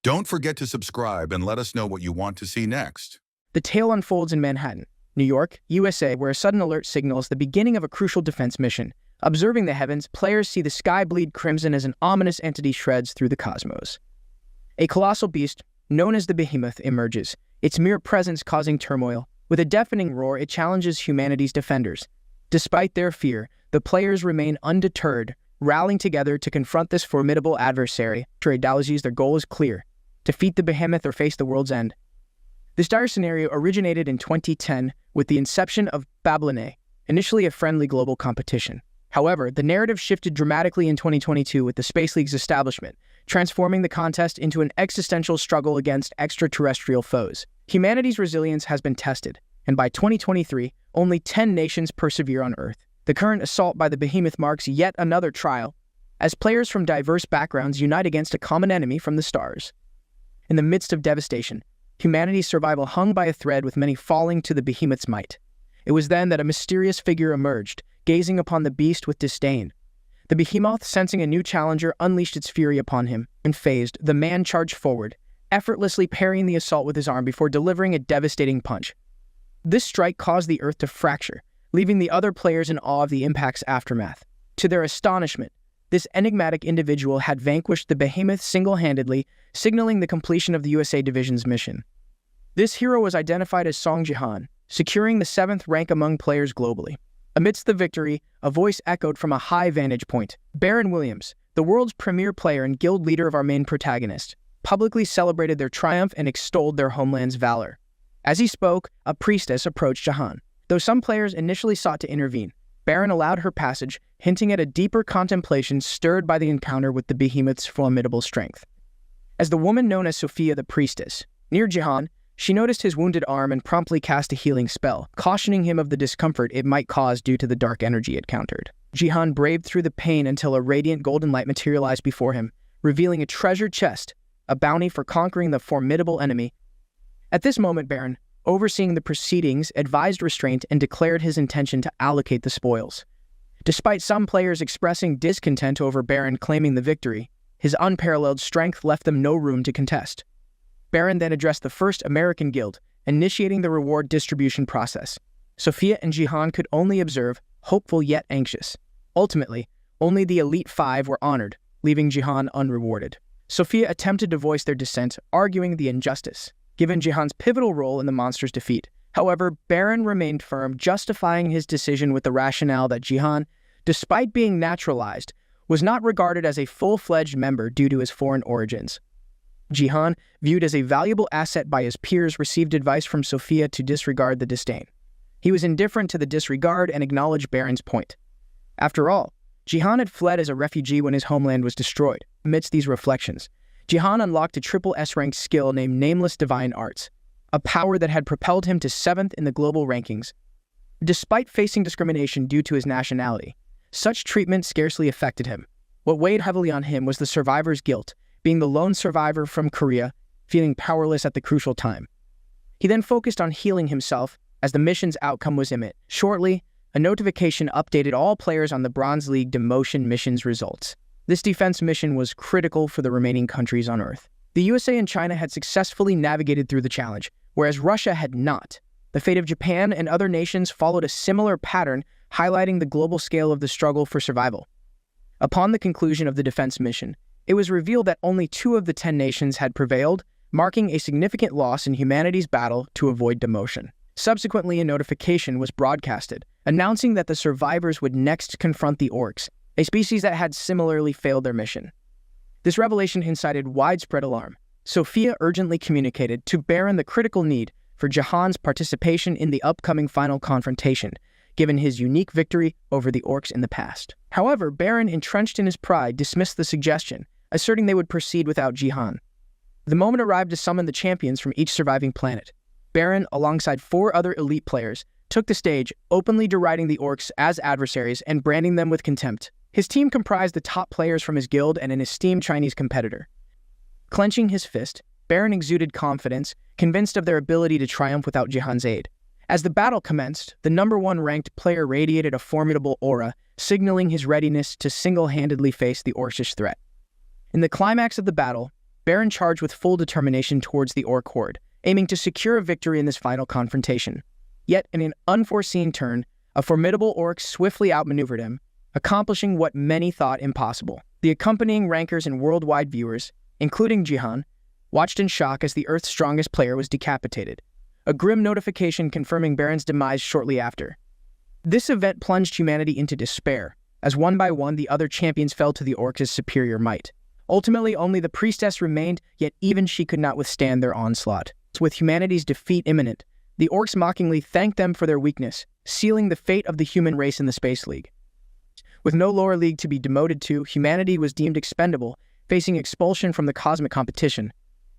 Don't forget to subscribe and let us know what you want to see next. The tale unfolds in Manhattan, New York, USA, where a sudden alert signals the beginning of a crucial defense mission. Observing the heavens, players see the sky bleed crimson as an ominous entity shreds through the cosmos. A colossal beast, known as the Behemoth, emerges, its mere presence causing turmoil. With a deafening roar, it challenges humanity's defenders. Despite their fear, the players remain undeterred, rallying together to confront this formidable adversary. Their goal is clear: defeat the Behemoth or face the world's end. This dire scenario originated in 2010 with the inception of Babylon, initially a friendly global competition. However, the narrative shifted dramatically in 2022 with the Space League's establishment, transforming the contest into an existential struggle against extraterrestrial foes. Humanity's resilience has been tested, and by 2023, only 10 nations persevere on Earth. The current assault by the Behemoth marks yet another trial, as players from diverse backgrounds unite against a common enemy from the stars. In the midst of devastation, humanity's survival hung by a thread, with many falling to the Behemoth's might. It was then that a mysterious figure emerged, gazing upon the beast with disdain. The Behemoth, sensing a new challenger, unleashed its fury upon him. Unfazed, the man charged forward, effortlessly parrying the assault with his arm before delivering a devastating punch. This strike caused the earth to fracture, leaving the other players in awe of the impact's aftermath. To their astonishment, this enigmatic individual had vanquished the Behemoth single-handedly, signaling the completion of the USA Division's mission. This hero was identified as Saint Sung JiHan, securing the 7th rank among players globally. Amidst the victory, a voice echoed from a high vantage point. Baron Williams, the world's premier player and guild leader of our main protagonist, publicly celebrated their triumph and extolled their homeland's valor. As he spoke, a priestess approached JiHan. Though some players initially sought to intervene, Baron allowed her passage, hinting at a deeper contemplation stirred by the encounter with the Behemoth's formidable strength. As the woman known as Sophia the Priestess near JiHan, she noticed his wounded arm and promptly cast a healing spell, cautioning him of the discomfort it might cause due to the dark energy it countered. JiHan braved through the pain until a radiant golden light materialized before him, revealing a treasured chest, a bounty for conquering the formidable enemy. At this moment, Baron, overseeing the proceedings, advised restraint and declared his intention to allocate the spoils. Despite some players expressing discontent over Baron claiming the victory, his unparalleled strength left them no room to contest. Baron then addressed the First American Guild, initiating the reward distribution process. Sophia and JiHan could only observe, hopeful yet anxious. Ultimately, only the Elite 5 were honored, leaving JiHan unrewarded. Sophia attempted to voice their dissent, arguing the injustice, given JiHan's pivotal role in the monster's defeat. However, Baron remained firm, justifying his decision with the rationale that JiHan, despite being naturalized, was not regarded as a full-fledged member due to his foreign origins. JiHan, viewed as a valuable asset by his peers, received advice from Sophia to disregard the disdain. He was indifferent to the disregard and acknowledged Baron's point. After all, JiHan had fled as a refugee when his homeland was destroyed. Amidst these reflections, JiHan unlocked a triple S-rank skill named Nameless Divine Arts, a power that had propelled him to 7th in the global rankings. Despite facing discrimination due to his nationality, such treatment scarcely affected him. What weighed heavily on him was the survivor's guilt, being the lone survivor from Korea, feeling powerless at the crucial time. He then focused on healing himself, as the mission's outcome was imminent. Shortly, a notification updated all players on the Bronze League Demotion mission's results. This defense mission was critical for the remaining countries on Earth. The USA and China had successfully navigated through the challenge, whereas Russia had not. The fate of Japan and other nations followed a similar pattern, highlighting the global scale of the struggle for survival. Upon the conclusion of the defense mission, it was revealed that only 2 of the 10 nations had prevailed, marking a significant loss in humanity's battle to avoid demotion. Subsequently, a notification was broadcasted, announcing that the survivors would next confront the orcs, a species that had similarly failed their mission. This revelation incited widespread alarm. Sophia urgently communicated to Baron the critical need for JiHan's participation in the upcoming final confrontation, given his unique victory over the orcs in the past. However, Baron, entrenched in his pride, dismissed the suggestion, asserting they would proceed without JiHan. The moment arrived to summon the champions from each surviving planet. Baron, alongside 4 other elite players, took the stage, openly deriding the orcs as adversaries and branding them with contempt. His team comprised the top players from his guild and an esteemed Chinese competitor. Clenching his fist, Baron exuded confidence, convinced of their ability to triumph without JiHan's aid. As the battle commenced, the #1 ranked player radiated a formidable aura, signaling his readiness to single-handedly face the orcish threat. In the climax of the battle, Baron charged with full determination towards the Orc horde, aiming to secure a victory in this final confrontation. Yet, in an unforeseen turn, a formidable Orc swiftly outmaneuvered him, accomplishing what many thought impossible. The accompanying rankers and worldwide viewers, including JiHan, watched in shock as the Earth's strongest player was decapitated, a grim notification confirming Baron's demise shortly after. This event plunged humanity into despair, as one by one the other champions fell to the Orcs' superior might. Ultimately, only the priestess remained, yet even she could not withstand their onslaught. With humanity's defeat imminent, the Orcs mockingly thanked them for their weakness, sealing the fate of the human race in the Space League. With no lower league to be demoted to, humanity was deemed expendable, facing expulsion from the cosmic competition.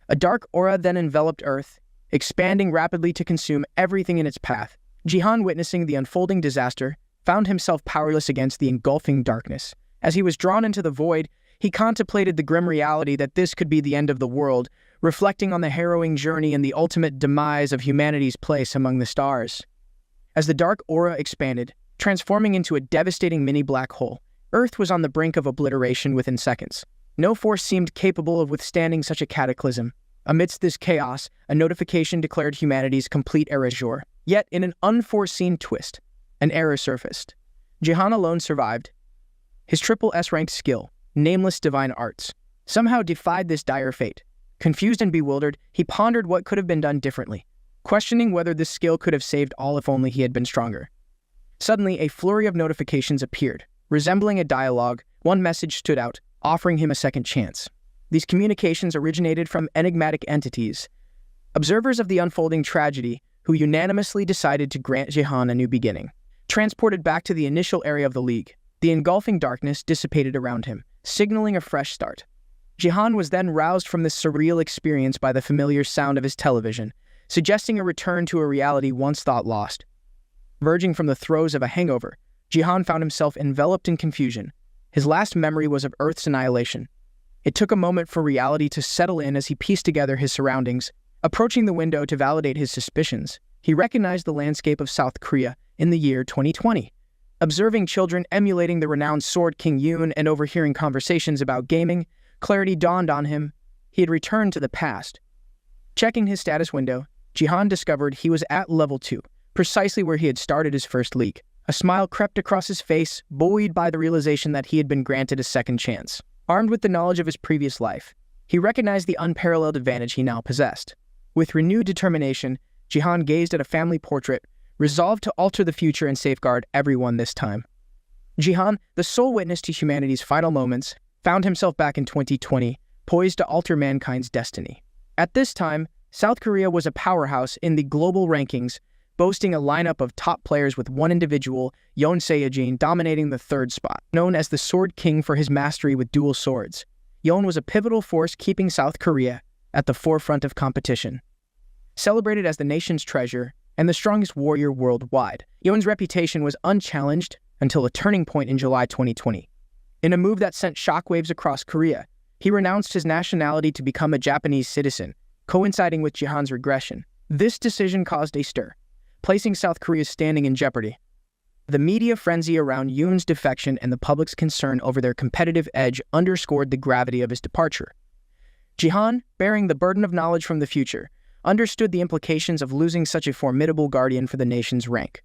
A dark aura then enveloped Earth, expanding rapidly to consume everything in its path. JiHan, witnessing the unfolding disaster, found himself powerless against the engulfing darkness. As he was drawn into the void, he contemplated the grim reality that this could be the end of the world, reflecting on the harrowing journey and the ultimate demise of humanity's place among the stars. As the dark aura expanded, transforming into a devastating mini-black hole, Earth was on the brink of obliteration within seconds. No force seemed capable of withstanding such a cataclysm. Amidst this chaos, a notification declared humanity's complete erasure. Yet, in an unforeseen twist, an error surfaced. JiHan alone survived. His triple S-ranked skill, Nameless Divine Arts, somehow defied this dire fate. Confused and bewildered, he pondered what could have been done differently, questioning whether this skill could have saved all if only he had been stronger. Suddenly, a flurry of notifications appeared. Resembling a dialogue, one message stood out, offering him a second chance. These communications originated from enigmatic entities, observers of the unfolding tragedy, who unanimously decided to grant JiHan a new beginning. Transported back to the initial area of the League, the engulfing darkness dissipated around him, signaling a fresh start. JiHan was then roused from this surreal experience by the familiar sound of his television, suggesting a return to a reality once thought lost. Verging from the throes of a hangover, JiHan found himself enveloped in confusion. His last memory was of Earth's annihilation. It took a moment for reality to settle in as he pieced together his surroundings. Approaching the window to validate his suspicions, he recognized the landscape of South Korea in the year 2020. Observing children emulating the renowned Sword King Yoon and overhearing conversations about gaming, clarity dawned on him. He had returned to the past. Checking his status window, JiHan discovered he was at level 2, precisely where he had started his first league. A smile crept across his face, buoyed by the realization that he had been granted a second chance. Armed with the knowledge of his previous life, he recognized the unparalleled advantage he now possessed. With renewed determination, JiHan gazed at a family portrait, resolved to alter the future and safeguard everyone this time. JiHan, the sole witness to humanity's final moments, found himself back in 2020, poised to alter mankind's destiny. At this time, South Korea was a powerhouse in the global rankings, boasting a lineup of top players with one individual, Yoon Se-jin, dominating the third spot. Known as the Sword King for his mastery with dual swords, Yoon was a pivotal force keeping South Korea at the forefront of competition. Celebrated as the nation's treasure and the strongest warrior worldwide, Yoon's reputation was unchallenged until a turning point in July 2020. In a move that sent shockwaves across Korea, he renounced his nationality to become a Japanese citizen, coinciding with JiHan's regression. This decision caused a stir, placing South Korea's standing in jeopardy. The media frenzy around Yoon's defection and the public's concern over their competitive edge underscored the gravity of his departure. JiHan, bearing the burden of knowledge from the future, understood the implications of losing such a formidable guardian for the nation's rank.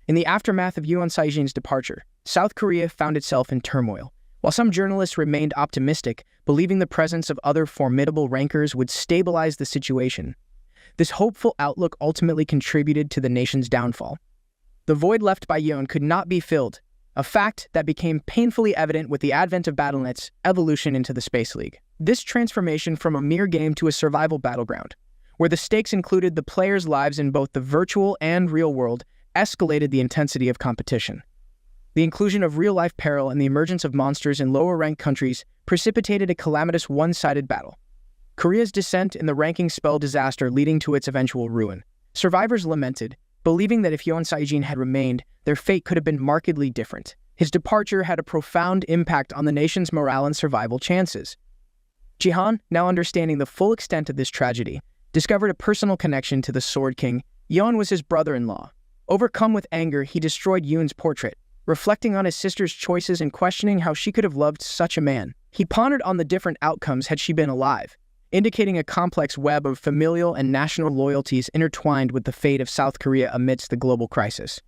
In the aftermath of Yoon Se-jin's departure, South Korea found itself in turmoil. While some journalists remained optimistic, believing the presence of other formidable rankers would stabilize the situation, this hopeful outlook ultimately contributed to the nation's downfall. The void left by Yoon could not be filled, a fact that became painfully evident with the advent of BattleNet's evolution into the Space League. This transformation from a mere game to a survival battleground, where the stakes included the players' lives in both the virtual and real world, escalated the intensity of competition. The inclusion of real-life peril and the emergence of monsters in lower-ranked countries precipitated a calamitous one-sided battle. Korea's descent in the ranking spelled disaster, leading to its eventual ruin. Survivors lamented, believing that if Yoon Se-jin had remained, their fate could have been markedly different. His departure had a profound impact on the nation's morale and survival chances. JiHan, now understanding the full extent of this tragedy, discovered a personal connection to the Sword King. Yoon was his brother-in-law. Overcome with anger, he destroyed Yoon's portrait, reflecting on his sister's choices and questioning how she could have loved such a man. He pondered on the different outcomes had she been alive, indicating a complex web of familial and national loyalties intertwined with the fate of South Korea amidst the global crisis.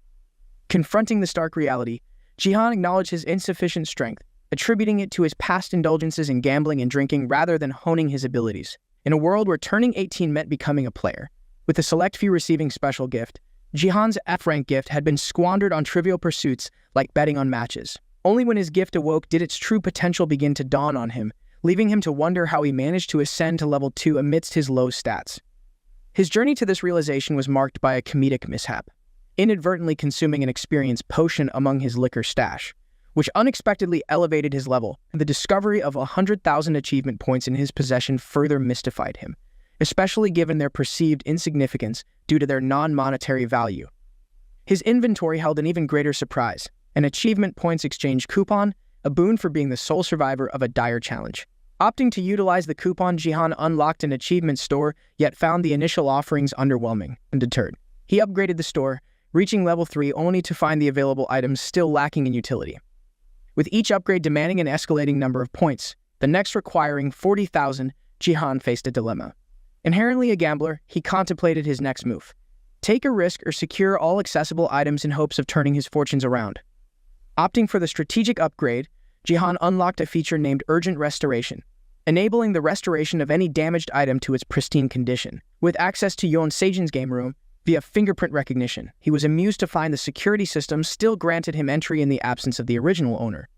Confronting the stark reality, JiHan acknowledged his insufficient strength, attributing it to his past indulgences in gambling and drinking rather than honing his abilities. In a world where turning 18 meant becoming a player, with a select few receiving special gift, JiHan's F-rank gift had been squandered on trivial pursuits like betting on matches. Only when his gift awoke did its true potential begin to dawn on him, leaving him to wonder how he managed to ascend to level 2 amidst his low stats. His journey to this realization was marked by a comedic mishap, inadvertently consuming an experience potion among his liquor stash, which unexpectedly elevated his level, and the discovery of 100,000 achievement points in his possession further mystified him, especially given their perceived insignificance due to their non-monetary value. His inventory held an even greater surprise, an achievement points exchange coupon, a boon for being the sole survivor of a dire challenge. Opting to utilize the coupon, JiHan unlocked an achievement store, yet found the initial offerings underwhelming and deterred. He upgraded the store, reaching level 3 only to find the available items still lacking in utility. With each upgrade demanding an escalating number of points, the next requiring 40,000, JiHan faced a dilemma. Inherently a gambler, he contemplated his next move. Take a risk or secure all accessible items in hopes of turning his fortunes around. Opting for the strategic upgrade, JiHan unlocked a feature named Urgent Restoration, enabling the restoration of any damaged item to its pristine condition. With access to Yoon Sejin's game room via fingerprint recognition, he was amused to find the security system still granted him entry in the absence of the original owner.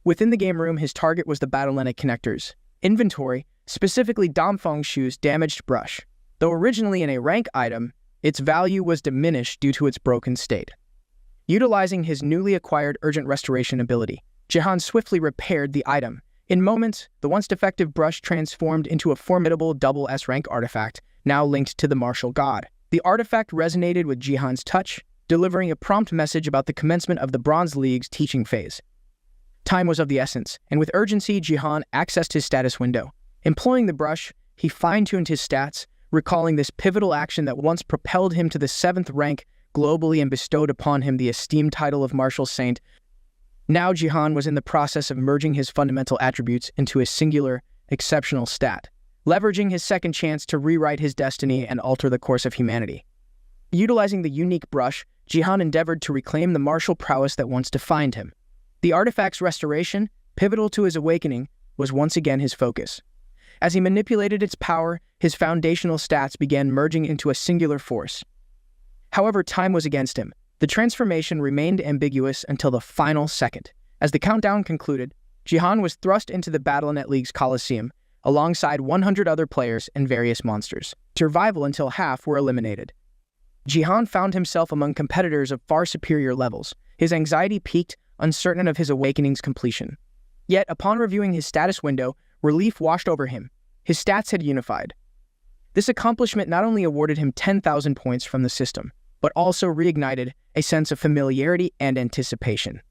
Within the game room, his target was the Battle.net connector's inventory, specifically Domfong Shu's damaged brush. Though originally in a rank item, its value was diminished due to its broken state. Utilizing his newly acquired Urgent Restoration ability, JiHan swiftly repaired the item. In moments, the once defective brush transformed into a formidable double S-rank artifact, now linked to the martial god. The artifact resonated with JiHan's touch, delivering a prompt message about the commencement of the Bronze League's teaching phase. Time was of the essence, and with urgency, JiHan accessed his status window. Employing the brush, he fine-tuned his stats, recalling this pivotal action that once propelled him to the 7th rank globally and bestowed upon him the esteemed title of Martial Saint. Now JiHan was in the process of merging his fundamental attributes into a singular, exceptional stat, leveraging his second chance to rewrite his destiny and alter the course of humanity. Utilizing the unique brush, JiHan endeavored to reclaim the martial prowess that once defined him. The artifact's restoration, pivotal to his awakening, was once again his focus. As he manipulated its power, his foundational stats began merging into a singular force. However, time was against him. The transformation remained ambiguous until the final second. As the countdown concluded, JiHan was thrust into the Battle.net League's Coliseum, alongside 100 other players and various monsters. Survival until half were eliminated. JiHan found himself among competitors of far superior levels. His anxiety peaked, uncertain of his awakening's completion. Yet, upon reviewing his status window, relief washed over him. His stats had unified. This accomplishment not only awarded him 10,000 points from the system, but also reignited a sense of familiarity and anticipation.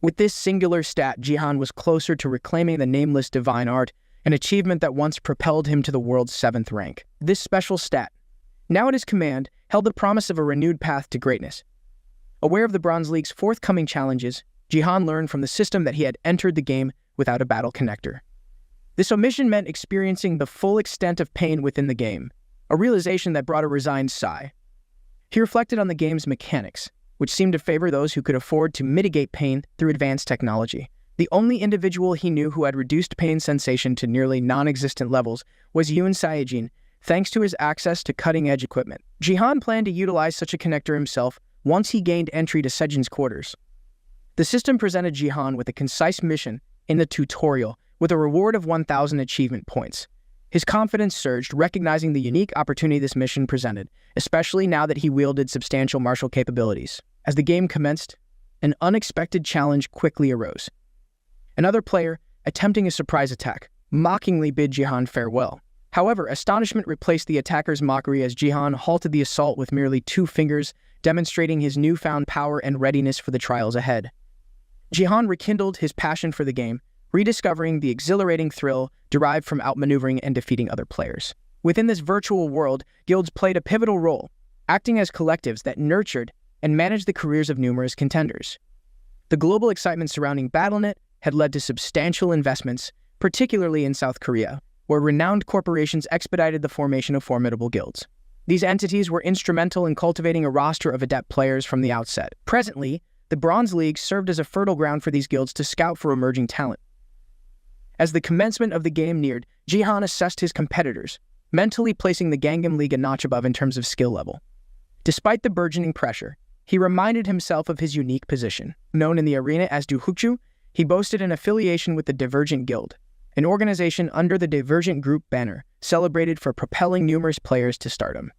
With this singular stat, JiHan was closer to reclaiming the nameless divine art, an achievement that once propelled him to the world's 7th rank. This special stat, now at his command, held the promise of a renewed path to greatness. Aware of the Bronze League's forthcoming challenges, JiHan learned from the system that he had entered the game without a battle connector. This omission meant experiencing the full extent of pain within the game, a realization that brought a resigned sigh. He reflected on the game's mechanics, which seemed to favor those who could afford to mitigate pain through advanced technology. The only individual he knew who had reduced pain sensation to nearly non-existent levels was Yoon Sejin, thanks to his access to cutting-edge equipment. JiHan planned to utilize such a connector himself once he gained entry to Sejin's quarters. The system presented JiHan with a concise mission in the tutorial, with a reward of 1,000 achievement points. His confidence surged, recognizing the unique opportunity this mission presented, especially now that he wielded substantial martial capabilities. As the game commenced, an unexpected challenge quickly arose. Another player, attempting a surprise attack, mockingly bid JiHan farewell. However, astonishment replaced the attacker's mockery as JiHan halted the assault with merely 2 fingers, demonstrating his newfound power and readiness for the trials ahead. JiHan rekindled his passion for the game, rediscovering the exhilarating thrill derived from outmaneuvering and defeating other players. Within this virtual world, guilds played a pivotal role, acting as collectives that nurtured and managed the careers of numerous contenders. The global excitement surrounding BattleNet had led to substantial investments, particularly in South Korea, where renowned corporations expedited the formation of formidable guilds. These entities were instrumental in cultivating a roster of adept players from the outset. Presently, the Bronze League served as a fertile ground for these guilds to scout for emerging talent. As the commencement of the game neared, JiHan assessed his competitors, mentally placing the Gangnam League a notch above in terms of skill level. Despite the burgeoning pressure, he reminded himself of his unique position. Known in the arena as Duhukju, he boasted an affiliation with the Divergent Guild, an organization under the Divergent Group banner, celebrated for propelling numerous players to stardom.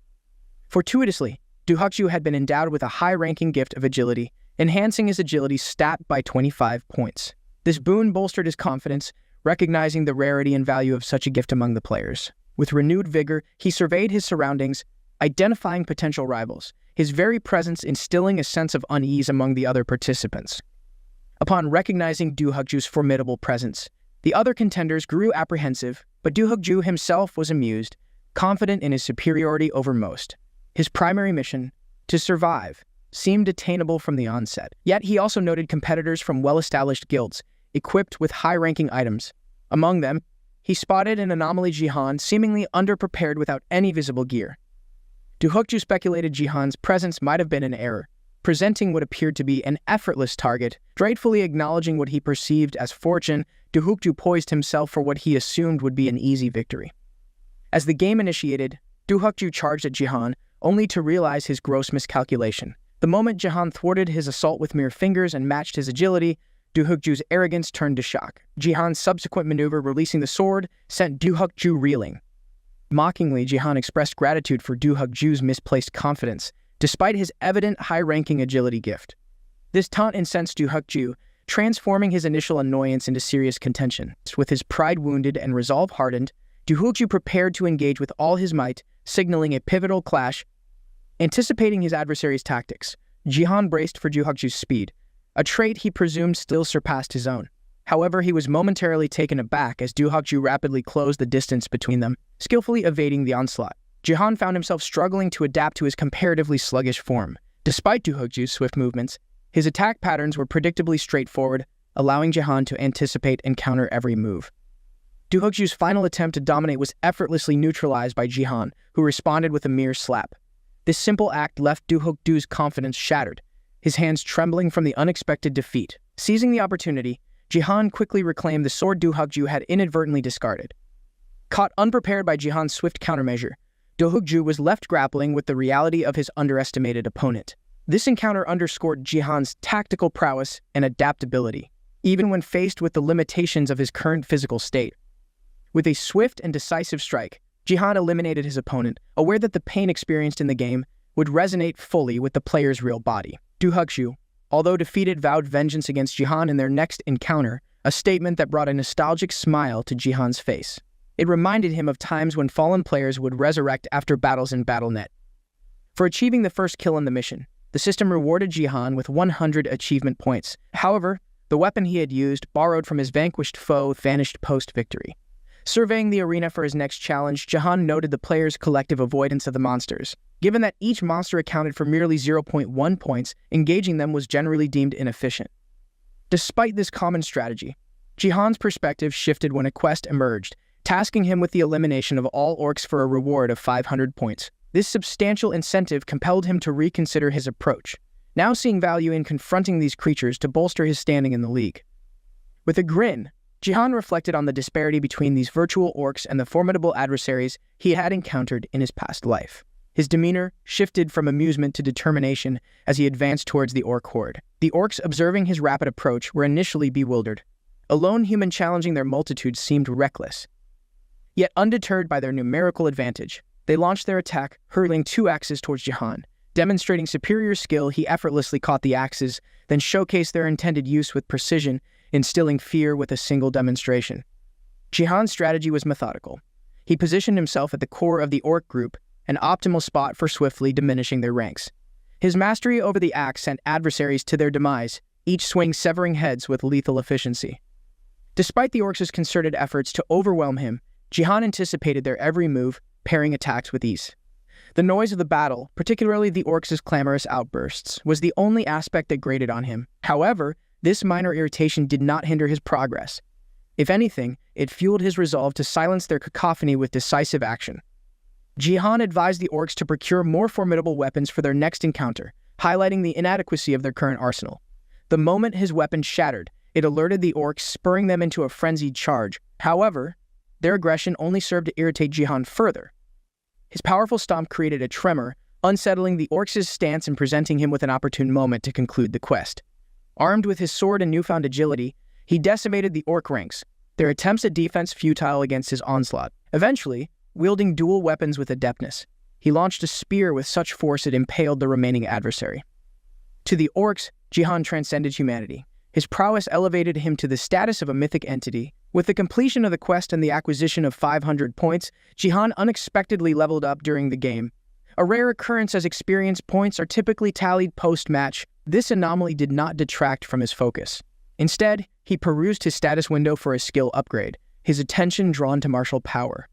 Fortuitously, Duhukju had been endowed with a high-ranking gift of agility, enhancing his agility stat by 25 points. This boon bolstered his confidence, recognizing the rarity and value of such a gift among the players. With renewed vigor, he surveyed his surroundings, identifying potential rivals, his very presence instilling a sense of unease among the other participants. Upon recognizing Duhukju's formidable presence, the other contenders grew apprehensive, but Duhukju himself was amused, confident in his superiority over most. His primary mission, to survive, seemed attainable from the onset. Yet he also noted competitors from well-established guilds, equipped with high-ranking items. Among them, he spotted an anomaly JiHan seemingly underprepared without any visible gear. Duhukju speculated JiHan's presence might have been an error, presenting what appeared to be an effortless target. Gratefully acknowledging what he perceived as fortune, Duhukju poised himself for what he assumed would be an easy victory. As the game initiated, Duhukju charged at JiHan, only to realize his gross miscalculation. The moment JiHan thwarted his assault with mere fingers and matched his agility, Duhukju's arrogance turned to shock. JiHan's subsequent maneuver, releasing the sword, sent Duhukju reeling. Mockingly, JiHan expressed gratitude for Duhukju's misplaced confidence, despite his evident high-ranking agility gift. This taunt incensed Duhukju, transforming his initial annoyance into serious contention. With his pride wounded and resolve hardened, Duhukju prepared to engage with all his might, signaling a pivotal clash. Anticipating his adversary's tactics, JiHan braced for Duhukju's speed, a trait he presumed still surpassed his own. However, he was momentarily taken aback as Duhukju rapidly closed the distance between them, skillfully evading the onslaught. JiHan found himself struggling to adapt to his comparatively sluggish form. Despite Duhukju's swift movements, his attack patterns were predictably straightforward, allowing JiHan to anticipate and counter every move. Duhukju's final attempt to dominate was effortlessly neutralized by JiHan, who responded with a mere slap. This simple act left Duhukju's confidence shattered, his hands trembling from the unexpected defeat. Seizing the opportunity, JiHan quickly reclaimed the sword Duhukju had inadvertently discarded. Caught unprepared by JiHan's swift countermeasure, Duhukju was left grappling with the reality of his underestimated opponent. This encounter underscored JiHan's tactical prowess and adaptability, even when faced with the limitations of his current physical state. With a swift and decisive strike, JiHan eliminated his opponent, aware that the pain experienced in the game would resonate fully with the player's real body. Duhukju, although defeated, vowed vengeance against JiHan in their next encounter, a statement that brought a nostalgic smile to JiHan's face. It reminded him of times when fallen players would resurrect after battles in BattleNet. For achieving the first kill in the mission, the system rewarded JiHan with 100 achievement points. However, the weapon he had used, borrowed from his vanquished foe, vanished post-victory. Surveying the arena for his next challenge, JiHan noted the players' collective avoidance of the monsters. Given that each monster accounted for merely 0.1 points, engaging them was generally deemed inefficient. Despite this common strategy, JiHan's perspective shifted when a quest emerged, tasking him with the elimination of all orcs for a reward of 500 points. This substantial incentive compelled him to reconsider his approach, now seeing value in confronting these creatures to bolster his standing in the league. With a grin, JiHan reflected on the disparity between these virtual orcs and the formidable adversaries he had encountered in his past life. His demeanor shifted from amusement to determination as he advanced towards the orc horde. The orcs, observing his rapid approach, were initially bewildered. A lone human challenging their multitudes seemed reckless. Yet undeterred by their numerical advantage, they launched their attack, hurling 2 axes towards JiHan. Demonstrating superior skill, he effortlessly caught the axes, then showcased their intended use with precision, instilling fear with a single demonstration. JiHan's strategy was methodical. He positioned himself at the core of the orc group, an optimal spot for swiftly diminishing their ranks. His mastery over the axe sent adversaries to their demise, each swing severing heads with lethal efficiency. Despite the orcs' concerted efforts to overwhelm him, JiHan anticipated their every move, parrying attacks with ease. The noise of the battle, particularly the orcs' clamorous outbursts, was the only aspect that grated on him. However, This minor irritation did not hinder his progress. If anything, it fueled his resolve to silence their cacophony with decisive action. JiHan advised the orcs to procure more formidable weapons for their next encounter, highlighting the inadequacy of their current arsenal. The moment his weapon shattered, it alerted the orcs, spurring them into a frenzied charge. However, their aggression only served to irritate JiHan further. His powerful stomp created a tremor, unsettling the orcs' stance and presenting him with an opportune moment to conclude the quest. Armed with his sword and newfound agility, he decimated the orc ranks, their attempts at defense futile against his onslaught. Eventually, wielding dual weapons with adeptness, he launched a spear with such force it impaled the remaining adversary. To the orcs, JiHan transcended humanity. His prowess elevated him to the status of a mythic entity. With the completion of the quest and the acquisition of 500 points, JiHan unexpectedly leveled up during the game. A rare occurrence, as experience points are typically tallied post-match. This anomaly did not detract from his focus. Instead, he perused his status window for a skill upgrade, his attention drawn to martial power.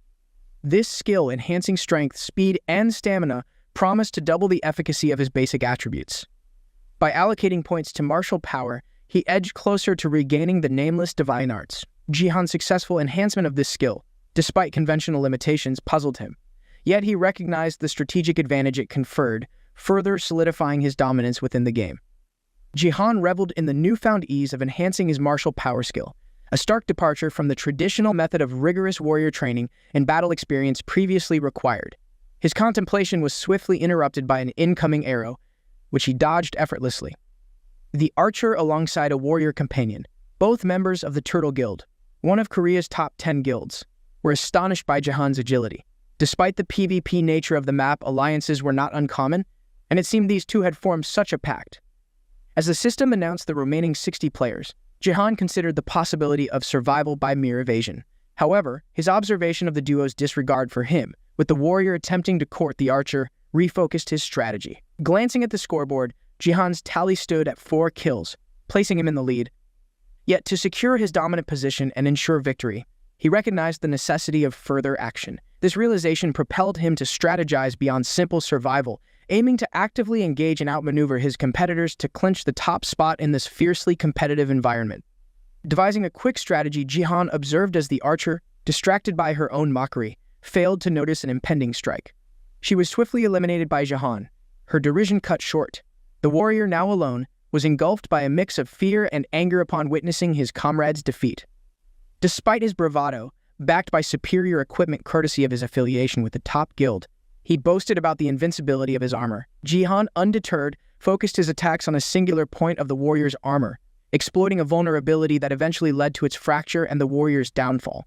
This skill, enhancing strength, speed, and stamina, promised to double the efficacy of his basic attributes. By allocating points to martial power, he edged closer to regaining the nameless divine arts. JiHan's successful enhancement of this skill, despite conventional limitations, puzzled him. Yet he recognized the strategic advantage it conferred, further solidifying his dominance within the game. JiHan reveled in the newfound ease of enhancing his martial power skill, a stark departure from the traditional method of rigorous warrior training and battle experience previously required. His contemplation was swiftly interrupted by an incoming arrow, which he dodged effortlessly. The archer alongside a warrior companion, both members of the Turtle Guild, one of Korea's top 10 guilds, were astonished by JiHan's agility. Despite the PvP nature of the map, alliances were not uncommon, and it seemed these two had formed such a pact. As the system announced the remaining 60 players, JiHan considered the possibility of survival by mere evasion. However, his observation of the duo's disregard for him, with the warrior attempting to court the archer, refocused his strategy. Glancing at the scoreboard, JiHan's tally stood at 4 kills, placing him in the lead. Yet to secure his dominant position and ensure victory, he recognized the necessity of further action. This realization propelled him to strategize beyond simple survival, aiming to actively engage and outmaneuver his competitors to clinch the top spot in this fiercely competitive environment. Devising a quick strategy, JiHan observed as the archer, distracted by her own mockery, failed to notice an impending strike. She was swiftly eliminated by JiHan, her derision cut short. The warrior, now alone, was engulfed by a mix of fear and anger upon witnessing his comrade's defeat. Despite his bravado, backed by superior equipment courtesy of his affiliation with the top guild, he boasted about the invincibility of his armor. JiHan, undeterred, focused his attacks on a singular point of the warrior's armor, exploiting a vulnerability that eventually led to its fracture and the warrior's downfall.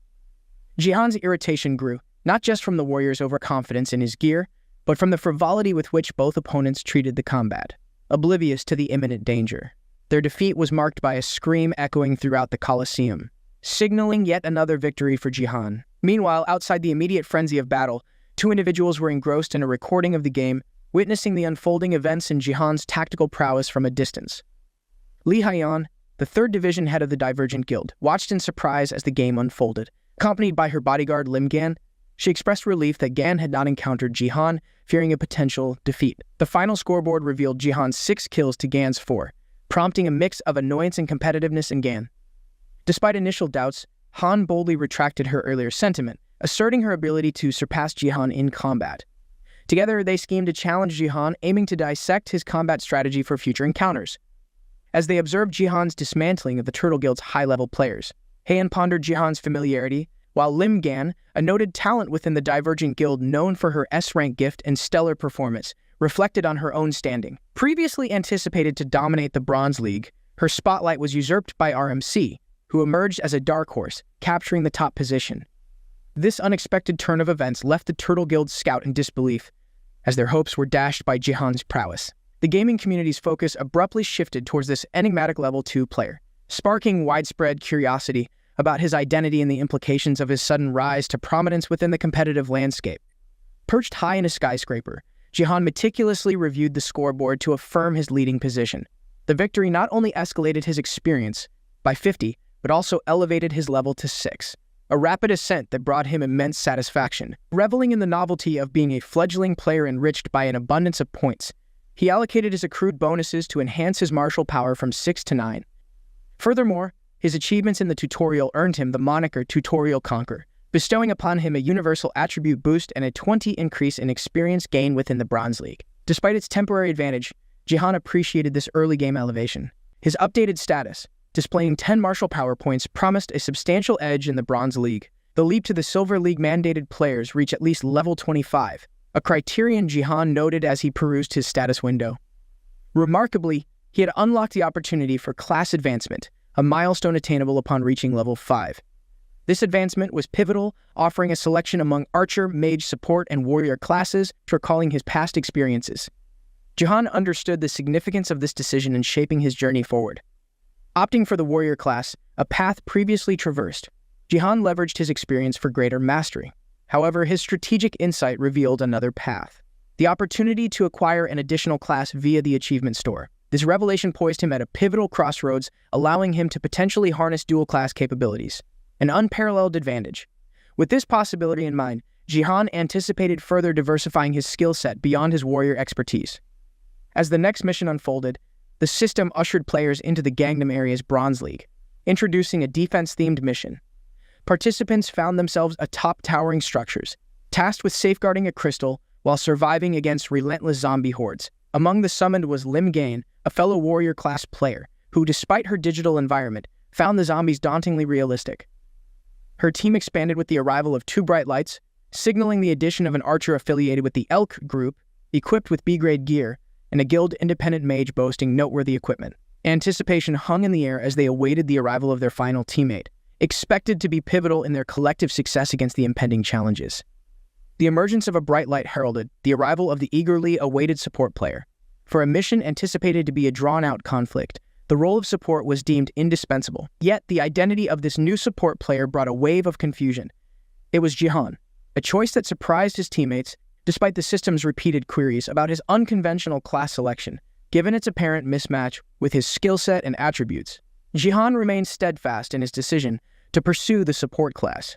JiHan's irritation grew, not just from the warrior's overconfidence in his gear, but from the frivolity with which both opponents treated the combat, oblivious to the imminent danger. Their defeat was marked by a scream echoing throughout the Colosseum, signaling yet another victory for JiHan. Meanwhile, outside the immediate frenzy of battle, 2 individuals were engrossed in a recording of the game, witnessing the unfolding events in JiHan's tactical prowess from a distance. Lee Hyeon, the 3rd Division head of the Divergent Guild, watched in surprise as the game unfolded. Accompanied by her bodyguard Lim Gan, she expressed relief that Gan had not encountered JiHan, fearing a potential defeat. The final scoreboard revealed JiHan's 6 kills to Gan's 4, prompting a mix of annoyance and competitiveness in Gan. Despite initial doubts, Han boldly retracted her earlier sentiment, asserting her ability to surpass JiHan in combat. Together, they schemed to challenge JiHan, aiming to dissect his combat strategy for future encounters. As they observed JiHan's dismantling of the Turtle Guild's high-level players, Haeun pondered JiHan's familiarity, while Lim Gan, a noted talent within the Divergent Guild known for her S-rank gift and stellar performance, reflected on her own standing. Previously anticipated to dominate the Bronze League, her spotlight was usurped by RMC, who emerged as a dark horse, capturing the top position. This unexpected turn of events left the Turtle Guild's scout in disbelief, as their hopes were dashed by JiHan's prowess. The gaming community's focus abruptly shifted towards this enigmatic level 2 player, sparking widespread curiosity about his identity and the implications of his sudden rise to prominence within the competitive landscape. Perched high in a skyscraper, JiHan meticulously reviewed the scoreboard to affirm his leading position. The victory not only escalated his experience by 50, but also elevated his level to 6, a rapid ascent that brought him immense satisfaction. Reveling in the novelty of being a fledgling player enriched by an abundance of points, he allocated his accrued bonuses to enhance his martial power from 6 to 9. Furthermore, his achievements in the tutorial earned him the moniker Tutorial Conqueror, bestowing upon him a universal attribute boost and a 20 increase in experience gain within the Bronze League. Despite its temporary advantage, JiHan appreciated this early game elevation. His updated status, displaying 10 martial power points, promised a substantial edge in the Bronze League. The leap to the Silver League mandated players reach at least level 25, a criterion JiHan noted as he perused his status window. Remarkably, he had unlocked the opportunity for class advancement, a milestone attainable upon reaching level 5. This advancement was pivotal, offering a selection among Archer, Mage, Support, and Warrior classes, recalling his past experiences. JiHan understood the significance of this decision in shaping his journey forward. Opting for the Warrior class, a path previously traversed, JiHan leveraged his experience for greater mastery. However, his strategic insight revealed another path: the opportunity to acquire an additional class via the achievement store. This revelation poised him at a pivotal crossroads, allowing him to potentially harness dual-class capabilities, an unparalleled advantage. With this possibility in mind, JiHan anticipated further diversifying his skill set beyond his warrior expertise. As the next mission unfolded, the system ushered players into the Gangnam area's Bronze League, introducing a defense-themed mission. Participants found themselves atop towering structures, tasked with safeguarding a crystal while surviving against relentless zombie hordes. Among the summoned was Lim Gain, a fellow warrior-class player, who, despite her digital environment, found the zombies dauntingly realistic. Her team expanded with the arrival of 2 bright lights, signaling the addition of an archer affiliated with the Elk group, equipped with B-grade gear, and a guild-independent mage boasting noteworthy equipment. Anticipation hung in the air as they awaited the arrival of their final teammate, expected to be pivotal in their collective success against the impending challenges. The emergence of a bright light heralded the arrival of the eagerly awaited support player. For a mission anticipated to be a drawn-out conflict, the role of support was deemed indispensable. Yet, the identity of this new support player brought a wave of confusion. It was JiHan, a choice that surprised his teammates, despite the system's repeated queries about his unconventional class selection, given its apparent mismatch with his skill set and attributes. JiHan remained steadfast in his decision to pursue the support class.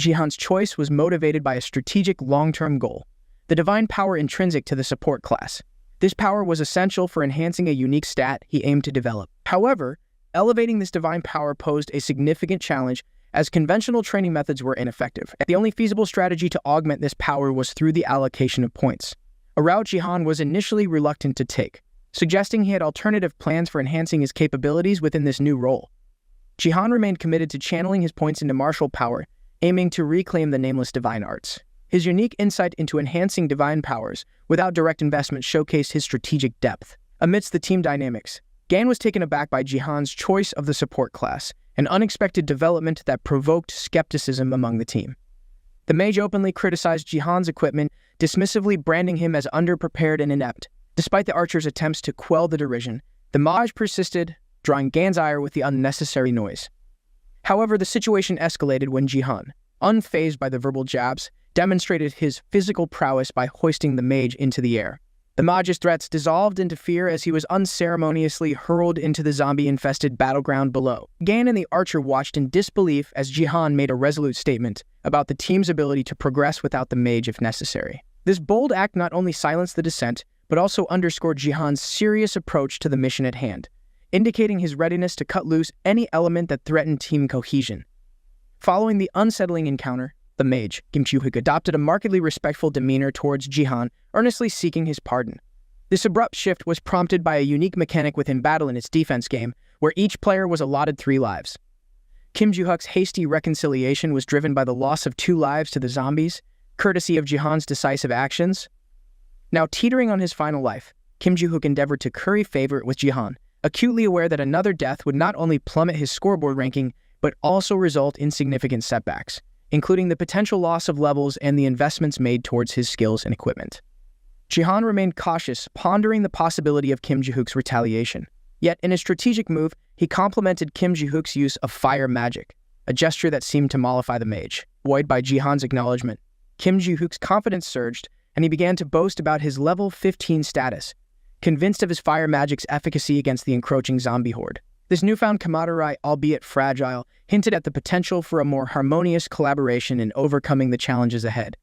JiHan's choice was motivated by a strategic long-term goal: the divine power intrinsic to the support class. This power was essential for enhancing a unique stat he aimed to develop. However, elevating this divine power posed a significant challenge, as conventional training methods were ineffective. The only feasible strategy to augment this power was through the allocation of points, a route JiHan was initially reluctant to take, suggesting he had alternative plans for enhancing his capabilities within this new role. JiHan remained committed to channeling his points into martial power, aiming to reclaim the nameless divine arts. His unique insight into enhancing divine powers without direct investment showcased his strategic depth. Amidst the team dynamics, Gan was taken aback by JiHan's choice of the support class, an unexpected development that provoked skepticism among the team. The mage openly criticized JiHan's equipment, dismissively branding him as underprepared and inept. Despite the archer's attempts to quell the derision, the mage persisted, drawing Gan's ire with the unnecessary noise. However, the situation escalated when JiHan, unfazed by the verbal jabs, demonstrated his physical prowess by hoisting the mage into the air. The mage's threats dissolved into fear as he was unceremoniously hurled into the zombie-infested battleground below. Gan and the archer watched in disbelief as JiHan made a resolute statement about the team's ability to progress without the mage if necessary. This bold act not only silenced the dissent, but also underscored JiHan's serious approach to the mission at hand, indicating his readiness to cut loose any element that threatened team cohesion. Following the unsettling encounter, the mage, Kim Ju-hook, adopted a markedly respectful demeanor towards JiHan, earnestly seeking his pardon. This abrupt shift was prompted by a unique mechanic within battle in its defense game, where each player was allotted 3 lives. Kim Ju-hook's hasty reconciliation was driven by the loss of 2 lives to the zombies, courtesy of JiHan's decisive actions. Now teetering on his final life, Kim Ju-hook endeavored to curry favor with JiHan, acutely aware that another death would not only plummet his scoreboard ranking, but also result in significant setbacks, including the potential loss of levels and the investments made towards his skills and equipment. JiHan remained cautious, pondering the possibility of Kim Ju-hook's retaliation. Yet, in a strategic move, he complemented Kim Ju-hook's use of fire magic, a gesture that seemed to mollify the mage. Buoyed by JiHan's acknowledgement, Kim Ju-hook's confidence surged, and he began to boast about his level 15 status, convinced of his fire magic's efficacy against the encroaching zombie horde. This newfound camaraderie, albeit fragile, hinted at the potential for a more harmonious collaboration in overcoming the challenges ahead.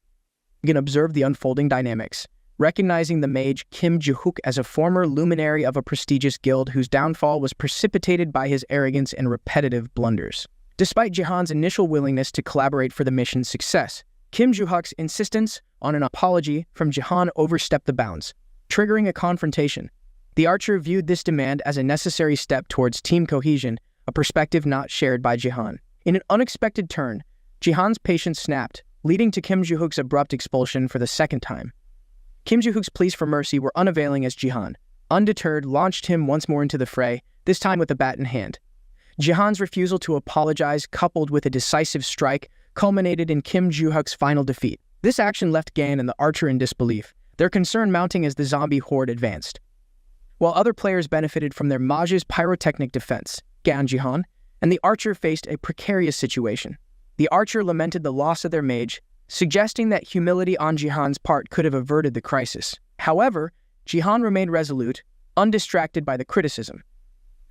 You can observe the unfolding dynamics, recognizing the mage Kim Ji-hook as a former luminary of a prestigious guild whose downfall was precipitated by his arrogance and repetitive blunders. Despite JiHan's initial willingness to collaborate for the mission's success, Kim Ji-hook's insistence on an apology from JiHan overstepped the bounds, triggering a confrontation. The archer viewed this demand as a necessary step towards team cohesion, a perspective not shared by JiHan. In an unexpected turn, JiHan's patience snapped, leading to Kim Ji-hook's abrupt expulsion for the second time. Kim Ji-hook's pleas for mercy were unavailing as JiHan, undeterred, launched him once more into the fray, this time with a bat in hand. JiHan's refusal to apologize, coupled with a decisive strike, culminated in Kim Ji-hook's final defeat. This action left Gan and the archer in disbelief, their concern mounting as the zombie horde advanced. While other players benefited from their mage's pyrotechnic defense, Gan, JiHan, and the archer faced a precarious situation. The archer lamented the loss of their mage, suggesting that humility on JiHan's part could have averted the crisis. However, JiHan remained resolute, undistracted by the criticism.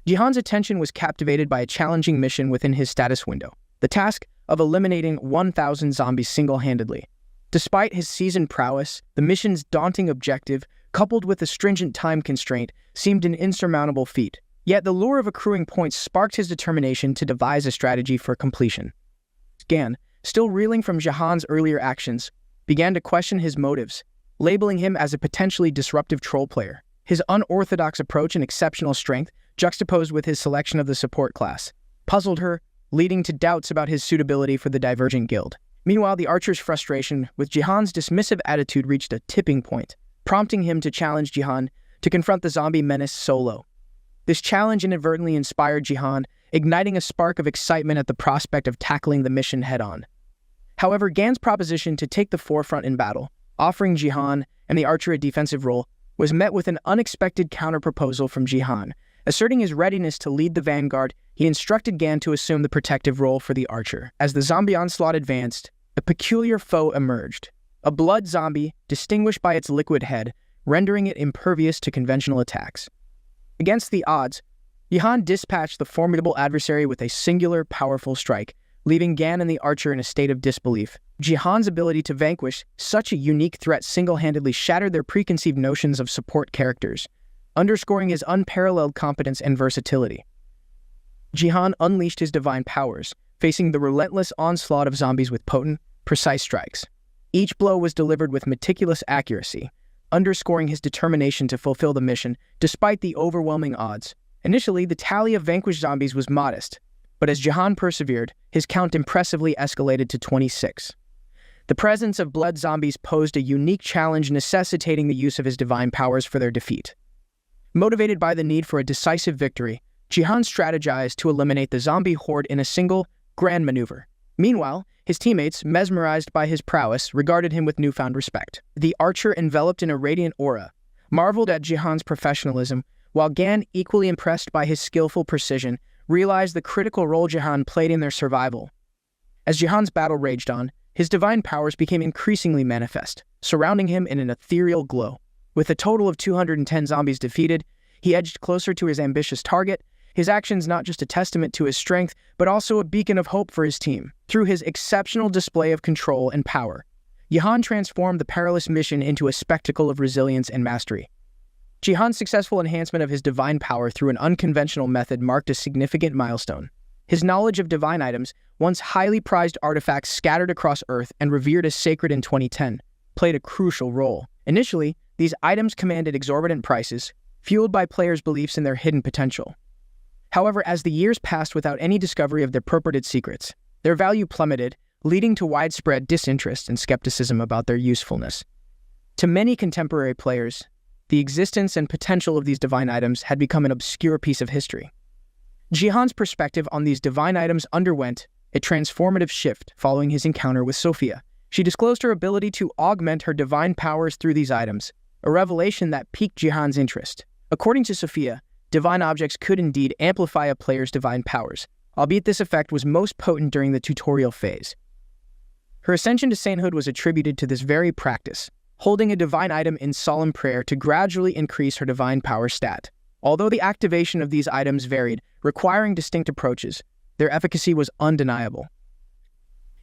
JiHan's attention was captivated by a challenging mission within his status window, the task of eliminating 1,000 zombies single-handedly. Despite his seasoned prowess, the mission's daunting objective, coupled with a stringent time constraint, seemed an insurmountable feat. Yet the lure of accruing points sparked his determination to devise a strategy for completion. Gan, still reeling from JiHan's earlier actions, began to question his motives, labeling him as a potentially disruptive troll player. His unorthodox approach and exceptional strength, juxtaposed with his selection of the support class, puzzled her, leading to doubts about his suitability for the divergent guild. Meanwhile, the archer's frustration with JiHan's dismissive attitude reached a tipping point, prompting him to challenge JiHan to confront the zombie menace solo. This challenge inadvertently inspired JiHan, igniting a spark of excitement at the prospect of tackling the mission head-on. However, Gan's proposition to take the forefront in battle, offering JiHan and the archer a defensive role, was met with an unexpected counter-proposal from JiHan. Asserting his readiness to lead the vanguard, he instructed Gan to assume the protective role for the archer. As the zombie onslaught advanced, a peculiar foe emerged. A blood zombie, distinguished by its liquid head, rendering it impervious to conventional attacks. Against the odds, JiHan dispatched the formidable adversary with a singular, powerful strike, leaving Gan and the archer in a state of disbelief. JiHan's ability to vanquish such a unique threat single-handedly shattered their preconceived notions of support characters, underscoring his unparalleled competence and versatility. JiHan unleashed his divine powers, facing the relentless onslaught of zombies with potent, precise strikes. Each blow was delivered with meticulous accuracy, underscoring his determination to fulfill the mission despite the overwhelming odds. Initially, the tally of vanquished zombies was modest, but as JiHan persevered, his count impressively escalated to 26. The presence of blood zombies posed a unique challenge, necessitating the use of his divine powers for their defeat. Motivated by the need for a decisive victory, JiHan strategized to eliminate the zombie horde in a single, grand maneuver. Meanwhile, his teammates, mesmerized by his prowess, regarded him with newfound respect. The archer, enveloped in a radiant aura, marveled at JiHan's professionalism, while Gan, equally impressed by his skillful precision, realized the critical role JiHan played in their survival. As JiHan's battle raged on, his divine powers became increasingly manifest, surrounding him in an ethereal glow. With a total of 210 zombies defeated, he edged closer to his ambitious target, his actions not just a testament to his strength, but also a beacon of hope for his team. Through his exceptional display of control and power, JiHan transformed the perilous mission into a spectacle of resilience and mastery. JiHan's successful enhancement of his divine power through an unconventional method marked a significant milestone. His knowledge of divine items, once highly prized artifacts scattered across Earth and revered as sacred in 2010, played a crucial role. Initially, these items commanded exorbitant prices, fueled by players' beliefs in their hidden potential. However, as the years passed without any discovery of their purported secrets, their value plummeted, leading to widespread disinterest and skepticism about their usefulness. To many contemporary players, the existence and potential of these divine items had become an obscure piece of history. JiHan's perspective on these divine items underwent a transformative shift following his encounter with Sophia. She disclosed her ability to augment her divine powers through these items, a revelation that piqued JiHan's interest. According to Sophia, divine objects could indeed amplify a player's divine powers, albeit this effect was most potent during the tutorial phase. Her ascension to sainthood was attributed to this very practice, holding a divine item in solemn prayer to gradually increase her divine power stat. Although the activation of these items varied, requiring distinct approaches, their efficacy was undeniable.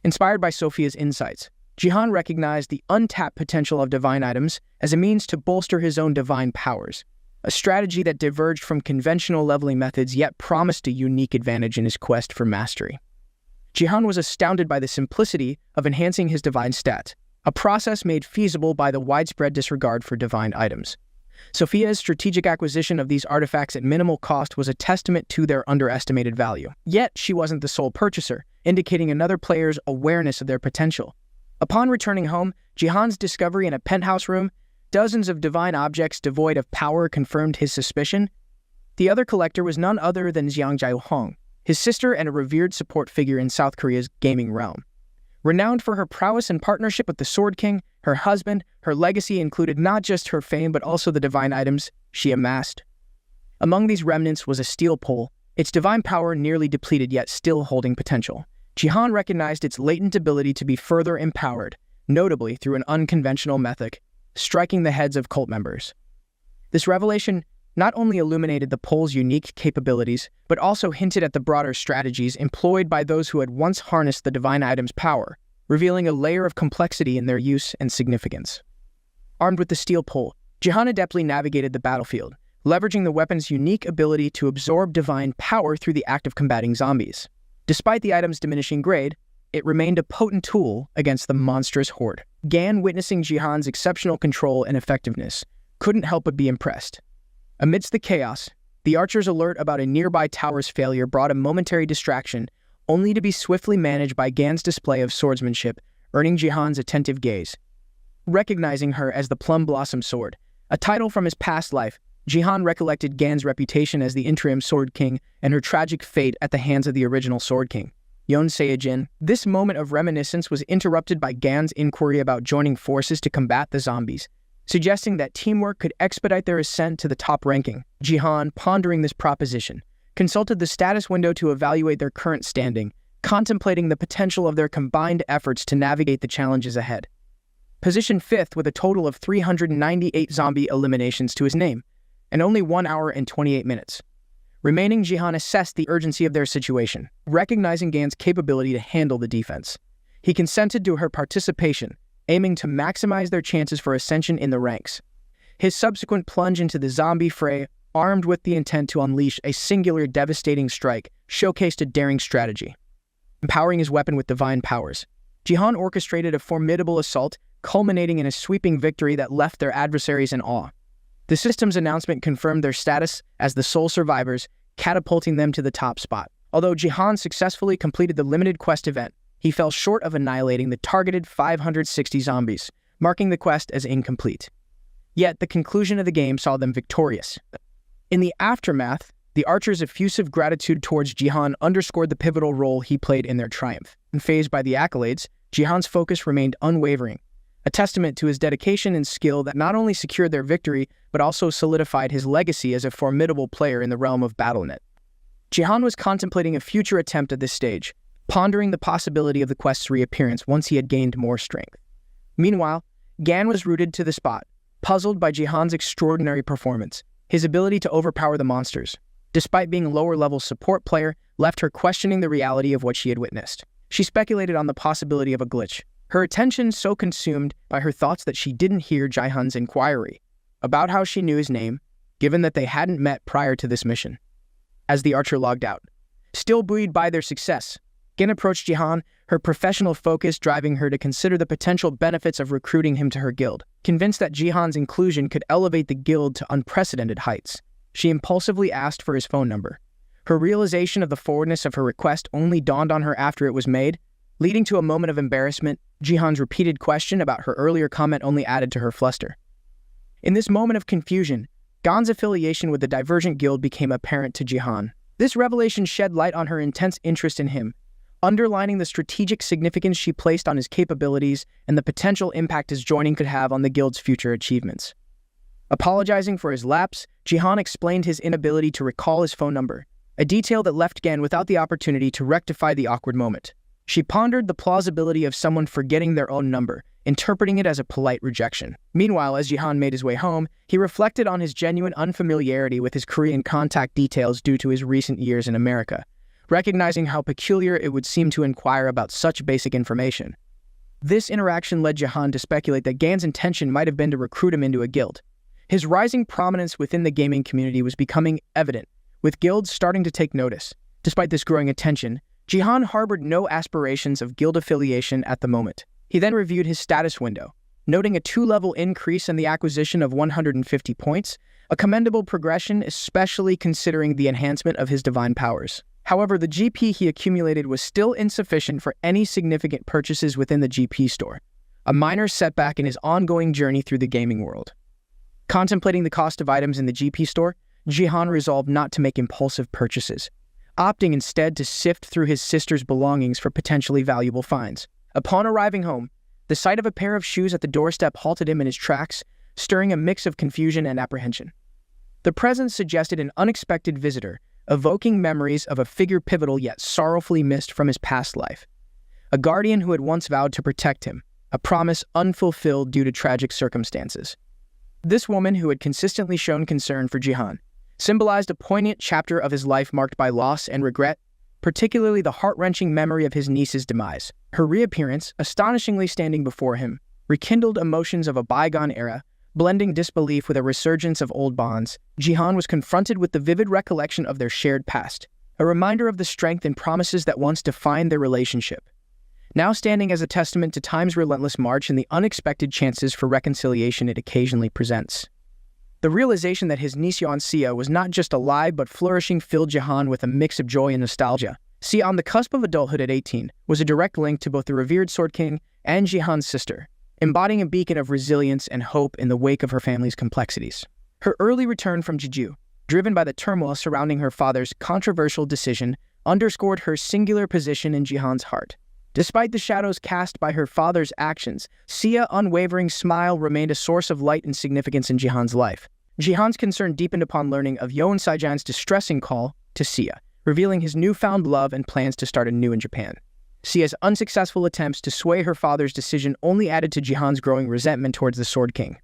Inspired by Sophia's insights, JiHan recognized the untapped potential of divine items as a means to bolster his own divine powers, a strategy that diverged from conventional leveling methods yet promised a unique advantage in his quest for mastery. JiHan was astounded by the simplicity of enhancing his divine stat, a process made feasible by the widespread disregard for divine items. Sophia's strategic acquisition of these artifacts at minimal cost was a testament to their underestimated value. Yet, she wasn't the sole purchaser, indicating another player's awareness of their potential. Upon returning home, JiHan's discovery in a penthouse room, dozens of divine objects devoid of power confirmed his suspicion. The other collector was none other than Saint Sung JiHan, his sister and a revered support figure in South Korea's gaming realm. Renowned for her prowess and partnership with the Sword King, her husband, her legacy included not just her fame but also the divine items she amassed. Among these remnants was a steel pole, its divine power nearly depleted yet still holding potential. JiHan recognized its latent ability to be further empowered, notably through an unconventional method, striking the heads of cult members. This revelation not only illuminated the pole's unique capabilities, but also hinted at the broader strategies employed by those who had once harnessed the divine item's power, revealing a layer of complexity in their use and significance. Armed with the steel pole, JiHan adeptly navigated the battlefield, leveraging the weapon's unique ability to absorb divine power through the act of combating zombies. Despite the item's diminishing grade, it remained a potent tool against the monstrous horde. Gan, witnessing JiHan's exceptional control and effectiveness, couldn't help but be impressed. Amidst the chaos, the archer's alert about a nearby tower's failure brought a momentary distraction, only to be swiftly managed by Gan's display of swordsmanship, earning JiHan's attentive gaze. Recognizing her as the Plum Blossom Sword, a title from his past life, JiHan recollected Gan's reputation as the interim Sword King and her tragic fate at the hands of the original Sword King, Yon Seijin. This moment of reminiscence was interrupted by Gan's inquiry about joining forces to combat the zombies, suggesting that teamwork could expedite their ascent to the top ranking. JiHan, pondering this proposition, consulted the status window to evaluate their current standing, contemplating the potential of their combined efforts to navigate the challenges ahead. Positioned 5th with a total of 398 zombie eliminations to his name, and only 1 hour and 28 minutes. Remaining, JiHan assessed the urgency of their situation, recognizing Gan's capability to handle the defense. He consented to her participation, aiming to maximize their chances for ascension in the ranks. His subsequent plunge into the zombie fray, armed with the intent to unleash a singular devastating strike, showcased a daring strategy. Empowering his weapon with divine powers, JiHan orchestrated a formidable assault, culminating in a sweeping victory that left their adversaries in awe. The system's announcement confirmed their status as the sole survivors, catapulting them to the top spot. Although JiHan successfully completed the limited quest event, he fell short of annihilating the targeted 560 zombies, marking the quest as incomplete. Yet, the conclusion of the game saw them victorious. In the aftermath, the archer's effusive gratitude towards JiHan underscored the pivotal role he played in their triumph. Unfazed by the accolades, JiHan's focus remained unwavering, a testament to his dedication and skill that not only secured their victory, but also solidified his legacy as a formidable player in the realm of BattleNet. JiHan was contemplating a future attempt at this stage, pondering the possibility of the quest's reappearance once he had gained more strength. Meanwhile, Gan was rooted to the spot, puzzled by JiHan's extraordinary performance. His ability to overpower the monsters, despite being a lower-level support player, left her questioning the reality of what she had witnessed. She speculated on the possibility of a glitch, her attention so consumed by her thoughts that she didn't hear JiHan's inquiry about how she knew his name, given that they hadn't met prior to this mission. As the archer logged out, still buoyed by their success, Gan approached JiHan, her professional focus driving her to consider the potential benefits of recruiting him to her guild. Convinced that JiHan's inclusion could elevate the guild to unprecedented heights, she impulsively asked for his phone number. Her realization of the forwardness of her request only dawned on her after it was made, leading to a moment of embarrassment. JiHan's repeated question about her earlier comment only added to her fluster. In this moment of confusion, Gan's affiliation with the Divergent Guild became apparent to JiHan. This revelation shed light on her intense interest in him, underlining the strategic significance she placed on his capabilities and the potential impact his joining could have on the guild's future achievements. Apologizing for his lapse, JiHan explained his inability to recall his phone number, a detail that left Gan without the opportunity to rectify the awkward moment. She pondered the plausibility of someone forgetting their own number, interpreting it as a polite rejection. Meanwhile, as JiHan made his way home, he reflected on his genuine unfamiliarity with his Korean contact details due to his recent years in America, recognizing how peculiar it would seem to inquire about such basic information. This interaction led JiHan to speculate that Gan's intention might have been to recruit him into a guild. His rising prominence within the gaming community was becoming evident, with guilds starting to take notice. Despite this growing attention, JiHan harbored no aspirations of guild affiliation at the moment. He then reviewed his status window, noting a 2-level increase in the acquisition of 150 points, a commendable progression especially considering the enhancement of his divine powers. However, the GP he accumulated was still insufficient for any significant purchases within the GP store, a minor setback in his ongoing journey through the gaming world. Contemplating the cost of items in the GP store, JiHan resolved not to make impulsive purchases, opting instead to sift through his sister's belongings for potentially valuable finds. Upon arriving home, the sight of a pair of shoes at the doorstep halted him in his tracks, stirring a mix of confusion and apprehension. The presence suggested an unexpected visitor, evoking memories of a figure pivotal yet sorrowfully missed from his past life. A guardian who had once vowed to protect him, a promise unfulfilled due to tragic circumstances. This woman, who had consistently shown concern for JiHan, symbolized a poignant chapter of his life marked by loss and regret, particularly the heart-wrenching memory of his niece's demise. Her reappearance, astonishingly standing before him, rekindled emotions of a bygone era. Blending disbelief with a resurgence of old bonds, JiHan was confronted with the vivid recollection of their shared past, a reminder of the strength and promises that once defined their relationship, now standing as a testament to time's relentless march and the unexpected chances for reconciliation it occasionally presents. The realization that his niece Sia was not just alive but flourishing filled JiHan with a mix of joy and nostalgia. Sia, on the cusp of adulthood at 18, was a direct link to both the revered Sword King and JiHan's sister, embodying a beacon of resilience and hope in the wake of her family's complexities. Her early return from Jeju, driven by the turmoil surrounding her father's controversial decision, underscored her singular position in JiHan's heart. Despite the shadows cast by her father's actions, Sia's unwavering smile remained a source of light and significance in JiHan's life. JiHan's concern deepened upon learning of Yeon Saijan's distressing call to Sia, revealing his newfound love and plans to start anew in Japan. Sia's unsuccessful attempts to sway her father's decision only added to JiHan's growing resentment towards the Sword King.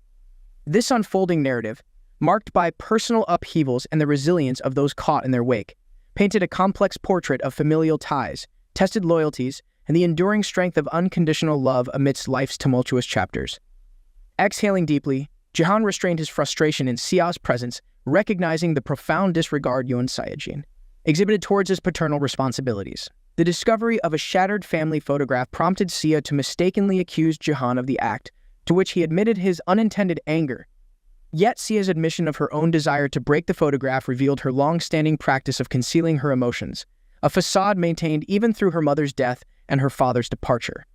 This unfolding narrative, marked by personal upheavals and the resilience of those caught in their wake, painted a complex portrait of familial ties, tested loyalties, and the enduring strength of unconditional love amidst life's tumultuous chapters. Exhaling deeply, JiHan restrained his frustration in Sia's presence, recognizing the profound disregard Yeon Saijan exhibited towards his paternal responsibilities. The discovery of a shattered family photograph prompted Sia to mistakenly accuse JiHan of the act, to which he admitted his unintended anger. Yet Sia's admission of her own desire to break the photograph revealed her long-standing practice of concealing her emotions, a facade maintained even through her mother's death and her father's departure.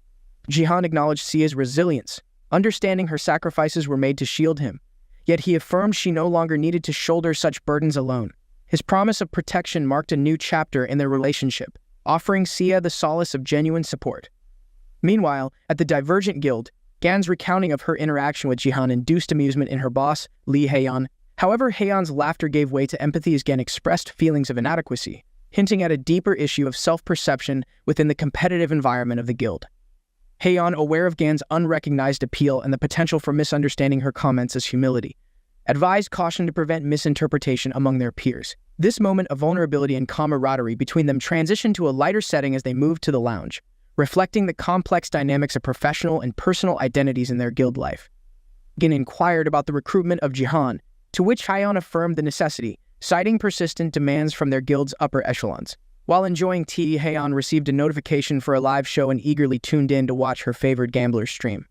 JiHan acknowledged Sia's resilience, understanding her sacrifices were made to shield him, yet he affirmed she no longer needed to shoulder such burdens alone. His promise of protection marked a new chapter in their relationship, offering Sia the solace of genuine support. Meanwhile, at the Divergent Guild, Gan's recounting of her interaction with JiHan induced amusement in her boss, Lee Haeyeon. However, Haeyeon's laughter gave way to empathy as Gan expressed feelings of inadequacy, hinting at a deeper issue of self-perception within the competitive environment of the guild. Haeyeon, aware of Gan's unrecognized appeal and the potential for misunderstanding her comments as humility, advised caution to prevent misinterpretation among their peers. This moment of vulnerability and camaraderie between them transitioned to a lighter setting as they moved to the lounge, reflecting the complex dynamics of professional and personal identities in their guild life. Gan inquired about the recruitment of JiHan, to which Haeyeon affirmed the necessity, citing persistent demands from their guild's upper echelons. While enjoying tea, Haeyeon received a notification for a live show and eagerly tuned in to watch her favored gambler's stream.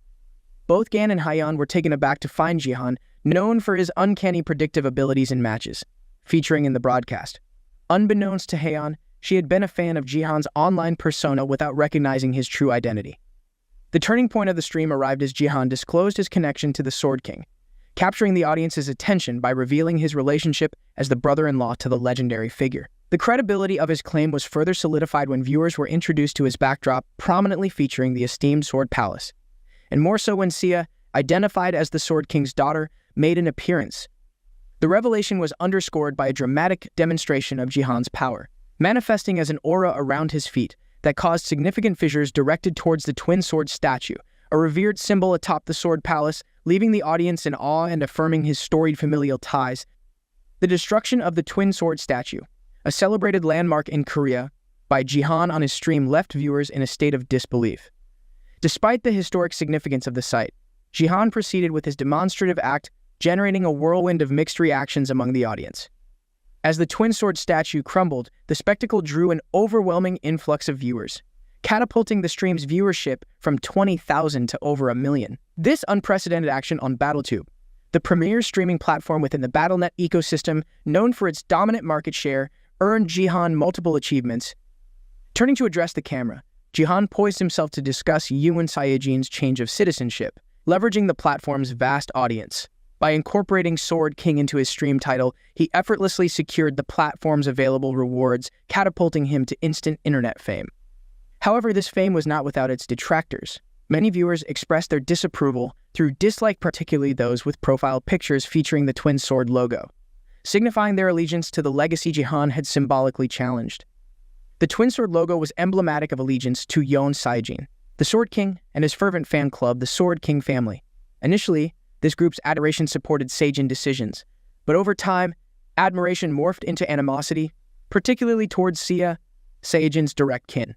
Both Gan and Haeyeon were taken aback to find JiHan, known for his uncanny predictive abilities in matches, featuring in the broadcast. Unbeknownst to Haeyeon, she had been a fan of JiHan's online persona without recognizing his true identity. The turning point of the stream arrived as JiHan disclosed his connection to the Sword King, capturing the audience's attention by revealing his relationship as the brother-in-law to the legendary figure. The credibility of his claim was further solidified when viewers were introduced to his backdrop, prominently featuring the esteemed Sword Palace, and more so when Sia, identified as the Sword King's daughter, made an appearance. The revelation was underscored by a dramatic demonstration of JiHan's power, manifesting as an aura around his feet that caused significant fissures directed towards the twin sword statue, a revered symbol atop the Sword Palace, leaving the audience in awe and affirming his storied familial ties. The destruction of the twin sword statue, a celebrated landmark in Korea, by JiHan on his stream left viewers in a state of disbelief. Despite the historic significance of the site, JiHan proceeded with his demonstrative act, generating a whirlwind of mixed reactions among the audience. As the twin sword statue crumbled, the spectacle drew an overwhelming influx of viewers, catapulting the stream's viewership from 20,000 to over 1 million. This unprecedented action on BattleTube, the premier streaming platform within the BattleNet ecosystem known for its dominant market share, earned JiHan multiple achievements. Turning to address the camera, JiHan poised himself to discuss Yoon Sae-jin's change of citizenship, leveraging the platform's vast audience. By incorporating Sword King into his stream title, he effortlessly secured the platform's available rewards, catapulting him to instant internet fame. However, this fame was not without its detractors. Many viewers expressed their disapproval through dislike, particularly those with profile pictures featuring the twin sword logo, signifying their allegiance to the legacy JiHan had symbolically challenged. The twin sword logo was emblematic of allegiance to Yoon Sae-jin, the Sword King, and his fervent fan club, the Sword King family. Initially, this group's adoration supported Sae-jin decisions, but over time, admiration morphed into animosity, particularly towards Sia, Sae-jin's direct kin.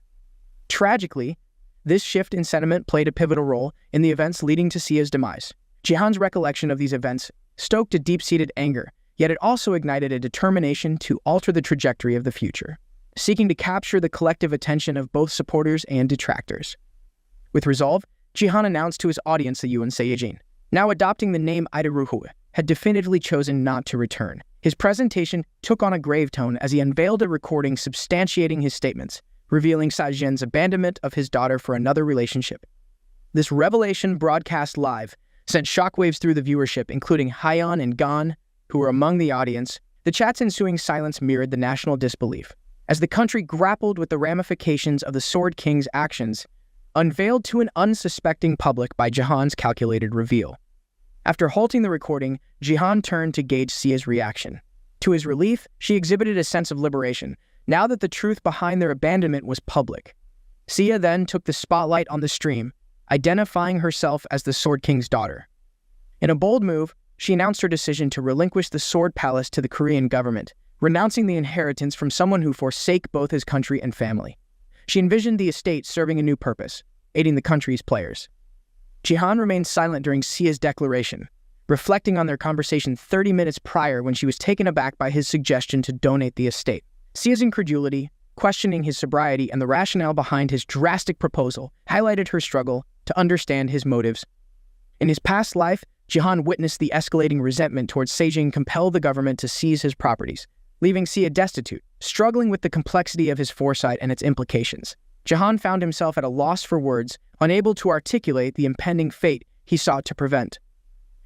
Tragically, this shift in sentiment played a pivotal role in the events leading to Sia's demise. JiHan's recollection of these events stoked a deep-seated anger, yet it also ignited a determination to alter the trajectory of the future, seeking to capture the collective attention of both supporters and detractors. With resolve, JiHan announced to his audience that Yoon Sae-jin, now adopting the name Idaruhu, had definitively chosen not to return. His presentation took on a grave tone as he unveiled a recording substantiating his statements, revealing Sae-jin's abandonment of his daughter for another relationship. This revelation, broadcast live, sent shockwaves through the viewership, including Hyeon and Gon, who were among the audience. The chat's ensuing silence mirrored the national disbelief, as the country grappled with the ramifications of the Sword King's actions, unveiled to an unsuspecting public by JiHan's calculated reveal. After halting the recording, JiHan turned to gauge Sia's reaction. To his relief, she exhibited a sense of liberation, now that the truth behind their abandonment was public. Sia then took the spotlight on the stream, identifying herself as the Sword King's daughter. In a bold move, she announced her decision to relinquish the Sword Palace to the Korean government, renouncing the inheritance from someone who forsake both his country and family. She envisioned the estate serving a new purpose, aiding the country's players. JiHan remained silent during Sia's declaration, reflecting on their conversation 30 minutes prior when she was taken aback by his suggestion to donate the estate. Sia's incredulity, questioning his sobriety and the rationale behind his drastic proposal, highlighted her struggle to understand his motives. In his past life, JiHan witnessed the escalating resentment towards Sae-jin compel the government to seize his properties, leaving Sia destitute, struggling with the complexity of his foresight and its implications. JiHan found himself at a loss for words, unable to articulate the impending fate he sought to prevent.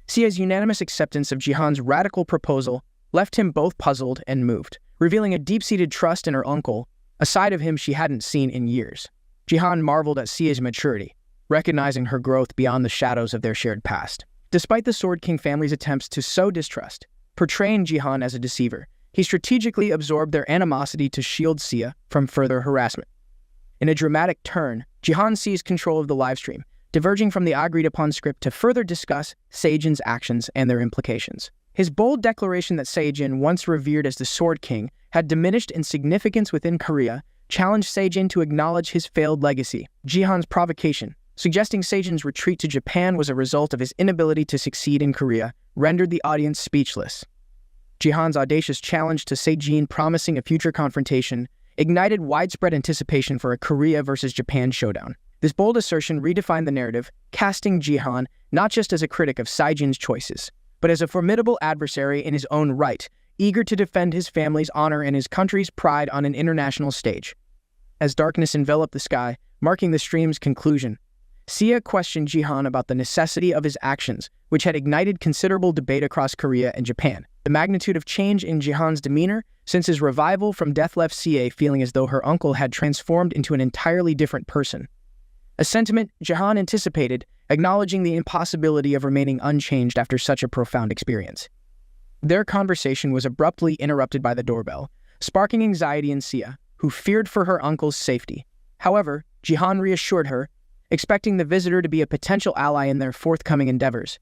Sia's unanimous acceptance of JiHan's radical proposal left him both puzzled and moved, revealing a deep-seated trust in her uncle, a side of him she hadn't seen in years. JiHan marveled at Sia's maturity, recognizing her growth beyond the shadows of their shared past. Despite the Sword King family's attempts to sow distrust, portraying JiHan as a deceiver, he strategically absorbed their animosity to shield Sia from further harassment. In a dramatic turn, JiHan seized control of the livestream, diverging from the agreed-upon script to further discuss Sae-jin's actions and their implications. His bold declaration that Sae-jin, once revered as the Sword King, had diminished in significance within Korea, challenged Sae-jin to acknowledge his failed legacy. JiHan's provocation, suggesting Sae-jin's retreat to Japan was a result of his inability to succeed in Korea, rendered the audience speechless. JiHan's audacious challenge to Sae-jin, promising a future confrontation, ignited widespread anticipation for a Korea versus Japan showdown. This bold assertion redefined the narrative, casting JiHan not just as a critic of Sae-jin's choices, but as a formidable adversary in his own right, eager to defend his family's honor and his country's pride on an international stage. As darkness enveloped the sky, marking the stream's conclusion, Sia questioned JiHan about the necessity of his actions, which had ignited considerable debate across Korea and Japan. The magnitude of change in JiHan's demeanor since his revival from death left Sia feeling as though her uncle had transformed into an entirely different person. A sentiment JiHan anticipated, acknowledging the impossibility of remaining unchanged after such a profound experience. Their conversation was abruptly interrupted by the doorbell, sparking anxiety in Sia, who feared for her uncle's safety. However, JiHan reassured her, expecting the visitor to be a potential ally in their forthcoming endeavors.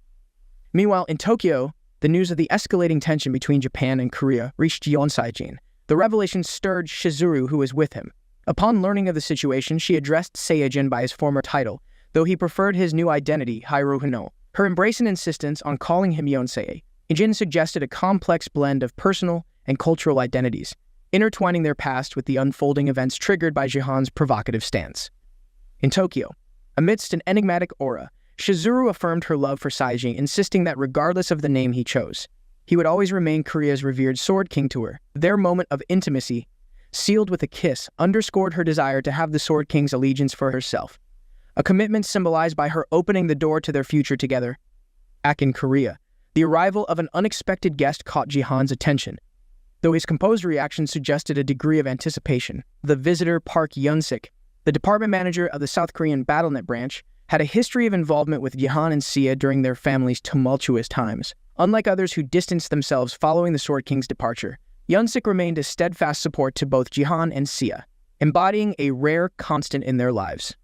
Meanwhile, in Tokyo, the news of the escalating tension between Japan and Korea reached Yoon Sae-jin. The revelation stirred Shizuru, who was with him. Upon learning of the situation, she addressed Sae-jin by his former title, though he preferred his new identity, Hairuhino. Her embrace and insistence on calling him Yonsei Jin suggested a complex blend of personal and cultural identities, intertwining their past with the unfolding events triggered by Jihan's provocative stance. In Tokyo, amidst an enigmatic aura, Shizuru affirmed her love for Saijin, insisting that regardless of the name he chose, he would always remain Korea's revered Sword King to her. Their moment of intimacy, sealed with a kiss, underscored her desire to have the Sword King's allegiance for herself, a commitment symbolized by her opening the door to their future together. Back in Korea, the arrival of an unexpected guest caught Jihan's attention. Though his composed reaction suggested a degree of anticipation, the visitor, Park Yun-sik, the department manager of the South Korean BattleNet branch, had a history of involvement with Jihan and Sia during their family's tumultuous times. Unlike others who distanced themselves following the Sword King's departure, Yun-sik remained a steadfast support to both Jihan and Sia, embodying a rare constant in their lives.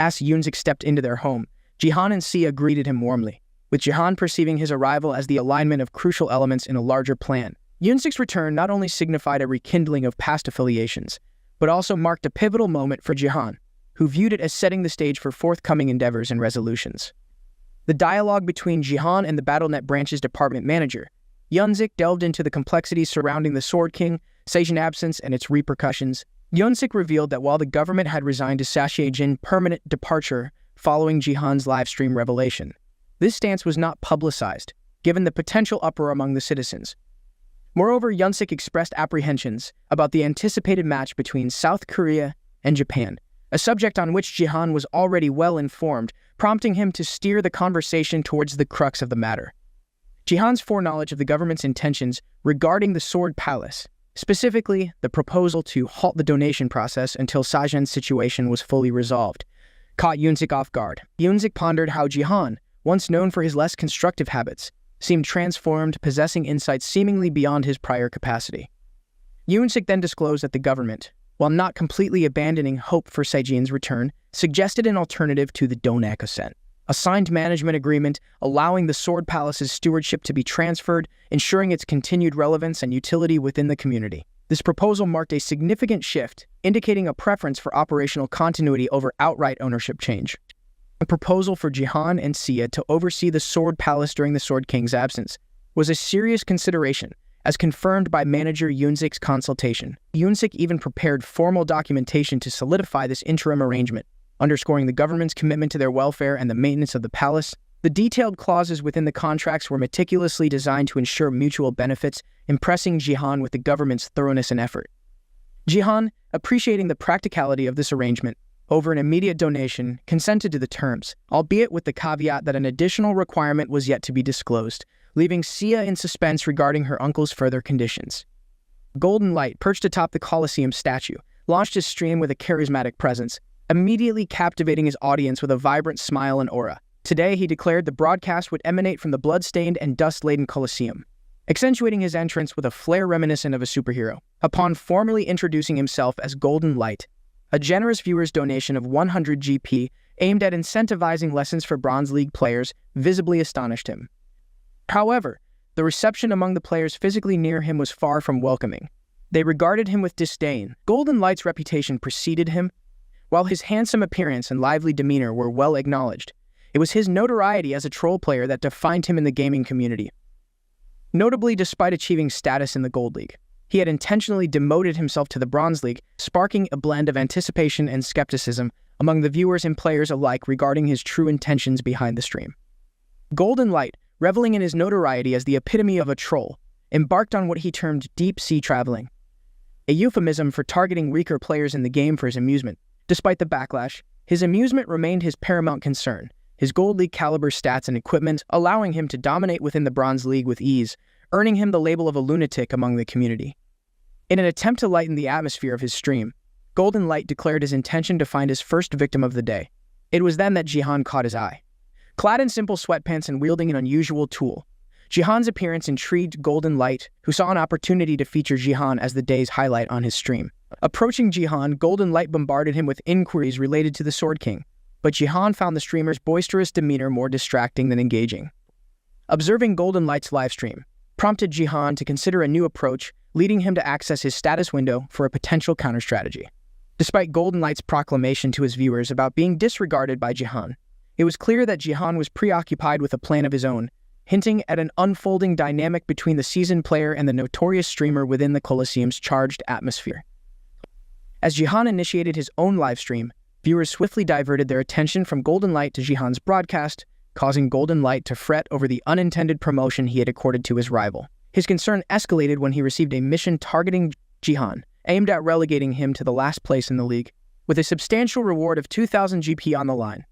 As Yun-sik stepped into their home, Jihan and Sia greeted him warmly, with Jihan perceiving his arrival as the alignment of crucial elements in a larger plan. Yun-sik's return not only signified a rekindling of past affiliations, but also marked a pivotal moment for Jihan, who viewed it as setting the stage for forthcoming endeavors and resolutions. The dialogue between Jihan and the BattleNet branch's department manager, Yun-sik, delved into the complexities surrounding the Sword King, Saijin's absence, and its repercussions. Yun-sik revealed that while the government had resigned to Saijin's permanent departure following Jihan's livestream revelation, this stance was not publicized, given the potential uproar among the citizens. Moreover, Yun-sik expressed apprehensions about the anticipated match between South Korea and Japan, a subject on which Jihan was already well informed, prompting him to steer the conversation towards the crux of the matter. Jihan's foreknowledge of the government's intentions regarding the Sword Palace, specifically the proposal to halt the donation process until Saijin's situation was fully resolved, caught Yun-sik off guard. Yun-sik pondered how Jihan, once known for his less constructive habits, seemed transformed, possessing insights seemingly beyond his prior capacity. Yun-sik then disclosed that the government, while not completely abandoning hope for Saijin's return, suggested an alternative to the Donak Ascent, a signed management agreement allowing the Sword Palace's stewardship to be transferred, ensuring its continued relevance and utility within the community. This proposal marked a significant shift, indicating a preference for operational continuity over outright ownership change. A proposal for Jihan and Sia to oversee the Sword Palace during the Sword King's absence was a serious consideration, as confirmed by manager Yun-sik's consultation. Yun-sik even prepared formal documentation to solidify this interim arrangement, underscoring the government's commitment to their welfare and the maintenance of the palace. The detailed clauses within the contracts were meticulously designed to ensure mutual benefits, impressing Jihan with the government's thoroughness and effort. Jihan, appreciating the practicality of this arrangement, over an immediate donation, consented to the terms, albeit with the caveat that an additional requirement was yet to be disclosed, leaving Sia in suspense regarding her uncle's further conditions. Golden Light, perched atop the Colosseum statue, launched his stream with a charismatic presence, immediately captivating his audience with a vibrant smile and aura. Today, he declared the broadcast would emanate from the blood-stained and dust-laden Colosseum, accentuating his entrance with a flair reminiscent of a superhero. Upon formally introducing himself as Golden Light, a generous viewer's donation of 100 GP aimed at incentivizing lessons for Bronze League players visibly astonished him. However, the reception among the players physically near him was far from welcoming. They regarded him with disdain. Golden Light's reputation preceded him. While his handsome appearance and lively demeanor were well acknowledged, it was his notoriety as a troll player that defined him in the gaming community. Notably, despite achieving status in the Gold League, he had intentionally demoted himself to the Bronze League, sparking a blend of anticipation and skepticism among the viewers and players alike regarding his true intentions behind the stream. Golden Light, reveling in his notoriety as the epitome of a troll, embarked on what he termed deep sea traveling, a euphemism for targeting weaker players in the game for his amusement. Despite the backlash, his amusement remained his paramount concern, his Gold League caliber stats and equipment allowing him to dominate within the Bronze League with ease, earning him the label of a lunatic among the community. In an attempt to lighten the atmosphere of his stream, Golden Light declared his intention to find his first victim of the day. It was then that Jihan caught his eye. Clad in simple sweatpants and wielding an unusual tool, Jihan's appearance intrigued Golden Light, who saw an opportunity to feature Jihan as the day's highlight on his stream. Approaching Jihan, Golden Light bombarded him with inquiries related to the Sword King, but Jihan found the streamer's boisterous demeanor more distracting than engaging. Observing Golden Light's livestream prompted Jihan to consider a new approach, leading him to access his status window for a potential counter-strategy. Despite Golden Light's proclamation to his viewers about being disregarded by JiHan, it was clear that JiHan was preoccupied with a plan of his own, hinting at an unfolding dynamic between the seasoned player and the notorious streamer within the Colosseum's charged atmosphere. As JiHan initiated his own livestream, viewers swiftly diverted their attention from Golden Light to JiHan's broadcast, causing Golden Light to fret over the unintended promotion he had accorded to his rival. His concern escalated when he received a mission targeting JiHan, aimed at relegating him to the last place in the league, with a substantial reward of 2,000 GP on the line.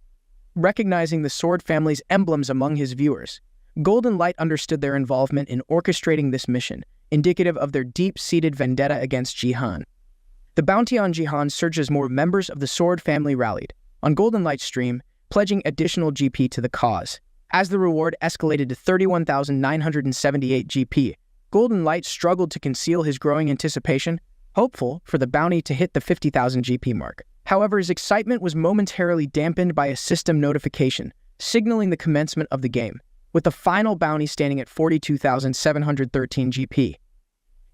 Recognizing the Sword family's emblems among his viewers, Golden Light understood their involvement in orchestrating this mission, indicative of their deep-seated vendetta against JiHan. The bounty on JiHan surged as more members of the Sword family rallied, on Golden Light's stream, pledging additional GP to the cause. As the reward escalated to 31,978 GP, Golden Light struggled to conceal his growing anticipation, hopeful for the bounty to hit the 50,000 GP mark. However, his excitement was momentarily dampened by a system notification, signaling the commencement of the game, with the final bounty standing at 42,713 GP.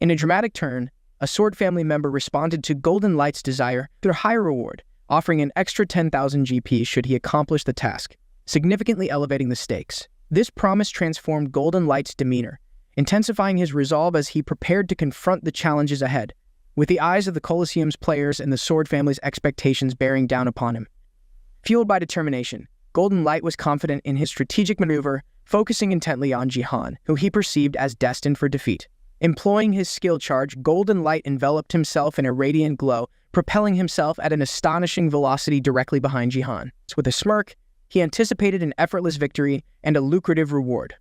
In a dramatic turn, a Sword family member responded to Golden Light's desire through a higher reward, offering an extra 10,000 GP should he accomplish the task, significantly elevating the stakes. This promise transformed Golden Light's demeanor, intensifying his resolve as he prepared to confront the challenges ahead, with the eyes of the Colosseum's players and the Sword family's expectations bearing down upon him. Fueled by determination, Golden Light was confident in his strategic maneuver, focusing intently on JiHan, who he perceived as destined for defeat. Employing his skill charge, Golden Light enveloped himself in a radiant glow, propelling himself at an astonishing velocity directly behind JiHan. With a smirk, he anticipated an effortless victory and a lucrative reward.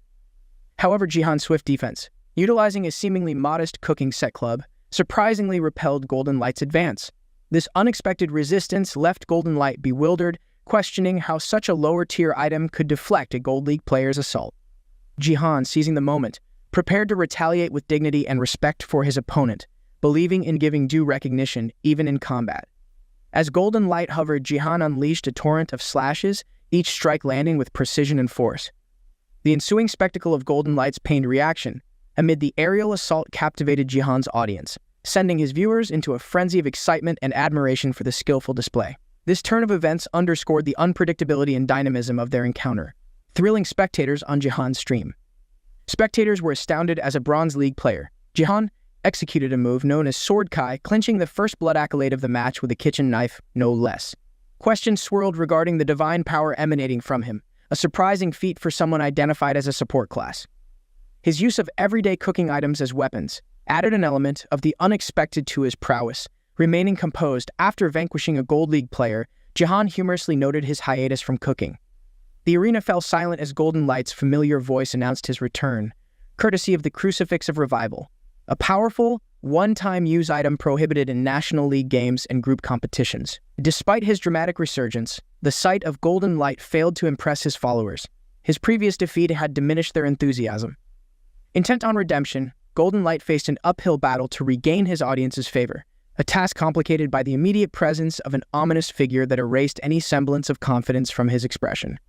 However, JiHan's swift defense, utilizing a seemingly modest cooking set club, surprisingly repelled Golden Light's advance. This unexpected resistance left Golden Light bewildered, questioning how such a lower-tier item could deflect a Gold League player's assault. JiHan, seizing the moment, prepared to retaliate with dignity and respect for his opponent, believing in giving due recognition even in combat. As Golden Light hovered, JiHan unleashed a torrent of slashes, each strike landing with precision and force. The ensuing spectacle of Golden Light's pained reaction amid the aerial assault captivated JiHan's audience, sending his viewers into a frenzy of excitement and admiration for the skillful display. This turn of events underscored the unpredictability and dynamism of their encounter, thrilling spectators on JiHan's stream. Spectators were astounded as a Bronze League player. JiHan executed a move known as Sword Kai, clinching the first blood accolade of the match with a kitchen knife, no less. Questions swirled regarding the divine power emanating from him, a surprising feat for someone identified as a support class. His use of everyday cooking items as weapons added an element of the unexpected to his prowess. Remaining composed after vanquishing a Gold League player, JiHan humorously noted his hiatus from cooking. The arena fell silent as Golden Light's familiar voice announced his return, courtesy of the Crucifix of Revival, a powerful, one-time use item prohibited in National League games and group competitions. Despite his dramatic resurgence, the sight of Golden Light failed to impress his followers. His previous defeat had diminished their enthusiasm. Intent on redemption, Golden Light faced an uphill battle to regain his audience's favor, a task complicated by the immediate presence of an ominous figure that erased any semblance of confidence from his expression.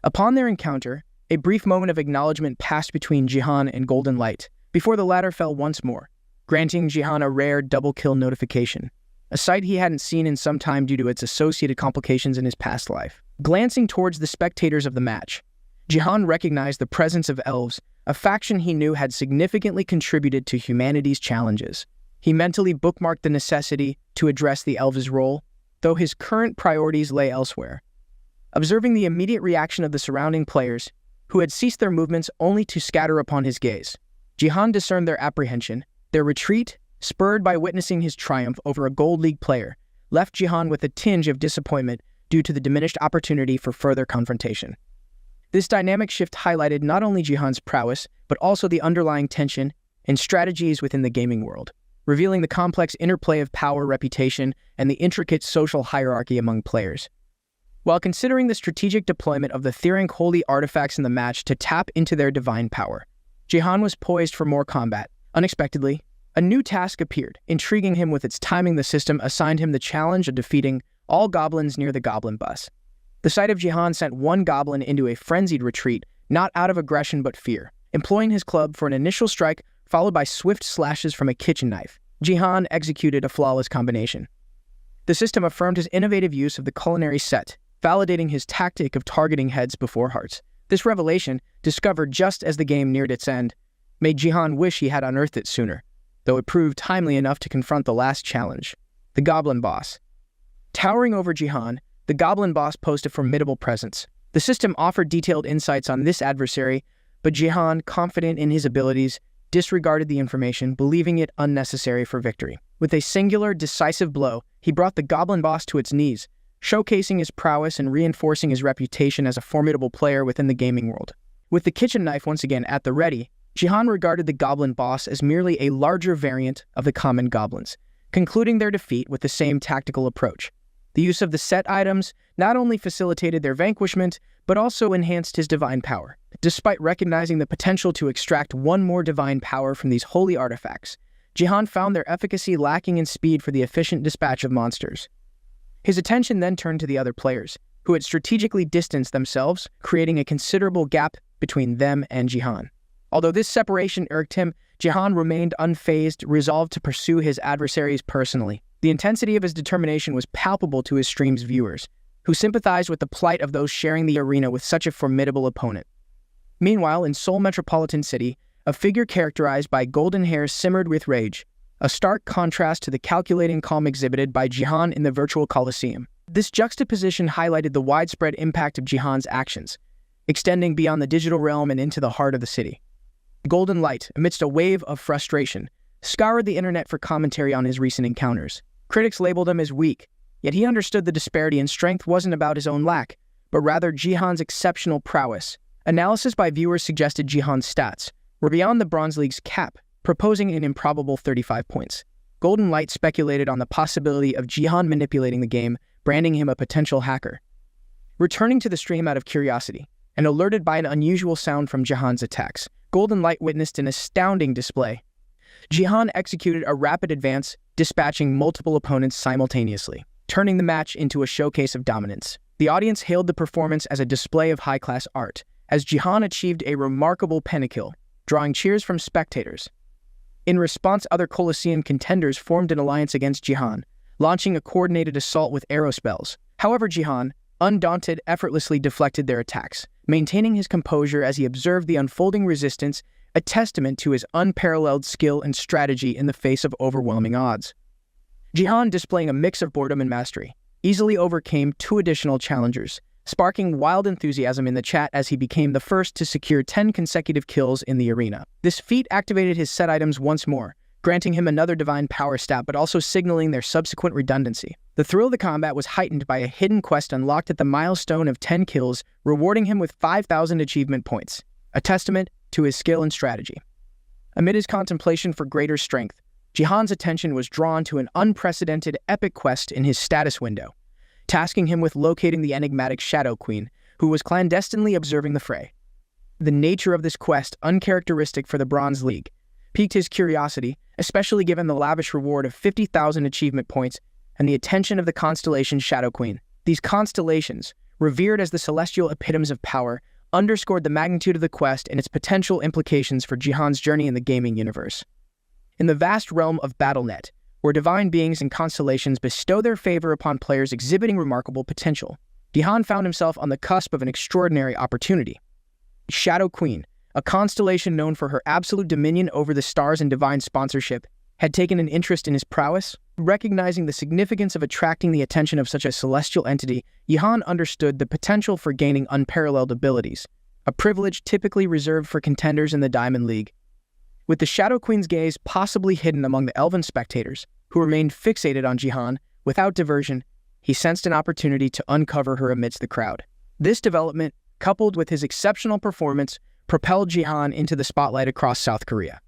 Upon their encounter, a brief moment of acknowledgement passed between JiHan and Golden Light, before the latter fell once more, granting JiHan a rare double-kill notification, a sight he hadn't seen in some time due to its associated complications in his past life. Glancing towards the spectators of the match, JiHan recognized the presence of elves, a faction he knew had significantly contributed to humanity's challenges. He mentally bookmarked the necessity to address the elves' role, though his current priorities lay elsewhere. Observing the immediate reaction of the surrounding players, who had ceased their movements only to scatter upon his gaze, JiHan discerned their apprehension. Their retreat, spurred by witnessing his triumph over a Gold League player, left JiHan with a tinge of disappointment due to the diminished opportunity for further confrontation. This dynamic shift highlighted not only JiHan's prowess, but also the underlying tension and strategies within the gaming world, revealing the complex interplay of power, reputation, and the intricate social hierarchy among players. While considering the strategic deployment of the Thirang holy artifacts in the match to tap into their divine power, JiHan was poised for more combat. Unexpectedly, a new task appeared, intriguing him with its timing. The system assigned him the challenge of defeating all goblins near the goblin bus. The sight of JiHan sent one goblin into a frenzied retreat, not out of aggression but fear, employing his club for an initial strike followed by swift slashes from a kitchen knife. JiHan executed a flawless combination. The system affirmed his innovative use of the culinary set, validating his tactic of targeting heads before hearts. This revelation, discovered just as the game neared its end, made JiHan wish he had unearthed it sooner, though it proved timely enough to confront the last challenge, the Goblin Boss. Towering over JiHan, the Goblin Boss posed a formidable presence. The system offered detailed insights on this adversary, but JiHan, confident in his abilities, disregarded the information, believing it unnecessary for victory. With a singular, decisive blow, he brought the Goblin Boss to its knees, showcasing his prowess and reinforcing his reputation as a formidable player within the gaming world. With the kitchen knife once again at the ready, JiHan regarded the Goblin Boss as merely a larger variant of the common goblins, concluding their defeat with the same tactical approach. The use of the set items not only facilitated their vanquishment, but also enhanced his divine power. Despite recognizing the potential to extract one more divine power from these holy artifacts, JiHan found their efficacy lacking in speed for the efficient dispatch of monsters. His attention then turned to the other players, who had strategically distanced themselves, creating a considerable gap between them and JiHan. Although this separation irked him, JiHan remained unfazed, resolved to pursue his adversaries personally. The intensity of his determination was palpable to his stream's viewers, who sympathized with the plight of those sharing the arena with such a formidable opponent. Meanwhile, in Seoul Metropolitan City, a figure characterized by golden hair simmered with rage, a stark contrast to the calculating calm exhibited by JiHan in the virtual Colosseum. This juxtaposition highlighted the widespread impact of JiHan's actions, extending beyond the digital realm and into the heart of the city. Golden Light, amidst a wave of frustration, scoured the internet for commentary on his recent encounters. Critics labeled him as weak, yet he understood the disparity in strength wasn't about his own lack, but rather JiHan's exceptional prowess. Analysis by viewers suggested JiHan's stats were beyond the Bronze League's cap, proposing an improbable 35 points. Golden Light speculated on the possibility of JiHan manipulating the game, branding him a potential hacker. Returning to the stream out of curiosity, and alerted by an unusual sound from JiHan's attacks, Golden Light witnessed an astounding display. JiHan executed a rapid advance, dispatching multiple opponents simultaneously, turning the match into a showcase of dominance. The audience hailed the performance as a display of high-class art, as JiHan achieved a remarkable pentakill, drawing cheers from spectators. In response, other Colosseum contenders formed an alliance against JiHan, launching a coordinated assault with arrow spells. However, JiHan, undaunted, effortlessly deflected their attacks, maintaining his composure as he observed the unfolding resistance, a testament to his unparalleled skill and strategy in the face of overwhelming odds. JiHan, displaying a mix of boredom and mastery, easily overcame 2 additional challengers, sparking wild enthusiasm in the chat as he became the first to secure 10 consecutive kills in the arena. This feat activated his set items once more, granting him another divine power stat but also signaling their subsequent redundancy. The thrill of the combat was heightened by a hidden quest unlocked at the milestone of 10 kills, rewarding him with 5,000 achievement points, a testament to his skill and strategy. Amid his contemplation for greater strength, JiHan's attention was drawn to an unprecedented epic quest in his status window, tasking him with locating the enigmatic Shadow Queen, who was clandestinely observing the fray. The nature of this quest, uncharacteristic for the Bronze League, piqued his curiosity, especially given the lavish reward of 50,000 achievement points and the attention of the constellation Shadow Queen. These constellations, revered as the celestial epitomes of power, underscored the magnitude of the quest and its potential implications for JiHan's journey in the gaming universe. In the vast realm of BattleNet, where divine beings and constellations bestow their favor upon players exhibiting remarkable potential, JiHan found himself on the cusp of an extraordinary opportunity. Shadow Queen, a constellation known for her absolute dominion over the stars and divine sponsorship, had taken an interest in his prowess. Recognizing the significance of attracting the attention of such a celestial entity, JiHan understood the potential for gaining unparalleled abilities, a privilege typically reserved for contenders in the Diamond League. With the Shadow Queen's gaze possibly hidden among the elven spectators, who remained fixated on JiHan, without diversion, he sensed an opportunity to uncover her amidst the crowd. This development, coupled with his exceptional performance, propelled JiHan into the spotlight across South Korea.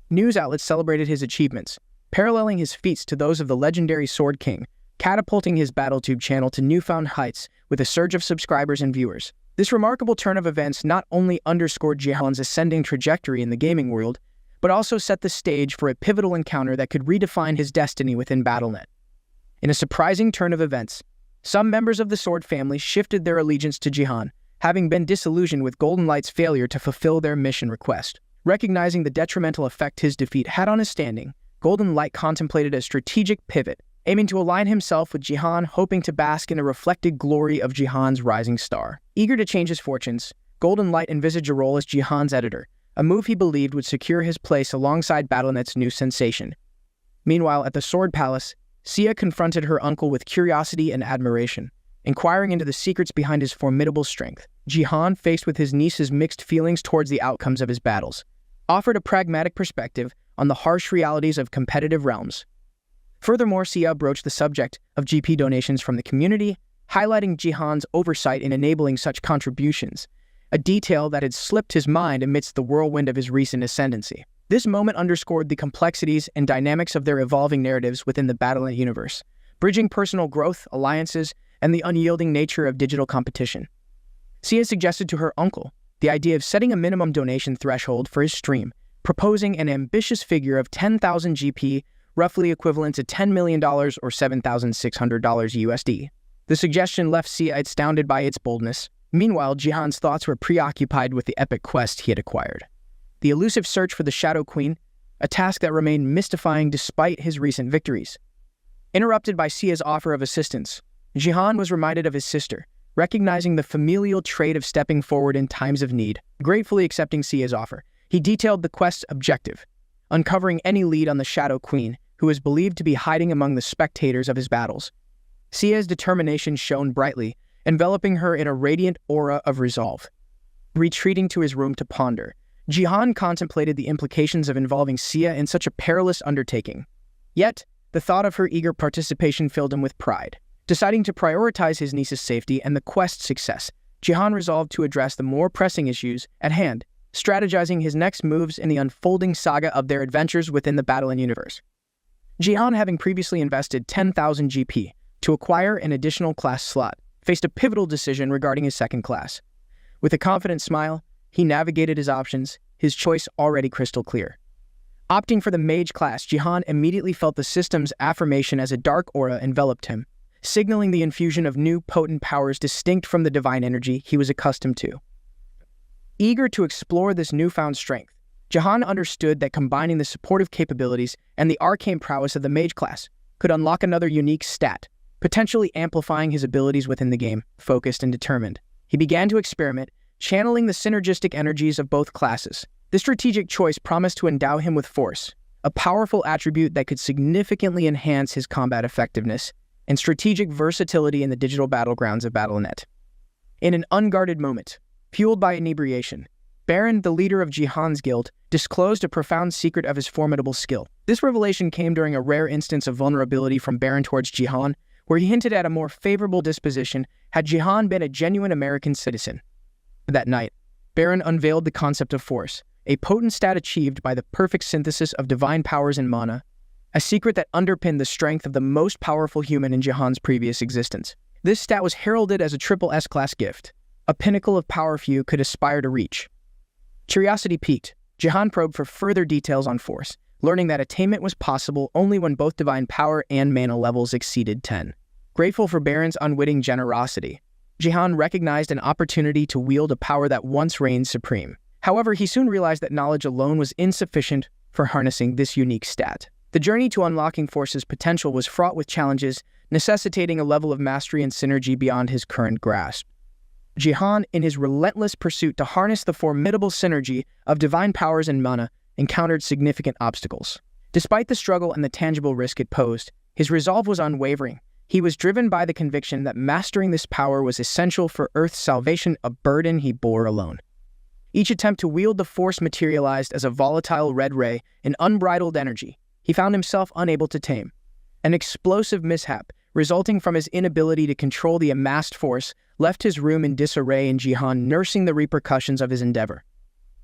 News outlets celebrated his achievements, paralleling his feats to those of the legendary Sword King, catapulting his BattleTube channel to newfound heights with a surge of subscribers and viewers. This remarkable turn of events not only underscored JiHan's ascending trajectory in the gaming world, but also set the stage for a pivotal encounter that could redefine his destiny within BattleNet. In a surprising turn of events, some members of the Sword family shifted their allegiance to JiHan, having been disillusioned with Golden Light's failure to fulfill their mission request. Recognizing the detrimental effect his defeat had on his standing, Golden Light contemplated a strategic pivot, aiming to align himself with Jihan, hoping to bask in the reflected glory of Jihan's rising star. Eager to change his fortunes, Golden Light envisaged a role as Jihan's editor, a move he believed would secure his place alongside Battle.net's new sensation. Meanwhile, at the Sword Palace, Sia confronted her uncle with curiosity and admiration, inquiring into the secrets behind his formidable strength. Jihan, faced with his niece's mixed feelings towards the outcomes of his battles, offered a pragmatic perspective on the harsh realities of competitive realms. Furthermore, Sia broached the subject of GP donations from the community, highlighting Jihan's oversight in enabling such contributions, a detail that had slipped his mind amidst the whirlwind of his recent ascendancy. This moment underscored the complexities and dynamics of their evolving narratives within the Battle.net universe, bridging personal growth, alliances, and the unyielding nature of digital competition. Sia suggested to her uncle the idea of setting a minimum donation threshold for his stream, proposing an ambitious figure of 10,000 GP, roughly equivalent to $10 million or $7,600 USD. The suggestion left Sia astounded by its boldness. Meanwhile, Jihan's thoughts were preoccupied with the epic quest he had acquired. The elusive search for the Shadow Queen, a task that remained mystifying despite his recent victories. Interrupted by Sia's offer of assistance, Jihan was reminded of his sister, recognizing the familial trait of stepping forward in times of need. Gratefully accepting Sia's offer, he detailed the quest's objective, uncovering any lead on the Shadow Queen, who is believed to be hiding among the spectators of his battles. Sia's determination shone brightly, enveloping her in a radiant aura of resolve. Retreating to his room to ponder, Jihan contemplated the implications of involving Sia in such a perilous undertaking. Yet, the thought of her eager participation filled him with pride. Deciding to prioritize his niece's safety and the quest's success, Jihan resolved to address the more pressing issues at hand, strategizing his next moves in the unfolding saga of their adventures within the Battle.net universe. Jihan, having previously invested 10,000 GP to acquire an additional class slot, faced a pivotal decision regarding his second class. With a confident smile, he navigated his options, his choice already crystal clear. Opting for the Mage class, Jihan immediately felt the system's affirmation as a dark aura enveloped him, signaling the infusion of new potent powers distinct from the divine energy he was accustomed to. Eager to explore this newfound strength, Jihan understood that combining the supportive capabilities and the arcane prowess of the Mage class could unlock another unique stat, potentially amplifying his abilities within the game. Focused and determined, he began to experiment, channeling the synergistic energies of both classes. This strategic choice promised to endow him with force, a powerful attribute that could significantly enhance his combat effectiveness and strategic versatility in the digital battlegrounds of Battle.net. In an unguarded moment, fueled by inebriation, Baron, the leader of Jihan's guild, disclosed a profound secret of his formidable skill. This revelation came during a rare instance of vulnerability from Baron towards Jihan, where he hinted at a more favorable disposition had Jihan been a genuine American citizen. That night, Baron unveiled the concept of force, a potent stat achieved by the perfect synthesis of divine powers and mana, a secret that underpinned the strength of the most powerful human in Jihan's previous existence. This stat was heralded as a triple S-class gift, a pinnacle of power few could aspire to reach. Curiosity piqued, Jihan probed for further details on force, learning that attainment was possible only when both divine power and mana levels exceeded 10. Grateful for Baron's unwitting generosity, Jihan recognized an opportunity to wield a power that once reigned supreme. However, he soon realized that knowledge alone was insufficient for harnessing this unique stat. The journey to unlocking Force's potential was fraught with challenges, necessitating a level of mastery and synergy beyond his current grasp. Jihan, in his relentless pursuit to harness the formidable synergy of divine powers and mana, encountered significant obstacles. Despite the struggle and the tangible risk it posed, his resolve was unwavering. He was driven by the conviction that mastering this power was essential for Earth's salvation, a burden he bore alone. Each attempt to wield the Force materialized as a volatile red ray, an unbridled energy he found himself unable to tame. An explosive mishap, resulting from his inability to control the amassed force, left his room in disarray and Jihan nursing the repercussions of his endeavor.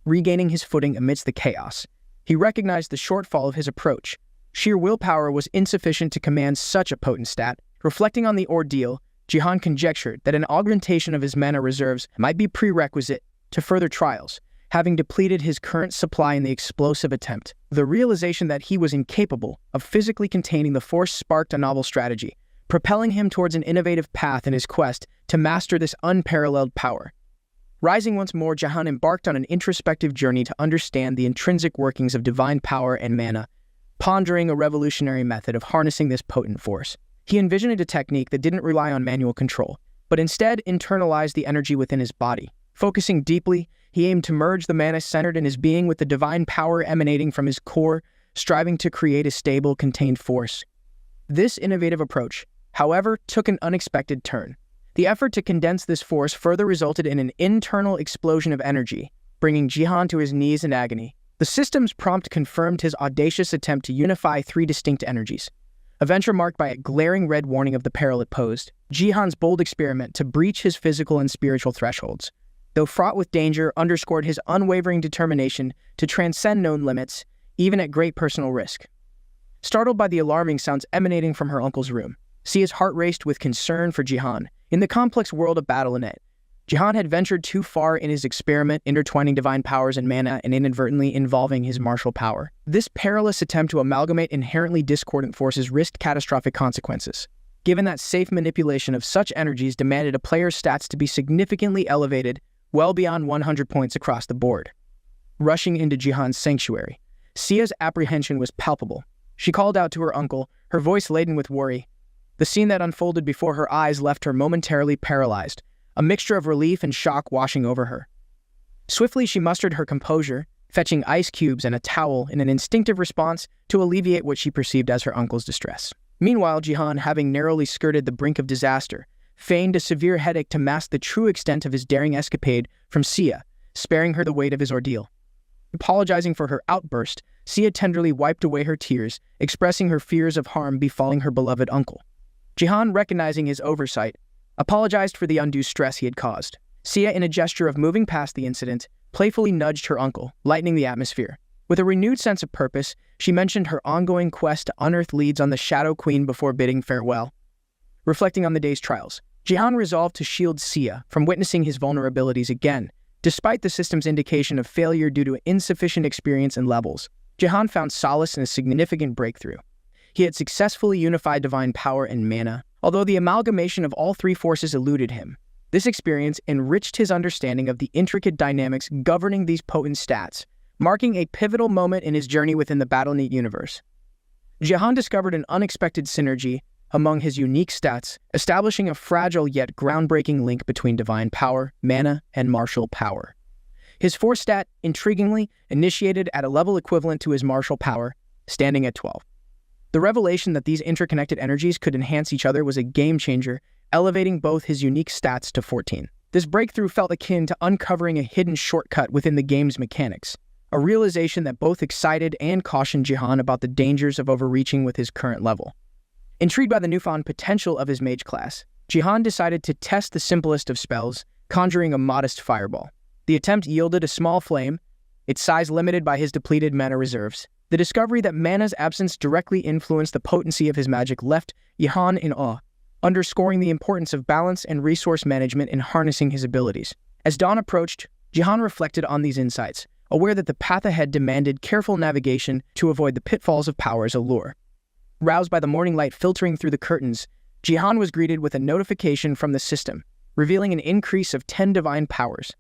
Regaining his footing amidst the chaos, he recognized the shortfall of his approach. Sheer willpower was insufficient to command such a potent stat. Reflecting on the ordeal, Jihan conjectured that an augmentation of his mana reserves might be prerequisite to further trials, having depleted his current supply in the explosive attempt. The realization that he was incapable of physically containing the Force sparked a novel strategy, propelling him towards an innovative path in his quest to master this unparalleled power. Rising once more, Jihan embarked on an introspective journey to understand the intrinsic workings of divine power and mana, pondering a revolutionary method of harnessing this potent force. He envisioned a technique that didn't rely on manual control, but instead internalized the energy within his body. Focusing deeply, he aimed to merge the mana centered in his being with the divine power emanating from his core, striving to create a stable, contained force. This innovative approach, however, took an unexpected turn. The effort to condense this force further resulted in an internal explosion of energy, bringing JiHan to his knees in agony. The system's prompt confirmed his audacious attempt to unify three distinct energies, a venture marked by a glaring red warning of the peril it posed. JiHan's bold experiment to breach his physical and spiritual thresholds, though fraught with danger, underscored his unwavering determination to transcend known limits, even at great personal risk. Startled by the alarming sounds emanating from her uncle's room, Sia's heart raced with concern for JiHan. In the complex world of Battle.net, JiHan had ventured too far in his experiment, intertwining divine powers and mana and inadvertently involving his martial power. This perilous attempt to amalgamate inherently discordant forces risked catastrophic consequences, given that safe manipulation of such energies demanded a player's stats to be significantly elevated, well beyond 100 points across the board. Rushing into JiHan's sanctuary, Sia's apprehension was palpable. She called out to her uncle, her voice laden with worry. The scene that unfolded before her eyes left her momentarily paralyzed, a mixture of relief and shock washing over her. Swiftly, she mustered her composure, fetching ice cubes and a towel in an instinctive response to alleviate what she perceived as her uncle's distress. Meanwhile, JiHan, having narrowly skirted the brink of disaster, feigned a severe headache to mask the true extent of his daring escapade from Sia, sparing her the weight of his ordeal. Apologizing for her outburst, Sia tenderly wiped away her tears, expressing her fears of harm befalling her beloved uncle. JiHan, recognizing his oversight, apologized for the undue stress he had caused. Sia, in a gesture of moving past the incident, playfully nudged her uncle, lightening the atmosphere. With a renewed sense of purpose, she mentioned her ongoing quest to unearth leads on the Shadow Queen before bidding farewell. Reflecting on the day's trials, JiHan resolved to shield Sia from witnessing his vulnerabilities again. Despite the system's indication of failure due to insufficient experience and levels, JiHan found solace in a significant breakthrough. He had successfully unified divine power and mana. Although the amalgamation of all three forces eluded him, this experience enriched his understanding of the intricate dynamics governing these potent stats, marking a pivotal moment in his journey within the Battle.net universe. JiHan discovered an unexpected synergy among his unique stats, establishing a fragile yet groundbreaking link between divine power, mana, and martial power. His force stat, intriguingly, initiated at a level equivalent to his martial power, standing at 12. The revelation that these interconnected energies could enhance each other was a game-changer, elevating both his unique stats to 14. This breakthrough felt akin to uncovering a hidden shortcut within the game's mechanics, a realization that both excited and cautioned JiHan about the dangers of overreaching with his current level. Intrigued by the newfound potential of his mage class, JiHan decided to test the simplest of spells, conjuring a modest fireball. The attempt yielded a small flame, its size limited by his depleted mana reserves. The discovery that mana's absence directly influenced the potency of his magic left JiHan in awe, underscoring the importance of balance and resource management in harnessing his abilities. As dawn approached, JiHan reflected on these insights, aware that the path ahead demanded careful navigation to avoid the pitfalls of power's allure. Roused by the morning light filtering through the curtains, JiHan was greeted with a notification from the system, revealing an increase of 10 divine powers.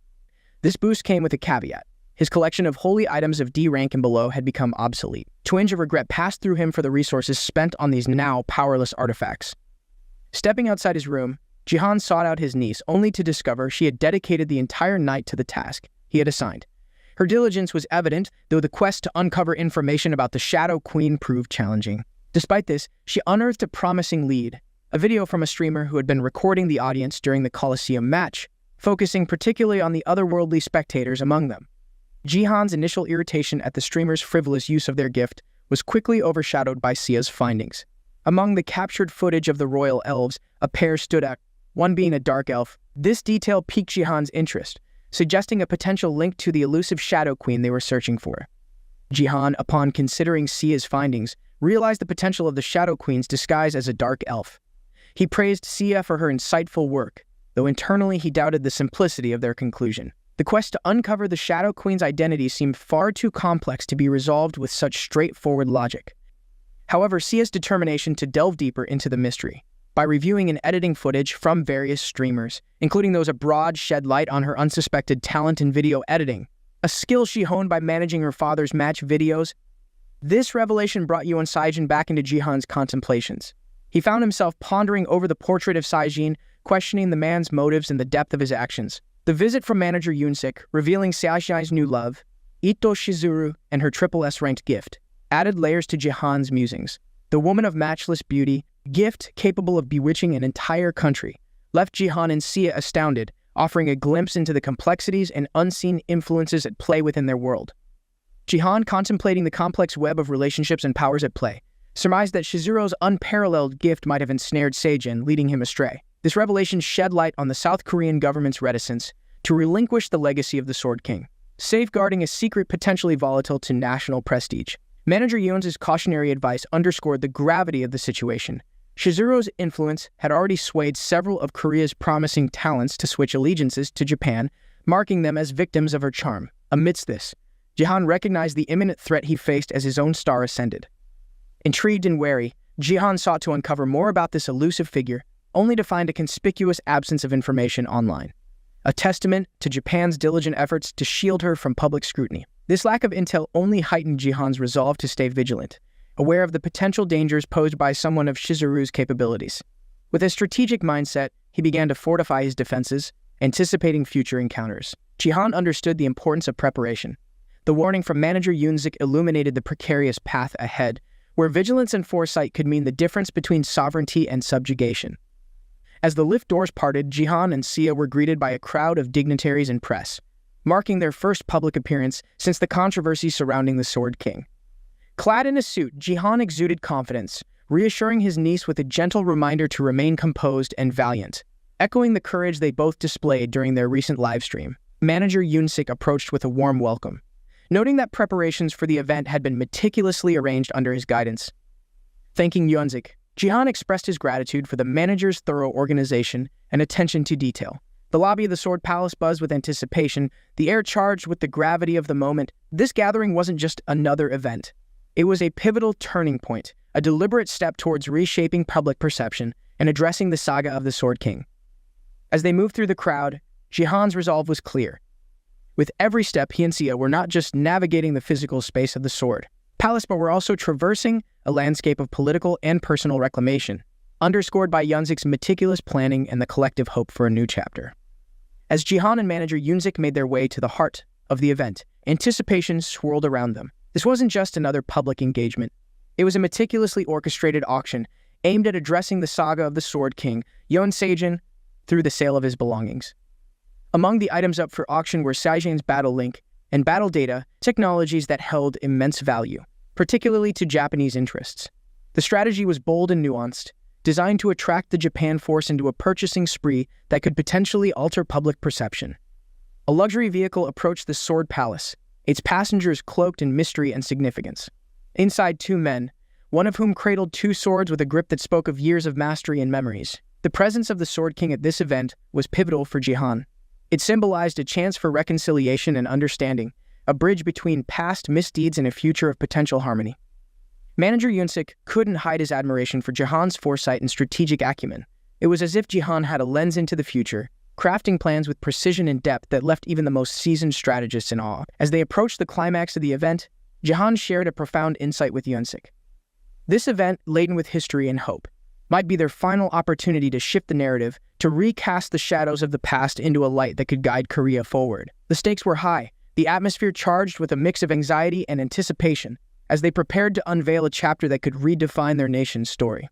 This boost came with a caveat. His collection of holy items of D rank and below had become obsolete. A twinge of regret passed through him for the resources spent on these now powerless artifacts. Stepping outside his room, JiHan sought out his niece, only to discover she had dedicated the entire night to the task he had assigned. Her diligence was evident, though the quest to uncover information about the Shadow Queen proved challenging. Despite this, she unearthed a promising lead, a video from a streamer who had been recording the audience during the Coliseum match, focusing particularly on the otherworldly spectators among them. JiHan's initial irritation at the streamer's frivolous use of their gift was quickly overshadowed by Sia's findings. Among the captured footage of the royal elves, a pair stood out, one being a dark elf. This detail piqued JiHan's interest, suggesting a potential link to the elusive Shadow Queen they were searching for. JiHan, upon considering Sia's findings, realized the potential of the Shadow Queen's disguise as a dark elf. He praised Sia for her insightful work, though internally he doubted the simplicity of their conclusion. The quest to uncover the Shadow Queen's identity seemed far too complex to be resolved with such straightforward logic. However, Sia's determination to delve deeper into the mystery, by reviewing and editing footage from various streamers, including those abroad, shed light on her unsuspected talent in video editing, a skill she honed by managing her father's match videos. This revelation brought Yuan Saijin back into Jihan's contemplations. He found himself pondering over the portrait of Saijin, questioning the man's motives and the depth of his actions. The visit from manager Yunsik, revealing Saijin's new love, Ito Shizuru, and her triple S-ranked gift, added layers to Jihan's musings. The woman of matchless beauty, gift capable of bewitching an entire country, left Jihan and Sia astounded, offering a glimpse into the complexities and unseen influences at play within their world. Jihan, contemplating the complex web of relationships and powers at play, surmised that Shizuru's unparalleled gift might have ensnared Saijin, leading him astray. This revelation shed light on the South Korean government's reticence to relinquish the legacy of the Sword King, safeguarding a secret potentially volatile to national prestige. Manager Yoon's cautionary advice underscored the gravity of the situation. Shizuru's influence had already swayed several of Korea's promising talents to switch allegiances to Japan, marking them as victims of her charm. Amidst this, Jihan recognized the imminent threat he faced as his own star ascended. Intrigued and wary, Jihan sought to uncover more about this elusive figure, only to find a conspicuous absence of information online, a testament to Japan's diligent efforts to shield her from public scrutiny. This lack of intel only heightened Jihan's resolve to stay vigilant, aware of the potential dangers posed by someone of Shizuru's capabilities. With a strategic mindset, he began to fortify his defenses, anticipating future encounters. Jihan understood the importance of preparation. The warning from manager Yoonzik illuminated the precarious path ahead, where vigilance and foresight could mean the difference between sovereignty and subjugation. As the lift doors parted, Jihan and Sia were greeted by a crowd of dignitaries and press, marking their first public appearance since the controversy surrounding the Sword King. Clad in a suit, Jihan exuded confidence, reassuring his niece with a gentle reminder to remain composed and valiant, echoing the courage they both displayed during their recent livestream. Manager Yoonsik approached with a warm welcome, noting that preparations for the event had been meticulously arranged under his guidance. Thanking Yoonsik, Jihan expressed his gratitude for the manager's thorough organization and attention to detail. The lobby of the Sword Palace buzzed with anticipation, the air charged with the gravity of the moment. This gathering wasn't just another event. It was a pivotal turning point, a deliberate step towards reshaping public perception and addressing the saga of the Sword King. As they moved through the crowd, Jihan's resolve was clear. With every step, he and Sia were not just navigating the physical space of the Sword Palace, but were also traversing a landscape of political and personal reclamation, underscored by Yunzik's meticulous planning and the collective hope for a new chapter. As Jihan and manager Yunzik made their way to the heart of the event, anticipation swirled around them. This wasn't just another public engagement. It was a meticulously orchestrated auction aimed at addressing the saga of the Sword King, Yoon Saijin, through the sale of his belongings. Among the items up for auction were Saijin's battle link and battle data, technologies that held immense value, particularly to Japanese interests. The strategy was bold and nuanced, designed to attract the Japan force into a purchasing spree that could potentially alter public perception. A luxury vehicle approached the Sword Palace, its passengers cloaked in mystery and significance. Inside, two men, one of whom cradled two swords with a grip that spoke of years of mastery and memories. The presence of the Sword King at this event was pivotal for Jihan. It symbolized a chance for reconciliation and understanding, a bridge between past misdeeds and a future of potential harmony. Manager Yunsik couldn't hide his admiration for Jihan's foresight and strategic acumen. It was as if Jihan had a lens into the future, crafting plans with precision and depth that left even the most seasoned strategists in awe. As they approached the climax of the event, Jihan shared a profound insight with Yunsik. This event, laden with history and hope, might be their final opportunity to shift the narrative, to recast the shadows of the past into a light that could guide Korea forward. The stakes were high, the atmosphere charged with a mix of anxiety and anticipation, as they prepared to unveil a chapter that could redefine their nation's story.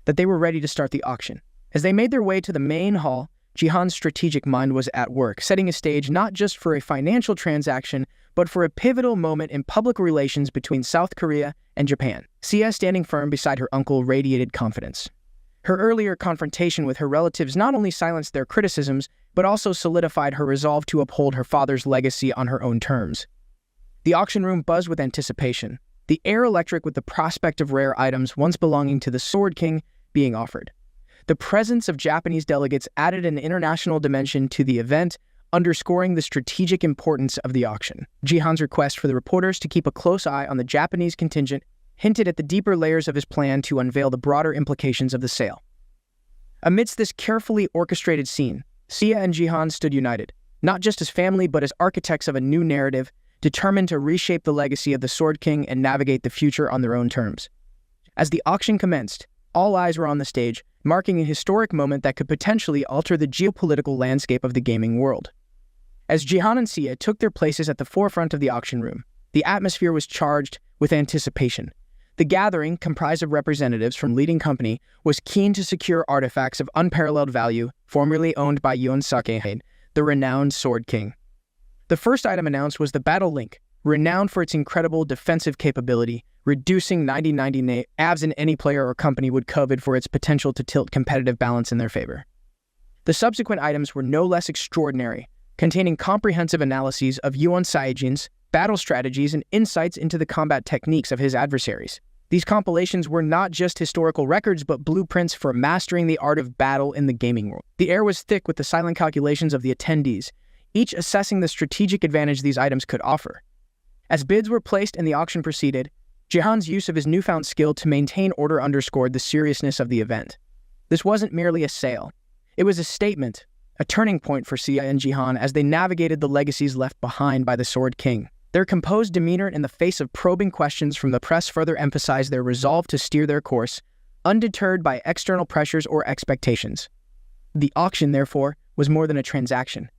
That they were ready to start the auction. As they made their way to the main hall, Jihan's strategic mind was at work, setting a stage not just for a financial transaction, but for a pivotal moment in public relations between South Korea and Japan. Sia, standing firm beside her uncle, radiated confidence. Her earlier confrontation with her relatives not only silenced their criticisms, but also solidified her resolve to uphold her father's legacy on her own terms. The auction room buzzed with anticipation, the air electric with the prospect of rare items once belonging to the Sword King being offered. The presence of Japanese delegates added an international dimension to the event, underscoring the strategic importance of the auction. Jihan's request for the reporters to keep a close eye on the Japanese contingent hinted at the deeper layers of his plan to unveil the broader implications of the sale. Amidst this carefully orchestrated scene, Sia and Jihan stood united, not just as family but as architects of a new narrative determined to reshape the legacy of the Sword King and navigate the future on their own terms. As the auction commenced, all eyes were on the stage, marking a historic moment that could potentially alter the geopolitical landscape of the gaming world. As JiHan and Sia took their places at the forefront of the auction room, the atmosphere was charged with anticipation. The gathering, comprised of representatives from leading company, was keen to secure artifacts of unparalleled value, formerly owned by Saint Sung JiHan, the renowned Sword King. The first item announced was the Battle Link, renowned for its incredible defensive capability, reducing 90/90 AVs in any player or company would covet for its potential to tilt competitive balance in their favor. The subsequent items were no less extraordinary, containing comprehensive analyses of Saint Sung JiHan's battle strategies and insights into the combat techniques of his adversaries. These compilations were not just historical records but blueprints for mastering the art of battle in the gaming world. The air was thick with the silent calculations of the attendees, each assessing the strategic advantage these items could offer. As bids were placed and the auction proceeded, JiHan's use of his newfound skill to maintain order underscored the seriousness of the event. This wasn't merely a sale. It was a statement, a turning point for Sia and JiHan as they navigated the legacies left behind by the Sword King. Their composed demeanor in the face of probing questions from the press further emphasized their resolve to steer their course, undeterred by external pressures or expectations. The auction, therefore, was more than a transaction.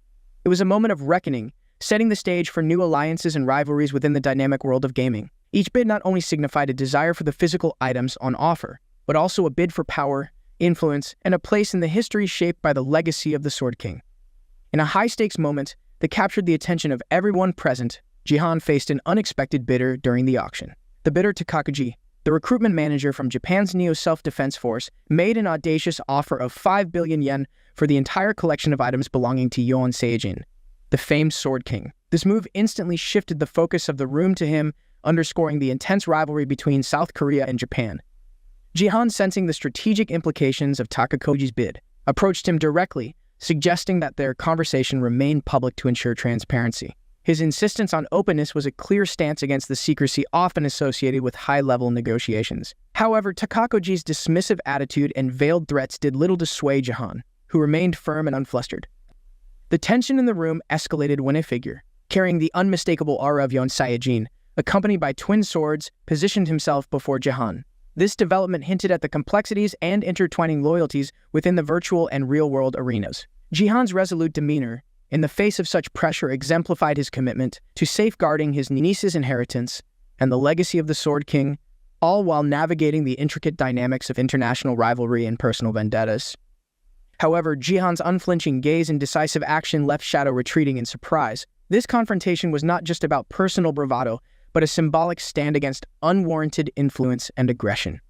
It was a moment of reckoning, setting the stage for new alliances and rivalries within the dynamic world of gaming. Each bid not only signified a desire for the physical items on offer, but also a bid for power, influence, and a place in the history shaped by the legacy of the Sword King. In a high-stakes moment that captured the attention of everyone present, JiHan faced an unexpected bidder during the auction. The bidder Takakoji, the recruitment manager from Japan's Neo Self-Defense Force, made an audacious offer of 5 billion yen for the entire collection of items belonging to Saint Sung JiHan, the famed Sword King. This move instantly shifted the focus of the room to him, underscoring the intense rivalry between South Korea and Japan. JiHan, sensing the strategic implications of Takakoji's bid, approached him directly, suggesting that their conversation remain public to ensure transparency. His insistence on openness was a clear stance against the secrecy often associated with high-level negotiations. However, Takakoji's dismissive attitude and veiled threats did little to sway JiHan, who remained firm and unflustered. The tension in the room escalated when a figure, carrying the unmistakable aura of Saint Sung JiHan, accompanied by twin swords, positioned himself before JiHan. This development hinted at the complexities and intertwining loyalties within the virtual and real-world arenas. JiHan's resolute demeanor, in the face of such pressure, exemplified his commitment to safeguarding his niece's inheritance and the legacy of the Sword King, all while navigating the intricate dynamics of international rivalry and personal vendettas. However, JiHan's unflinching gaze and decisive action left Shadow retreating in surprise. This confrontation was not just about personal bravado, but a symbolic stand against unwarranted influence and aggression.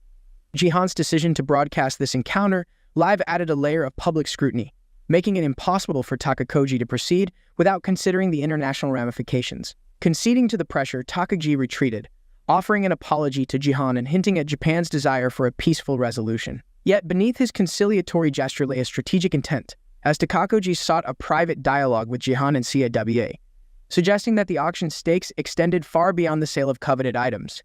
JiHan's decision to broadcast this encounter live added a layer of public scrutiny, making it impossible for Takakoji to proceed without considering the international ramifications. Conceding to the pressure, Takakoji retreated, offering an apology to JiHan and hinting at Japan's desire for a peaceful resolution. Yet beneath his conciliatory gesture lay a strategic intent, as Takakoji sought a private dialogue with JiHan and Sia, suggesting that the auction stakes extended far beyond the sale of coveted items.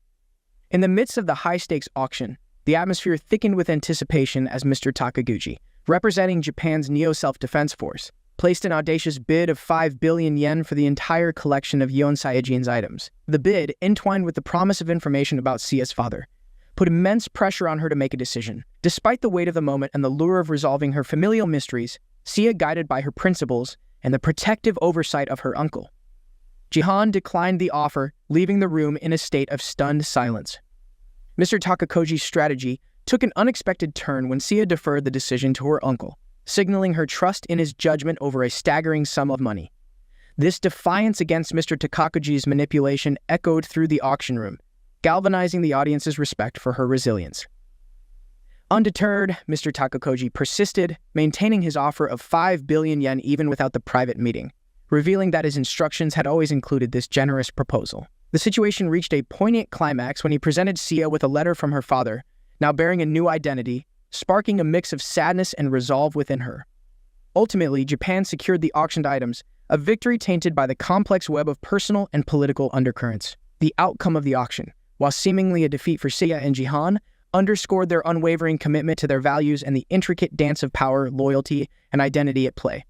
In the midst of the high-stakes auction, the atmosphere thickened with anticipation as Mr. Takakoji, representing Japan's Neo Self-Defense Force, placed an audacious bid of 5 billion yen for the entire collection of Saint Sung JiHan's items. The bid, entwined with the promise of information about Sia's father, put immense pressure on her to make a decision. Despite the weight of the moment and the lure of resolving her familial mysteries, Sia, guided by her principles and the protective oversight of her uncle, JiHan declined the offer, leaving the room in a state of stunned silence. Mr. Takakoji's strategy took an unexpected turn when Sia deferred the decision to her uncle, signaling her trust in his judgment over a staggering sum of money. This defiance against Mr. Takakoji's manipulation echoed through the auction room, galvanizing the audience's respect for her resilience. Undeterred, Mr. Takakoji persisted, maintaining his offer of 5 billion yen even without the private meeting, revealing that his instructions had always included this generous proposal. The situation reached a poignant climax when he presented Sia with a letter from her father, now bearing a new identity, sparking a mix of sadness and resolve within her. Ultimately, Japan secured the auctioned items, a victory tainted by the complex web of personal and political undercurrents. The outcome of the auction, while seemingly a defeat for Sia and JiHan, underscored their unwavering commitment to their values and the intricate dance of power, loyalty, and identity at play.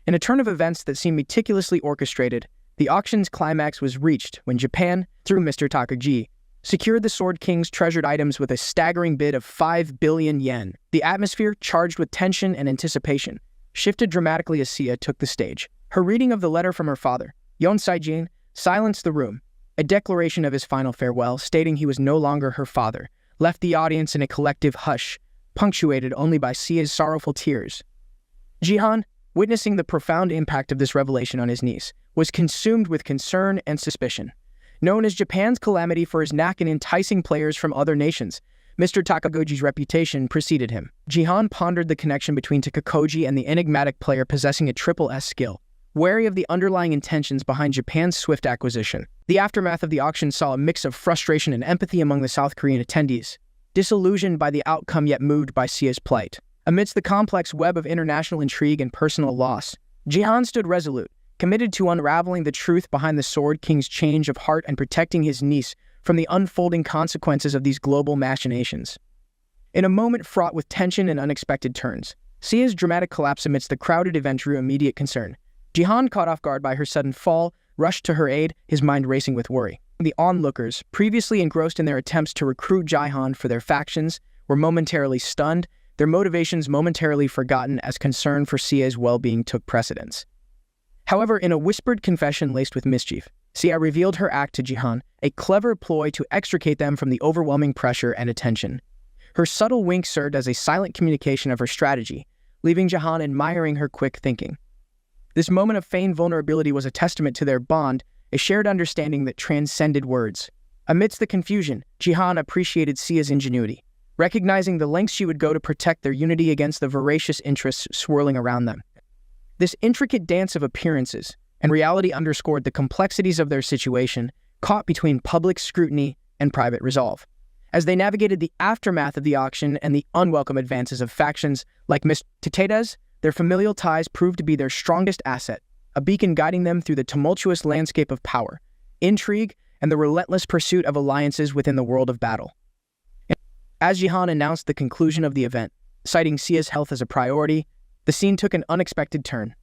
In a turn of events that seemed meticulously orchestrated, The auction's climax was reached when Japan, through Mr. Takagi, secured the Sword King's treasured items with a staggering bid of 5 billion yen. The atmosphere, charged with tension and anticipation, shifted dramatically as Sia took the stage. Her reading of the letter from her father, Yeon Sae-jin, silenced the room. A declaration of his final farewell, stating he was no longer her father, left the audience in a collective hush, punctuated only by Sia's sorrowful tears. JiHan, witnessing the profound impact of this revelation on his niece, was consumed with concern and suspicion. Known as Japan's calamity for his knack in enticing players from other nations, Mr. Takagoji's reputation preceded him. JiHan pondered the connection between Takagoji and the enigmatic player possessing a triple S skill, wary of the underlying intentions behind Japan's swift acquisition. The aftermath of the auction saw a mix of frustration and empathy among the South Korean attendees, disillusioned by the outcome yet moved by Sia's plight. Amidst the complex web of international intrigue and personal loss, JiHan stood resolute, committed to unraveling the truth behind the Sword King's change of heart and protecting his niece from the unfolding consequences of these global machinations. In a moment fraught with tension and unexpected turns, Sia's dramatic collapse amidst the crowded event drew immediate concern. JiHan, caught off guard by her sudden fall, rushed to her aid, his mind racing with worry. The onlookers, previously engrossed in their attempts to recruit JiHan for their factions, were momentarily stunned, their motivations momentarily forgotten as concern for Sia's well-being took precedence. However, in a whispered confession laced with mischief, Sia revealed her act to JiHan, a clever ploy to extricate them from the overwhelming pressure and attention. Her subtle wink served as a silent communication of her strategy, leaving JiHan admiring her quick thinking. This moment of feigned vulnerability was a testament to their bond, a shared understanding that transcended words. Amidst the confusion, JiHan appreciated Sia's ingenuity, recognizing the lengths she would go to protect their unity against the voracious interests swirling around them. This intricate dance of appearances and reality underscored the complexities of their situation, caught between public scrutiny and private resolve. As they navigated the aftermath of the auction and the unwelcome advances of factions like Mr. Takeda's, their familial ties proved to be their strongest asset, a beacon guiding them through the tumultuous landscape of power, intrigue, and the relentless pursuit of alliances within the world of battle. As JiHan announced the conclusion of the event, citing Sia's health as a priority, the scene took an unexpected turn.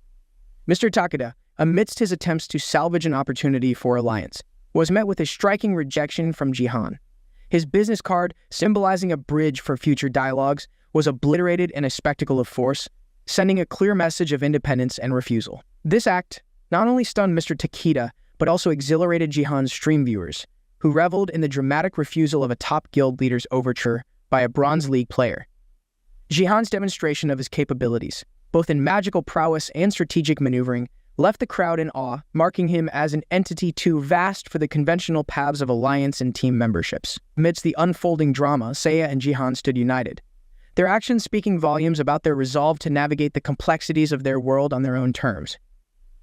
Mr. Takeda, amidst his attempts to salvage an opportunity for alliance, was met with a striking rejection from JiHan. His business card, symbolizing a bridge for future dialogues, was obliterated in a spectacle of force, sending a clear message of independence and refusal. This act not only stunned Mr. Takeda, but also exhilarated JiHan's stream viewers, who reveled in the dramatic refusal of a top guild leader's overture by a Bronze League player. JiHan's demonstration of his capabilities, both in magical prowess and strategic maneuvering, left the crowd in awe, marking him as an entity too vast for the conventional paths of alliance and team memberships. Amidst the unfolding drama, Sia and JiHan stood united, their actions speaking volumes about their resolve to navigate the complexities of their world on their own terms.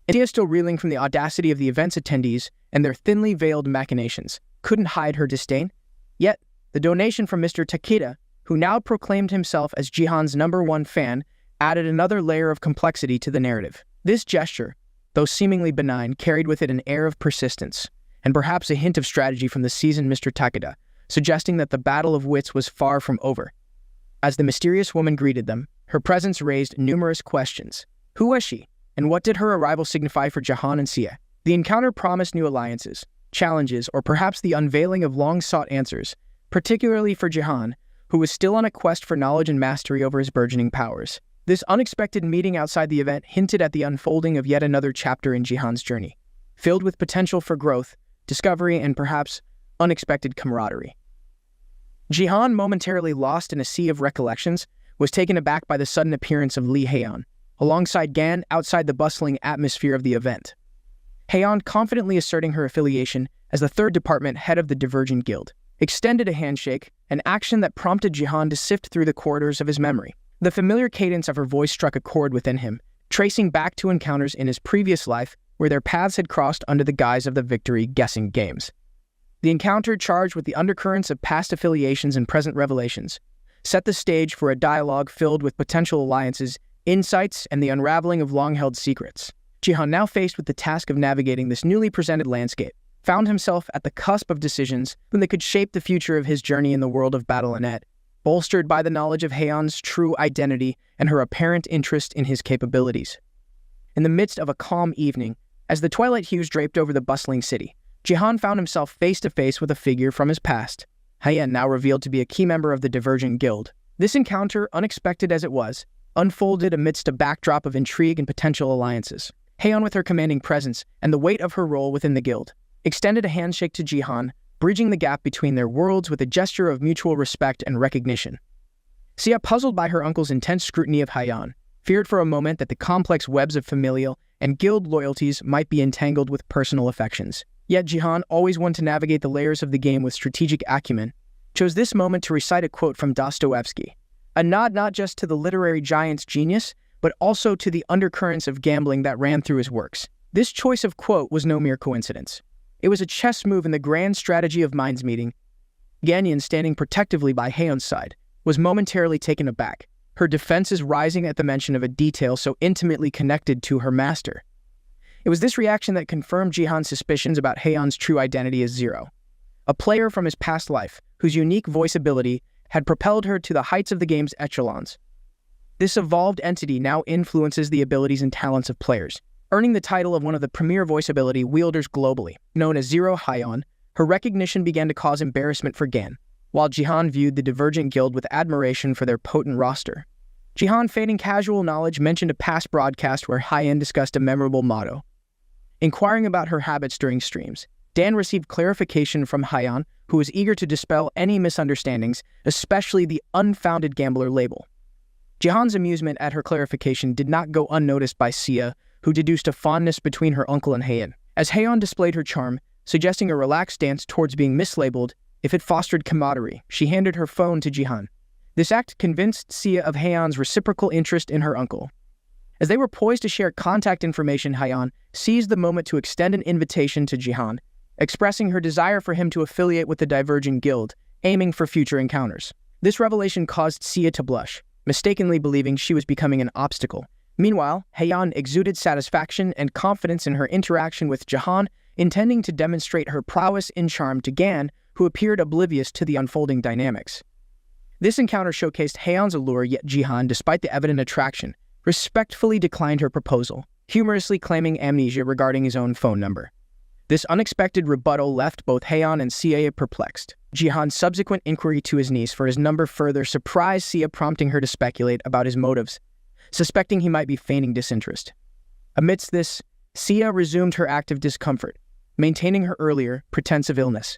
Sia, still reeling from the audacity of the event's attendees and their thinly veiled machinations, couldn't hide her disdain. Yet, the donation from Mr. Takeda, who now proclaimed himself as JiHan's #1 fan, added another layer of complexity to the narrative. This gesture, though seemingly benign, carried with it an air of persistence, and perhaps a hint of strategy from the seasoned Mr. Takeda, suggesting that the battle of wits was far from over. As the mysterious woman greeted them, her presence raised numerous questions. Who was she, and what did her arrival signify for JiHan and Sia? The encounter promised new alliances, challenges, or perhaps the unveiling of long-sought answers, particularly for JiHan, who was still on a quest for knowledge and mastery over his burgeoning powers. This unexpected meeting outside the event hinted at the unfolding of yet another chapter in JiHan's journey, filled with potential for growth, discovery, and perhaps unexpected camaraderie. JiHan, momentarily lost in a sea of recollections, was taken aback by the sudden appearance of Lee Haeyeon, alongside Gan outside the bustling atmosphere of the event. Haeyeon, confidently asserting her affiliation as the third department head of the Divergent Guild, extended a handshake, an action that prompted JiHan to sift through the corridors of his memory. The familiar cadence of her voice struck a chord within him, tracing back to encounters in his previous life where their paths had crossed under the guise of the victory guessing games. The encounter, charged with the undercurrents of past affiliations and present revelations, set the stage for a dialogue filled with potential alliances, insights, and the unraveling of long-held secrets. JiHan, now faced with the task of navigating this newly presented landscape, found himself at the cusp of decisions that could shape the future of his journey in the world of Battle.net, bolstered by the knowledge of Haeyeon's true identity and her apparent interest in his capabilities. In the midst of a calm evening, As the twilight hues draped over the bustling city, JiHan found himself face-to-face with a figure from his past. Hayan, now revealed to be a key member of the Divergent Guild. This encounter, unexpected as it was, unfolded amidst a backdrop of intrigue and potential alliances. Hayan, with her commanding presence and the weight of her role within the guild, extended a handshake to JiHan, bridging the gap between their worlds with a gesture of mutual respect and recognition. Sia, puzzled by her uncle's intense scrutiny of Hayan, feared for a moment that the complex webs of familial and guild loyalties might be entangled with personal affections. Yet JiHan, always one to navigate the layers of the game with strategic acumen, chose this moment to recite a quote from Dostoevsky, a nod not just to the literary giant's genius, but also to the undercurrents of gambling that ran through his works. This choice of quote was no mere coincidence. It was a chess move in the grand strategy of minds meeting. Ganyan, standing protectively by Hayan's side, was momentarily taken aback, her defenses rising at the mention of a detail so intimately connected to her master. It was this reaction that confirmed JiHan's suspicions about Hayan's true identity as Zero, a player from his past life whose unique voice ability had propelled her to the heights of the game's echelons. This evolved entity now influences the abilities and talents of players, earning the title of one of the premier voice ability wielders globally. Known as Zero Hayan, her recognition began to cause embarrassment for Gan, while JiHan viewed the Divergent Guild with admiration for their potent roster. JiHan, feigning casual knowledge, mentioned a past broadcast where Hayan discussed a memorable motto. Inquiring about her habits during streams, Dan received clarification from Hayan, who was eager to dispel any misunderstandings, especially the unfounded gambler label. JiHan's amusement at her clarification did not go unnoticed by Sia, who deduced a fondness between her uncle and Hayan. As Hayan displayed her charm, suggesting a relaxed stance towards being mislabeled if it fostered camaraderie, she handed her phone to JiHan. This act convinced Sia of Hayan's reciprocal interest in her uncle. As they were poised to share contact information, Hayan seized the moment to extend an invitation to JiHan, expressing her desire for him to affiliate with the Divergent Guild, aiming for future encounters. This revelation caused Sia to blush, mistakenly believing she was becoming an obstacle. Meanwhile, Hayan exuded satisfaction and confidence in her interaction with JiHan, intending to demonstrate her prowess in charm to Gan, who appeared oblivious to the unfolding dynamics. This encounter showcased Hayan's allure, yet JiHan, despite the evident attraction, respectfully declined her proposal, humorously claiming amnesia regarding his own phone number. This unexpected rebuttal left both Hayan and Sia perplexed. JiHan's subsequent inquiry to his niece for his number further surprised Sia, prompting her to speculate about his motives, suspecting he might be feigning disinterest. Amidst this, Sia resumed her active discomfort, maintaining her earlier, pretensive illness.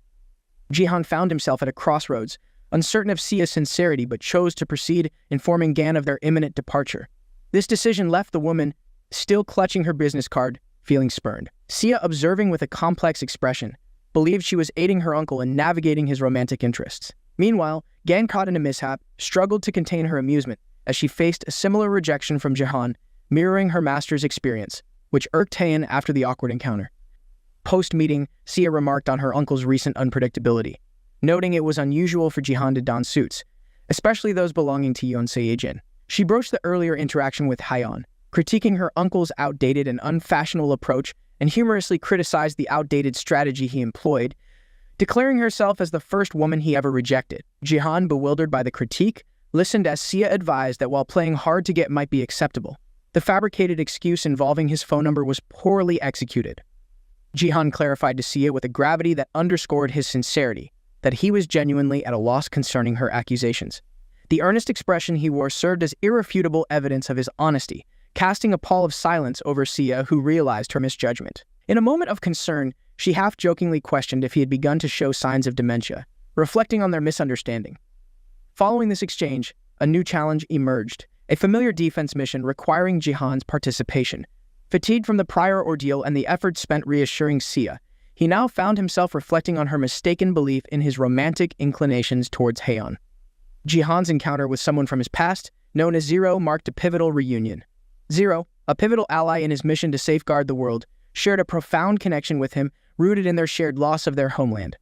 JiHan found himself at a crossroads, uncertain of Sia's sincerity, but chose to proceed, informing Gan of their imminent departure. This decision left the woman, still clutching her business card, feeling spurned. Sia, observing with a complex expression, believed she was aiding her uncle in navigating his romantic interests. Meanwhile, Gan, caught in a mishap, struggled to contain her amusement as she faced a similar rejection from JiHan, mirroring her master's experience, which irked Hayan after the awkward encounter. Post-meeting, Sia remarked on her uncle's recent unpredictability, noting it was unusual for JiHan to don suits, especially those belonging to Yonsei Jin. She broached the earlier interaction with Hayan, critiquing her uncle's outdated and unfashionable approach, and humorously criticized the outdated strategy he employed, declaring herself as the first woman he ever rejected. JiHan, bewildered by the critique, listened as Sia advised that while playing hard to get might be acceptable, the fabricated excuse involving his phone number was poorly executed. JiHan clarified to Sia with a gravity that underscored his sincerity, that he was genuinely at a loss concerning her accusations. The earnest expression he wore served as irrefutable evidence of his honesty, casting a pall of silence over Sia, who realized her misjudgment. In a moment of concern, she half-jokingly questioned if he had begun to show signs of dementia, reflecting on their misunderstanding. Following this exchange, a new challenge emerged, a familiar defense mission requiring JiHan's participation. Fatigued from the prior ordeal and the effort spent reassuring Sia, he now found himself reflecting on her mistaken belief in his romantic inclinations towards Hayan. JiHan's encounter with someone from his past, known as Zero, marked a pivotal reunion. Zero, a pivotal ally in his mission to safeguard the world, shared a profound connection with him, rooted in their shared loss of their homeland.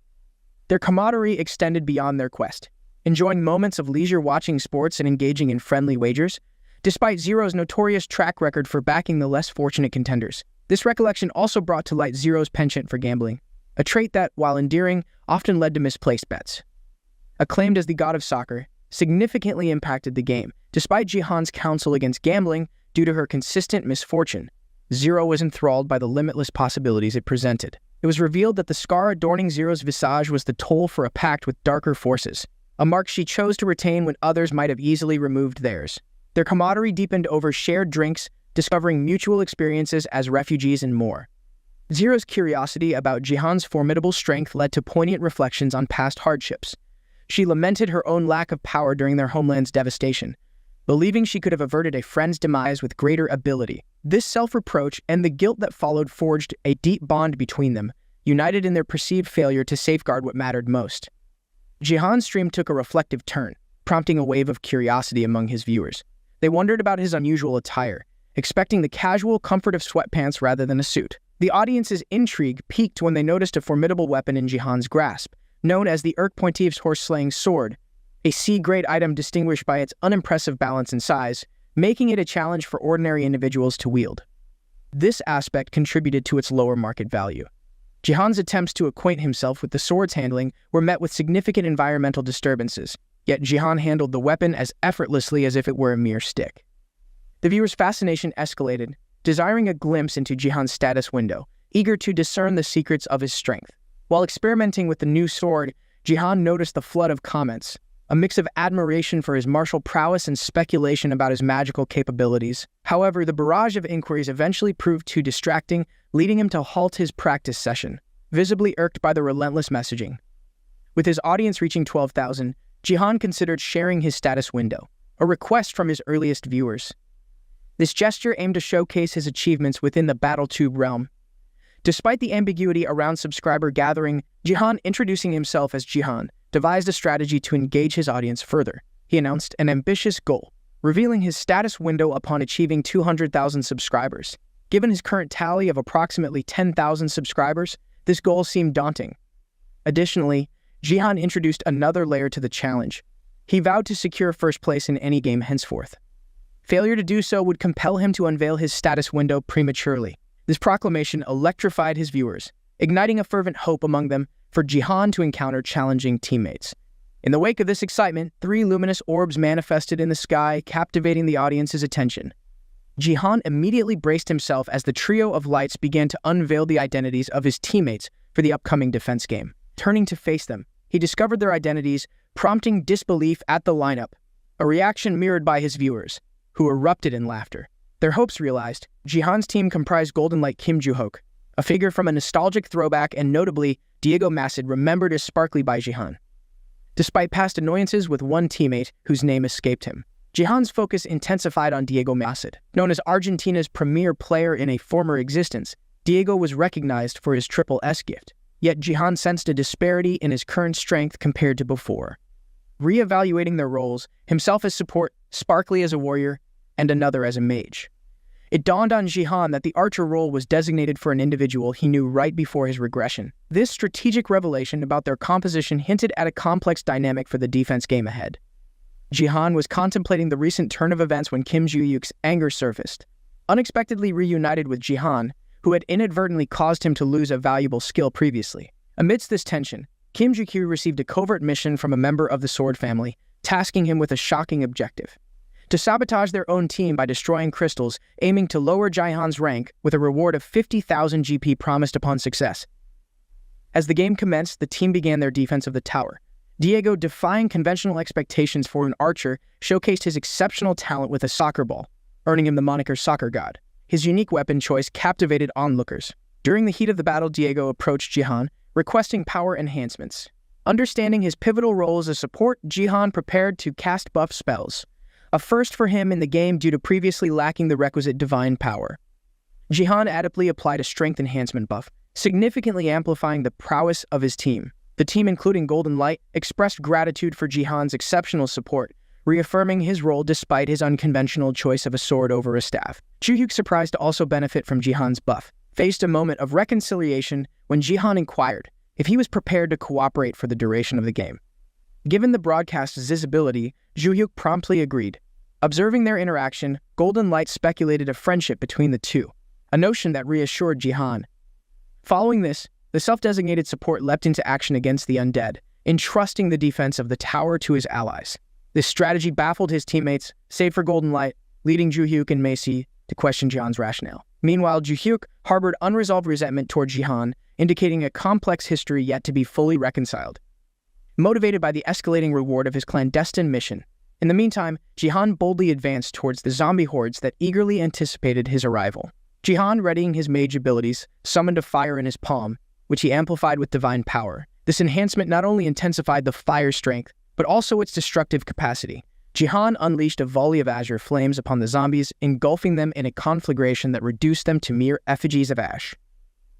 Their camaraderie extended beyond their quest, enjoying moments of leisure watching sports and engaging in friendly wagers. Despite Zero's notorious track record for backing the less fortunate contenders, this recollection also brought to light Zero's penchant for gambling, a trait that, while endearing, often led to misplaced bets. Acclaimed as the god of soccer, significantly impacted the game. Despite JiHan's counsel against gambling due to her consistent misfortune, Zero was enthralled by the limitless possibilities it presented. It was revealed that the scar adorning Zero's visage was the toll for a pact with darker forces, a mark she chose to retain when others might have easily removed theirs. Their camaraderie deepened over shared drinks, discovering mutual experiences as refugees and more. Zero's curiosity about JiHan's formidable strength led to poignant reflections on past hardships. She lamented her own lack of power during their homeland's devastation, believing she could have averted a friend's demise with greater ability. This self-reproach and the guilt that followed forged a deep bond between them, united in their perceived failure to safeguard what mattered most. JiHan's stream took a reflective turn, prompting a wave of curiosity among his viewers. They wondered about his unusual attire, expecting the casual comfort of sweatpants rather than a suit. The audience's intrigue peaked when they noticed a formidable weapon in JiHan's grasp, known as the Pontief's horse-slaying sword, a C-grade item distinguished by its unimpressive balance and size, making it a challenge for ordinary individuals to wield. This aspect contributed to its lower market value. JiHan's attempts to acquaint himself with the sword's handling were met with significant environmental disturbances, yet JiHan handled the weapon as effortlessly as if it were a mere stick. The viewer's fascination escalated, desiring a glimpse into JiHan's status window, eager to discern the secrets of his strength. While experimenting with the new sword, JiHan noticed the flood of comments, a mix of admiration for his martial prowess and speculation about his magical capabilities. However, the barrage of inquiries eventually proved too distracting, leading him to halt his practice session, visibly irked by the relentless messaging. With his audience reaching 12,000, JiHan considered sharing his status window, a request from his earliest viewers. This gesture aimed to showcase his achievements within the BattleTube realm. Despite the ambiguity around subscriber gathering, JiHan, introducing himself as JiHan, devised a strategy to engage his audience further. He announced an ambitious goal, revealing his status window upon achieving 200,000 subscribers. Given his current tally of approximately 10,000 subscribers, this goal seemed daunting. Additionally, JiHan introduced another layer to the challenge. He vowed to secure first place in any game henceforth. Failure to do so would compel him to unveil his status window prematurely. This proclamation electrified his viewers, igniting a fervent hope among them for JiHan to encounter challenging teammates. In the wake of this excitement, 3 luminous orbs manifested in the sky, captivating the audience's attention. JiHan immediately braced himself as the trio of lights began to unveil the identities of his teammates for the upcoming defense game. Turning to face them, he discovered their identities, prompting disbelief at the lineup, a reaction mirrored by his viewers, who erupted in laughter. Their hopes realized, JiHan's team comprised Golden Light Kim Joo-hook, a figure from a nostalgic throwback and notably Diego Macid, remembered as Sparkly by JiHan. Despite past annoyances with one teammate whose name escaped him, JiHan's focus intensified on Diego Macid. Known as Argentina's premier player in a former existence, Diego was recognized for his triple S gift, yet JiHan sensed a disparity in his current strength compared to before. Re-evaluating their roles, himself as support, Sparkly as a warrior, and another as a mage, it dawned on JiHan that the archer role was designated for an individual he knew right before his regression. This strategic revelation about their composition hinted at a complex dynamic for the defense game ahead. JiHan was contemplating the recent turn of events when Kim Joo-hook's anger surfaced. Unexpectedly reunited with JiHan, who had inadvertently caused him to lose a valuable skill previously. Amidst this tension, Kim Joo-hook received a covert mission from a member of the Sword family, tasking him with a shocking objective: to sabotage their own team by destroying crystals, aiming to lower JiHan's rank with a reward of 50,000 GP promised upon success. As the game commenced, the team began their defense of the tower. Diego, defying conventional expectations for an archer, showcased his exceptional talent with a soccer ball, earning him the moniker Soccer God. His unique weapon choice captivated onlookers. During the heat of the battle, Diego approached JiHan, requesting power enhancements. Understanding his pivotal role as a support, JiHan prepared to cast buff spells, a first for him in the game due to previously lacking the requisite divine power. JiHan adeptly applied a strength enhancement buff, significantly amplifying the prowess of his team. The team, including Golden Light, expressed gratitude for JiHan's exceptional support, reaffirming his role despite his unconventional choice of a sword over a staff. Joo-hook, surprised to also benefit from JiHan's buff, faced a moment of reconciliation when JiHan inquired if he was prepared to cooperate for the duration of the game. Given the broadcast's visibility, Joo-hook promptly agreed. Observing their interaction, Golden Light speculated a friendship between the two, a notion that reassured JiHan. Following this, the self-designated support leapt into action against the undead, entrusting the defense of the tower to his allies. This strategy baffled his teammates, save for Golden Light, leading Joo-hook and Macy to question JiHan's rationale. Meanwhile, Ju-hyuk harbored unresolved resentment toward Jihan, indicating a complex history yet to be fully reconciled. Motivated by the escalating reward of his clandestine mission, in the meantime, Jihan boldly advanced towards the zombie hordes that eagerly anticipated his arrival. Jihan, readying his mage abilities, summoned a fire in his palm, which he amplified with divine power. This enhancement not only intensified the fire's strength, but also its destructive capacity. Jihan unleashed a volley of azure flames upon the zombies, engulfing them in a conflagration that reduced them to mere effigies of ash.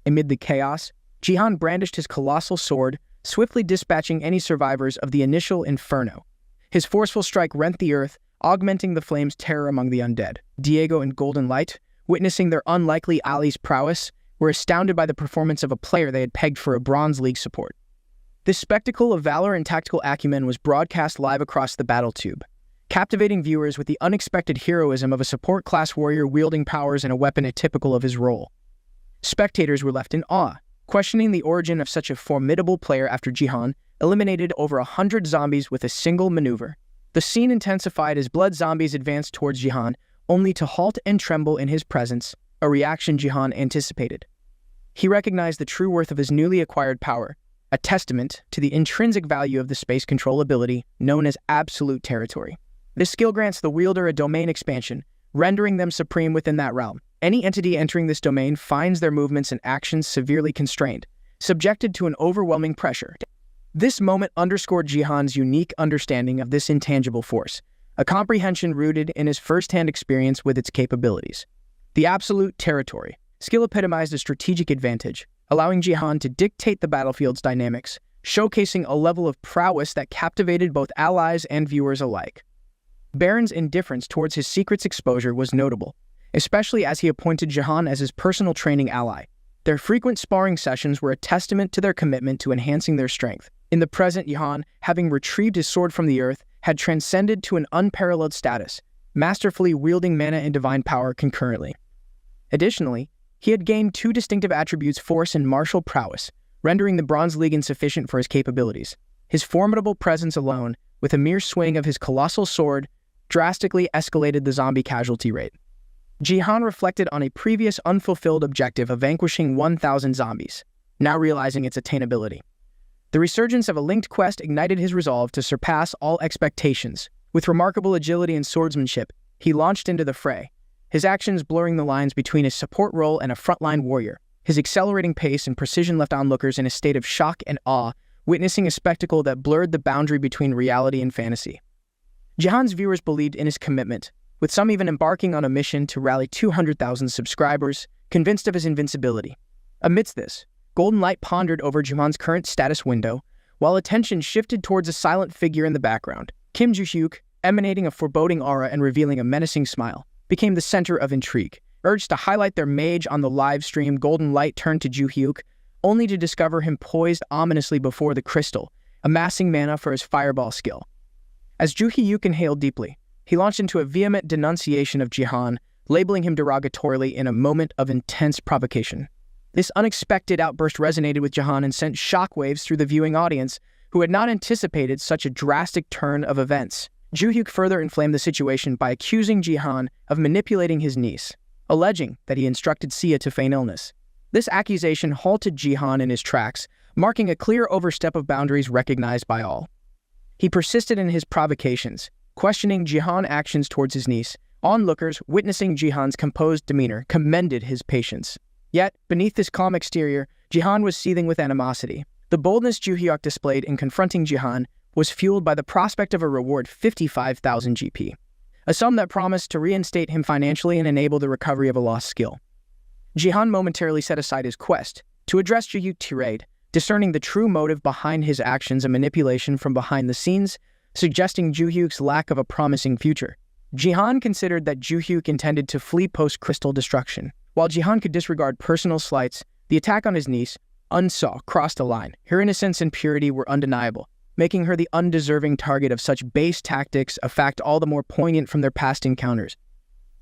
Amid the chaos, Jihan brandished his colossal sword, swiftly dispatching any survivors of the initial inferno. His forceful strike rent the earth, augmenting the flame's terror among the undead. Diego and Golden Light, witnessing their unlikely ally's prowess, were astounded by the performance of a player they had pegged for a Bronze League support. This spectacle of valor and tactical acumen was broadcast live across the battle tube, captivating viewers with the unexpected heroism of a support-class warrior wielding powers and a weapon atypical of his role. Spectators were left in awe, questioning the origin of such a formidable player after Jihan eliminated over 100 zombies with a single maneuver. The scene intensified as blood zombies advanced towards Jihan, only to halt and tremble in his presence, a reaction Jihan anticipated. He recognized the true worth of his newly acquired power, a testament to the intrinsic value of the space control ability known as absolute territory. This skill grants the wielder a domain expansion, rendering them supreme within that realm. Any entity entering this domain finds their movements and actions severely constrained, subjected to an overwhelming pressure. This moment underscored Jihan's unique understanding of this intangible force, a comprehension rooted in his first-hand experience with its capabilities. The absolute territory skill epitomized a strategic advantage, allowing Jihan to dictate the battlefield's dynamics, showcasing a level of prowess that captivated both allies and viewers alike. Baron's indifference towards his secret's exposure was notable, especially as he appointed Jihan as his personal training ally. Their frequent sparring sessions were a testament to their commitment to enhancing their strength. In the present, Jihan, having retrieved his sword from the earth, had transcended to an unparalleled status, masterfully wielding mana and divine power concurrently. Additionally, he had gained two distinctive attributes: force and martial prowess, rendering the Bronze League insufficient for his capabilities. His formidable presence alone, with a mere swing of his colossal sword, drastically escalated the zombie casualty rate. Jihan reflected on a previous unfulfilled objective of vanquishing 1,000 zombies, now realizing its attainability. The resurgence of a linked quest ignited his resolve to surpass all expectations. With remarkable agility and swordsmanship, he launched into the fray, his actions blurring the lines between a support role and a frontline warrior. His accelerating pace and precision left onlookers in a state of shock and awe, witnessing a spectacle that blurred the boundary between reality and fantasy. Jihan's viewers believed in his commitment, with some even embarking on a mission to rally 200,000 subscribers, convinced of his invincibility. Amidst this, Golden Light pondered over Jihan's current status window, while attention shifted towards a silent figure in the background. Kim Ju-hyuk, emanating a foreboding aura and revealing a menacing smile, became the center of intrigue. Urged to highlight their mage on the live stream, Golden Light turned to Ju-hyuk, only to discover him poised ominously before the crystal, amassing mana for his fireball skill. As Ju-hyuk inhaled deeply, he launched into a vehement denunciation of Jihan, labeling him derogatorily in a moment of intense provocation. This unexpected outburst resonated with Jihan and sent shockwaves through the viewing audience, who had not anticipated such a drastic turn of events. Ju-hyuk further inflamed the situation by accusing Jihan of manipulating his niece, alleging that he instructed Sia to feign illness. This accusation halted Jihan in his tracks, marking a clear overstep of boundaries recognized by all. He persisted in his provocations, questioning Jihan's actions towards his niece. Onlookers, witnessing Jihan's composed demeanor, commended his patience. Yet, beneath this calm exterior, Jihan was seething with animosity. The boldness Ju-hyuk displayed in confronting Jihan was fueled by the prospect of a reward 55,000 GP, a sum that promised to reinstate him financially and enable the recovery of a lost skill. Jihan momentarily set aside his quest to address Ju-hyuk's tirade, discerning the true motive behind his actions and manipulation from behind the scenes, suggesting Ju-hyuk's lack of a promising future. Jihan considered that Ju-hyuk intended to flee post-crystal destruction. While Jihan could disregard personal slights, the attack on his niece, Unsaw, crossed a line. Her innocence and purity were undeniable, making her the undeserving target of such base tactics, a fact all the more poignant from their past encounters.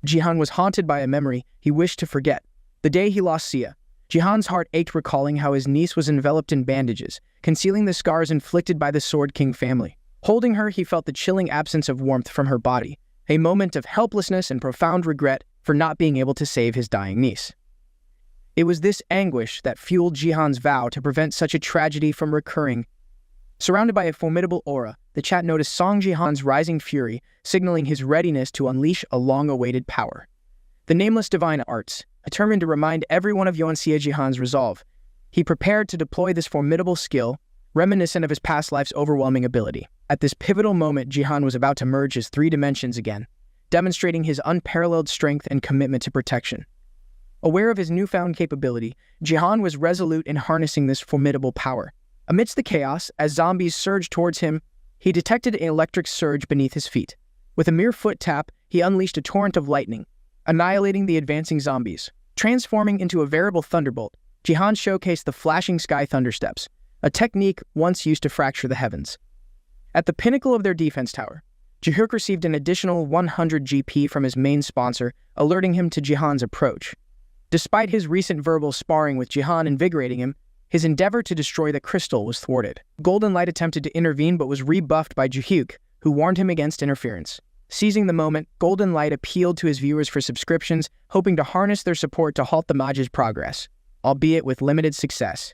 Jihan was haunted by a memory he wished to forget. The day he lost Sia, Jihan's heart ached recalling how his niece was enveloped in bandages, concealing the scars inflicted by the Sword King family. Holding her, he felt the chilling absence of warmth from her body, a moment of helplessness and profound regret for not being able to save his dying niece. It was this anguish that fueled JiHan's vow to prevent such a tragedy from recurring. Surrounded by a formidable aura, the chat noticed Sung JiHan's rising fury, signaling his readiness to unleash a long-awaited power. The nameless divine arts, determined to remind everyone of Saint JiHan's resolve, he prepared to deploy this formidable skill, reminiscent of his past life's overwhelming ability. At this pivotal moment, JiHan was about to merge his 3 dimensions again, demonstrating his unparalleled strength and commitment to protection. Aware of his newfound capability, JiHan was resolute in harnessing this formidable power. Amidst the chaos, as zombies surged towards him, he detected an electric surge beneath his feet. With a mere foot tap, he unleashed a torrent of lightning, annihilating the advancing zombies. Transforming into a veritable thunderbolt, JiHan showcased the flashing sky thundersteps, a technique once used to fracture the heavens. At the pinnacle of their defense tower, JiHan received an additional 100 GP from his main sponsor, alerting him to JiHan's approach. Despite his recent verbal sparring with JiHan invigorating him, his endeavor to destroy the crystal was thwarted. Golden Light attempted to intervene but was rebuffed by JiHan, who warned him against interference. Seizing the moment, Golden Light appealed to his viewers for subscriptions, hoping to harness their support to halt the Maj's progress, albeit with limited success.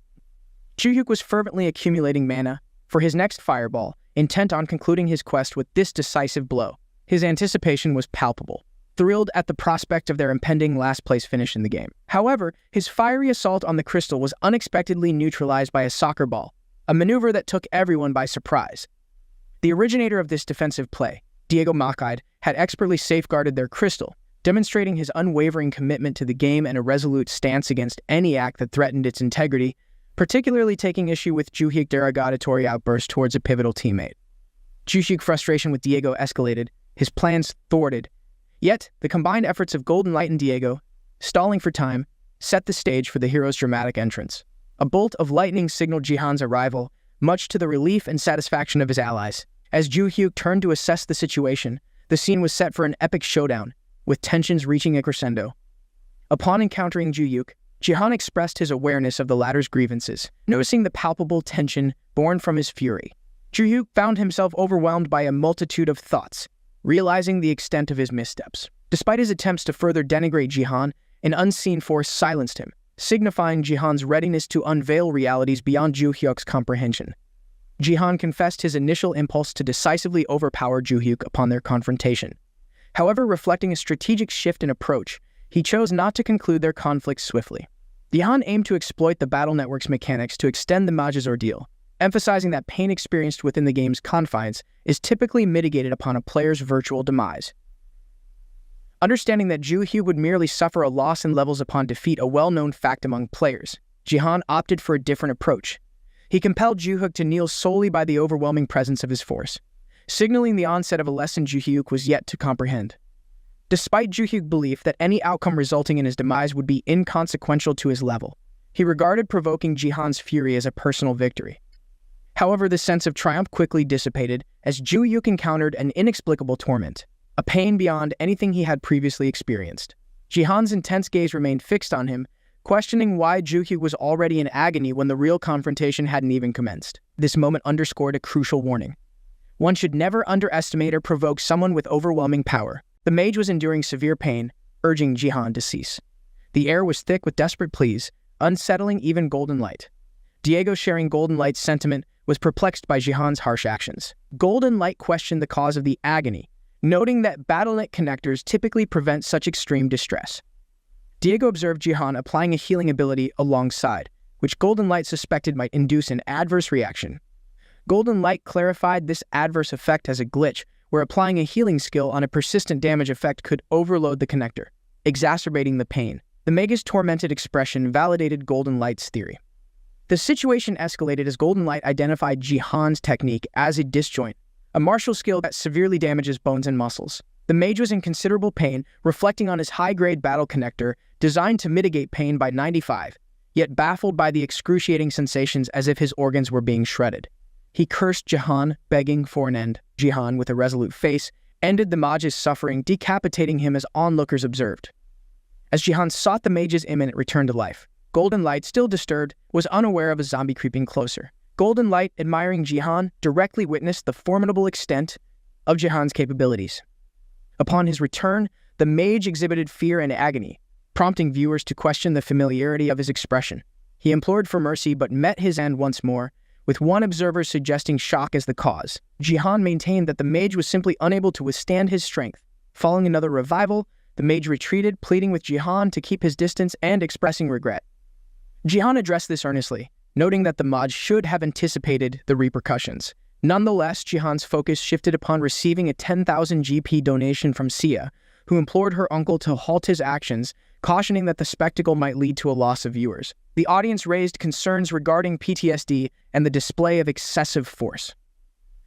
JiHan was fervently accumulating mana for his next fireball, intent on concluding his quest with this decisive blow. His anticipation was palpable, thrilled at the prospect of their impending last-place finish in the game. However, his fiery assault on the crystal was unexpectedly neutralized by a soccer ball, a maneuver that took everyone by surprise. The originator of this defensive play, Diego Mackide, had expertly safeguarded their crystal, demonstrating his unwavering commitment to the game and a resolute stance against any act that threatened its integrity, particularly taking issue with JiHan's derogatory outburst towards a pivotal teammate. JiHan's frustration with Diego escalated, his plans thwarted. Yet, the combined efforts of Golden Light and Diego, stalling for time, set the stage for the hero's dramatic entrance. A bolt of lightning signaled JiHan's arrival, much to the relief and satisfaction of his allies. As JiHan turned to assess the situation, the scene was set for an epic showdown, with tensions reaching a crescendo. Upon encountering JiHan expressed his awareness of the latter's grievances, noticing the palpable tension born from his fury. JiHan found himself overwhelmed by a multitude of thoughts, realizing the extent of his missteps. Despite his attempts to further denigrate JiHan, an unseen force silenced him, signifying JiHan's readiness to unveil realities beyond JiHan's comprehension. JiHan confessed his initial impulse to decisively overpower JiHan upon their confrontation. However, reflecting a strategic shift in approach, he chose not to conclude their conflict swiftly. JiHan aimed to exploit the battle network's mechanics to extend the Maj's ordeal, emphasizing that pain experienced within the game's confines is typically mitigated upon a player's virtual demise. Understanding that JiHan would merely suffer a loss in levels upon defeat, a well-known fact among players, JiHan opted for a different approach. He compelled JiHan to kneel solely by the overwhelming presence of his force, signaling the onset of a lesson JiHan was yet to comprehend. Despite JiHan's belief that any outcome resulting in his demise would be inconsequential to his level, he regarded provoking JiHan's fury as a personal victory. However, the sense of triumph quickly dissipated as JiHan encountered an inexplicable torment, a pain beyond anything he had previously experienced. JiHan's intense gaze remained fixed on him, questioning why JiHan was already in agony when the real confrontation hadn't even commenced. This moment underscored a crucial warning. One should never underestimate or provoke someone with overwhelming power. The mage was enduring severe pain, urging JiHan to cease. The air was thick with desperate pleas, unsettling even Golden Light. Diego, sharing Golden Light's sentiment, was perplexed by JiHan's harsh actions. Golden Light questioned the cause of the agony, noting that BattleNet connectors typically prevent such extreme distress. Diego observed JiHan applying a healing ability alongside, which Golden Light suspected might induce an adverse reaction. Golden Light clarified this adverse effect as a glitch, where applying a healing skill on a persistent damage effect could overload the connector, exacerbating the pain. The mage's tormented expression validated Golden Light's theory. The situation escalated as Golden Light identified JiHan's technique as a disjoint, a martial skill that severely damages bones and muscles. The mage was in considerable pain, reflecting on his high-grade battle connector, designed to mitigate pain by 95, yet baffled by the excruciating sensations as if his organs were being shredded. He cursed JiHan, begging for an end. JiHan, with a resolute face, ended the mage's suffering, decapitating him as onlookers observed. As JiHan sought the mage's imminent return to life, Golden Light, still disturbed, was unaware of a zombie creeping closer. Golden Light, admiring JiHan, directly witnessed the formidable extent of JiHan's capabilities. Upon his return, the mage exhibited fear and agony, prompting viewers to question the familiarity of his expression. He implored for mercy but met his end once more, with one observer suggesting shock as the cause. JiHan maintained that the mage was simply unable to withstand his strength. Following another revival, the mage retreated, pleading with JiHan to keep his distance and expressing regret. JiHan addressed this earnestly, noting that the mage should have anticipated the repercussions. Nonetheless, JiHan's focus shifted upon receiving a 10,000 GP donation from Sia, who implored her uncle to halt his actions, cautioning that the spectacle might lead to a loss of viewers. The audience raised concerns regarding PTSD and the display of excessive force.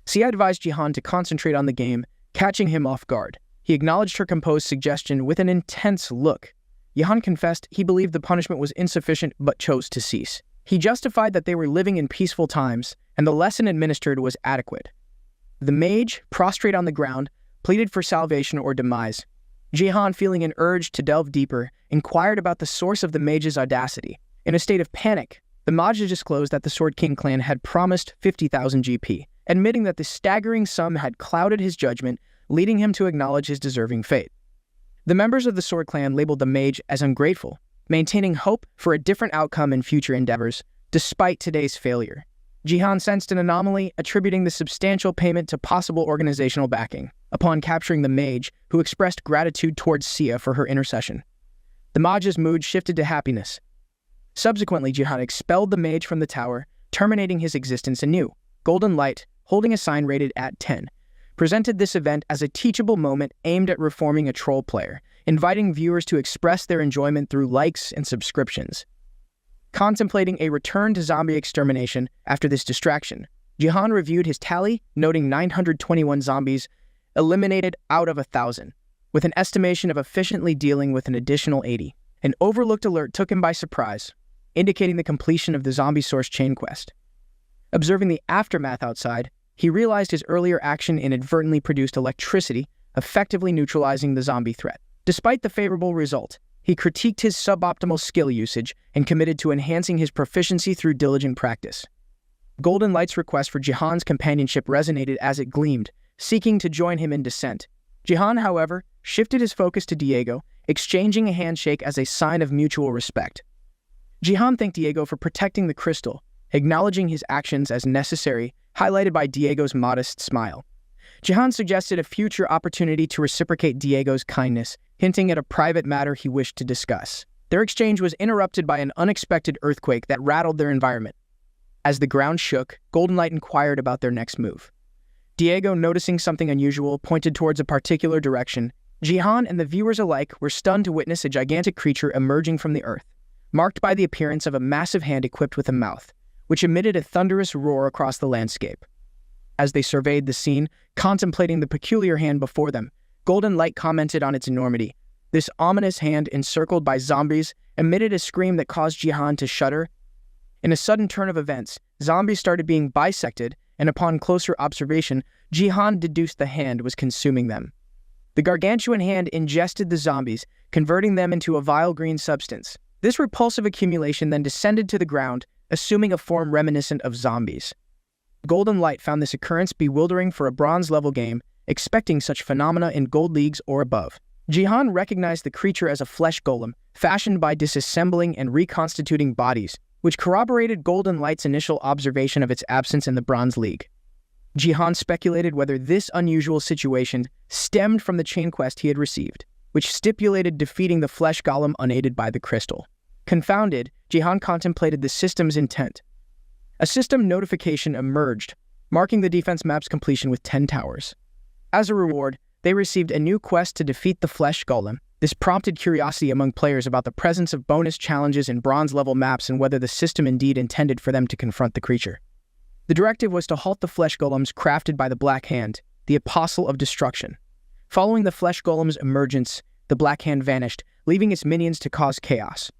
Sia advised JiHan to concentrate on the game, catching him off guard. He acknowledged her composed suggestion with an intense look. JiHan confessed he believed the punishment was insufficient but chose to cease. He justified that they were living in peaceful times and the lesson administered was adequate. The mage, prostrate on the ground, pleaded for salvation or demise. JiHan, feeling an urge to delve deeper, inquired about the source of the mage's audacity. In a state of panic, the mage disclosed that the Sword King clan had promised 50,000 GP, admitting that the staggering sum had clouded his judgment, leading him to acknowledge his deserving fate. The members of the Sword Clan labeled the mage as ungrateful, maintaining hope for a different outcome in future endeavors, despite today's failure. JiHan sensed an anomaly, attributing the substantial payment to possible organizational backing. Upon capturing the mage, who expressed gratitude towards Sia for her intercession, the mage's mood shifted to happiness. Subsequently, JiHan expelled the mage from the tower, terminating his existence anew. Golden Light, holding a sign rated at 10, presented this event as a teachable moment aimed at reforming a troll player, inviting viewers to express their enjoyment through likes and subscriptions. Contemplating a return to zombie extermination after this distraction, JiHan reviewed his tally, noting 921 zombies eliminated out of 1,000, with an estimation of efficiently dealing with an additional 80. An overlooked alert took him by surprise, indicating the completion of the zombie source chain quest. Observing the aftermath outside, he realized his earlier action inadvertently produced electricity, effectively neutralizing the zombie threat. Despite the favorable result, he critiqued his suboptimal skill usage and committed to enhancing his proficiency through diligent practice. Golden Light's request for JiHan's companionship resonated as it gleamed, seeking to join him in descent. JiHan, however, shifted his focus to Diego, exchanging a handshake as a sign of mutual respect. JiHan thanked Diego for protecting the crystal, acknowledging his actions as necessary, highlighted by Diego's modest smile. JiHan suggested a future opportunity to reciprocate Diego's kindness, hinting at a private matter he wished to discuss. Their exchange was interrupted by an unexpected earthquake that rattled their environment. As the ground shook, Golden Light inquired about their next move. Diego, noticing something unusual, pointed towards a particular direction. JiHan and the viewers alike were stunned to witness a gigantic creature emerging from the earth, marked by the appearance of a massive hand equipped with a mouth, which emitted a thunderous roar across the landscape. As they surveyed the scene, contemplating the peculiar hand before them, Golden Light commented on its enormity. This ominous hand, encircled by zombies, emitted a scream that caused JiHan to shudder. In a sudden turn of events, zombies started being bisected, and upon closer observation, JiHan deduced the hand was consuming them. The gargantuan hand ingested the zombies, converting them into a vile green substance. This repulsive accumulation then descended to the ground, assuming a form reminiscent of zombies. Golden Light found this occurrence bewildering for a bronze-level game, expecting such phenomena in gold leagues or above. JiHan recognized the creature as a flesh golem, fashioned by disassembling and reconstituting bodies, which corroborated Golden Light's initial observation of its absence in the Bronze League. JiHan speculated whether this unusual situation stemmed from the chain quest he had received, which stipulated defeating the flesh golem unaided by the crystal. Confounded, JiHan contemplated the system's intent. A system notification emerged, marking the defense map's completion with 10 towers. As a reward, they received a new quest to defeat the flesh golem. This prompted curiosity among players about the presence of bonus challenges in bronze-level maps and whether the system indeed intended for them to confront the creature. The directive was to halt the flesh golems crafted by the Black Hand, the Apostle of Destruction. Following the flesh golem's emergence, the Black Hand vanished, leaving its minions to cause chaos.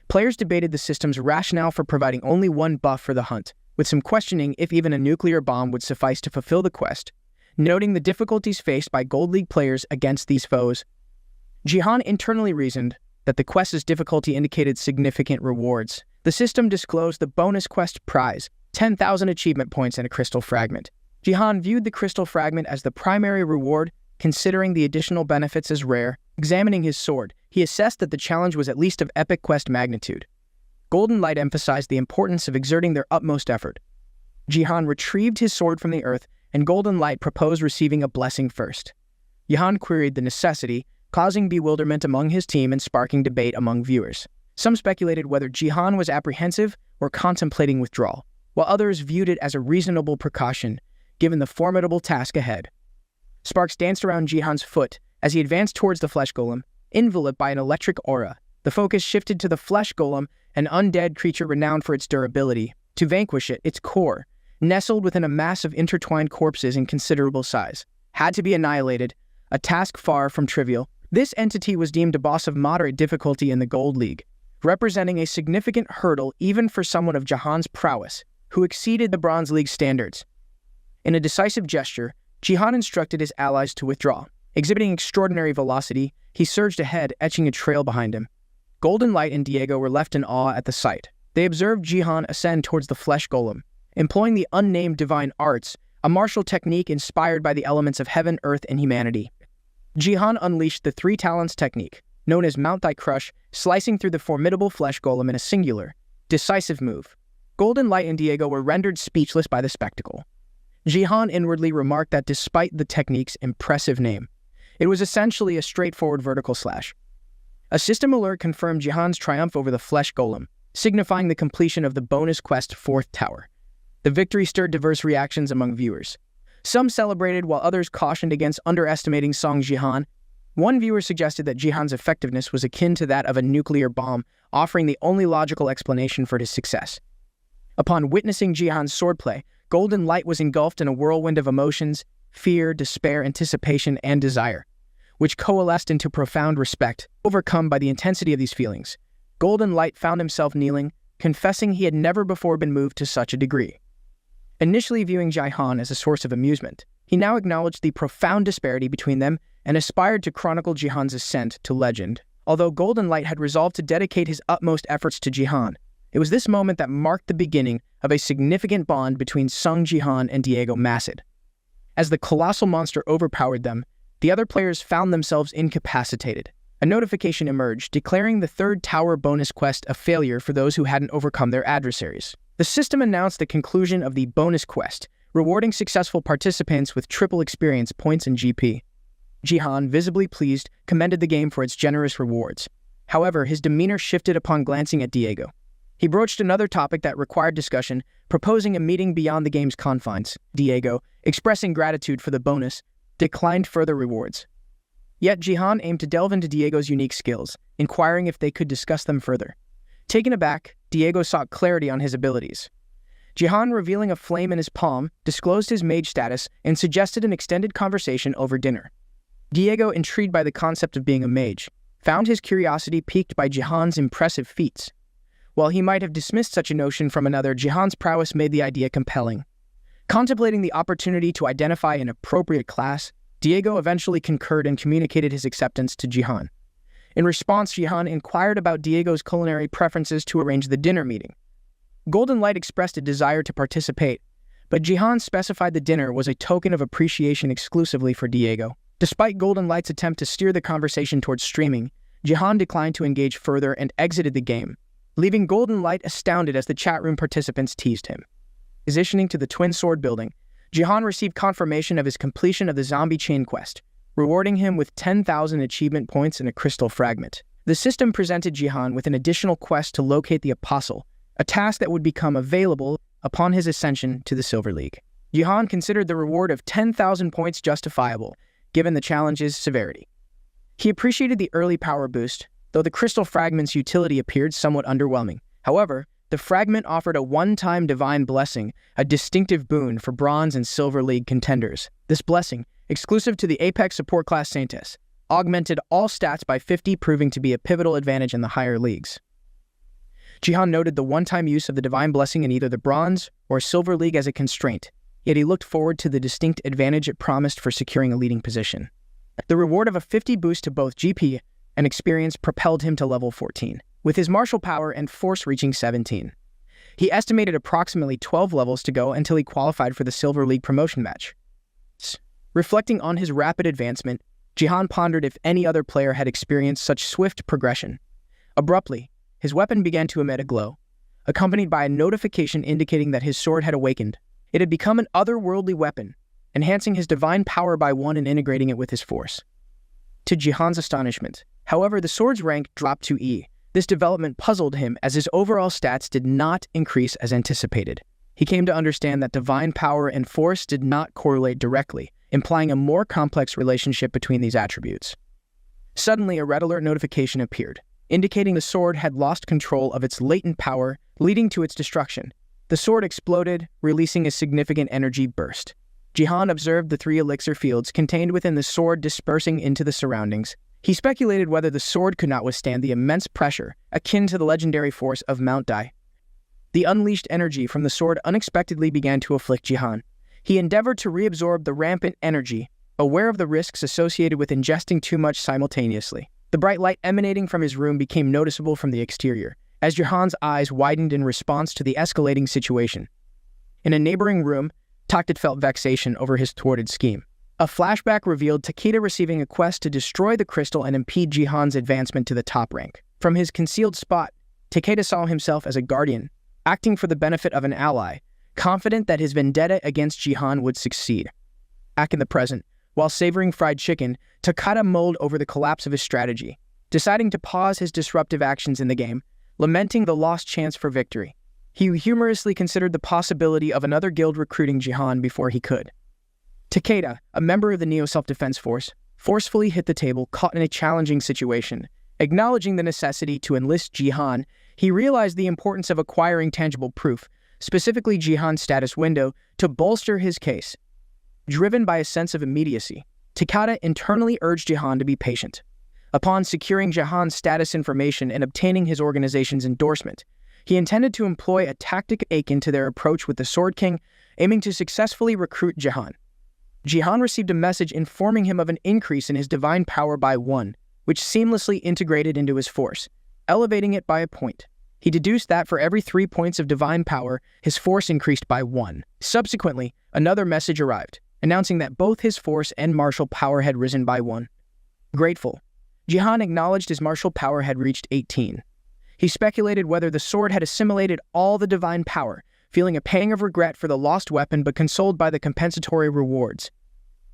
Players debated the system's rationale for providing only one buff for the hunt, with some questioning if even a nuclear bomb would suffice to fulfill the quest, noting the difficulties faced by Gold League players against these foes. JiHan internally reasoned that the quest's difficulty indicated significant rewards. The system disclosed the bonus quest prize, 10,000 achievement points and a crystal fragment. JiHan viewed the crystal fragment as the primary reward, considering the additional benefits as rare. Examining his sword, he assessed that the challenge was at least of epic quest magnitude. Golden Light emphasized the importance of exerting their utmost effort. JiHan retrieved his sword from the earth, and Golden Light proposed receiving a blessing first. JiHan queried the necessity, causing bewilderment among his team and sparking debate among viewers. Some speculated whether JiHan was apprehensive or contemplating withdrawal, while others viewed it as a reasonable precaution, given the formidable task ahead. Sparks danced around JiHan's foot as he advanced towards the flesh golem, enveloped by an electric aura. The focus shifted to the flesh golem, an undead creature renowned for its durability. To vanquish it, its core, nestled within a mass of intertwined corpses in considerable size, had to be annihilated, a task far from trivial. This entity was deemed a boss of moderate difficulty in the Gold League, representing a significant hurdle even for someone of JiHan's prowess, who exceeded the Bronze League standards. In a decisive gesture, JiHan instructed his allies to withdraw. Exhibiting extraordinary velocity, he surged ahead, etching a trail behind him. Golden Light and Diego were left in awe at the sight. They observed JiHan ascend towards the flesh golem, employing the unnamed divine arts, a martial technique inspired by the elements of heaven, earth, and humanity. JiHan unleashed the Three Talons technique, known as Mount Thy Crush, slicing through the formidable flesh golem in a singular, decisive move. Golden Light and Diego were rendered speechless by the spectacle. JiHan inwardly remarked that despite the technique's impressive name, it was essentially a straightforward vertical slash. A system alert confirmed JiHan's triumph over the flesh golem, signifying the completion of the bonus quest Fourth Tower. The victory stirred diverse reactions among viewers. Some celebrated while others cautioned against underestimating Saint Sung JiHan. One viewer suggested that JiHan's effectiveness was akin to that of a nuclear bomb, offering the only logical explanation for his success. Upon witnessing JiHan's swordplay, Golden Light was engulfed in a whirlwind of emotions, fear, despair, anticipation, and desire, which coalesced into profound respect. Overcome by the intensity of these feelings, Golden Light found himself kneeling, confessing he had never before been moved to such a degree. Initially viewing JiHan as a source of amusement, he now acknowledged the profound disparity between them and aspired to chronicle JiHan's ascent to legend. Although Golden Light had resolved to dedicate his utmost efforts to JiHan, it was this moment that marked the beginning of a significant bond between Sung JiHan and Diego Massid. As the colossal monster overpowered them, the other players found themselves incapacitated. A notification emerged declaring the Third Tower bonus quest a failure for those who hadn't overcome their adversaries. The system announced the conclusion of the bonus quest, rewarding successful participants with triple experience points and GP. JiHan, visibly pleased, commended the game for its generous rewards. However, his demeanor shifted upon glancing at Diego. He broached another topic that required discussion, proposing a meeting beyond the game's confines. Diego, expressing gratitude for the bonus, declined further rewards. Yet JiHan aimed to delve into Diego's unique skills, inquiring if they could discuss them further. Taken aback, Diego sought clarity on his abilities. JiHan, revealing a flame in his palm, disclosed his mage status and suggested an extended conversation over dinner. Diego, intrigued by the concept of being a mage, found his curiosity piqued by JiHan's impressive feats. While he might have dismissed such a notion from another, JiHan's prowess made the idea compelling. Contemplating the opportunity to identify an appropriate class, Diego eventually concurred and communicated his acceptance to JiHan. In response, JiHan inquired about Diego's culinary preferences to arrange the dinner meeting. Golden Light expressed a desire to participate, but JiHan specified the dinner was a token of appreciation exclusively for Diego. Despite Golden Light's attempt to steer the conversation towards streaming, JiHan declined to engage further and exited the game, leaving Golden Light astounded as the chat room participants teased him. Transitioning to the Twin Sword building, JiHan received confirmation of his completion of the Zombie Chain quest, rewarding him with 10,000 achievement points and a crystal fragment. The system presented JiHan with an additional quest to locate the Apostle, a task that would become available upon his ascension to the Silver League. JiHan considered the reward of 10,000 points justifiable, given the challenge's severity. He appreciated the early power boost, though the crystal fragment's utility appeared somewhat underwhelming. However, the fragment offered a one-time divine blessing, a distinctive boon for Bronze and Silver League contenders. This blessing, exclusive to the Apex support class Saints, augmented all stats by 50, proving to be a pivotal advantage in the higher leagues. JiHan noted the one-time use of the divine blessing in either the Bronze or Silver League as a constraint, yet he looked forward to the distinct advantage it promised for securing a leading position. The reward of a 50 boost to both GP and experience propelled him to level 14, with his martial power and force reaching 17. He estimated approximately 12 levels to go until he qualified for the Silver League promotion match. Reflecting on his rapid advancement, Jihan pondered if any other player had experienced such swift progression. Abruptly, his weapon began to emit a glow, accompanied by a notification indicating that his sword had awakened. It had become an otherworldly weapon, enhancing his divine power by 1 and integrating it with his force. To Jihan's astonishment, however, the sword's rank dropped to E. This development puzzled him as his overall stats did not increase as anticipated. He came to understand that divine power and force did not correlate directly, implying a more complex relationship between these attributes. Suddenly, a red alert notification appeared, indicating the sword had lost control of its latent power, leading to its destruction. The sword exploded, releasing a significant energy burst. Jihan observed the 3 elixir fields contained within the sword dispersing into the surroundings. He speculated whether the sword could not withstand the immense pressure, akin to the legendary force of Mount Dai. The unleashed energy from the sword unexpectedly began to afflict Jihan. He endeavored to reabsorb the rampant energy, aware of the risks associated with ingesting too much simultaneously. The bright light emanating from his room became noticeable from the exterior, as Jihan's eyes widened in response to the escalating situation. In a neighboring room, Takeda felt vexation over his thwarted scheme. A flashback revealed Takeda receiving a quest to destroy the crystal and impede Jihan's advancement to the top rank. From his concealed spot, Takeda saw himself as a guardian, acting for the benefit of an ally, confident that his vendetta against Jihan would succeed. Back in the present, while savoring fried chicken, Takeda mulled over the collapse of his strategy, deciding to pause his disruptive actions in the game, lamenting the lost chance for victory. He humorously considered the possibility of another guild recruiting Jihan before he could. Takeda, a member of the Neo Self-Defense Force, forcefully hit the table, caught in a challenging situation. Acknowledging the necessity to enlist Jihan, he realized the importance of acquiring tangible proof, specifically Jihan's status window, to bolster his case. Driven by a sense of immediacy, Takeda internally urged Jihan to be patient. Upon securing Jihan's status information and obtaining his organization's endorsement, he intended to employ a tactic akin to their approach with the Sword King, aiming to successfully recruit Jihan. Jihan received a message informing him of an increase in his divine power by 1, which seamlessly integrated into his force, elevating it by a point. He deduced that for every 3 points of divine power, his force increased by 1. Subsequently, another message arrived, announcing that both his force and martial power had risen by 1. Grateful, Jihan acknowledged his martial power had reached 18. He speculated whether the sword had assimilated all the divine power, feeling a pang of regret for the lost weapon but consoled by the compensatory rewards.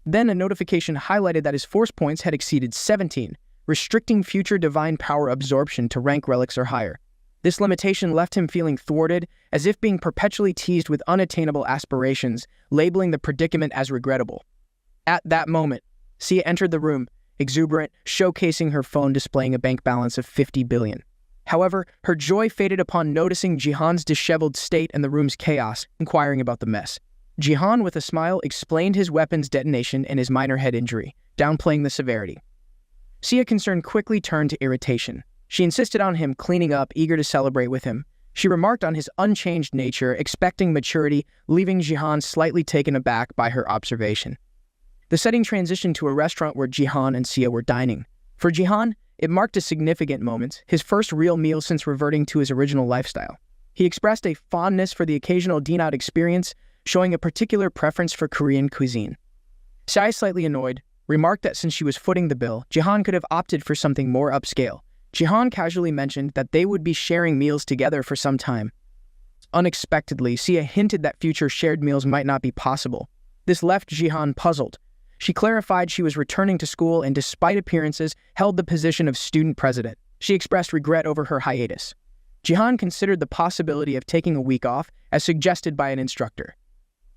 Then a notification highlighted that his force points had exceeded 17, restricting future divine power absorption to rank relics or higher. This limitation left him feeling thwarted, as if being perpetually teased with unattainable aspirations, labeling the predicament as regrettable. At that moment, Sia entered the room, exuberant, showcasing her phone displaying a bank balance of 50 billion. However, her joy faded upon noticing Jihan's disheveled state and the room's chaos, inquiring about the mess. Jihan, with a smile, explained his weapon's detonation and his minor head injury, downplaying the severity. Sia, concern quickly turned to irritation. She insisted on him cleaning up, eager to celebrate with him. She remarked on his unchanged nature, expecting maturity, leaving Jihan slightly taken aback by her observation. The setting transitioned to a restaurant where Jihan and Sia were dining. For Jihan, it marked a significant moment, his first real meal since reverting to his original lifestyle. He expressed a fondness for the occasional dine-out experience, showing a particular preference for Korean cuisine. Sia, slightly annoyed, remarked that since she was footing the bill, Jihan could have opted for something more upscale. Jihan casually mentioned that they would be sharing meals together for some time. Unexpectedly, Sia hinted that future shared meals might not be possible. This left Jihan puzzled. She clarified she was returning to school and, despite appearances, held the position of student president. She expressed regret over her hiatus. Jihan considered the possibility of taking a week off, as suggested by an instructor.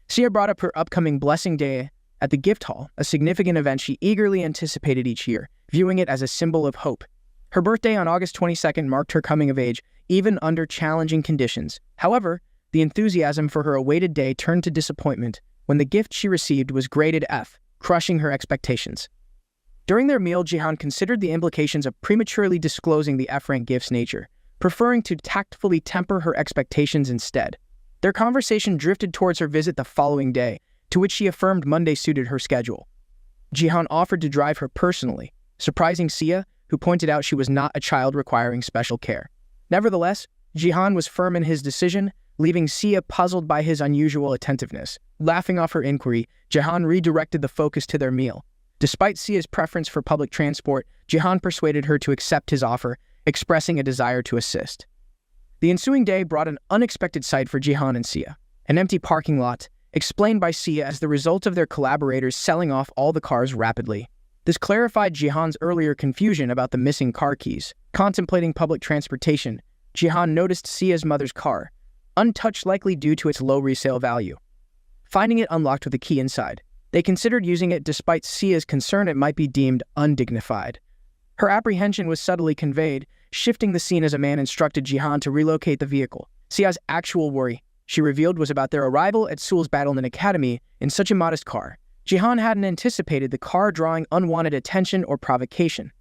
Sia brought up her upcoming Blessing Day at the gift hall, a significant event she eagerly anticipated each year, viewing it as a symbol of hope. Her birthday on August 22nd marked her coming of age, even under challenging conditions. However, the enthusiasm for her awaited day turned to disappointment when the gift she received was graded F, crushing her expectations. During their meal, Jihan considered the implications of prematurely disclosing the F-rank gift's nature, preferring to tactfully temper her expectations instead. Their conversation drifted towards her visit the following day, to which she affirmed Monday suited her schedule. Jihan offered to drive her personally, surprising Sia, who pointed out she was not a child requiring special care. Nevertheless, Jihan was firm in his decision, leaving Sia puzzled by his unusual attentiveness. Laughing off her inquiry, Jihan redirected the focus to their meal. Despite Sia's preference for public transport, JiHan persuaded her to accept his offer, expressing a desire to assist. The ensuing day brought an unexpected sight for JiHan and Sia, an empty parking lot, explained by Sia as the result of their collaborators selling off all the cars rapidly. This clarified JiHan's earlier confusion about the missing car keys. Contemplating public transportation, JiHan noticed Sia's mother's car, untouched likely due to its low resale value. Finding it unlocked with a key inside, they considered using it despite Sia's concern it might be deemed undignified. Her apprehension was subtly conveyed, shifting the scene as a man instructed JiHan to relocate the vehicle. Sia's actual worry, she revealed, was about their arrival at Seoul's Battlenet Academy in such a modest car. JiHan hadn't anticipated the car drawing unwanted attention or provocation.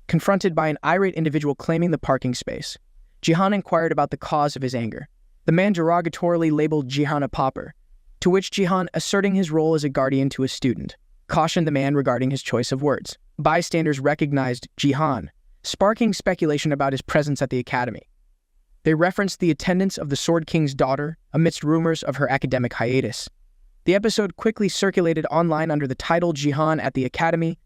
Confronted by an irate individual claiming the parking space, JiHan inquired about the cause of his anger. The man derogatorily labeled JiHan a pauper, to which JiHan, asserting his role as a guardian to a student, cautioned the man regarding his choice of words. Bystanders recognized JiHan, sparking speculation about his presence at the academy. They referenced the attendance of the Sword King's daughter amidst rumors of her academic hiatus. The episode quickly circulated online under the title JiHan at the Academy,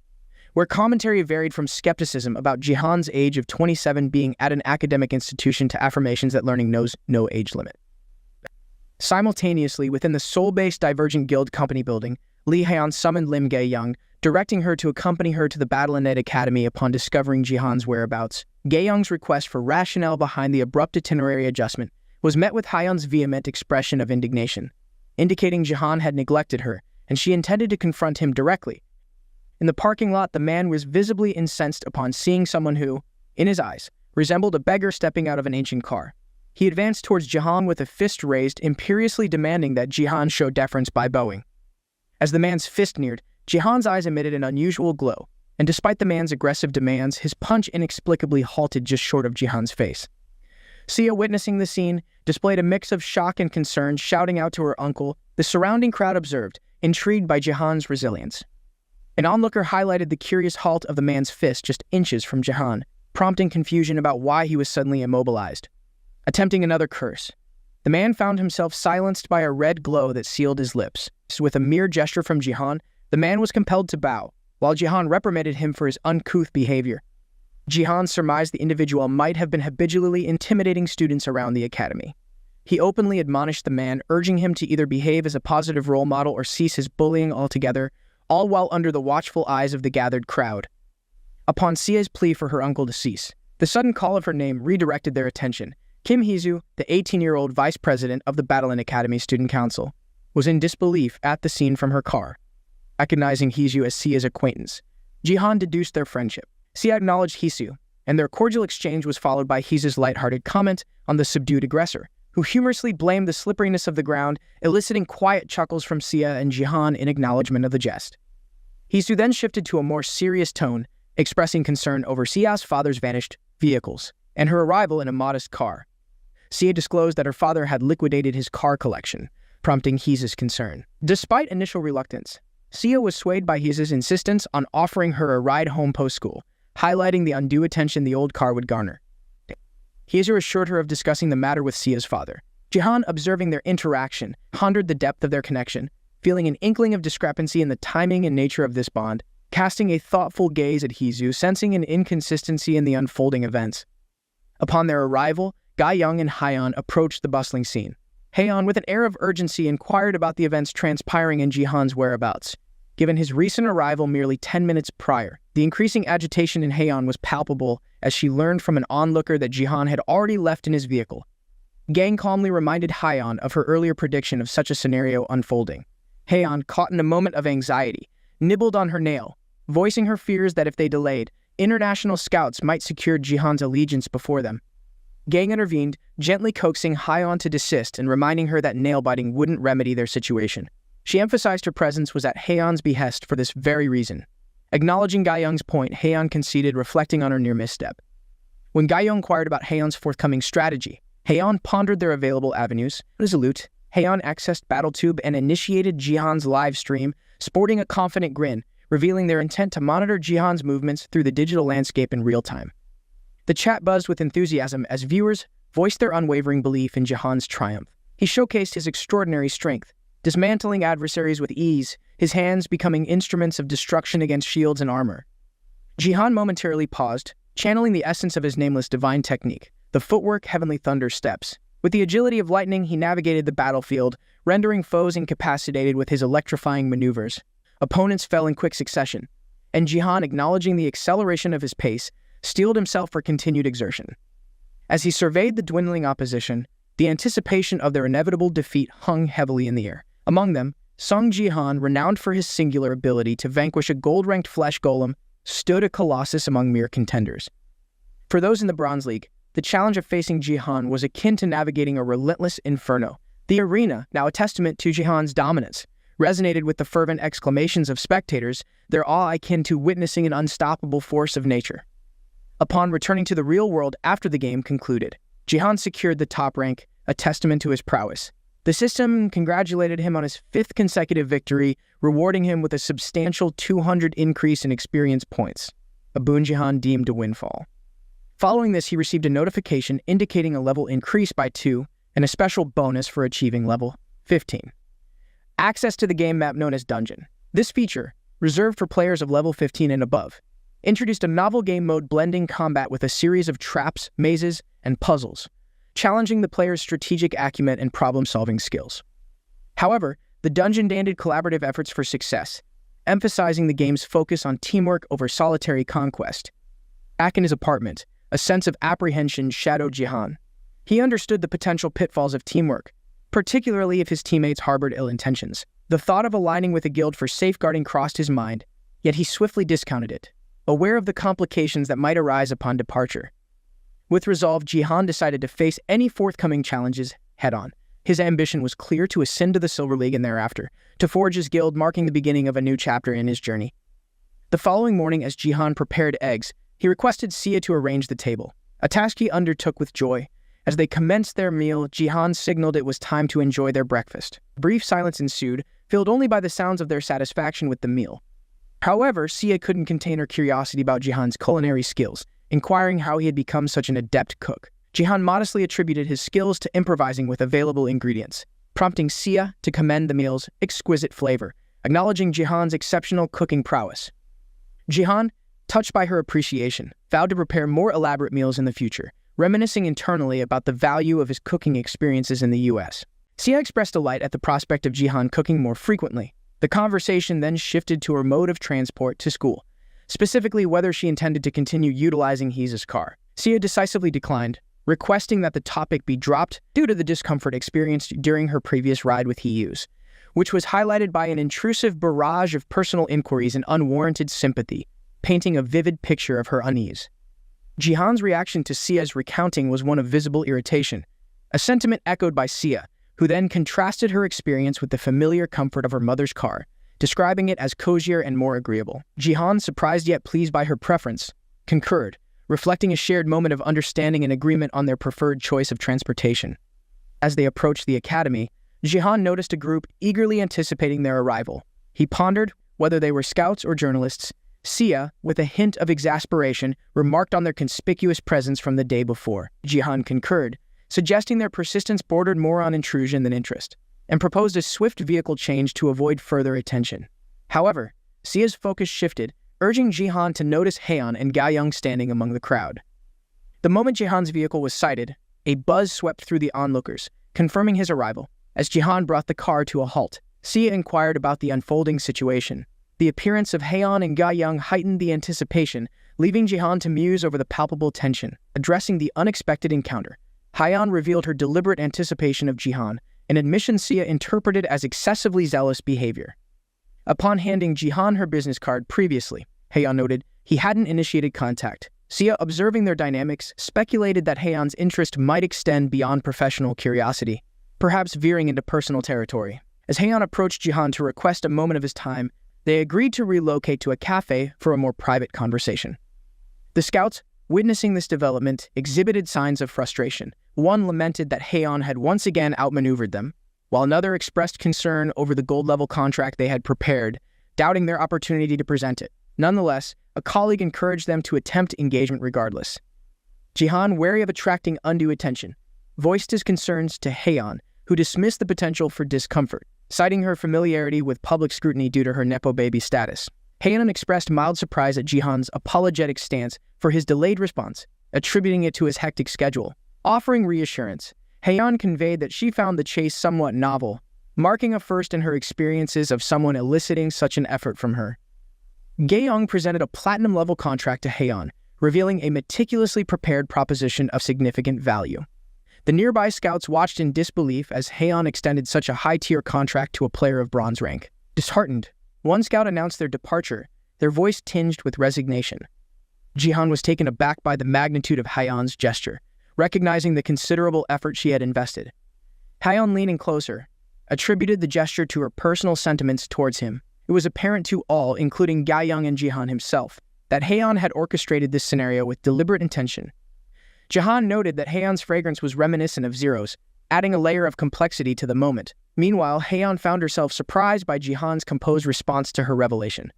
where commentary varied from skepticism about JiHan's age of 27 being at an academic institution to affirmations that learning knows no age limit. Simultaneously, within the Seoul-based Divergent Guild company building, Lee Haeon summoned Lim Gae-young, directing her to accompany her to the Battlenet Academy upon discovering JiHan's whereabouts. Gae-young's request for rationale behind the abrupt itinerary adjustment was met with Haeon's vehement expression of indignation, indicating JiHan had neglected her, and she intended to confront him directly. In the parking lot, the man was visibly incensed upon seeing someone who, in his eyes, resembled a beggar stepping out of an ancient car. He advanced towards JiHan with a fist raised, imperiously demanding that JiHan show deference by bowing. As the man's fist neared, JiHan's eyes emitted an unusual glow, and despite the man's aggressive demands, his punch inexplicably halted just short of JiHan's face. Sia, witnessing the scene, displayed a mix of shock and concern, shouting out to her uncle. The surrounding crowd observed, intrigued by JiHan's resilience. An onlooker highlighted the curious halt of the man's fist just inches from JiHan, prompting confusion about why he was suddenly immobilized. Attempting another curse, the man found himself silenced by a red glow that sealed his lips. With a mere gesture from JiHan, the man was compelled to bow, while JiHan reprimanded him for his uncouth behavior. JiHan surmised the individual might have been habitually intimidating students around the academy. He openly admonished the man, urging him to either behave as a positive role model or cease his bullying altogether, all while under the watchful eyes of the gathered crowd. Upon Sia's plea for her uncle to cease, the sudden call of her name redirected their attention. Kim Hee-soo, the 18-year-old vice president of the Battlenet Academy Student Council, was in disbelief at the scene from her car. Recognizing Hee-soo as Sia's acquaintance, JiHan deduced their friendship. Sia acknowledged Hee-soo, and their cordial exchange was followed by Hee-soo's lighthearted comment on the subdued aggressor, who humorously blamed the slipperiness of the ground, eliciting quiet chuckles from Sia and JiHan in acknowledgement of the jest. Hee-soo then shifted to a more serious tone, expressing concern over Sia's father's vanished vehicles and her arrival in a modest car. Sia disclosed that her father had liquidated his car collection, prompting Hee-soo's concern. Despite initial reluctance, Sia was swayed by Hee-soo's insistence on offering her a ride home post-school, highlighting the undue attention the old car would garner. Hee-soo assured her of discussing the matter with Sia's father. JiHan, observing their interaction, pondered the depth of their connection, feeling an inkling of discrepancy in the timing and nature of this bond, casting a thoughtful gaze at Hee-soo, sensing an inconsistency in the unfolding events. Upon their arrival, Gae-young and Haeon approached the bustling scene. Haeon, with an air of urgency, inquired about the events transpiring in JiHan's whereabouts. Given his recent arrival merely 10 minutes prior, the increasing agitation in Haeon was palpable as she learned from an onlooker that JiHan had already left in his vehicle. Gang calmly reminded Haeon of her earlier prediction of such a scenario unfolding. Haeon, caught in a moment of anxiety, nibbled on her nail, voicing her fears that if they delayed, international scouts might secure JiHan's allegiance before them. Gang intervened, gently coaxing Haeon to desist and reminding her that nail-biting wouldn't remedy their situation. She emphasized her presence was at Haeon's behest for this very reason. Acknowledging Gae-young's point, Haeon conceded, reflecting on her near misstep. When Gae-young inquired about Haeon's forthcoming strategy, Haeon pondered their available avenues. Resolute, Haeon accessed BattleTube and initiated JiHan's live stream, sporting a confident grin, revealing their intent to monitor JiHan's movements through the digital landscape in real time. The chat buzzed with enthusiasm as viewers voiced their unwavering belief in JiHan's triumph. He showcased his extraordinary strength, dismantling adversaries with ease, his hands becoming instruments of destruction against shields and armor. JiHan momentarily paused, channeling the essence of his nameless divine technique, the footwork heavenly thunder steps. With the agility of lightning, he navigated the battlefield, rendering foes incapacitated with his electrifying maneuvers. Opponents fell in quick succession, and JiHan, acknowledging the acceleration of his pace, steeled himself for continued exertion. As he surveyed the dwindling opposition, the anticipation of their inevitable defeat hung heavily in the air. Among them, Sung JiHan, renowned for his singular ability to vanquish a gold-ranked flesh golem, stood a colossus among mere contenders. For those in the Bronze League, the challenge of facing JiHan was akin to navigating a relentless inferno. The arena, now a testament to JiHan's dominance, resonated with the fervent exclamations of spectators, their awe akin to witnessing an unstoppable force of nature. Upon returning to the real world after the game concluded, JiHan secured the top rank, a testament to his prowess. The system congratulated him on his 5th consecutive victory, rewarding him with a substantial 200 increase in experience points, a boon JiHan deemed a windfall. Following this, he received a notification indicating a level increase by 2 and a special bonus for achieving level 15. Access to the game map known as Dungeon. This feature, reserved for players of level 15 and above, introduced a novel game mode blending combat with a series of traps, mazes, and puzzles, challenging the player's strategic acumen and problem-solving skills. However, the dungeon demanded collaborative efforts for success, emphasizing the game's focus on teamwork over solitary conquest. Back in his apartment, a sense of apprehension shadowed JiHan. He understood the potential pitfalls of teamwork, particularly if his teammates harbored ill intentions. The thought of aligning with a guild for safeguarding crossed his mind, yet he swiftly discounted it, aware of the complications that might arise upon departure. With resolve, JiHan decided to face any forthcoming challenges head-on. His ambition was clear: to ascend to the Silver League and thereafter, to forge his guild, marking the beginning of a new chapter in his journey. The following morning, as JiHan prepared eggs, he requested Sia to arrange the table, a task he undertook with joy. As they commenced their meal, JiHan signaled it was time to enjoy their breakfast. A brief silence ensued, filled only by the sounds of their satisfaction with the meal. However, Sia couldn't contain her curiosity about JiHan's culinary skills, inquiring how he had become such an adept cook. JiHan modestly attributed his skills to improvising with available ingredients, prompting Sia to commend the meal's exquisite flavor, acknowledging JiHan's exceptional cooking prowess. JiHan, touched by her appreciation, vowed to prepare more elaborate meals in the future, reminiscing internally about the value of his cooking experiences in the U.S. Sia expressed delight at the prospect of JiHan cooking more frequently. The conversation then shifted to her mode of transport to school, specifically whether she intended to continue utilizing Hee's car. Sia decisively declined, requesting that the topic be dropped due to the discomfort experienced during her previous ride with Hee's, which was highlighted by an intrusive barrage of personal inquiries and unwarranted sympathy, painting a vivid picture of her unease. JiHan's reaction to Sia's recounting was one of visible irritation, a sentiment echoed by Sia, who then contrasted her experience with the familiar comfort of her mother's car, describing it as cozier and more agreeable. JiHan, surprised yet pleased by her preference, concurred, reflecting a shared moment of understanding and agreement on their preferred choice of transportation. As they approached the academy, JiHan noticed a group eagerly anticipating their arrival. He pondered whether they were scouts or journalists. Sia, with a hint of exasperation, remarked on their conspicuous presence from the day before. JiHan concurred, suggesting their persistence bordered more on intrusion than interest, and proposed a swift vehicle change to avoid further attention. However, Sia's focus shifted, urging JiHan to notice Haeyeon and Ga-young standing among the crowd. The moment JiHan's vehicle was sighted, a buzz swept through the onlookers, confirming his arrival. As JiHan brought the car to a halt, Sia inquired about the unfolding situation. The appearance of Haeyeon and Ga-young heightened the anticipation, leaving JiHan to muse over the palpable tension. Addressing the unexpected encounter, Haeyeon revealed her deliberate anticipation of JiHan, an admission Sia interpreted as excessively zealous behavior. Upon handing JiHan her business card previously, Haeyeon noted he hadn't initiated contact. Sia, observing their dynamics, speculated that Haeyeon's interest might extend beyond professional curiosity, perhaps veering into personal territory. As Haeyeon approached JiHan to request a moment of his time, they agreed to relocate to a cafe for a more private conversation. The scouts, witnessing this development, exhibited signs of frustration. One lamented that Haeyeon had once again outmaneuvered them, while another expressed concern over the gold-level contract they had prepared, doubting their opportunity to present it. Nonetheless, a colleague encouraged them to attempt engagement regardless. JiHan, wary of attracting undue attention, voiced his concerns to Haeyeon, who dismissed the potential for discomfort. citing her familiarity with public scrutiny due to her Nepo baby status. Haeyeon expressed mild surprise at Jihan's apologetic stance for his delayed response, attributing it to his hectic schedule. Offering reassurance, Haeyeon conveyed that she found the chase somewhat novel, marking a first in her experiences of someone eliciting such an effort from her. Gae-young presented a platinum-level contract to Haeyeon, revealing a meticulously prepared proposition of significant value. The nearby scouts watched in disbelief as Haeyeon extended such a high-tier contract to a player of bronze rank. Disheartened, one scout announced their departure, their voice tinged with resignation. JiHan was taken aback by the magnitude of Haeyeon's gesture, recognizing the considerable effort she had invested. Haeyeon, leaning closer, attributed the gesture to her personal sentiments towards him. It was apparent to all, including Gae-young and JiHan himself, that Haeyeon had orchestrated this scenario with deliberate intention. JiHan noted that Haeyeon's fragrance was reminiscent of Zero's, adding a layer of complexity to the moment. Meanwhile, Haeyeon found herself surprised by JiHan's composed response to her revelation.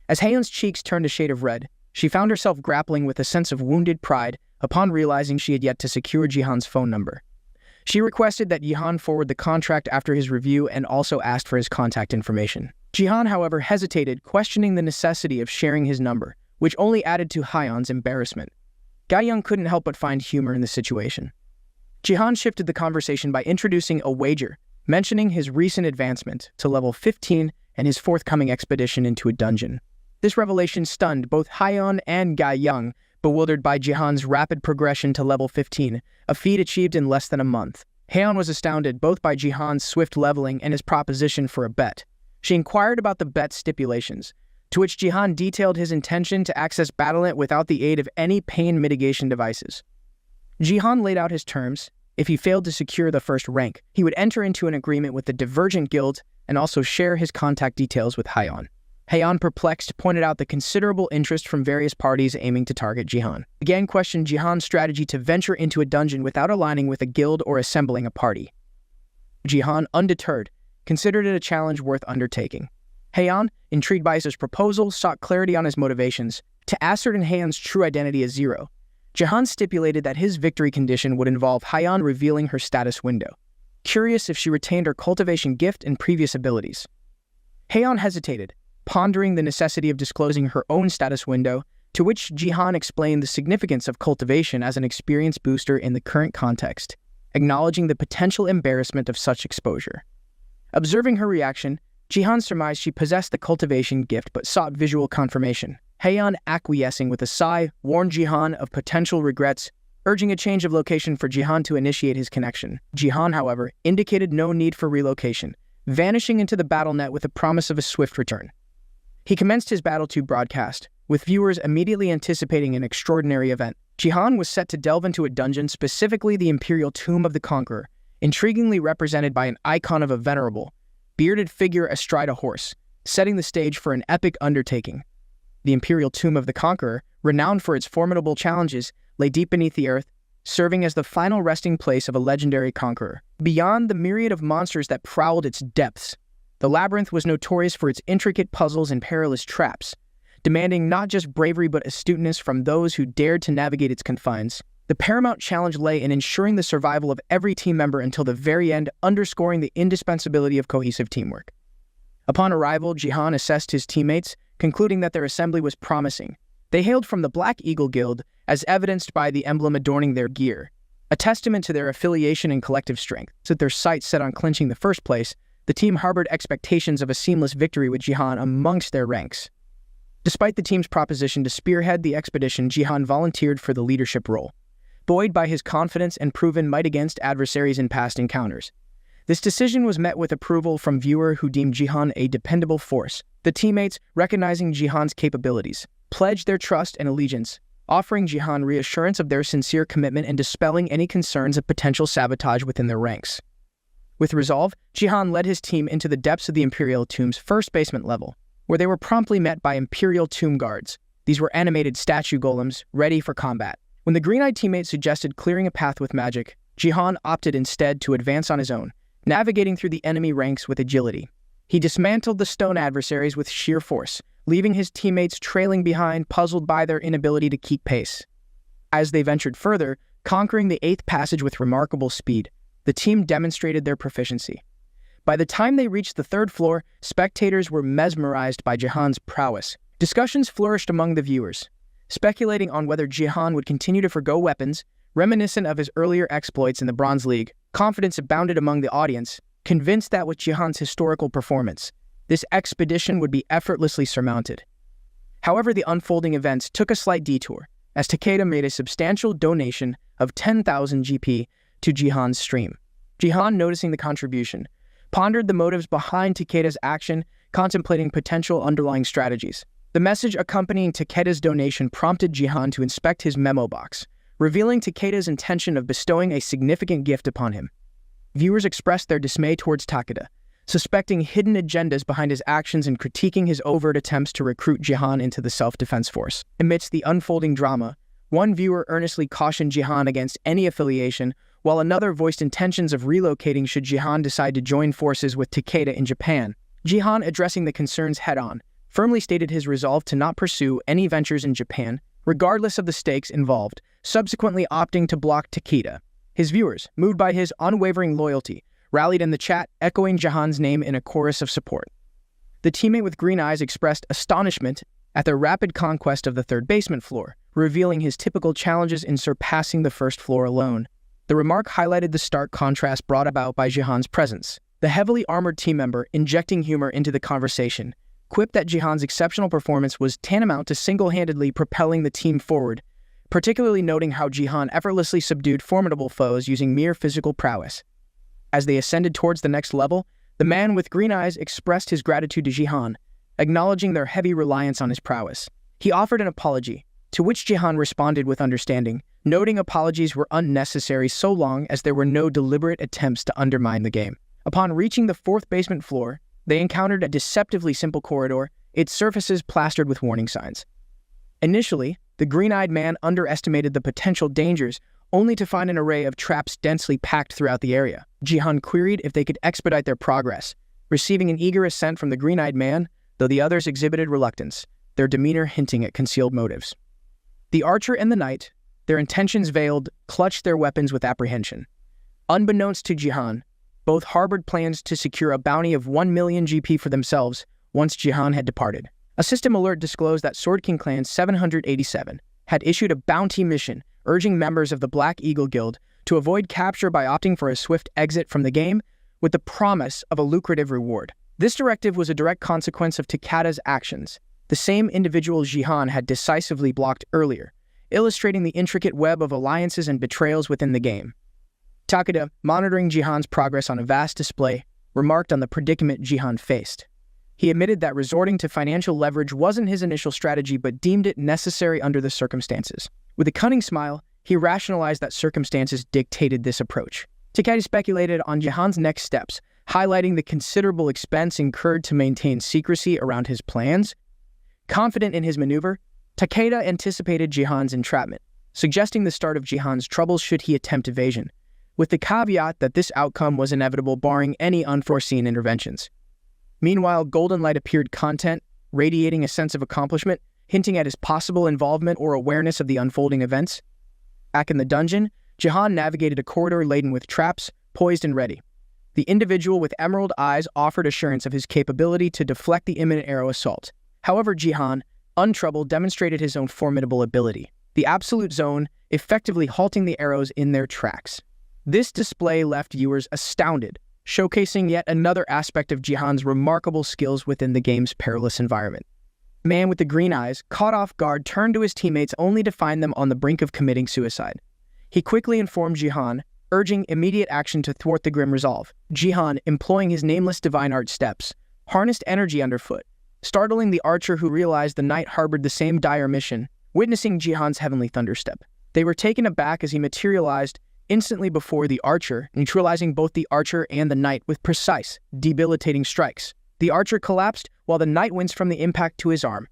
As Haeyeon's cheeks turned a shade of red, she found herself grappling with a sense of wounded pride upon realizing she had yet to secure JiHan's phone number. She requested that JiHan forward the contract after his review and also asked for his contact information. JiHan, however, hesitated, questioning the necessity of sharing his number, which only added to Haeyeon's embarrassment. Gae-young couldn't help but find humor in the situation. JiHan shifted the conversation by introducing a wager, mentioning his recent advancement to level 15 and his forthcoming expedition into a dungeon. This revelation stunned both Haeyeon and Gae-young, bewildered by JiHan's rapid progression to level 15, a feat achieved in less than a month. Haeyeon was astounded both by JiHan's swift leveling and his proposition for a bet. She inquired about the bet's stipulations, to which JiHan detailed his intention to access Battle.net without the aid of any pain mitigation devices. JiHan laid out his terms. If he failed to secure the first rank, he would enter into an agreement with the Divergent Guild and also share his contact details with Haeyeon. Haeyeon, perplexed, pointed out the considerable interest from various parties aiming to target JiHan. Again questioned JiHan's strategy to venture into a dungeon without aligning with a guild or assembling a party. JiHan, undeterred, considered it a challenge worth undertaking. Haeyeon, intrigued by his proposal, sought clarity on his motivations. To ascertain Haeyeon's true identity as Zero, JiHan stipulated that his victory condition would involve Haeyeon revealing her status window, curious if she retained her cultivation gift and previous abilities. Haeyeon hesitated, pondering the necessity of disclosing her own status window, to which JiHan explained the significance of cultivation as an experience booster in the current context, acknowledging the potential embarrassment of such exposure. Observing her reaction, JiHan surmised she possessed the cultivation gift but sought visual confirmation. Haeyeon, acquiescing with a sigh, warned JiHan of potential regrets, urging a change of location for JiHan to initiate his connection. JiHan, however, indicated no need for relocation, vanishing into the Battle.net with a promise of a swift return. He commenced his BattleTube broadcast, with viewers immediately anticipating an extraordinary event. JiHan was set to delve into a dungeon, specifically the Imperial Tomb of the Conqueror, intriguingly represented by an icon of a venerable, bearded figure astride a horse, setting the stage for an epic undertaking. The Imperial Tomb of the Conqueror, renowned for its formidable challenges, lay deep beneath the earth, serving as the final resting place of a legendary conqueror. Beyond the myriad of monsters that prowled its depths, the labyrinth was notorious for its intricate puzzles and perilous traps, demanding not just bravery but astuteness from those who dared to navigate its confines. The paramount challenge lay in ensuring the survival of every team member until the very end, underscoring the indispensability of cohesive teamwork. Upon arrival, JiHan assessed his teammates, concluding that their assembly was promising. They hailed from the Black Eagle Guild, as evidenced by the emblem adorning their gear, a testament to their affiliation and collective strength. With their sights set on clinching the first place, the team harbored expectations of a seamless victory with JiHan amongst their ranks. Despite the team's proposition to spearhead the expedition, JiHan volunteered for the leadership role, buoyed by his confidence and proven might against adversaries in past encounters. This decision was met with approval from viewers who deemed JiHan a dependable force. The teammates, recognizing JiHan's capabilities, pledged their trust and allegiance, offering JiHan reassurance of their sincere commitment and dispelling any concerns of potential sabotage within their ranks. With resolve, JiHan led his team into the depths of the Imperial Tomb's first basement level, where they were promptly met by Imperial Tomb guards. These were animated statue golems, ready for combat. When the green-eyed teammate suggested clearing a path with magic, JiHan opted instead to advance on his own, navigating through the enemy ranks with agility. He dismantled the stone adversaries with sheer force, leaving his teammates trailing behind, puzzled by their inability to keep pace. As they ventured further, conquering the 8th passage with remarkable speed, the team demonstrated their proficiency. By the time they reached the third floor, spectators were mesmerized by JiHan's prowess. Discussions flourished among the viewers, speculating on whether JiHan would continue to forgo weapons, reminiscent of his earlier exploits in the Bronze League. Confidence abounded among the audience, convinced that with JiHan's historical performance, this expedition would be effortlessly surmounted. However, the unfolding events took a slight detour, as Takeda made a substantial donation of 10,000 GP to JiHan's stream. JiHan, noticing the contribution, pondered the motives behind Takeda's action, contemplating potential underlying strategies. The message accompanying Takeda's donation prompted JiHan to inspect his memo box, revealing Takeda's intention of bestowing a significant gift upon him. Viewers expressed their dismay towards Takeda, suspecting hidden agendas behind his actions and critiquing his overt attempts to recruit JiHan into the self-defense force. Amidst the unfolding drama, one viewer earnestly cautioned JiHan against any affiliation, while another voiced intentions of relocating should JiHan decide to join forces with Takeda in Japan. JiHan, addressing the concerns head-on, firmly stated his resolve to not pursue any ventures in Japan, regardless of the stakes involved, subsequently opting to block Takeda. His viewers, moved by his unwavering loyalty, rallied in the chat, echoing JiHan's name in a chorus of support. The teammate with green eyes expressed astonishment at the rapid conquest of the third basement floor, revealing his typical challenges in surpassing the first floor alone. The remark highlighted the stark contrast brought about by JiHan's presence. The heavily armored team member, injecting humor into the conversation, quipped that JiHan's exceptional performance was tantamount to single-handedly propelling the team forward, particularly noting how JiHan effortlessly subdued formidable foes using mere physical prowess. As they ascended towards the next level, the man with green eyes expressed his gratitude to JiHan, acknowledging their heavy reliance on his prowess. He offered an apology, to which JiHan responded with understanding, noting apologies were unnecessary so long as there were no deliberate attempts to undermine the game. Upon reaching the fourth basement floor, they encountered a deceptively simple corridor, its surfaces plastered with warning signs. Initially, the green-eyed man underestimated the potential dangers, only to find an array of traps densely packed throughout the area. JiHan queried if they could expedite their progress, receiving an eager assent from the green-eyed man, though the others exhibited reluctance, their demeanor hinting at concealed motives. The archer and the knight, their intentions veiled, clutched their weapons with apprehension. Unbeknownst to JiHan, both harbored plans to secure a bounty of 1 million GP for themselves once JiHan had departed. A system alert disclosed that Sword King Clan 787 had issued a bounty mission urging members of the Black Eagle Guild to avoid capture by opting for a swift exit from the game with the promise of a lucrative reward. This directive was a direct consequence of Takeda's actions, the same individual JiHan had decisively blocked earlier, illustrating the intricate web of alliances and betrayals within the game. Takeda, monitoring JiHan's progress on a vast display, remarked on the predicament JiHan faced. He admitted that resorting to financial leverage wasn't his initial strategy but deemed it necessary under the circumstances. With a cunning smile, he rationalized that circumstances dictated this approach. Takeda speculated on JiHan's next steps, highlighting the considerable expense incurred to maintain secrecy around his plans. Confident in his maneuver, Takeda anticipated JiHan's entrapment, suggesting the start of JiHan's troubles should he attempt evasion, with the caveat that this outcome was inevitable barring any unforeseen interventions. Meanwhile, Golden Light appeared content, radiating a sense of accomplishment, hinting at his possible involvement or awareness of the unfolding events. Back in the dungeon, JiHan navigated a corridor laden with traps, poised and ready. The individual with emerald eyes offered assurance of his capability to deflect the imminent arrow assault. However, JiHan, untroubled, demonstrated his own formidable ability, the absolute zone, effectively halting the arrows in their tracks. This display left viewers astounded, showcasing yet another aspect of JiHan's remarkable skills within the game's perilous environment. The man with the green eyes, caught off guard, turned to his teammates only to find them on the brink of committing suicide. He quickly informed JiHan, urging immediate action to thwart the grim resolve. JiHan, employing his nameless divine art steps, harnessed energy underfoot, startling the archer who realized the knight harbored the same dire mission. Witnessing JiHan's heavenly thunderstep, they were taken aback as he materialized instantly before the archer, neutralizing both the archer and the knight with precise, debilitating strikes. The archer collapsed, while the knight winced from the impact to his arm.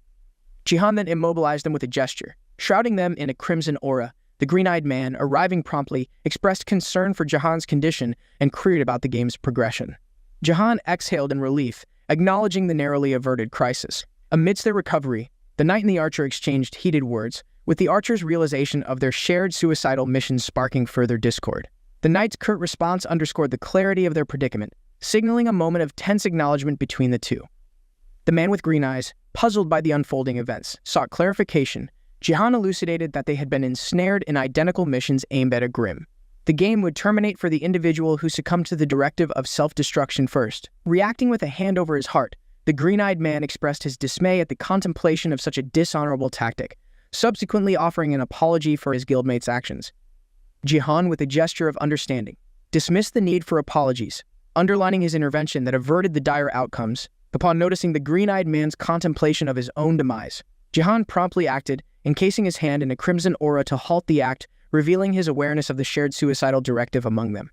JiHan then immobilized them with a gesture, shrouding them in a crimson aura. The green-eyed man, arriving promptly, expressed concern for JiHan's condition and queried about the game's progression. JiHan exhaled in relief, acknowledging the narrowly averted crisis. Amidst their recovery, the knight and the archer exchanged heated words, with the archer's realization of their shared suicidal mission sparking further discord. The knight's curt response underscored the clarity of their predicament, signaling a moment of tense acknowledgement between the two. The man with green eyes, puzzled by the unfolding events, sought clarification. JiHan elucidated that they had been ensnared in identical missions aimed at a Grimm. The game would terminate for the individual who succumbed to the directive of self-destruction first. Reacting with a hand over his heart, the green-eyed man expressed his dismay at the contemplation of such a dishonorable tactic, subsequently offering an apology for his guildmate's actions. JiHan, with a gesture of understanding, dismissed the need for apologies, underlining his intervention that averted the dire outcomes. Upon noticing the green-eyed man's contemplation of his own demise, JiHan promptly acted, encasing his hand in a crimson aura to halt the act, revealing his awareness of the shared suicidal directive among them.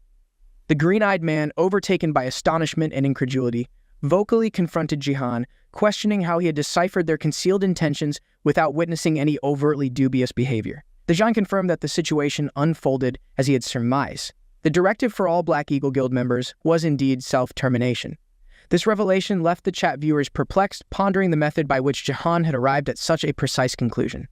The green-eyed man, overtaken by astonishment and incredulity, vocally confronted JiHan, questioning how he had deciphered their concealed intentions without witnessing any overtly dubious behavior. The JiHan confirmed that the situation unfolded as he had surmised. The directive for all Black Eagle Guild members was indeed self-termination. This revelation left the chat viewers perplexed, pondering the method by which JiHan had arrived at such a precise conclusion.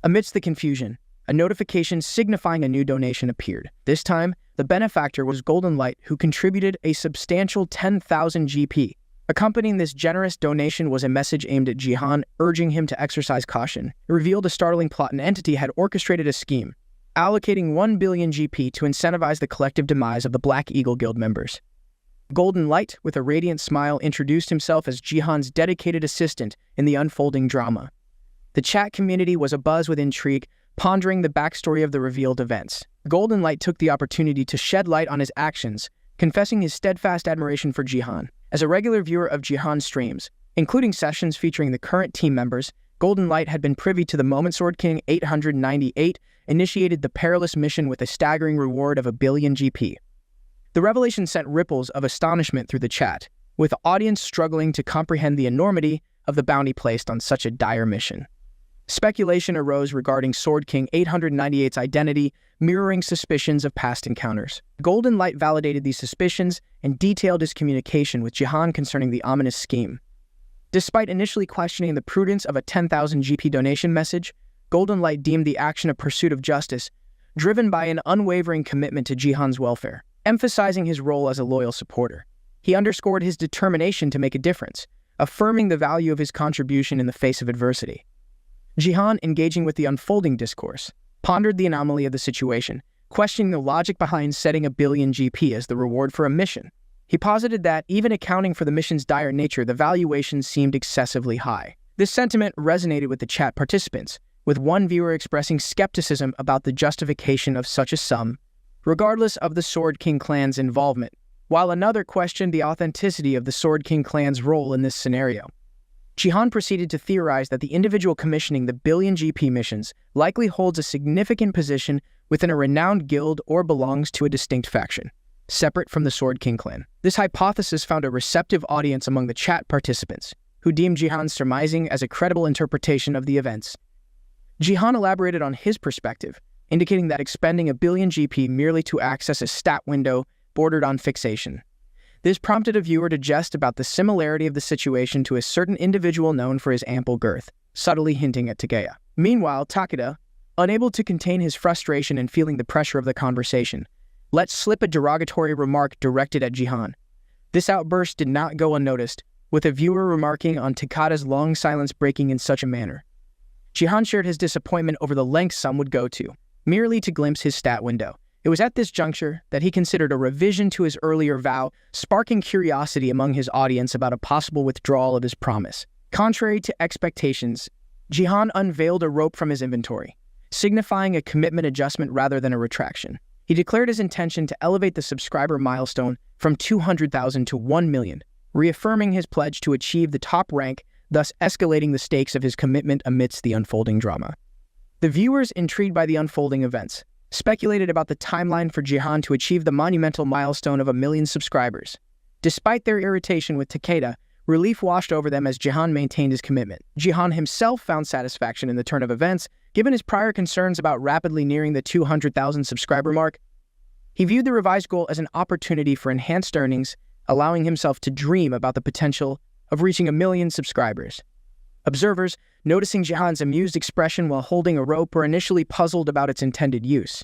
Amidst the confusion, a notification signifying a new donation appeared. This time, the benefactor was Golden Light, who contributed a substantial 10,000 GP. Accompanying this generous donation was a message aimed at JiHan, urging him to exercise caution. It revealed a startling plot. An entity had orchestrated a scheme, allocating 1 billion GP to incentivize the collective demise of the Black Eagle Guild members. Golden Light, with a radiant smile, introduced himself as JiHan's dedicated assistant in the unfolding drama. The chat community was abuzz with intrigue, pondering the backstory of the revealed events. Golden Light took the opportunity to shed light on his actions, confessing his steadfast admiration for JiHan. As a regular viewer of JiHan's streams, including sessions featuring the current team members, Golden Light had been privy to the moment Sword King 898 initiated the perilous mission with a staggering reward of 1 billion GP. The revelation sent ripples of astonishment through the chat, with the audience struggling to comprehend the enormity of the bounty placed on such a dire mission. Speculation arose regarding Sword King 898's identity, mirroring suspicions of past encounters. Golden Light validated these suspicions and detailed his communication with JiHan concerning the ominous scheme. Despite initially questioning the prudence of a 10,000 GP donation message, Golden Light deemed the action a pursuit of justice, driven by an unwavering commitment to JiHan's welfare. Emphasizing his role as a loyal supporter, he underscored his determination to make a difference, affirming the value of his contribution in the face of adversity. JiHan, engaging with the unfolding discourse, pondered the anomaly of the situation, questioning the logic behind setting 1 billion GP as the reward for a mission. He posited that, even accounting for the mission's dire nature, the valuation seemed excessively high. This sentiment resonated with the chat participants, with one viewer expressing skepticism about the justification of such a sum, regardless of the Sword King clan's involvement, while another questioned the authenticity of the Sword King clan's role in this scenario. JiHan proceeded to theorize that the individual commissioning the 1 billion GP missions likely holds a significant position within a renowned guild or belongs to a distinct faction, separate from the Sword King clan. This hypothesis found a receptive audience among the chat participants, who deemed JiHan's surmising as a credible interpretation of the events. JiHan elaborated on his perspective, indicating that expending 1 billion GP merely to access a stat window bordered on fixation. This prompted a viewer to jest about the similarity of the situation to a certain individual known for his ample girth, subtly hinting at Takeya. Meanwhile, Takeda, unable to contain his frustration and feeling the pressure of the conversation, let slip a derogatory remark directed at JiHan. This outburst did not go unnoticed, with a viewer remarking on Takeda's long silence breaking in such a manner. JiHan shared his disappointment over the lengths some would go to, merely to glimpse his stat window. It was at this juncture that he considered a revision to his earlier vow, sparking curiosity among his audience about a possible withdrawal of his promise. Contrary to expectations, JiHan unveiled a rope from his inventory, signifying a commitment adjustment rather than a retraction. He declared his intention to elevate the subscriber milestone from 200,000 to 1 million, reaffirming his pledge to achieve the top rank, thus escalating the stakes of his commitment amidst the unfolding drama. The viewers, intrigued by the unfolding events, speculated about the timeline for JiHan to achieve the monumental milestone of 1 million subscribers. Despite their irritation with Takeda, relief washed over them as JiHan maintained his commitment. JiHan himself found satisfaction in the turn of events, given his prior concerns about rapidly nearing the 200,000 subscriber mark. He viewed the revised goal as an opportunity for enhanced earnings, allowing himself to dream about the potential of reaching 1 million subscribers. Observers, noticing JiHan's amused expression while holding a rope, were initially puzzled about its intended use.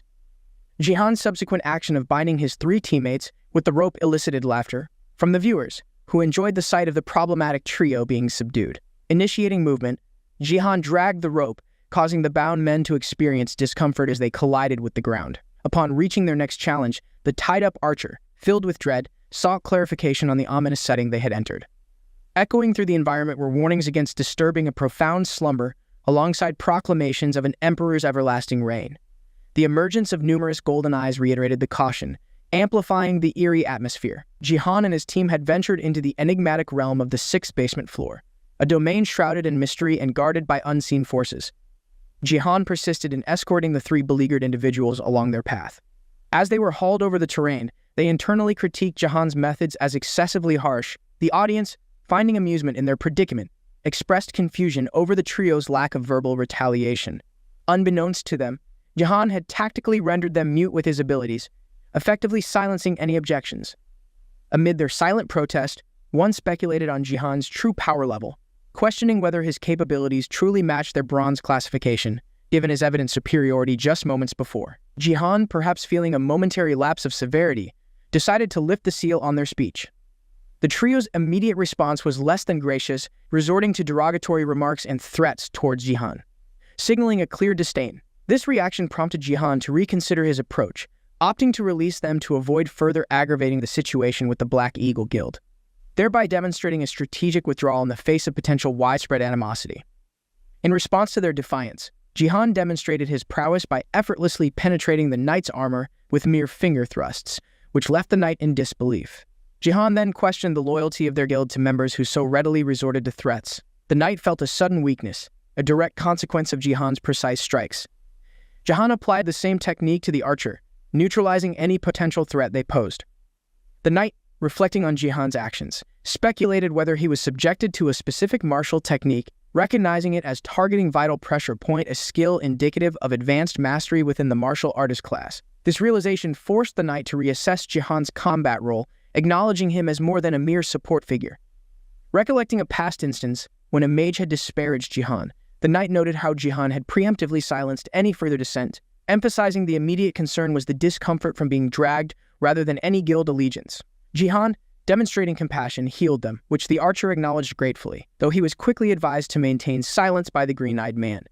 JiHan's subsequent action of binding his 3 teammates with the rope elicited laughter, from the viewers, who enjoyed the sight of the problematic trio being subdued. Initiating movement, JiHan dragged the rope, causing the bound men to experience discomfort as they collided with the ground. Upon reaching their next challenge, the tied-up archer, filled with dread, sought clarification on the ominous setting they had entered. Echoing through the environment were warnings against disturbing a profound slumber, alongside proclamations of an emperor's everlasting reign. The emergence of numerous golden eyes reiterated the caution, amplifying the eerie atmosphere. JiHan and his team had ventured into the enigmatic realm of the sixth basement floor, a domain shrouded in mystery and guarded by unseen forces. JiHan persisted in escorting the three beleaguered individuals along their path. As they were hauled over the terrain, they internally critiqued JiHan's methods as excessively harsh. The audience, finding amusement in their predicament, expressed confusion over the trio's lack of verbal retaliation. Unbeknownst to them, JiHan had tactically rendered them mute with his abilities, effectively silencing any objections. Amid their silent protest, one speculated on JiHan's true power level, questioning whether his capabilities truly matched their bronze classification, given his evident superiority just moments before. JiHan, perhaps feeling a momentary lapse of severity, decided to lift the seal on their speech. The trio's immediate response was less than gracious, resorting to derogatory remarks and threats towards JiHan, signaling a clear disdain. This reaction prompted JiHan to reconsider his approach, opting to release them to avoid further aggravating the situation with the Black Eagle Guild, thereby demonstrating a strategic withdrawal in the face of potential widespread animosity. In response to their defiance, JiHan demonstrated his prowess by effortlessly penetrating the knight's armor with mere finger thrusts, which left the knight in disbelief. JiHan then questioned the loyalty of their guild to members who so readily resorted to threats. The knight felt a sudden weakness, a direct consequence of JiHan's precise strikes. JiHan applied the same technique to the archer, neutralizing any potential threat they posed. The knight, reflecting on JiHan's actions, speculated whether he was subjected to a specific martial technique, recognizing it as targeting vital pressure point, a skill indicative of advanced mastery within the martial artist class. This realization forced the knight to reassess JiHan's combat role, acknowledging him as more than a mere support figure. Recollecting a past instance when a mage had disparaged JiHan, the knight noted how JiHan had preemptively silenced any further dissent, emphasizing the immediate concern was the discomfort from being dragged rather than any guild allegiance. JiHan, demonstrating compassion, healed them, which the archer acknowledged gratefully, though he was quickly advised to maintain silence by the green-eyed man.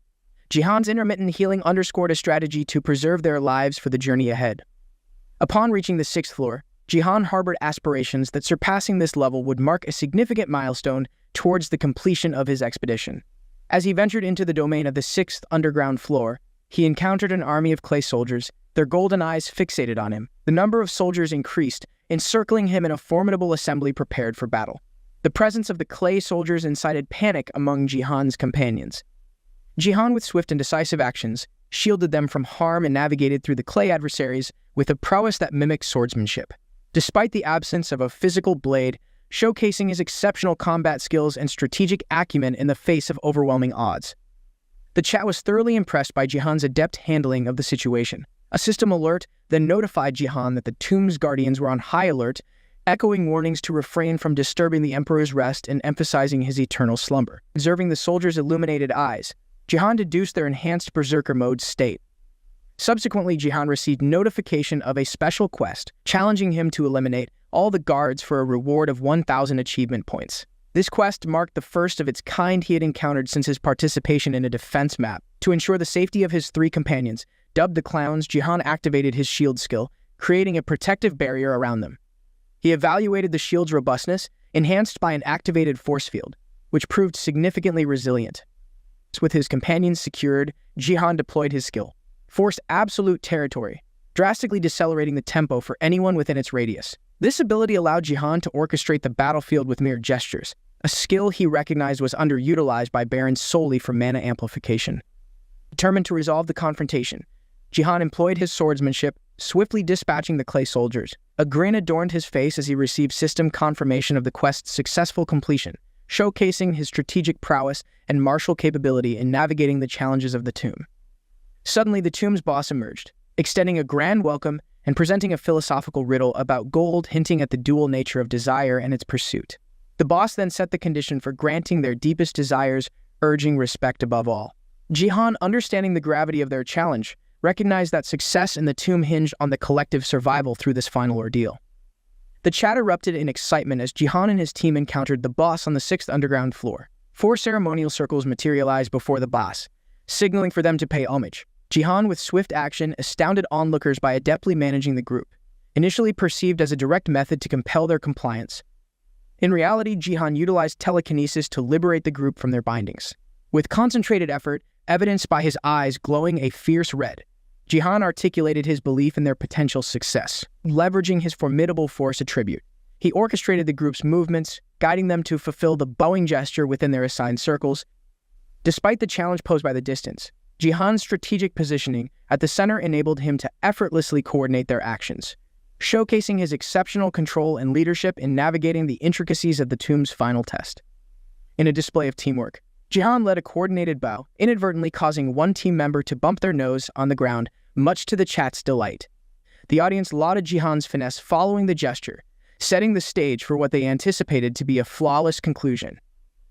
JiHan's intermittent healing underscored a strategy to preserve their lives for the journey ahead. Upon reaching the sixth floor, JiHan harbored aspirations that surpassing this level would mark a significant milestone towards the completion of his expedition. As he ventured into the domain of the sixth underground floor, he encountered an army of clay soldiers, their golden eyes fixated on him. The number of soldiers increased, encircling him in a formidable assembly prepared for battle. The presence of the clay soldiers incited panic among JiHan's companions. JiHan, with swift and decisive actions, shielded them from harm and navigated through the clay adversaries with a prowess that mimicked swordsmanship. Despite the absence of a physical blade, showcasing his exceptional combat skills and strategic acumen in the face of overwhelming odds. The chat was thoroughly impressed by JiHan's adept handling of the situation. A system alert then notified JiHan that the tomb's guardians were on high alert, echoing warnings to refrain from disturbing the emperor's rest and emphasizing his eternal slumber. Observing the soldiers' illuminated eyes, JiHan deduced their enhanced berserker mode state. Subsequently, JiHan received notification of a special quest, challenging him to eliminate all the guards for a reward of 1,000 achievement points. This quest marked the first of its kind he had encountered since his participation in a defense map. To ensure the safety of his three companions, dubbed the Clowns, JiHan activated his shield skill, creating a protective barrier around them. He evaluated the shield's robustness, enhanced by an activated force field, which proved significantly resilient. With his companions secured, JiHan deployed his skill, Force Absolute Territory, drastically decelerating the tempo for anyone within its radius. This ability allowed JiHan to orchestrate the battlefield with mere gestures, a skill he recognized was underutilized by barons solely for mana amplification. Determined to resolve the confrontation, JiHan employed his swordsmanship, swiftly dispatching the clay soldiers. A grin adorned his face as he received system confirmation of the quest's successful completion, showcasing his strategic prowess and martial capability in navigating the challenges of the tomb. Suddenly, the tomb's boss emerged, extending a grand welcome and presenting a philosophical riddle about gold, hinting at the dual nature of desire and its pursuit. The boss then set the condition for granting their deepest desires, urging respect above all. JiHan, understanding the gravity of their challenge, recognized that success in the tomb hinged on the collective survival through this final ordeal. The chat erupted in excitement as JiHan and his team encountered the boss on the 6th underground floor. 4 ceremonial circles materialized before the boss, signaling for them to pay homage. JiHan, with swift action, astounded onlookers by adeptly managing the group, initially perceived as a direct method to compel their compliance. In reality, JiHan utilized telekinesis to liberate the group from their bindings. With concentrated effort, evidenced by his eyes glowing a fierce red, JiHan articulated his belief in their potential success. Leveraging his formidable force attribute, he orchestrated the group's movements, guiding them to fulfill the bowing gesture within their assigned circles. Despite the challenge posed by the distance, JiHan's strategic positioning at the center enabled him to effortlessly coordinate their actions, showcasing his exceptional control and leadership in navigating the intricacies of the tomb's final test. In a display of teamwork, JiHan led a coordinated bow, inadvertently causing one team member to bump their nose on the ground, much to the chat's delight. The audience lauded JiHan's finesse following the gesture, setting the stage for what they anticipated to be a flawless conclusion.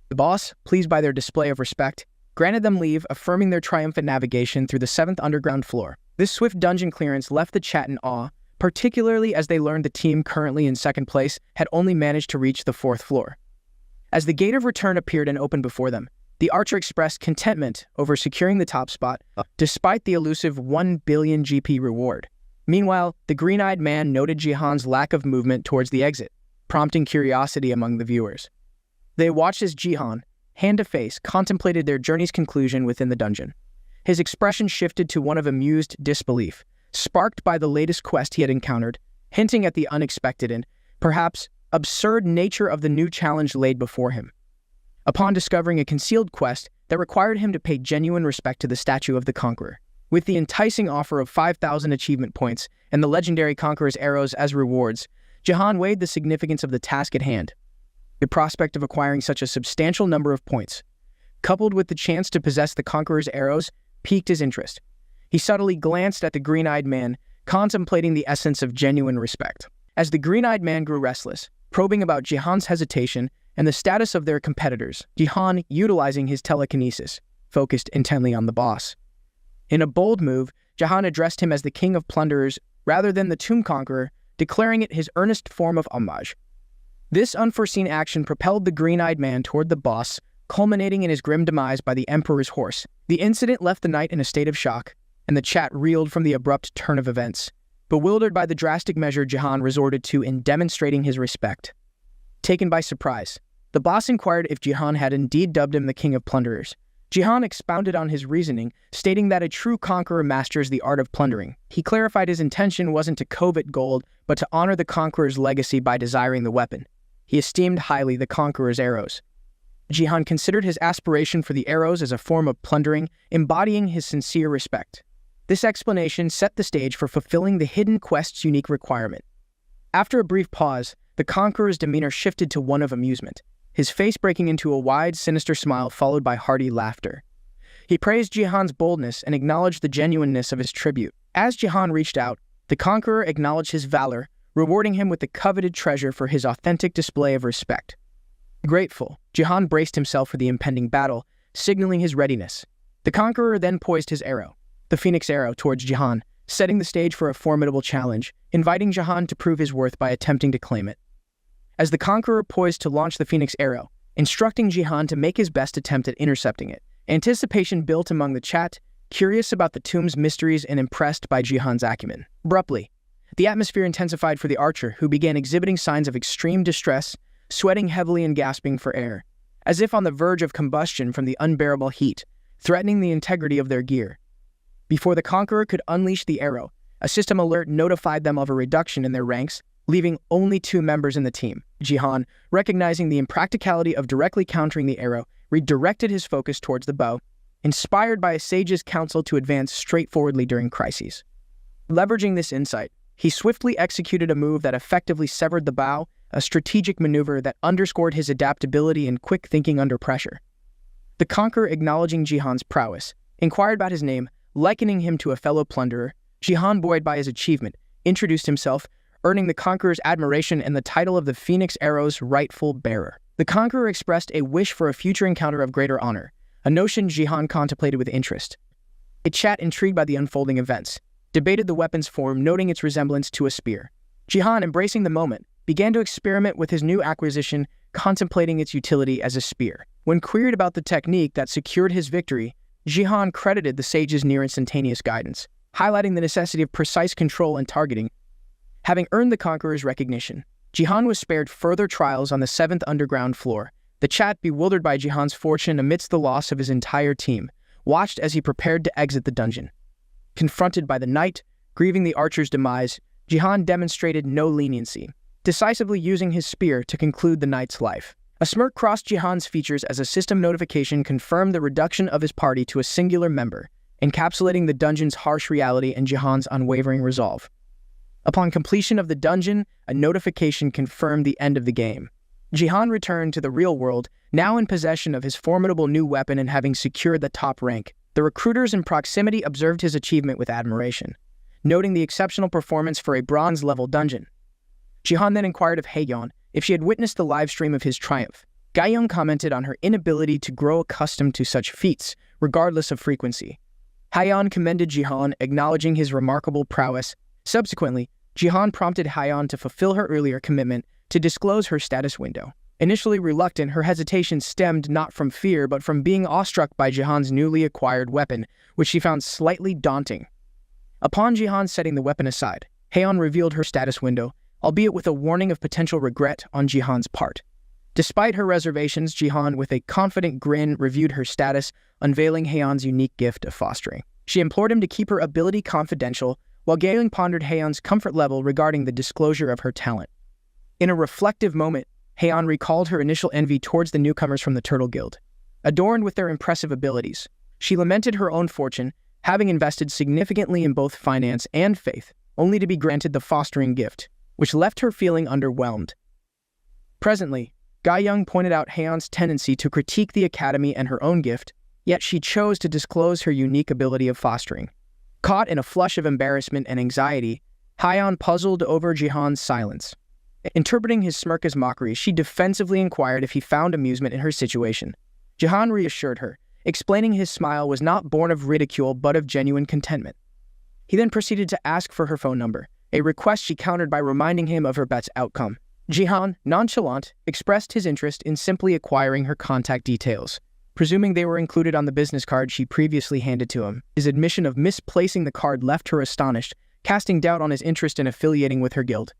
The boss, pleased by their display of respect, granted them leave, affirming their triumphant navigation through the 7th underground floor. This swift dungeon clearance left the chat in awe, particularly as they learned the team currently in 2nd place had only managed to reach the 4th floor. As the gate of return appeared and opened before them, the archer expressed contentment over securing the top spot, despite the elusive 1 billion GP reward. Meanwhile, the green-eyed man noted JiHan's lack of movement towards the exit, prompting curiosity among the viewers. They watched as JiHan, hand to face, contemplated their journey's conclusion within the dungeon. His expression shifted to one of amused disbelief, sparked by the latest quest he had encountered, hinting at the unexpected and, perhaps, absurd nature of the new challenge laid before him. Upon discovering a concealed quest that required him to pay genuine respect to the statue of the Conqueror, with the enticing offer of 5,000 achievement points and the legendary Conqueror's arrows as rewards, JiHan weighed the significance of the task at hand. The prospect of acquiring such a substantial number of points, coupled with the chance to possess the Conqueror's arrows, piqued his interest. He subtly glanced at the green-eyed man, contemplating the essence of genuine respect. As the green-eyed man grew restless, probing about JiHan's hesitation and the status of their competitors, JiHan, utilizing his telekinesis, focused intently on the boss. In a bold move, JiHan addressed him as the King of Plunderers rather than the Tomb Conqueror, declaring it his earnest form of homage. This unforeseen action propelled the green-eyed man toward the boss, culminating in his grim demise by the Emperor's horse. The incident left the knight in a state of shock, and the chat reeled from the abrupt turn of events, bewildered by the drastic measure JiHan resorted to in demonstrating his respect. Taken by surprise, the boss inquired if JiHan had indeed dubbed him the King of Plunderers. JiHan expounded on his reasoning, stating that a true conqueror masters the art of plundering. He clarified his intention wasn't to covet gold, but to honor the conqueror's legacy by desiring the weapon. He esteemed highly the conqueror's arrows. JiHan considered his aspiration for the arrows as a form of plundering, embodying his sincere respect. This explanation set the stage for fulfilling the hidden quest's unique requirement. After a brief pause, the conqueror's demeanor shifted to one of amusement, his face breaking into a wide, sinister smile followed by hearty laughter. He praised JiHan's boldness and acknowledged the genuineness of his tribute. As JiHan reached out, the conqueror acknowledged his valor, rewarding him with the coveted treasure for his authentic display of respect. Grateful, JiHan braced himself for the impending battle, signaling his readiness. The conqueror then poised his arrow, the Phoenix Arrow, towards JiHan, setting the stage for a formidable challenge, inviting JiHan to prove his worth by attempting to claim it. As the conqueror poised to launch the Phoenix Arrow, instructing JiHan to make his best attempt at intercepting it, anticipation built among the chat, curious about the tomb's mysteries and impressed by JiHan's acumen. Abruptly, the atmosphere intensified for the archer, who began exhibiting signs of extreme distress, sweating heavily and gasping for air, as if on the verge of combustion from the unbearable heat, threatening the integrity of their gear. Before the conqueror could unleash the arrow, a system alert notified them of a reduction in their ranks, leaving only 2 members in the team. JiHan, recognizing the impracticality of directly countering the arrow, redirected his focus towards the bow, inspired by a sage's counsel to advance straightforwardly during crises. Leveraging this insight, he swiftly executed a move that effectively severed the bow, a strategic maneuver that underscored his adaptability and quick thinking under pressure. The conqueror, acknowledging JiHan's prowess, inquired about his name, likening him to a fellow plunderer. JiHan, buoyed by his achievement, introduced himself, earning the conqueror's admiration and the title of the Phoenix Arrow's rightful bearer. The conqueror expressed a wish for a future encounter of greater honor, a notion JiHan contemplated with interest. A chat, intrigued by the unfolding events, debated the weapon's form, noting its resemblance to a spear. JiHan, embracing the moment, began to experiment with his new acquisition, contemplating its utility as a spear. When queried about the technique that secured his victory, JiHan credited the sage's near-instantaneous guidance, highlighting the necessity of precise control and targeting. Having earned the conqueror's recognition, JiHan was spared further trials on the 7th underground floor. The chat, bewildered by JiHan's fortune amidst the loss of his entire team, watched as he prepared to exit the dungeon. Confronted by the knight, grieving the archer's demise, JiHan demonstrated no leniency, decisively using his spear to conclude the knight's life. A smirk crossed JiHan's features as a system notification confirmed the reduction of his party to a singular member, encapsulating the dungeon's harsh reality and JiHan's unwavering resolve. Upon completion of the dungeon, a notification confirmed the end of the game. JiHan returned to the real world, now in possession of his formidable new weapon and having secured the top rank. The recruiters in proximity observed his achievement with admiration, noting the exceptional performance for a bronze-level dungeon. JiHan then inquired of Haeyeon if she had witnessed the live stream of his triumph. Gaeyoung commented on her inability to grow accustomed to such feats, regardless of frequency. Haeyeon commended JiHan, acknowledging his remarkable prowess. Subsequently, JiHan prompted Haeyeon to fulfill her earlier commitment to disclose her status window. Initially reluctant, her hesitation stemmed not from fear but from being awestruck by JiHan's newly acquired weapon, which she found slightly daunting. Upon JiHan setting the weapon aside, Haeyeon revealed her status window, albeit with a warning of potential regret on JiHan's part. Despite her reservations, JiHan, with a confident grin, reviewed her status, unveiling Haeyeon's unique gift of fostering. She implored him to keep her ability confidential, while Gaeyoung pondered Haeyeon's comfort level regarding the disclosure of her talent. In a reflective moment, Haeyeon recalled her initial envy towards the newcomers from the Turtle Guild. Adorned with their impressive abilities, she lamented her own fortune, having invested significantly in both finance and faith, only to be granted the fostering gift, which left her feeling underwhelmed. Presently, Gaeyoung pointed out Haeyeon's tendency to critique the academy and her own gift, yet she chose to disclose her unique ability of fostering. Caught in a flush of embarrassment and anxiety, Haeyeon puzzled over JiHan's silence. Interpreting his smirk as mockery, she defensively inquired if he found amusement in her situation. JiHan reassured her, explaining his smile was not born of ridicule but of genuine contentment. He then proceeded to ask for her phone number, a request she countered by reminding him of her bet's outcome. JiHan, nonchalant, expressed his interest in simply acquiring her contact details, presuming they were included on the business card she previously handed to him. His admission of misplacing the card left her astonished, casting doubt on his interest in affiliating with her guild.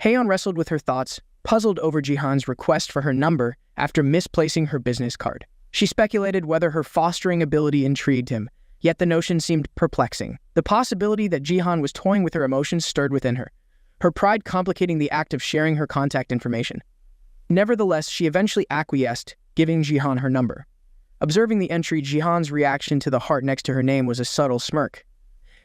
Haeyeon wrestled with her thoughts, puzzled over JiHan's request for her number after misplacing her business card. She speculated whether her fostering ability intrigued him, yet the notion seemed perplexing. The possibility that JiHan was toying with her emotions stirred within her, her pride complicating the act of sharing her contact information. Nevertheless, she eventually acquiesced, giving JiHan her number. Observing the entry, JiHan's reaction to the heart next to her name was a subtle smirk.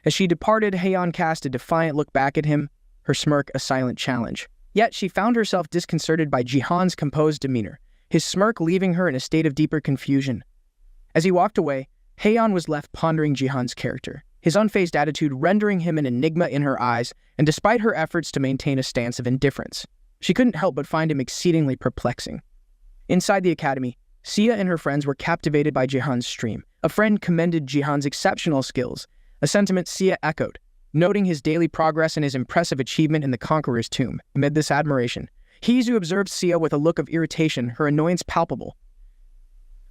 As she departed, Haeyeon cast a defiant look back at him, her smirk a silent challenge. Yet she found herself disconcerted by JiHan's composed demeanor, his smirk leaving her in a state of deeper confusion. As he walked away, Haeyeon was left pondering JiHan's character, his unfazed attitude rendering him an enigma in her eyes, and despite her efforts to maintain a stance of indifference, she couldn't help but find him exceedingly perplexing. Inside the academy, Sia and her friends were captivated by JiHan's stream. A friend commended JiHan's exceptional skills, a sentiment Sia echoed, noting his daily progress and his impressive achievement in the Conqueror's Tomb. Amid this admiration, Heezu observed Sia with a look of irritation, her annoyance palpable.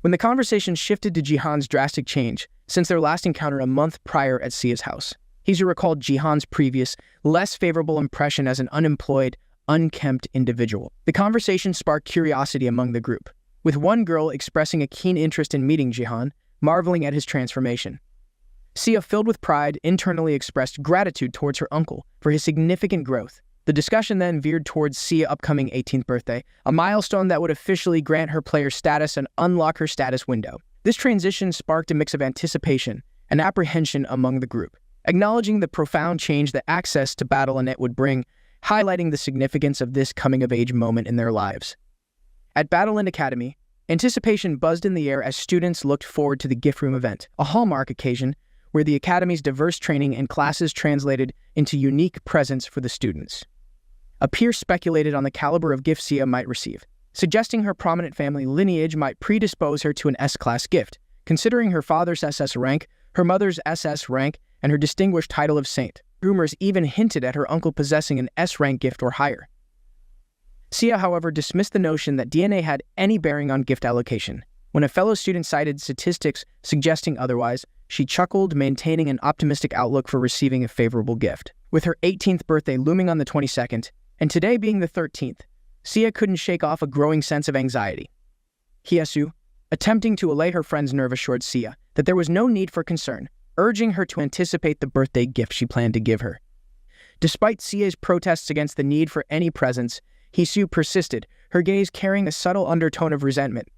When the conversation shifted to JiHan's drastic change since their last encounter a month prior at Sia's house, Heezu recalled JiHan's previous, less favorable impression as an unemployed, unkempt individual. The conversation sparked curiosity among the group, with one girl expressing a keen interest in meeting JiHan, marveling at his transformation. Sia, filled with pride, internally expressed gratitude towards her uncle for his significant growth. The discussion then veered towards Sia's upcoming 18th birthday, a milestone that would officially grant her player status and unlock her status window. This transition sparked a mix of anticipation and apprehension among the group, acknowledging the profound change that access to Battle.net would bring, highlighting the significance of this coming-of-age moment in their lives. At Battle.net Academy, anticipation buzzed in the air as students looked forward to the gift room event, a hallmark occasion where the Academy's diverse training and classes translated into unique presents for the students. A peer speculated on the caliber of gift Sia might receive, suggesting her prominent family lineage might predispose her to an S-class gift, considering her father's SS rank, her mother's SS rank, and her distinguished title of saint. Rumors even hinted at her uncle possessing an S-rank gift or higher. Sia, however, dismissed the notion that DNA had any bearing on gift allocation. When a fellow student cited statistics suggesting otherwise, she chuckled, maintaining an optimistic outlook for receiving a favorable gift. With her 18th birthday looming on the 22nd, and today being the 13th, Sia couldn't shake off a growing sense of anxiety. Hyesu, attempting to allay her friend's nerve, assured Sia that there was no need for concern, urging her to anticipate the birthday gift she planned to give her. Despite Sia's protests against the need for any presents, Hyesu persisted, her gaze carrying a subtle undertone of resentment.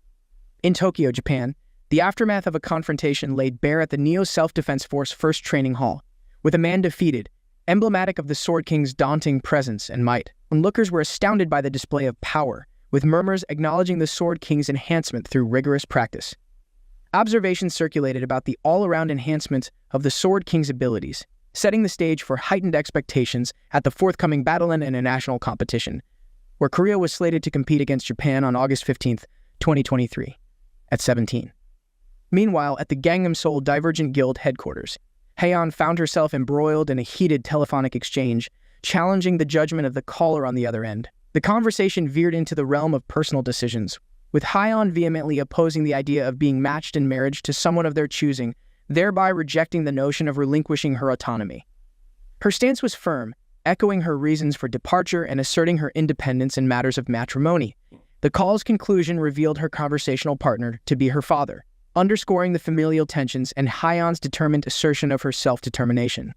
In Tokyo, Japan, the aftermath of a confrontation laid bare at the Neo Self-Defense Force First Training Hall, with a man defeated, emblematic of the Sword King's daunting presence and might. Onlookers were astounded by the display of power, with murmurs acknowledging the Sword King's enhancement through rigorous practice. Observations circulated about the all-around enhancement of the Sword King's abilities, setting the stage for heightened expectations at the forthcoming Battle and International competition, where Korea was slated to compete against Japan on August 15, 2023, at 17. Meanwhile, at the Gangnam Seoul Divergent Guild headquarters, Haeyeon found herself embroiled in a heated telephonic exchange, challenging the judgment of the caller on the other end. The conversation veered into the realm of personal decisions, with Haeyeon vehemently opposing the idea of being matched in marriage to someone of their choosing, thereby rejecting the notion of relinquishing her autonomy. Her stance was firm, echoing her reasons for departure and asserting her independence in matters of matrimony. The call's conclusion revealed her conversational partner to be her father, underscoring the familial tensions and Haeyeon's determined assertion of her self-determination.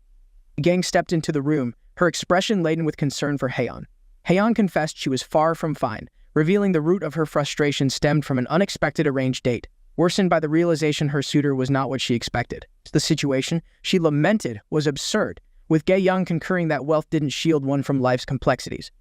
The gang stepped into the room, her expression laden with concern for Haeyeon. Haeyeon confessed she was far from fine, revealing the root of her frustration stemmed from an unexpected arranged date, worsened by the realization her suitor was not what she expected. The situation, she lamented, was absurd, with Ga-young concurring that wealth didn't shield one from life's complexities.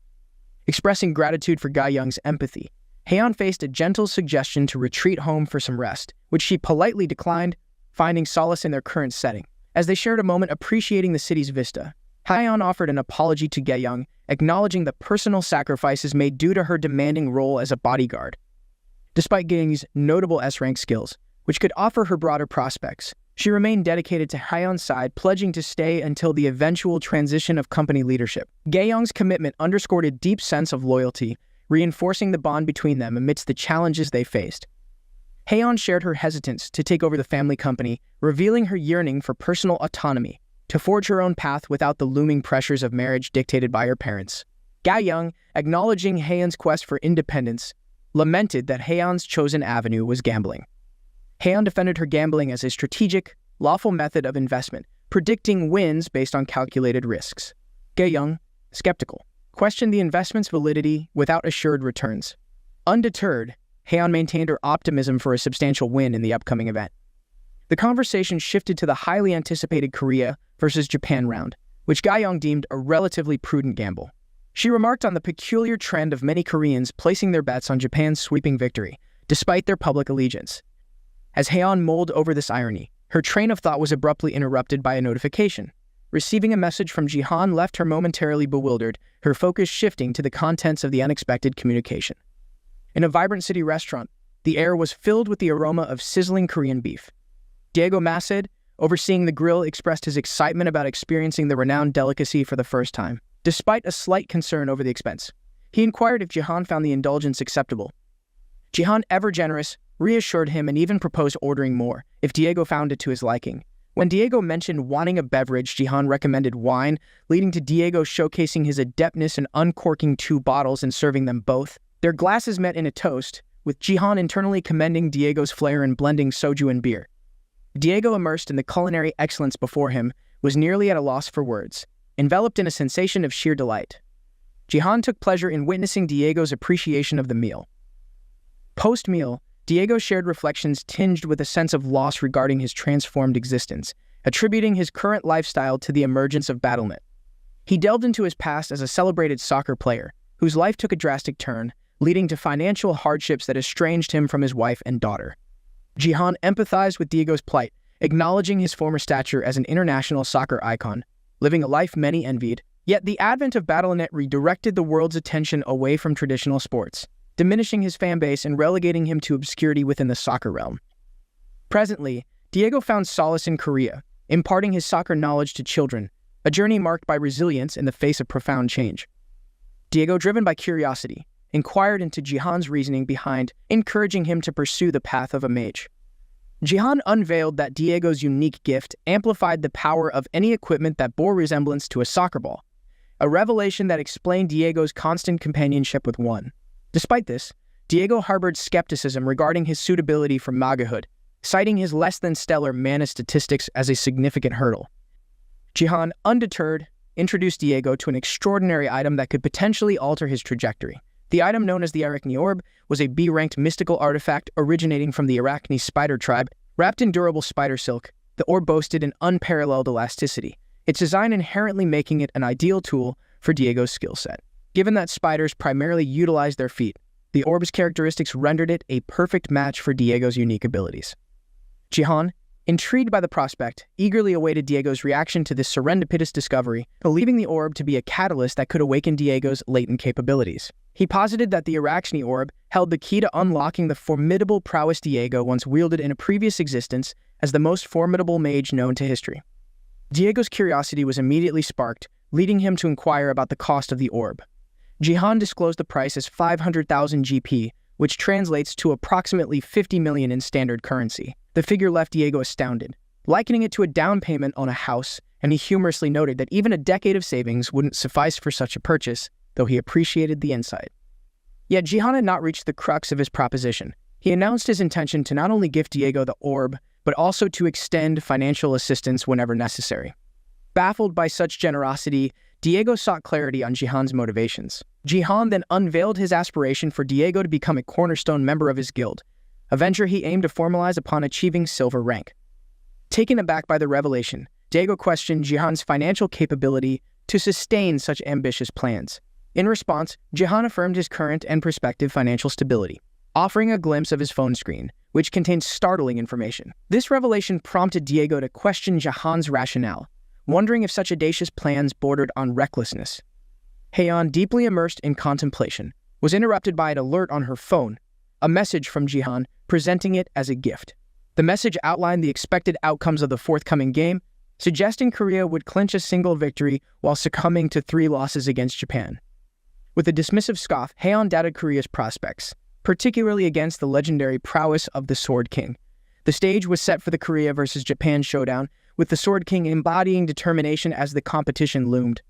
Expressing gratitude for Ga-young's empathy, Haeyeon faced a gentle suggestion to retreat home for some rest, which she politely declined, finding solace in their current setting. As they shared a moment appreciating the city's vista, Haeyeon offered an apology to Ga-young, acknowledging the personal sacrifices made due to her demanding role as a bodyguard. Despite Ga-young's notable S-rank skills, which could offer her broader prospects, she remained dedicated to Haeyeon's side, pledging to stay until the eventual transition of company leadership. Ga-young's commitment underscored a deep sense of loyalty, reinforcing the bond between them amidst the challenges they faced. Haeyeon shared her hesitance to take over the family company, revealing her yearning for personal autonomy, to forge her own path without the looming pressures of marriage dictated by her parents. Ga-young, acknowledging Haeyeon's quest for independence, lamented that Haeyeon's chosen avenue was gambling. Haeyeon defended her gambling as a strategic, lawful method of investment, predicting wins based on calculated risks. Ga-young, skeptical, questioned the investment's validity without assured returns. Undeterred, Haeyeon maintained her optimism for a substantial win in the upcoming event. The conversation shifted to the highly anticipated Korea versus Japan round, which Ga-young deemed a relatively prudent gamble. She remarked on the peculiar trend of many Koreans placing their bets on Japan's sweeping victory, despite their public allegiance. As Haeyeon mulled over this irony, her train of thought was abruptly interrupted by a notification. Receiving a message from JiHan left her momentarily bewildered, her focus shifting to the contents of the unexpected communication. In a vibrant city restaurant, the air was filled with the aroma of sizzling Korean beef. Diego Maced, overseeing the grill, expressed his excitement about experiencing the renowned delicacy for the first time. Despite a slight concern over the expense, he inquired if JiHan found the indulgence acceptable. JiHan, ever generous, reassured him and even proposed ordering more if Diego found it to his liking. When Diego mentioned wanting a beverage, JiHan recommended wine, leading to Diego showcasing his adeptness in uncorking 2 bottles and serving them both. Their glasses met in a toast, with JiHan internally commending Diego's flair in blending soju and beer. Diego, immersed in the culinary excellence before him, was nearly at a loss for words, enveloped in a sensation of sheer delight. JiHan took pleasure in witnessing Diego's appreciation of the meal. Post-meal, Diego shared reflections tinged with a sense of loss regarding his transformed existence, attributing his current lifestyle to the emergence of BattleNet. He delved into his past as a celebrated soccer player, whose life took a drastic turn, leading to financial hardships that estranged him from his wife and daughter. JiHan empathized with Diego's plight, acknowledging his former stature as an international soccer icon, living a life many envied. Yet the advent of BattleNet redirected the world's attention away from traditional sports, diminishing his fanbase and relegating him to obscurity within the soccer realm. Presently, Diego found solace in Korea, imparting his soccer knowledge to children, a journey marked by resilience in the face of profound change. Diego, driven by curiosity, inquired into JiHan's reasoning behind encouraging him to pursue the path of a mage. JiHan unveiled that Diego's unique gift amplified the power of any equipment that bore resemblance to a soccer ball, a revelation that explained Diego's constant companionship with one. Despite this, Diego harbored skepticism regarding his suitability for magahood, citing his less-than-stellar mana statistics as a significant hurdle. JiHan, undeterred, introduced Diego to an extraordinary item that could potentially alter his trajectory. The item, known as the Arachne Orb, was a B-ranked mystical artifact originating from the Arachne spider tribe. Wrapped in durable spider silk, the orb boasted an unparalleled elasticity, its design inherently making it an ideal tool for Diego's skill set. Given that spiders primarily utilize their feet, the orb's characteristics rendered it a perfect match for Diego's unique abilities. JiHan, intrigued by the prospect, eagerly awaited Diego's reaction to this serendipitous discovery, believing the orb to be a catalyst that could awaken Diego's latent capabilities. He posited that the Arachne Orb held the key to unlocking the formidable prowess Diego once wielded in a previous existence as the most formidable mage known to history. Diego's curiosity was immediately sparked, leading him to inquire about the cost of the orb. JiHan disclosed the price as 500,000 GP, which translates to approximately 50 million in standard currency. The figure left Diego astounded, likening it to a down payment on a house, and he humorously noted that even a decade of savings wouldn't suffice for such a purchase, though he appreciated the insight. Yet JiHan had not reached the crux of his proposition. He announced his intention to not only gift Diego the orb, but also to extend financial assistance whenever necessary. Baffled by such generosity, Diego sought clarity on JiHan's motivations. JiHan then unveiled his aspiration for Diego to become a cornerstone member of his guild, a venture he aimed to formalize upon achieving silver rank. Taken aback by the revelation, Diego questioned JiHan's financial capability to sustain such ambitious plans. In response, JiHan affirmed his current and prospective financial stability, offering a glimpse of his phone screen, which contained startling information. This revelation prompted Diego to question JiHan's rationale, wondering if such audacious plans bordered on recklessness. Heian, deeply immersed in contemplation, was interrupted by an alert on her phone, a message from JiHan presenting it as a gift. The message outlined the expected outcomes of the forthcoming game, suggesting Korea would clinch a single victory while succumbing to 3 losses against Japan. With a dismissive scoff, Heian doubted Korea's prospects, particularly against the legendary prowess of the Sword King. The stage was set for the Korea versus Japan showdown, with the Sword King embodying determination as the competition loomed.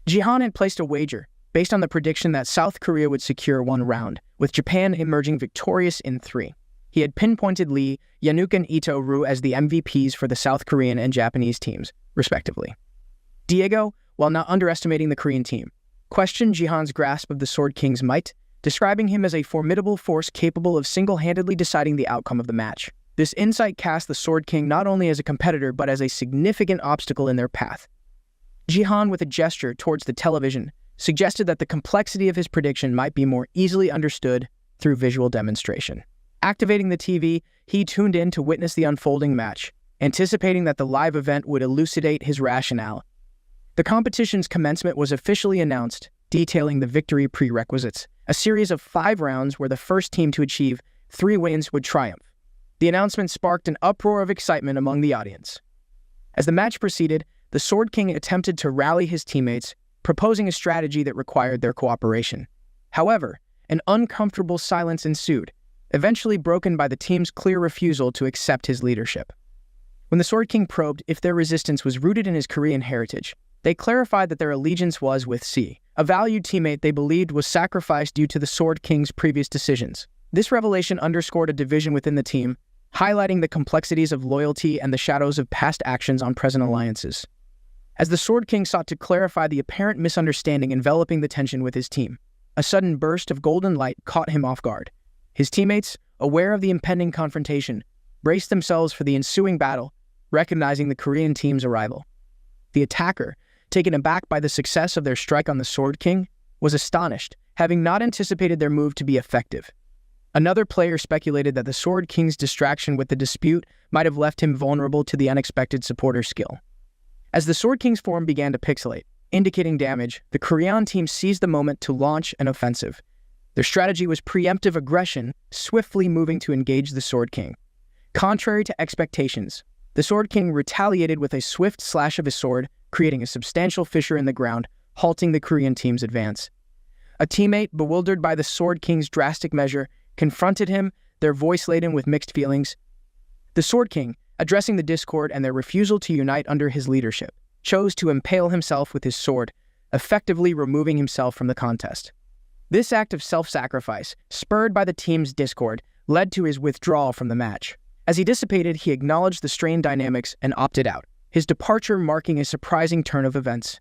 JiHan had placed a wager, based on the prediction that South Korea would secure 1 round, with Japan emerging victorious in 3. He had pinpointed Lee, Yanuk and Ito-Ru as the MVPs for the South Korean and Japanese teams, respectively. Diego, while not underestimating the Korean team, questioned JiHan's grasp of the Sword King's might, describing him as a formidable force capable of single-handedly deciding the outcome of the match. This insight cast the Sword King not only as a competitor but as a significant obstacle in their path. JiHan, with a gesture towards the television, suggested that the complexity of his prediction might be more easily understood through visual demonstration. Activating the TV, he tuned in to witness the unfolding match, anticipating that the live event would elucidate his rationale. The competition's commencement was officially announced, detailing the victory prerequisites, a series of 5 rounds where the first team to achieve 3 wins would triumph. The announcement sparked an uproar of excitement among the audience. As the match proceeded, the Sword King attempted to rally his teammates, proposing a strategy that required their cooperation. However, an uncomfortable silence ensued, eventually broken by the team's clear refusal to accept his leadership. When the Sword King probed if their resistance was rooted in his Korean heritage, they clarified that their allegiance was with C, a valued teammate they believed was sacrificed due to the Sword King's previous decisions. This revelation underscored a division within the team, highlighting the complexities of loyalty and the shadows of past actions on present alliances. As the Sword King sought to clarify the apparent misunderstanding enveloping the tension with his team, a sudden burst of golden light caught him off guard. His teammates, aware of the impending confrontation, braced themselves for the ensuing battle, recognizing the Korean team's arrival. The attacker, taken aback by the success of their strike on the Sword King, was astonished, having not anticipated their move to be effective. Another player speculated that the Sword King's distraction with the dispute might have left him vulnerable to the unexpected supporter skill. As the Sword King's form began to pixelate, indicating damage, the Korean team seized the moment to launch an offensive. Their strategy was preemptive aggression, swiftly moving to engage the Sword King. Contrary to expectations, the Sword King retaliated with a swift slash of his sword, creating a substantial fissure in the ground, halting the Korean team's advance. A teammate, bewildered by the Sword King's drastic measure, confronted him, their voice laden with mixed feelings. The Sword King, addressing the discord and their refusal to unite under his leadership, chose to impale himself with his sword, effectively removing himself from the contest. This act of self-sacrifice, spurred by the team's discord, led to his withdrawal from the match. As he dissipated, he acknowledged the strained dynamics and opted out, his departure marking a surprising turn of events.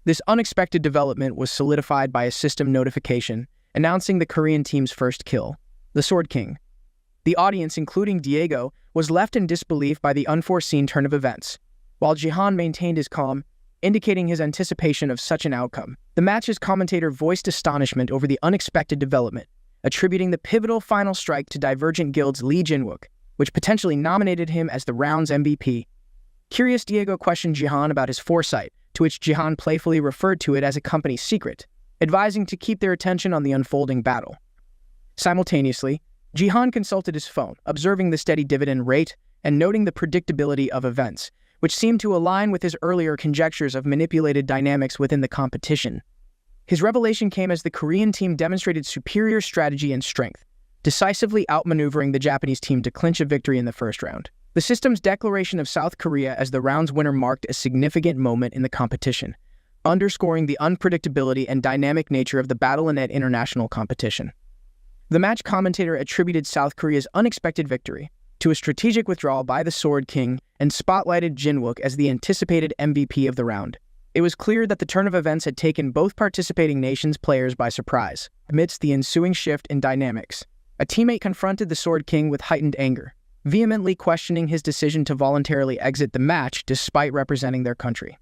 This unexpected development was solidified by a system notification announcing the Korean team's first kill, the Sword King. The audience, including Diego, was left in disbelief by the unforeseen turn of events, while JiHan maintained his calm, indicating his anticipation of such an outcome. The match's commentator voiced astonishment over the unexpected development, attributing the pivotal final strike to Divergent Guild's Lee Jinwook, which potentially nominated him as the round's MVP. Curious, Diego questioned JiHan about his foresight, to which JiHan playfully referred to it as a company secret, advising to keep their attention on the unfolding battle. Simultaneously, JiHan consulted his phone, observing the steady dividend rate and noting the predictability of events, which seemed to align with his earlier conjectures of manipulated dynamics within the competition. His revelation came as the Korean team demonstrated superior strategy and strength, decisively outmaneuvering the Japanese team to clinch a victory in the first round. The system's declaration of South Korea as the round's winner marked a significant moment in the competition, underscoring the unpredictability and dynamic nature of the Battle.net international competition. The match commentator attributed South Korea's unexpected victory to a strategic withdrawal by the Sword King and spotlighted Jinwook as the anticipated MVP of the round. It was clear that the turn of events had taken both participating nations' players by surprise. Amidst the ensuing shift in dynamics, a teammate confronted the Sword King with heightened anger, vehemently questioning his decision to voluntarily exit the match despite representing their country.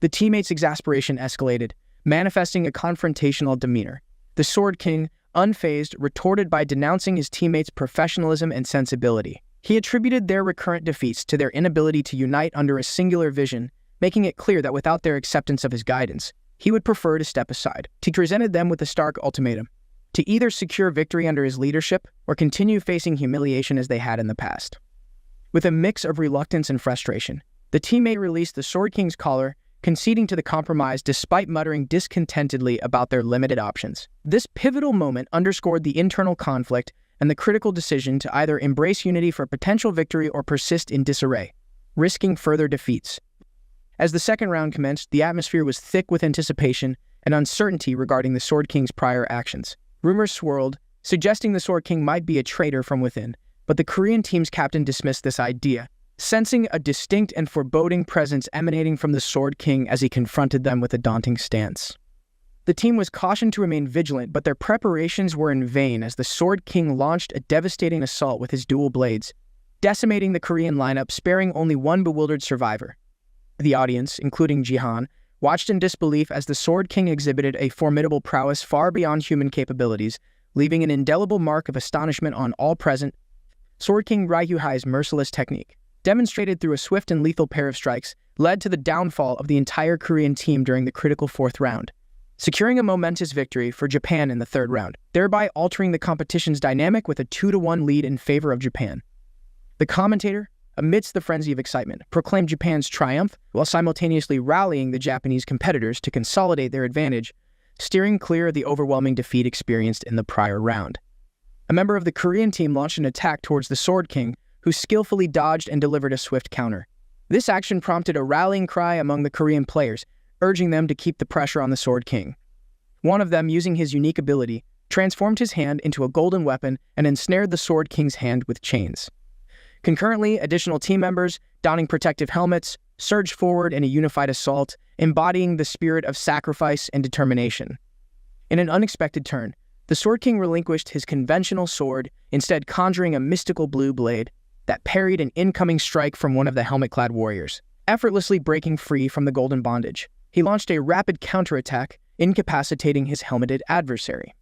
The teammate's exasperation escalated, manifesting a confrontational demeanor. The Sword King, unfazed, retorted by denouncing his teammates' professionalism and sensibility. He attributed their recurrent defeats to their inability to unite under a singular vision, making it clear that without their acceptance of his guidance, he would prefer to step aside. He presented them with a stark ultimatum: to either secure victory under his leadership or continue facing humiliation as they had in the past. With a mix of reluctance and frustration, the teammate released the Sword King's collar, conceding to the compromise despite muttering discontentedly about their limited options. This pivotal moment underscored the internal conflict and the critical decision to either embrace unity for potential victory or persist in disarray, risking further defeats. As the second round commenced, the atmosphere was thick with anticipation and uncertainty regarding the Sword King's prior actions. Rumors swirled, suggesting the Sword King might be a traitor from within, but the Korean team's captain dismissed this idea, sensing a distinct and foreboding presence emanating from the Sword King as he confronted them with a daunting stance. The team was cautioned to remain vigilant, but their preparations were in vain as the Sword King launched a devastating assault with his dual blades, decimating the Korean lineup, sparing only one bewildered survivor. The audience, including JiHan, watched in disbelief as the Sword King exhibited a formidable prowess far beyond human capabilities, leaving an indelible mark of astonishment on all present. Sword King Ryuhai's merciless technique, demonstrated through a swift and lethal pair of strikes, led to the downfall of the entire Korean team during the critical fourth round, securing a momentous victory for Japan in the third round, thereby altering the competition's dynamic with a 2-1 lead in favor of Japan. The commentator, amidst the frenzy of excitement, proclaimed Japan's triumph while simultaneously rallying the Japanese competitors to consolidate their advantage, steering clear of the overwhelming defeat experienced in the prior round. A member of the Korean team launched an attack towards the Sword King, who skillfully dodged and delivered a swift counter. This action prompted a rallying cry among the Korean players, urging them to keep the pressure on the Sword King. One of them, using his unique ability, transformed his hand into a golden weapon and ensnared the Sword King's hand with chains. Concurrently, additional team members, donning protective helmets, surged forward in a unified assault, embodying the spirit of sacrifice and determination. In an unexpected turn, the Sword King relinquished his conventional sword, instead conjuring a mystical blue blade that parried an incoming strike from one of the helmet-clad warriors. Effortlessly breaking free from the golden bondage, he launched a rapid counterattack, incapacitating his helmeted adversary.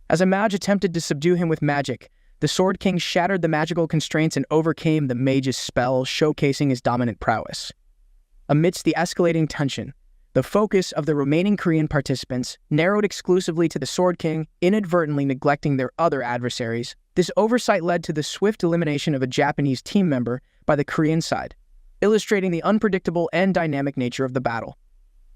As a mage attempted to subdue him with magic, the Sword King shattered the magical constraints and overcame the mage's spell, showcasing his dominant prowess. Amidst the escalating tension, the focus of the remaining Korean participants narrowed exclusively to the Sword King, inadvertently neglecting their other adversaries. This oversight led to the swift elimination of a Japanese team member by the Korean side, illustrating the unpredictable and dynamic nature of the battle.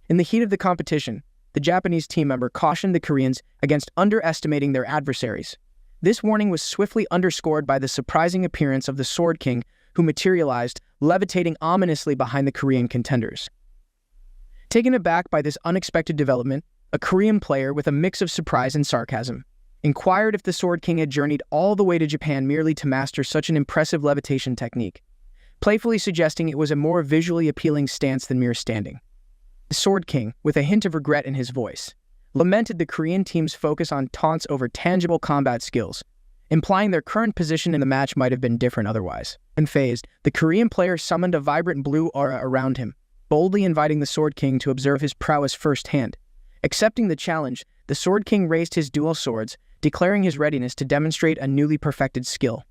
In the heat of the competition, the Japanese team member cautioned the Koreans against underestimating their adversaries. This warning was swiftly underscored by the surprising appearance of the Sword King, who materialized, levitating ominously behind the Korean contenders. Taken aback by this unexpected development, a Korean player with a mix of surprise and sarcasm inquired if the Sword King had journeyed all the way to Japan merely to master such an impressive levitation technique, playfully suggesting it was a more visually appealing stance than mere standing. The Sword King, with a hint of regret in his voice, lamented the Korean team's focus on taunts over tangible combat skills, implying their current position in the match might have been different otherwise. Unfazed, the Korean player summoned a vibrant blue aura around him, boldly inviting the Sword King to observe his prowess firsthand. Accepting the challenge, the Sword King raised his dual swords, declaring his readiness to demonstrate a newly perfected skill.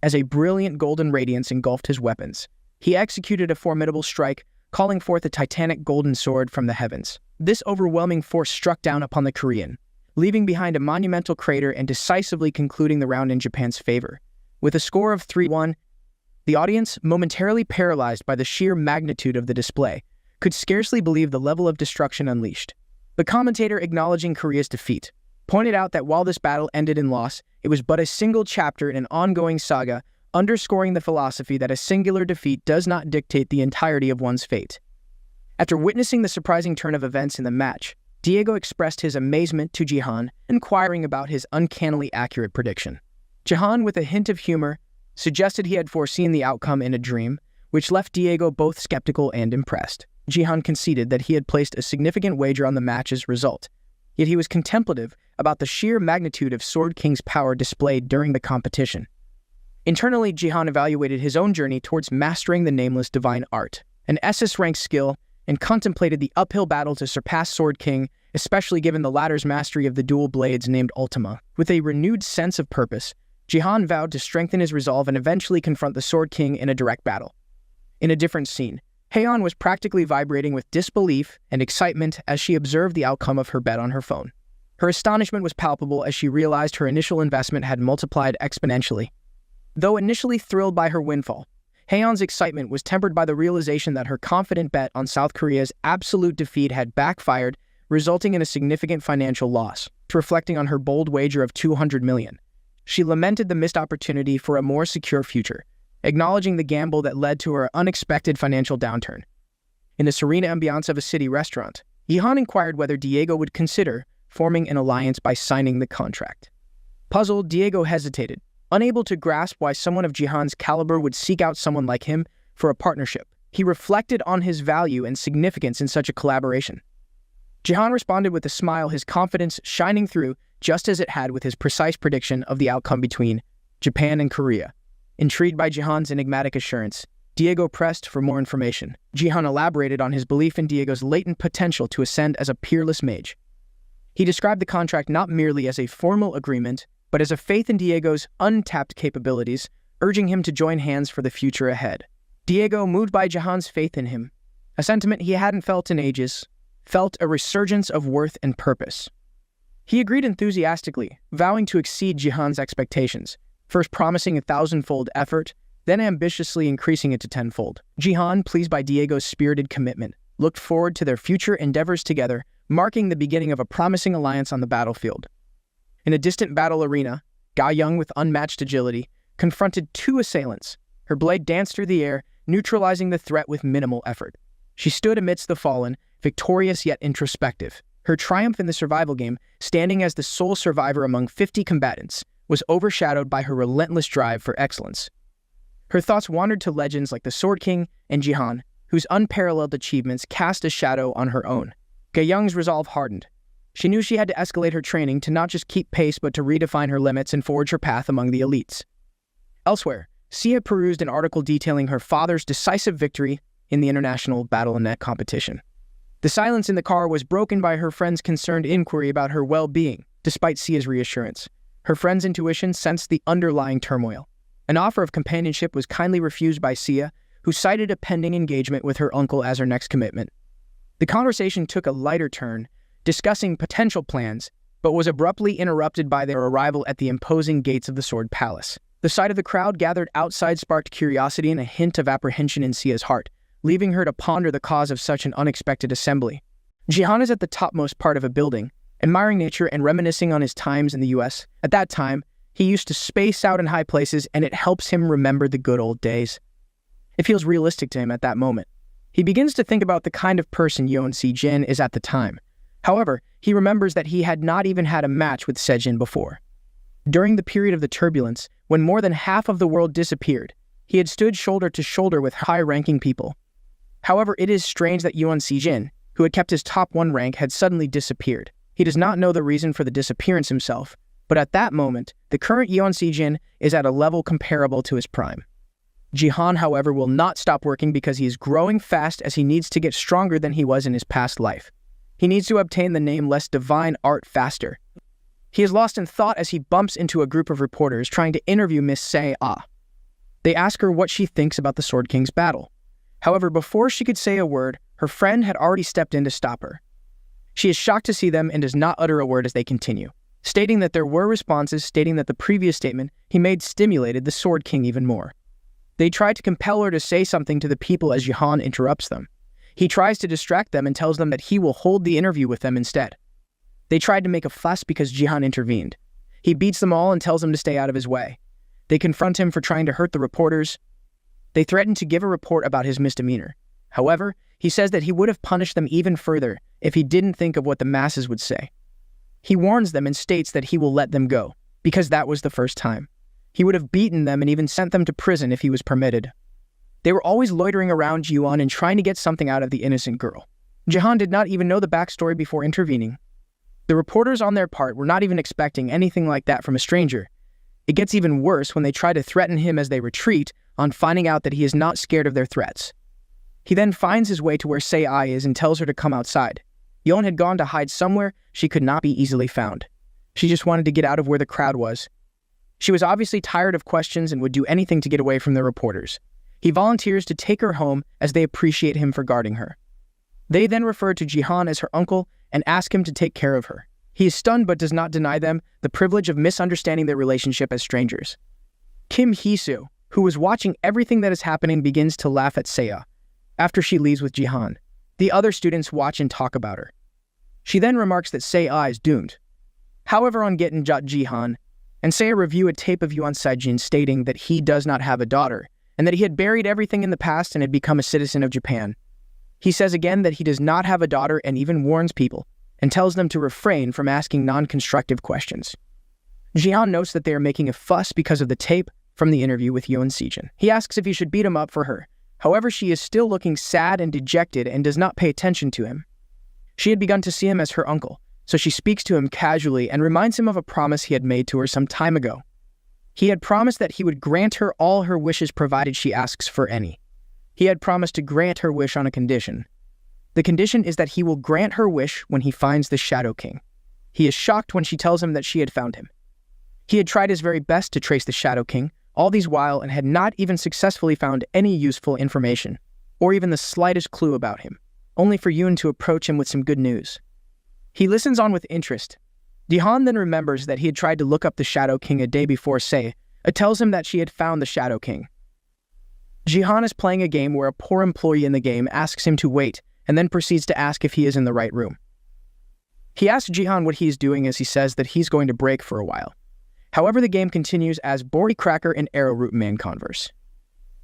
As a brilliant golden radiance engulfed his weapons, he executed a formidable strike, calling forth a titanic golden sword from the heavens. This overwhelming force struck down upon the Korean, leaving behind a monumental crater and decisively concluding the round in Japan's favor. With a score of 3-1, the audience, momentarily paralyzed by the sheer magnitude of the display, could scarcely believe the level of destruction unleashed. The commentator, acknowledging Korea's defeat, pointed out that while this battle ended in loss, it was but a single chapter in an ongoing saga, underscoring the philosophy that a singular defeat does not dictate the entirety of one's fate. After witnessing the surprising turn of events in the match, Diego expressed his amazement to JiHan, inquiring about his uncannily accurate prediction. JiHan, with a hint of humor, suggested he had foreseen the outcome in a dream, which left Diego both skeptical and impressed. JiHan conceded that he had placed a significant wager on the match's result, yet he was contemplative about the sheer magnitude of Sword King's power displayed during the competition. Internally, JiHan evaluated his own journey towards mastering the nameless divine art, an SS-rank skill, and contemplated the uphill battle to surpass Sword King, especially given the latter's mastery of the dual blades named Ultima. With a renewed sense of purpose, JiHan vowed to strengthen his resolve and eventually confront the Sword King in a direct battle. In a different scene, Haeyeon was practically vibrating with disbelief and excitement as she observed the outcome of her bet on her phone. Her astonishment was palpable as she realized her initial investment had multiplied exponentially. Though initially thrilled by her windfall, Haeyeon's excitement was tempered by the realization that her confident bet on South Korea's absolute defeat had backfired, resulting in a significant financial loss. Reflecting on her bold wager of $200 million, she lamented the missed opportunity for a more secure future, acknowledging the gamble that led to her unexpected financial downturn. In the serene ambiance of a city restaurant, JiHan inquired whether Diego would consider forming an alliance by signing the contract. Puzzled, Diego hesitated, unable to grasp why someone of JiHan's caliber would seek out someone like him for a partnership. He reflected on his value and significance in such a collaboration. JiHan responded with a smile, his confidence shining through just as it had with his precise prediction of the outcome between Japan and Korea. Intrigued by JiHan's enigmatic assurance, Diego pressed for more information. JiHan elaborated on his belief in Diego's latent potential to ascend as a peerless mage. He described the contract not merely as a formal agreement, but as a faith in Diego's untapped capabilities, urging him to join hands for the future ahead. Diego, moved by JiHan's faith in him, a sentiment he hadn't felt in ages, felt a resurgence of worth and purpose. He agreed enthusiastically, vowing to exceed JiHan's expectations, first promising 1,000-fold effort, then ambitiously increasing it to 10-fold. JiHan, pleased by Diego's spirited commitment, looked forward to their future endeavors together, marking the beginning of a promising alliance on the battlefield. In a distant battle arena, Ga Young, with unmatched agility, confronted two assailants. Her blade danced through the air, neutralizing the threat with minimal effort. She stood amidst the fallen, victorious yet introspective. Her triumph in the survival game, standing as the sole survivor among 50 combatants, was overshadowed by her relentless drive for excellence. Her thoughts wandered to legends like the Sword King and JiHan, whose unparalleled achievements cast a shadow on her own. Ga Young's resolve hardened. She knew she had to escalate her training to not just keep pace but to redefine her limits and forge her path among the elites. Elsewhere, Sia perused an article detailing her father's decisive victory in the international battle.net competition. The silence in the car was broken by her friend's concerned inquiry about her well-being, despite Sia's reassurance. Her friend's intuition sensed the underlying turmoil. An offer of companionship was kindly refused by Sia, who cited a pending engagement with her uncle as her next commitment. The conversation took a lighter turn, discussing potential plans, but was abruptly interrupted by their arrival at the imposing gates of the Sword Palace. The sight of the crowd gathered outside sparked curiosity and a hint of apprehension in Sia's heart, leaving her to ponder the cause of such an unexpected assembly. JiHan is at the topmost part of a building, admiring nature and reminiscing on his times in the US. At that time, he used to space out in high places, and it helps him remember the good old days. It feels realistic to him at that moment. He begins to think about the kind of person Yeon Si-jin is at the time. However, he remembers that he had not even had a match with Sejin before. During the period of the turbulence, when more than half of the world disappeared, he had stood shoulder to shoulder with high-ranking people. However, it is strange that Yeon Si-jin, who had kept his top 1 rank, had suddenly disappeared. He does not know the reason for the disappearance himself, but at that moment, the current Yeon Si-jin is at a level comparable to his prime. JiHan, however, will not stop working because he is growing fast as he needs to get stronger than he was in his past life. He needs to obtain the name Less Divine Art faster. He is lost in thought as he bumps into a group of reporters trying to interview Miss Se-ah. They ask her what she thinks about the Sword King's battle. However, before she could say a word, her friend had already stepped in to stop her. She is shocked to see them and does not utter a word as they continue, stating that there were responses stating that the previous statement he made stimulated the Sword King even more. They try to compel her to say something to the people as JiHan interrupts them. He tries to distract them and tells them that he will hold the interview with them instead. They tried to make a fuss because JiHan intervened. He beats them all and tells them to stay out of his way. They confront him for trying to hurt the reporters. They threaten to give a report about his misdemeanor. However, he says that he would have punished them even further if he didn't think of what the masses would say. He warns them and states that he will let them go, because that was the first time. He would have beaten them and even sent them to prison if he was permitted. They were always loitering around Yuan and trying to get something out of the innocent girl. JiHan did not even know the backstory before intervening. The reporters on their part were not even expecting anything like that from a stranger. It gets even worse when they try to threaten him as they retreat on finding out that he is not scared of their threats. He then finds his way to where Se-ai is and tells her to come outside. Yeon had gone to hide somewhere she could not be easily found. She just wanted to get out of where the crowd was. She was obviously tired of questions and would do anything to get away from the reporters. He volunteers to take her home as they appreciate him for guarding her. They then refer to JiHan as her uncle and ask him to take care of her. He is stunned but does not deny them the privilege of misunderstanding their relationship as strangers. Kim Hee-soo, who was watching everything that is happening, begins to laugh at Seiya after she leaves with JiHan. The other students watch and talk about her. She then remarks that Seiya is doomed. However, on getting JiHan and Seiya review a tape of Yeon Si-jin stating that he does not have a daughter and that he had buried everything in the past and had become a citizen of Japan. He says again that he does not have a daughter and even warns people and tells them to refrain from asking non-constructive questions. JiHan notes that they are making a fuss because of the tape from the interview with Yeon Si-jin. He asks if he should beat him up for her. However, she is still looking sad and dejected and does not pay attention to him. She had begun to see him as her uncle, so she speaks to him casually and reminds him of a promise he had made to her some time ago. He had promised that he would grant her all her wishes provided she asks for any. He had promised to grant her wish on a condition. The condition is that he will grant her wish when he finds the Shadow King. He is shocked when she tells him that she had found him. He had tried his very best to trace the Shadow King, all these while, and had not even successfully found any useful information, or even the slightest clue about him, only for Yoon to approach him with some good news. He listens on with interest. JiHan then remembers that he had tried to look up the Shadow King a day before Seiya tells him that she had found the Shadow King. JiHan is playing a game where a poor employee in the game asks him to wait and then proceeds to ask if he is in the right room. He asks JiHan what he is doing as he says that he's going to break for a while. However, the game continues as Bori Cracker and Arrowroot Man converse.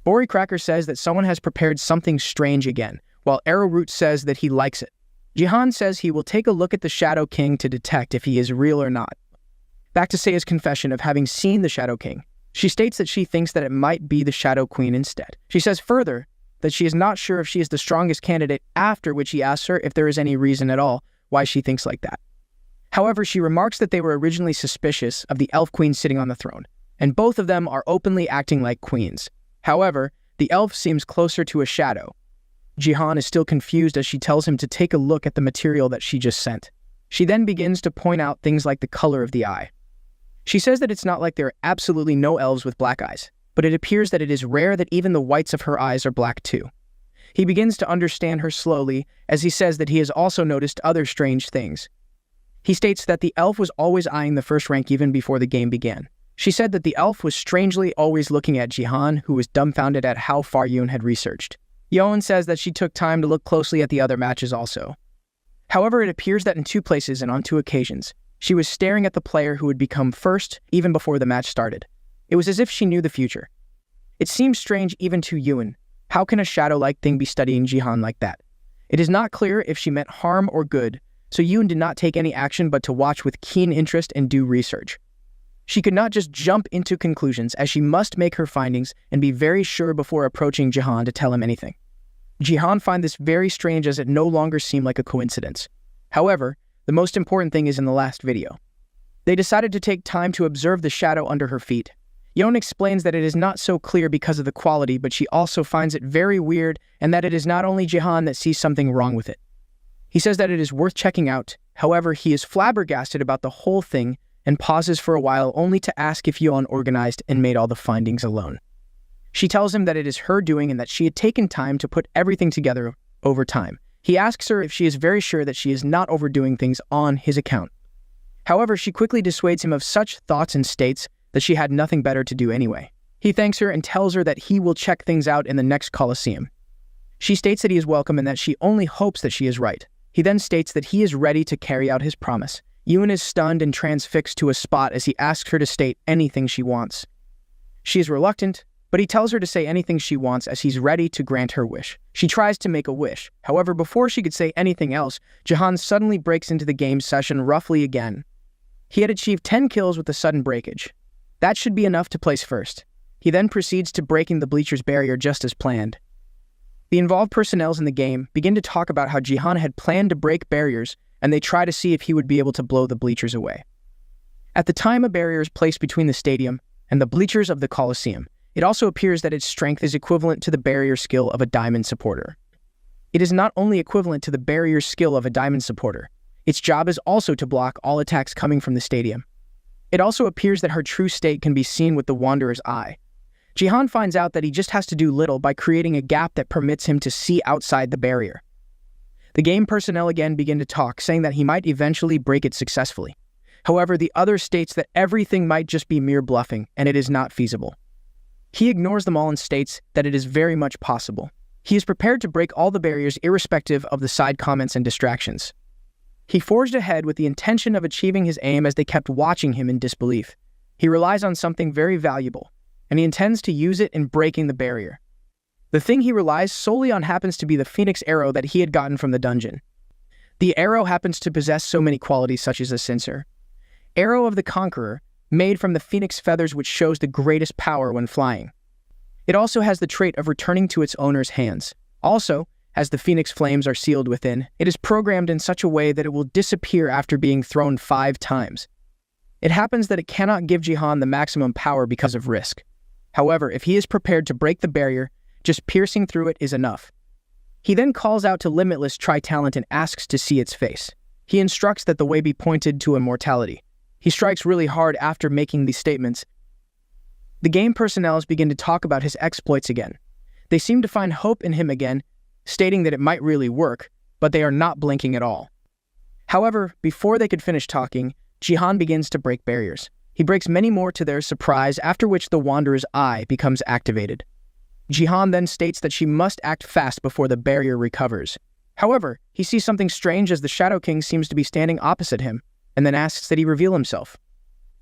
Bori Cracker says that someone has prepared something strange again, while Arrowroot says that he likes it. JiHan says he will take a look at the Shadow King to detect if he is real or not. Back to Seiya's confession of having seen the Shadow King. She states that she thinks that it might be the Shadow Queen instead. She says further that she is not sure if she is the strongest candidate, after which he asks her if there is any reason at all why she thinks like that. However, she remarks that they were originally suspicious of the Elf Queen sitting on the throne, and both of them are openly acting like queens. However, the elf seems closer to a shadow. JiHan is still confused as she tells him to take a look at the material that she just sent. She then begins to point out things like the color of the eye. She says that it's not like there are absolutely no elves with black eyes, but it appears that it is rare that even the whites of her eyes are black too. He begins to understand her slowly as he says that he has also noticed other strange things. He states that the elf was always eyeing the first rank even before the game began. She said that the elf was strangely always looking at JiHan, who was dumbfounded at how far Yoon had researched. Yeon says that she took time to look closely at the other matches also. However, it appears that in two places and on two occasions, she was staring at the player who would become first even before the match started. It was as if she knew the future. It seemed strange even to Yuan. How can a shadow-like thing be studying Jihan like that? It is not clear if she meant harm or good, so Yuan did not take any action but to watch with keen interest and do research. She could not just jump into conclusions, as she must make her findings and be very sure before approaching Jihan to tell him anything. Jihan found this very strange, as it no longer seemed like a coincidence. However, the most important thing is in the last video. They decided to take time to observe the shadow under her feet. Yeon explains that it is not so clear because of the quality, but she also finds it very weird and that it is not only Jihan that sees something wrong with it. He says that it is worth checking out. However, he is flabbergasted about the whole thing and pauses for a while only to ask if Yeon organized and made all the findings alone. She tells him that it is her doing and that she had taken time to put everything together over time. He asks her if she is very sure that she is not overdoing things on his account. However, she quickly dissuades him of such thoughts and states that she had nothing better to do anyway. He thanks her and tells her that he will check things out in the next Colosseum. She states that he is welcome and that she only hopes that she is right. He then states that he is ready to carry out his promise. Yoon is stunned and transfixed to a spot as he asks her to state anything she wants. She is reluctant, but he tells her to say anything she wants as he's ready to grant her wish. She tries to make a wish. However, before she could say anything else, Jihan suddenly breaks into the game session roughly again. He had achieved 10 kills with a sudden breakage. That should be enough to place first. He then proceeds to breaking the bleacher's barrier just as planned. The involved personnel in the game begin to talk about how Jihan had planned to break barriers, and they try to see if he would be able to blow the bleachers away. At the time, a barrier is placed between the stadium and the bleachers of the Colosseum. It also appears that its strength is equivalent to the barrier skill of a diamond supporter. It is not only equivalent to the barrier skill of a diamond supporter, its job is also to block all attacks coming from the stadium. It also appears that her true state can be seen with the Wanderer's eye. Jihan finds out that he just has to do little by creating a gap that permits him to see outside the barrier. The game personnel again begin to talk, saying that he might eventually break it successfully. However, the other states that everything might just be mere bluffing, and it is not feasible. He ignores them all and states that it is very much possible. He is prepared to break all the barriers irrespective of the side comments and distractions. He forged ahead with the intention of achieving his aim as they kept watching him in disbelief. He relies on something very valuable, and he intends to use it in breaking the barrier. The thing he relies solely on happens to be the Phoenix arrow that he had gotten from the dungeon. The arrow happens to possess so many qualities such as a sensor. Arrow of the Conqueror, made from the phoenix feathers, which shows the greatest power when flying. It also has the trait of returning to its owner's hands. Also, as the phoenix flames are sealed within, it is programmed in such a way that it will disappear after being thrown 5 times. It happens that it cannot give Jihan the maximum power because of risk. However, if he is prepared to break the barrier, just piercing through it is enough. He then calls out to Limitless Tri-Talent and asks to see its face. He instructs that the way be pointed to immortality. He strikes really hard after making these statements. The game personnel begin to talk about his exploits again. They seem to find hope in him again, stating that it might really work, but they are not blinking at all. However, before they could finish talking, Jihan begins to break barriers. He breaks many more to their surprise, after which the Wanderer's eye becomes activated. Jihan then states that she must act fast before the barrier recovers. However, he sees something strange as the Shadow King seems to be standing opposite him, and then asks that he reveal himself.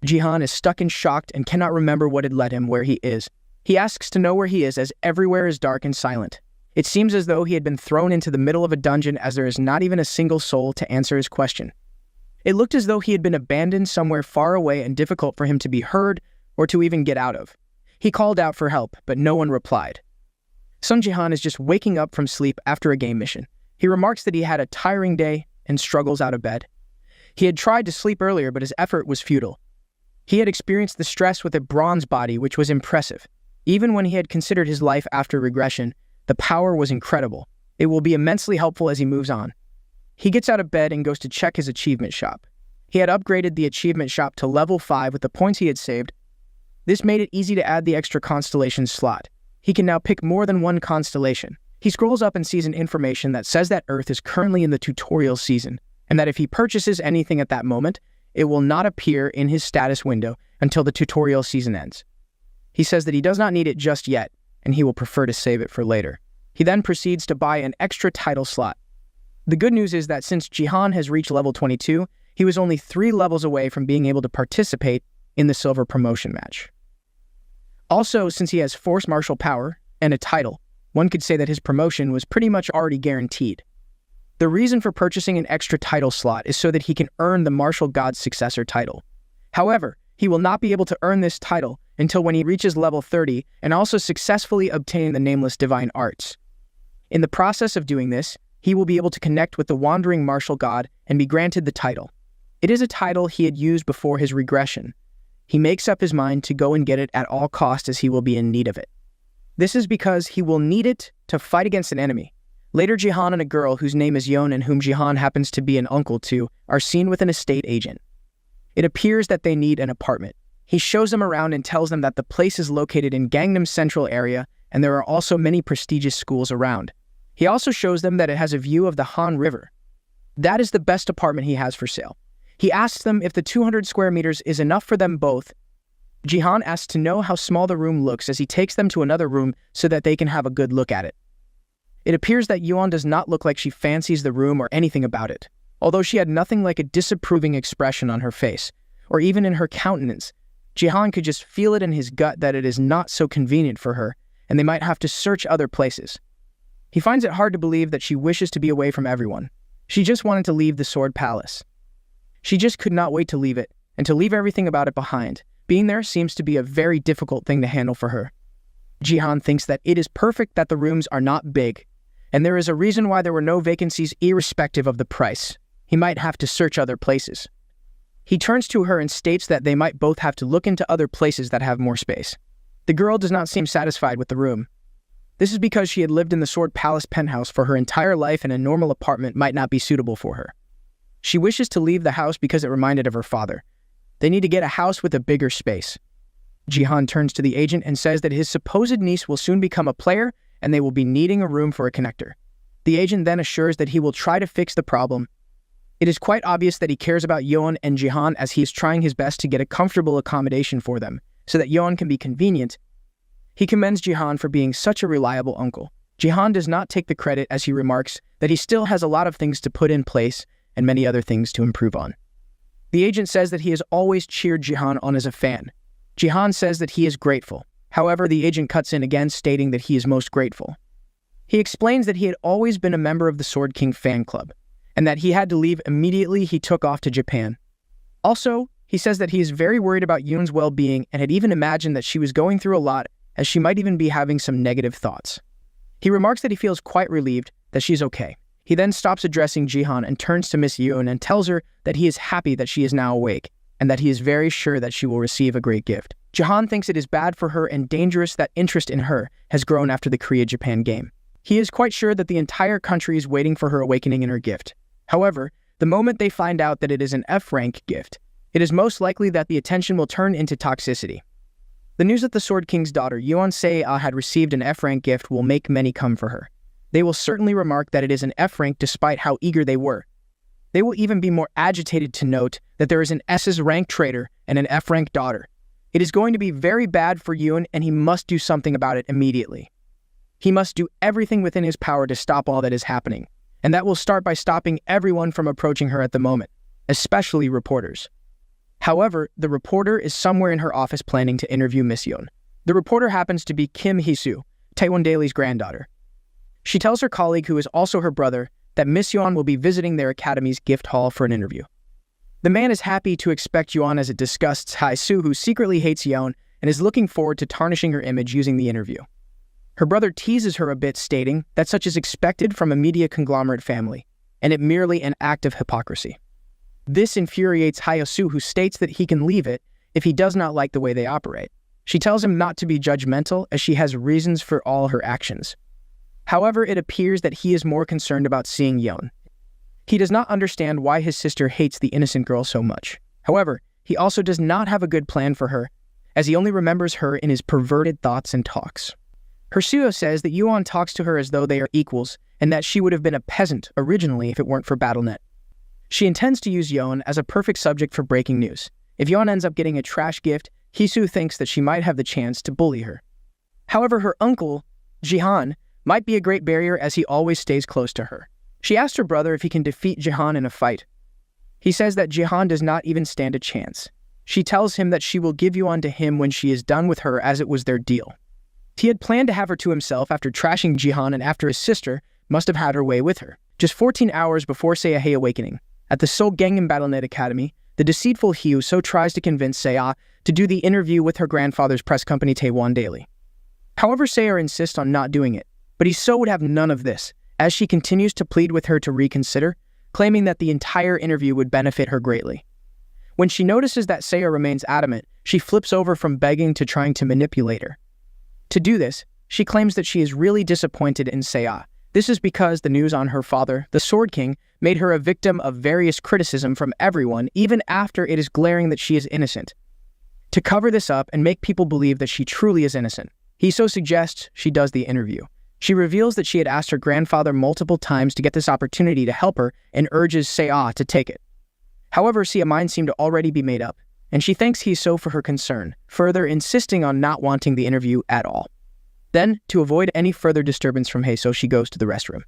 Jihan is stuck and shocked and cannot remember what had led him where he is. He asks to know where he is as everywhere is dark and silent. It seems as though he had been thrown into the middle of a dungeon as there is not even a single soul to answer his question. It looked as though he had been abandoned somewhere far away and difficult for him to be heard or to even get out of. He called out for help, but no one replied. Sung JiHan is just waking up from sleep after a game mission. He remarks that he had a tiring day and struggles out of bed. He had tried to sleep earlier, but his effort was futile. He had experienced the stress with a bronze body, which was impressive. Even when he had considered his life after regression, the power was incredible. It will be immensely helpful as he moves on. He gets out of bed and goes to check his achievement shop. He had upgraded the achievement shop to level 5 with the points he had saved. This made it easy to add the extra constellation slot. He can now pick more than one constellation. He scrolls up and sees an information that says that Earth is currently in the tutorial season, and that if he purchases anything at that moment, it will not appear in his status window until the tutorial season ends. He says that he does not need it just yet, and he will prefer to save it for later. He then proceeds to buy an extra title slot. The good news is that since Jihan has reached level 22, he was only 3 levels away from being able to participate in the silver promotion match. Also, since he has force martial power and a title, one could say that his promotion was pretty much already guaranteed. The reason for purchasing an extra title slot is so that he can earn the martial god's successor title. However, he will not be able to earn this title until when he reaches level 30 and also successfully obtain the nameless divine arts. In the process of doing this, he will be able to connect with the wandering martial god and be granted the title. It is a title he had used before his regression. He makes up his mind to go and get it at all costs as he will be in need of it. This is because he will need it to fight against an enemy. Later, Jihan and a girl whose name is Yeon and whom Jihan happens to be an uncle to are seen with an estate agent. It appears that they need an apartment. He shows them around and tells them that the place is located in Gangnam Central area and there are also many prestigious schools around. He also shows them that it has a view of the Han River. That is the best apartment he has for sale. He asks them if the 200 square meters is enough for them both. Jihan asks to know how small the room looks as he takes them to another room so that they can have a good look at it. It appears that Yeon does not look like she fancies the room or anything about it, although she had nothing like a disapproving expression on her face, or even in her countenance. Jihan could just feel it in his gut that it is not so convenient for her, and they might have to search other places. He finds it hard to believe that she wishes to be away from everyone. She just wanted to leave the Sword Palace. She just could not wait to leave it, and to leave everything about it behind. Being there seems to be a very difficult thing to handle for her. Jihan thinks that it is perfect that the rooms are not big, and there is a reason why there were no vacancies irrespective of the price. He might have to search other places. He turns to her and states that they might both have to look into other places that have more space. The girl does not seem satisfied with the room. This is because she had lived in the Sword Palace penthouse for her entire life and a normal apartment might not be suitable for her. She wishes to leave the house because it reminded of her father. They need to get a house with a bigger space. Jihan turns to the agent and says that his supposed niece will soon become a player and they will be needing a room for a connector. The agent then assures that he will try to fix the problem. It is quite obvious that he cares about Yeon and Jihan as he is trying his best to get a comfortable accommodation for them, so that Yeon can be convenient. He commends Jihan for being such a reliable uncle. Jihan does not take the credit as he remarks that he still has a lot of things to put in place and many other things to improve on. The agent says that he has always cheered Jihan on as a fan. Jihan says that he is grateful. However, the agent cuts in again stating that he is most grateful. He explains that he had always been a member of the Sword King fan club, and that he had to leave immediately he took off to Japan. Also, he says that he is very worried about Yoon's well-being and had even imagined that she was going through a lot as she might even be having some negative thoughts. He remarks that he feels quite relieved that she's okay. He then stops addressing Jihan and turns to Miss Yoon and tells her that he is happy that she is now awake and that he is very sure that she will receive a great gift. Jihan thinks it is bad for her and dangerous that interest in her has grown after the Korea-Japan game. He is quite sure that the entire country is waiting for her awakening in her gift. However, the moment they find out that it is an F-rank gift, it is most likely that the attention will turn into toxicity. The news that the Sword King's daughter, Yeon Se-ah, had received an F-rank gift will make many come for her. They will certainly remark that it is an F-rank despite how eager they were. They will even be more agitated to note that there is an S's rank traitor and an F-rank daughter. It is going to be very bad for Yoon and he must do something about it immediately. He must do everything within his power to stop all that is happening, and that will start by stopping everyone from approaching her at the moment, especially reporters. However, the reporter is somewhere in her office planning to interview Miss Yeon. The reporter happens to be Kim Hee-soo, Taewon Daily's granddaughter. She tells her colleague, who is also her brother, that Miss Yeon will be visiting their academy's gift hall for an interview. The man is happy to expect Yeon as it disgusts Hae-soo, who secretly hates Yeon and is looking forward to tarnishing her image using the interview. Her brother teases her a bit, stating that such is expected from a media conglomerate family, and it merely an act of hypocrisy. This infuriates Hae-soo, who states that he can leave it if he does not like the way they operate. She tells him not to be judgmental as she has reasons for all her actions. However, it appears that he is more concerned about seeing Yeon. He does not understand why his sister hates the innocent girl so much. However, he also does not have a good plan for her, as he only remembers her in his perverted thoughts and talks. Hersuo says that Yeon talks to her as though they are equals, and that she would have been a peasant originally if it weren't for BattleNet. She intends to use Yeon as a perfect subject for breaking news. If Yeon ends up getting a trash gift, Hee-soo thinks that she might have the chance to bully her. However, her uncle, Jihan, might be a great barrier as he always stays close to her. She asked her brother if he can defeat JiHan in a fight. He says that JiHan does not even stand a chance. She tells him that she will give Yuan to him when she is done with her, as it was their deal. He had planned to have her to himself after trashing JiHan and after his sister must have had her way with her. Just 14 hours before Seiya's awakening, at the Seoul Gangnam Battlenet Academy, the deceitful Hyo So tries to convince Seiya to do the interview with her grandfather's press company Taewon Daily. However, Seiya insists on not doing it, but So would have none of this, as she continues to plead with her to reconsider, claiming that the entire interview would benefit her greatly. When she notices that Seiya remains adamant, she flips over from begging to trying to manipulate her. To do this, she claims that she is really disappointed in Seiya. This is because the news on her father, the Sword King, made her a victim of various criticism from everyone, even after it is glaring that she is innocent. To cover this up and make people believe that she truly is innocent, So suggests she does the interview. She reveals that she had asked her grandfather multiple times to get this opportunity to help her and urges Seiya to take it. However, Seiya's mind seemed to already be made up, and she thanks So for her concern, further insisting on not wanting the interview at all. Then, to avoid any further disturbance from So, she goes to the restroom.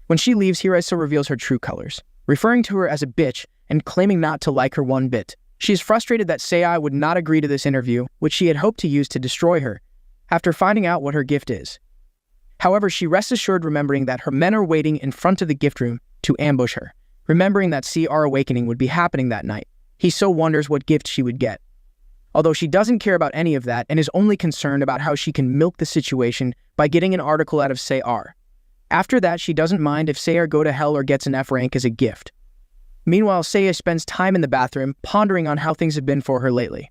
When she leaves, So reveals her true colors, referring to her as a bitch and claiming not to like her one bit. She is frustrated that Seiya would not agree to this interview, which she had hoped to use to destroy her, after finding out what her gift is. However, she rests assured remembering that her men are waiting in front of the gift room to ambush her, remembering that CR awakening would be happening that night. So wonders what gift she would get. Although she doesn't care about any of that and is only concerned about how she can milk the situation by getting an article out of Seiya. After that, she doesn't mind if Seiya go to hell or gets an F rank as a gift. Meanwhile, Seiya spends time in the bathroom pondering on how things have been for her lately.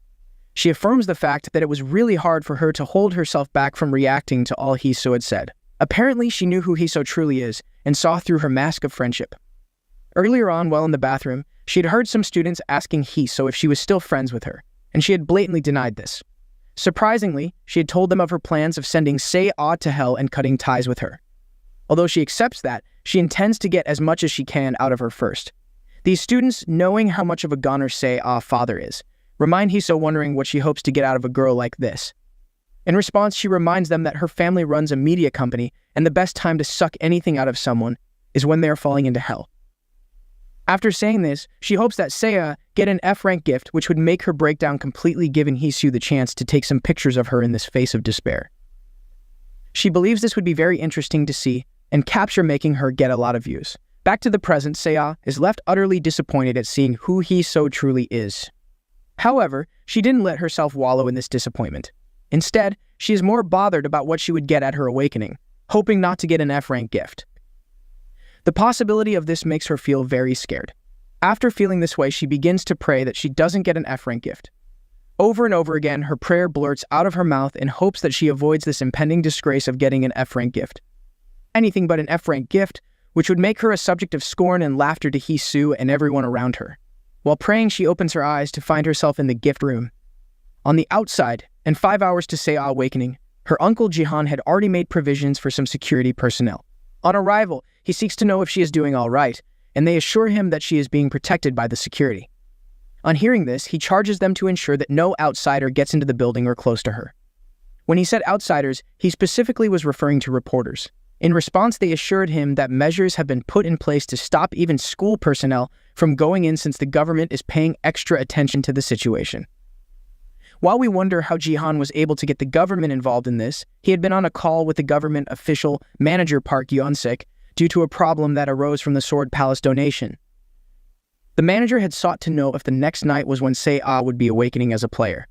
She affirms the fact that it was really hard for her to hold herself back from reacting to all So had said. Apparently, she knew who So truly is and saw through her mask of friendship. Earlier on, while in the bathroom, she had heard some students asking So if she was still friends with her, and she had blatantly denied this. Surprisingly, she had told them of her plans of sending Seiya to hell and cutting ties with her. Although she accepts that, she intends to get as much as she can out of her first. These students, knowing how much of a goner Seiya's father is, remind So wondering what she hopes to get out of a girl like this. In response, she reminds them that her family runs a media company and the best time to suck anything out of someone is when they are falling into hell. After saying this, she hopes that Seiya get an F-rank gift which would make her break down completely, giving Hyo the chance to take some pictures of her in this face of despair. She believes this would be very interesting to see and capture, making her get a lot of views. Back to the present, Seiya is left utterly disappointed at seeing who So truly is. However, she didn't let herself wallow in this disappointment. Instead, she is more bothered about what she would get at her awakening, hoping not to get an F-rank gift. The possibility of this makes her feel very scared. After feeling this way, she begins to pray that she doesn't get an F-rank gift. Over and over again, her prayer blurts out of her mouth in hopes that she avoids this impending disgrace of getting an F-rank gift. Anything but an F-rank gift, which would make her a subject of scorn and laughter to Hyo and everyone around her. While praying, she opens her eyes to find herself in the gift room. On the outside, and 5 hours to Seiya's awakening, her uncle JiHan had already made provisions for some security personnel. On arrival, he seeks to know if she is doing all right, and they assure him that she is being protected by the security. On hearing this, he charges them to ensure that no outsider gets into the building or close to her. When he said outsiders, he specifically was referring to reporters. In response, they assured him that measures have been put in place to stop even school personnel from going in, since the government is paying extra attention to the situation. While we wonder how JiHan was able to get the government involved in this, he had been on a call with the government official manager Park Yeon-sik due to a problem that arose from the Sword Palace donation. The manager had sought to know if the next night was when Seiya would be awakening as a player.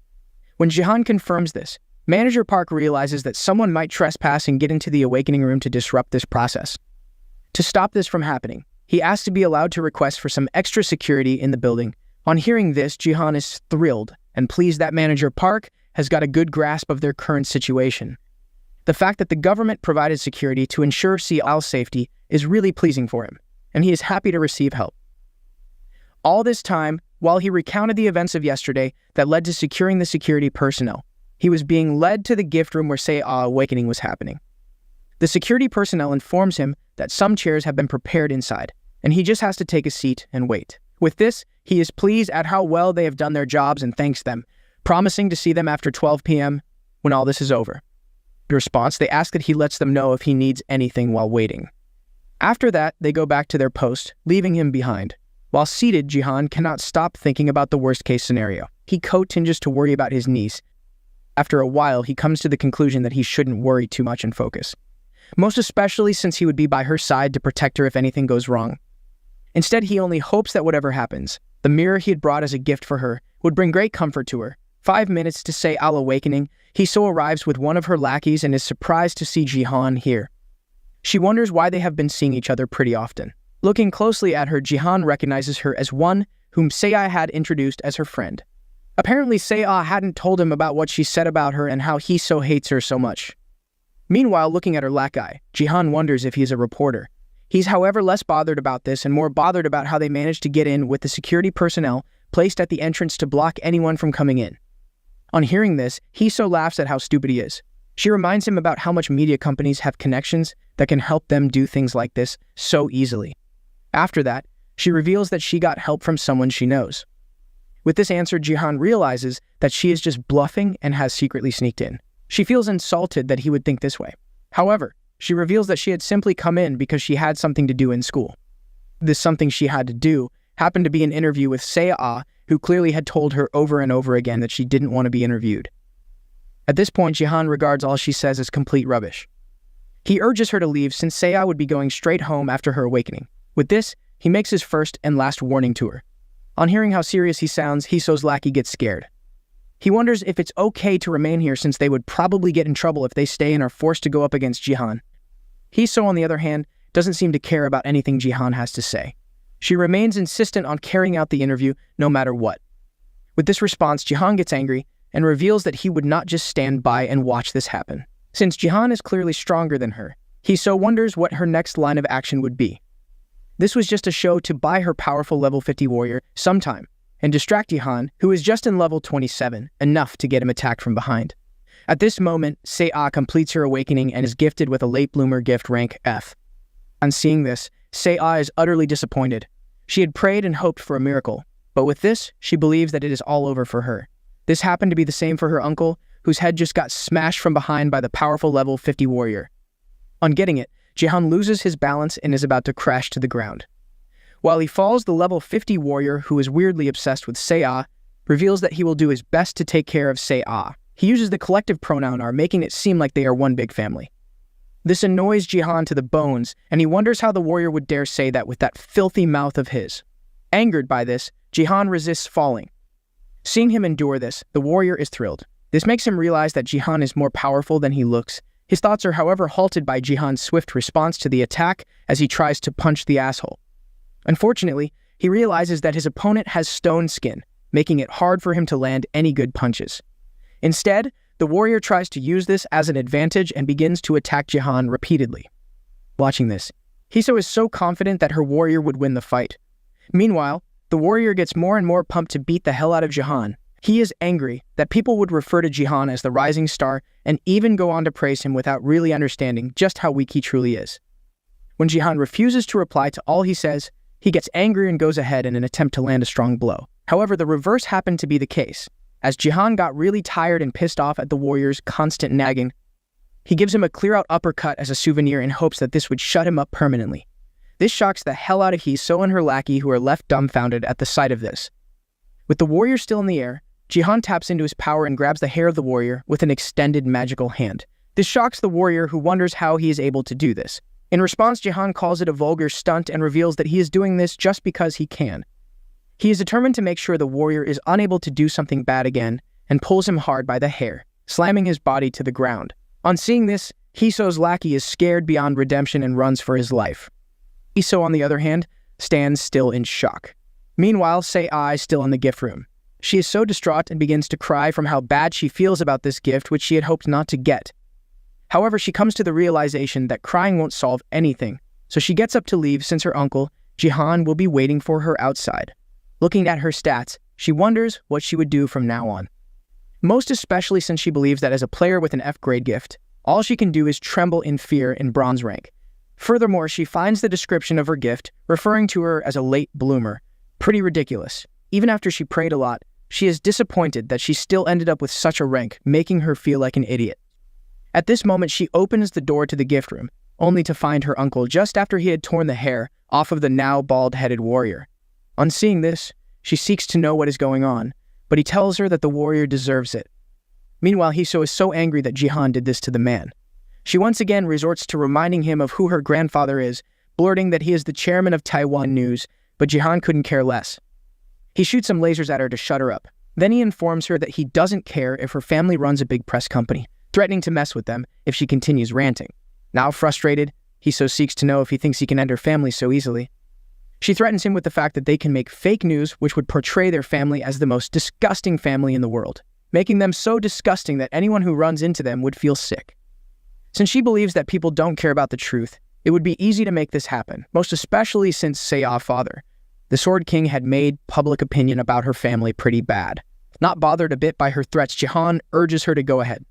When JiHan confirms this, Manager Park realizes that someone might trespass and get into the awakening room to disrupt this process. To stop this from happening, he asks to be allowed to request for some extra security in the building. On hearing this, JiHan is thrilled and pleased that Manager Park has got a good grasp of their current situation. The fact that the government provided security to ensure Seiya's safety is really pleasing for him, and he is happy to receive help. All this time, while he recounted the events of yesterday that led to securing the security personnel, he was being led to the gift room where Seiya's awakening was happening. The security personnel informs him that some chairs have been prepared inside, and he just has to take a seat and wait. With this, he is pleased at how well they have done their jobs and thanks them, promising to see them after 12 p.m. when all this is over. In response, they ask that he lets them know if he needs anything while waiting. After that, they go back to their post, leaving him behind. While seated, Jihan cannot stop thinking about the worst-case scenario. He continues to worry about his niece. After a while, he comes to the conclusion that he shouldn't worry too much and focus, most especially since he would be by her side to protect her if anything goes wrong. Instead, he only hopes that whatever happens, the mirror he had brought as a gift for her would bring great comfort to her. 5 minutes to say Al awakening, Hiso arrives with one of her lackeys and is surprised to see Jihan here. She wonders why they have been seeing each other pretty often. Looking closely at her, Jihan recognizes her as one whom Sei-ah had introduced as her friend. Apparently, Sei-ah hadn't told him about what she said about her and how Hiso hates her so much. Meanwhile, looking at her lackey, Jihan wonders if he's a reporter. He's however less bothered about this and more bothered about how they managed to get in with the security personnel placed at the entrance to block anyone from coming in. On hearing this, Hiso laughs at how stupid he is. She reminds him about how much media companies have connections that can help them do things like this so easily. After that, she reveals that she got help from someone she knows. With this answer, Jihan realizes that she is just bluffing and has secretly sneaked in. She feels insulted that he would think this way. However, she reveals that she had simply come in because she had something to do in school. This something she had to do happened to be an interview with Sei-ah, who clearly had told her over and over again that she didn't want to be interviewed. At this point, Jihan regards all she says as complete rubbish. He urges her to leave since Sei-ah would be going straight home after her awakening. With this, he makes his first and last warning to her. On hearing how serious he sounds, Hiso's lackey gets scared. He wonders if it's okay to remain here since they would probably get in trouble if they stay and are forced to go up against Jihan. Hiso, on the other hand, doesn't seem to care about anything Jihan has to say. She remains insistent on carrying out the interview no matter what. With this response, Jihan gets angry and reveals that he would not just stand by and watch this happen. Since Jihan is clearly stronger than her, Hiso wonders what her next line of action would be. This was just a show to buy her powerful level 50 warrior some time and distract Jihan, who is just in level 27, enough to get him attacked from behind. At this moment, Sei-ah completes her awakening and is gifted with a late bloomer gift rank F. On seeing this, Sei-ah is utterly disappointed. She had prayed and hoped for a miracle, but with this, she believes that it is all over for her. This happened to be the same for her uncle, whose head just got smashed from behind by the powerful level 50 warrior. On getting it, Jihan loses his balance and is about to crash to the ground. While he falls, the level 50 warrior, who is weirdly obsessed with Sei-ah, reveals that he will do his best to take care of Sei-ah. He uses the collective pronoun are, making it seem like they are one big family. This annoys Jihan to the bones, and he wonders how the warrior would dare say that with that filthy mouth of his. Angered by this, Jihan resists falling. Seeing him endure this, the warrior is thrilled. This makes him realize that Jihan is more powerful than he looks. His thoughts are however halted by Jihan's swift response to the attack as he tries to punch the asshole. Unfortunately, he realizes that his opponent has stone skin, making it hard for him to land any good punches. Instead, the warrior tries to use this as an advantage and begins to attack Jihan repeatedly. Watching this, Hiso is so confident that her warrior would win the fight. Meanwhile, the warrior gets more and more pumped to beat the hell out of Jihan. He is angry that people would refer to Jihan as the rising star and even go on to praise him without really understanding just how weak he truly is. When Jihan refuses to reply to all he says, he gets angry and goes ahead in an attempt to land a strong blow. However, the reverse happened to be the case. As Jihan got really tired and pissed off at the warrior's constant nagging, he gives him a clear-out uppercut as a souvenir in hopes that this would shut him up permanently. This shocks the hell out of Hiso and her lackey, who are left dumbfounded at the sight of this. With the warrior still in the air, Jihan taps into his power and grabs the hair of the warrior with an extended magical hand. This shocks the warrior, who wonders how he is able to do this. In response, Jihan calls it a vulgar stunt and reveals that he is doing this just because he can. He is determined to make sure the warrior is unable to do something bad again and pulls him hard by the hair, slamming his body to the ground. On seeing this, Hiso's lackey is scared beyond redemption and runs for his life. Hiso, on the other hand, stands still in shock. Meanwhile, Sei-ah is still in the gift room. She is so distraught and begins to cry from how bad she feels about this gift, which she had hoped not to get. However, she comes to the realization that crying won't solve anything, so she gets up to leave since her uncle, Jihan, will be waiting for her outside. Looking at her stats, she wonders what she would do from now on. Most especially since she believes that as a player with an F-grade gift, all she can do is tremble in fear in bronze rank. Furthermore, she finds the description of her gift, referring to her as a late bloomer, pretty ridiculous. Even after she prayed a lot, she is disappointed that she still ended up with such a rank, making her feel like an idiot. At this moment, she opens the door to the gift room, only to find her uncle just after he had torn the hair off of the now bald-headed warrior. On seeing this, she seeks to know what is going on, but he tells her that the warrior deserves it. Meanwhile, Hiso is so angry that Jihan did this to the man. She once again resorts to reminding him of who her grandfather is, blurting that he is the chairman of Taiwan News, but Jihan couldn't care less. He shoots some lasers at her to shut her up. Then he informs her that he doesn't care if her family runs a big press company, threatening to mess with them if she continues ranting. Now frustrated, Hiso seeks to know if he thinks he can end her family so easily. She threatens him with the fact that they can make fake news which would portray their family as the most disgusting family in the world, making them so disgusting that anyone who runs into them would feel sick. Since she believes that people don't care about the truth, it would be easy to make this happen, most especially since Seiya's father, the Sword King, had made public opinion about her family pretty bad. Not bothered a bit by her threats, Jihan urges her to go ahead.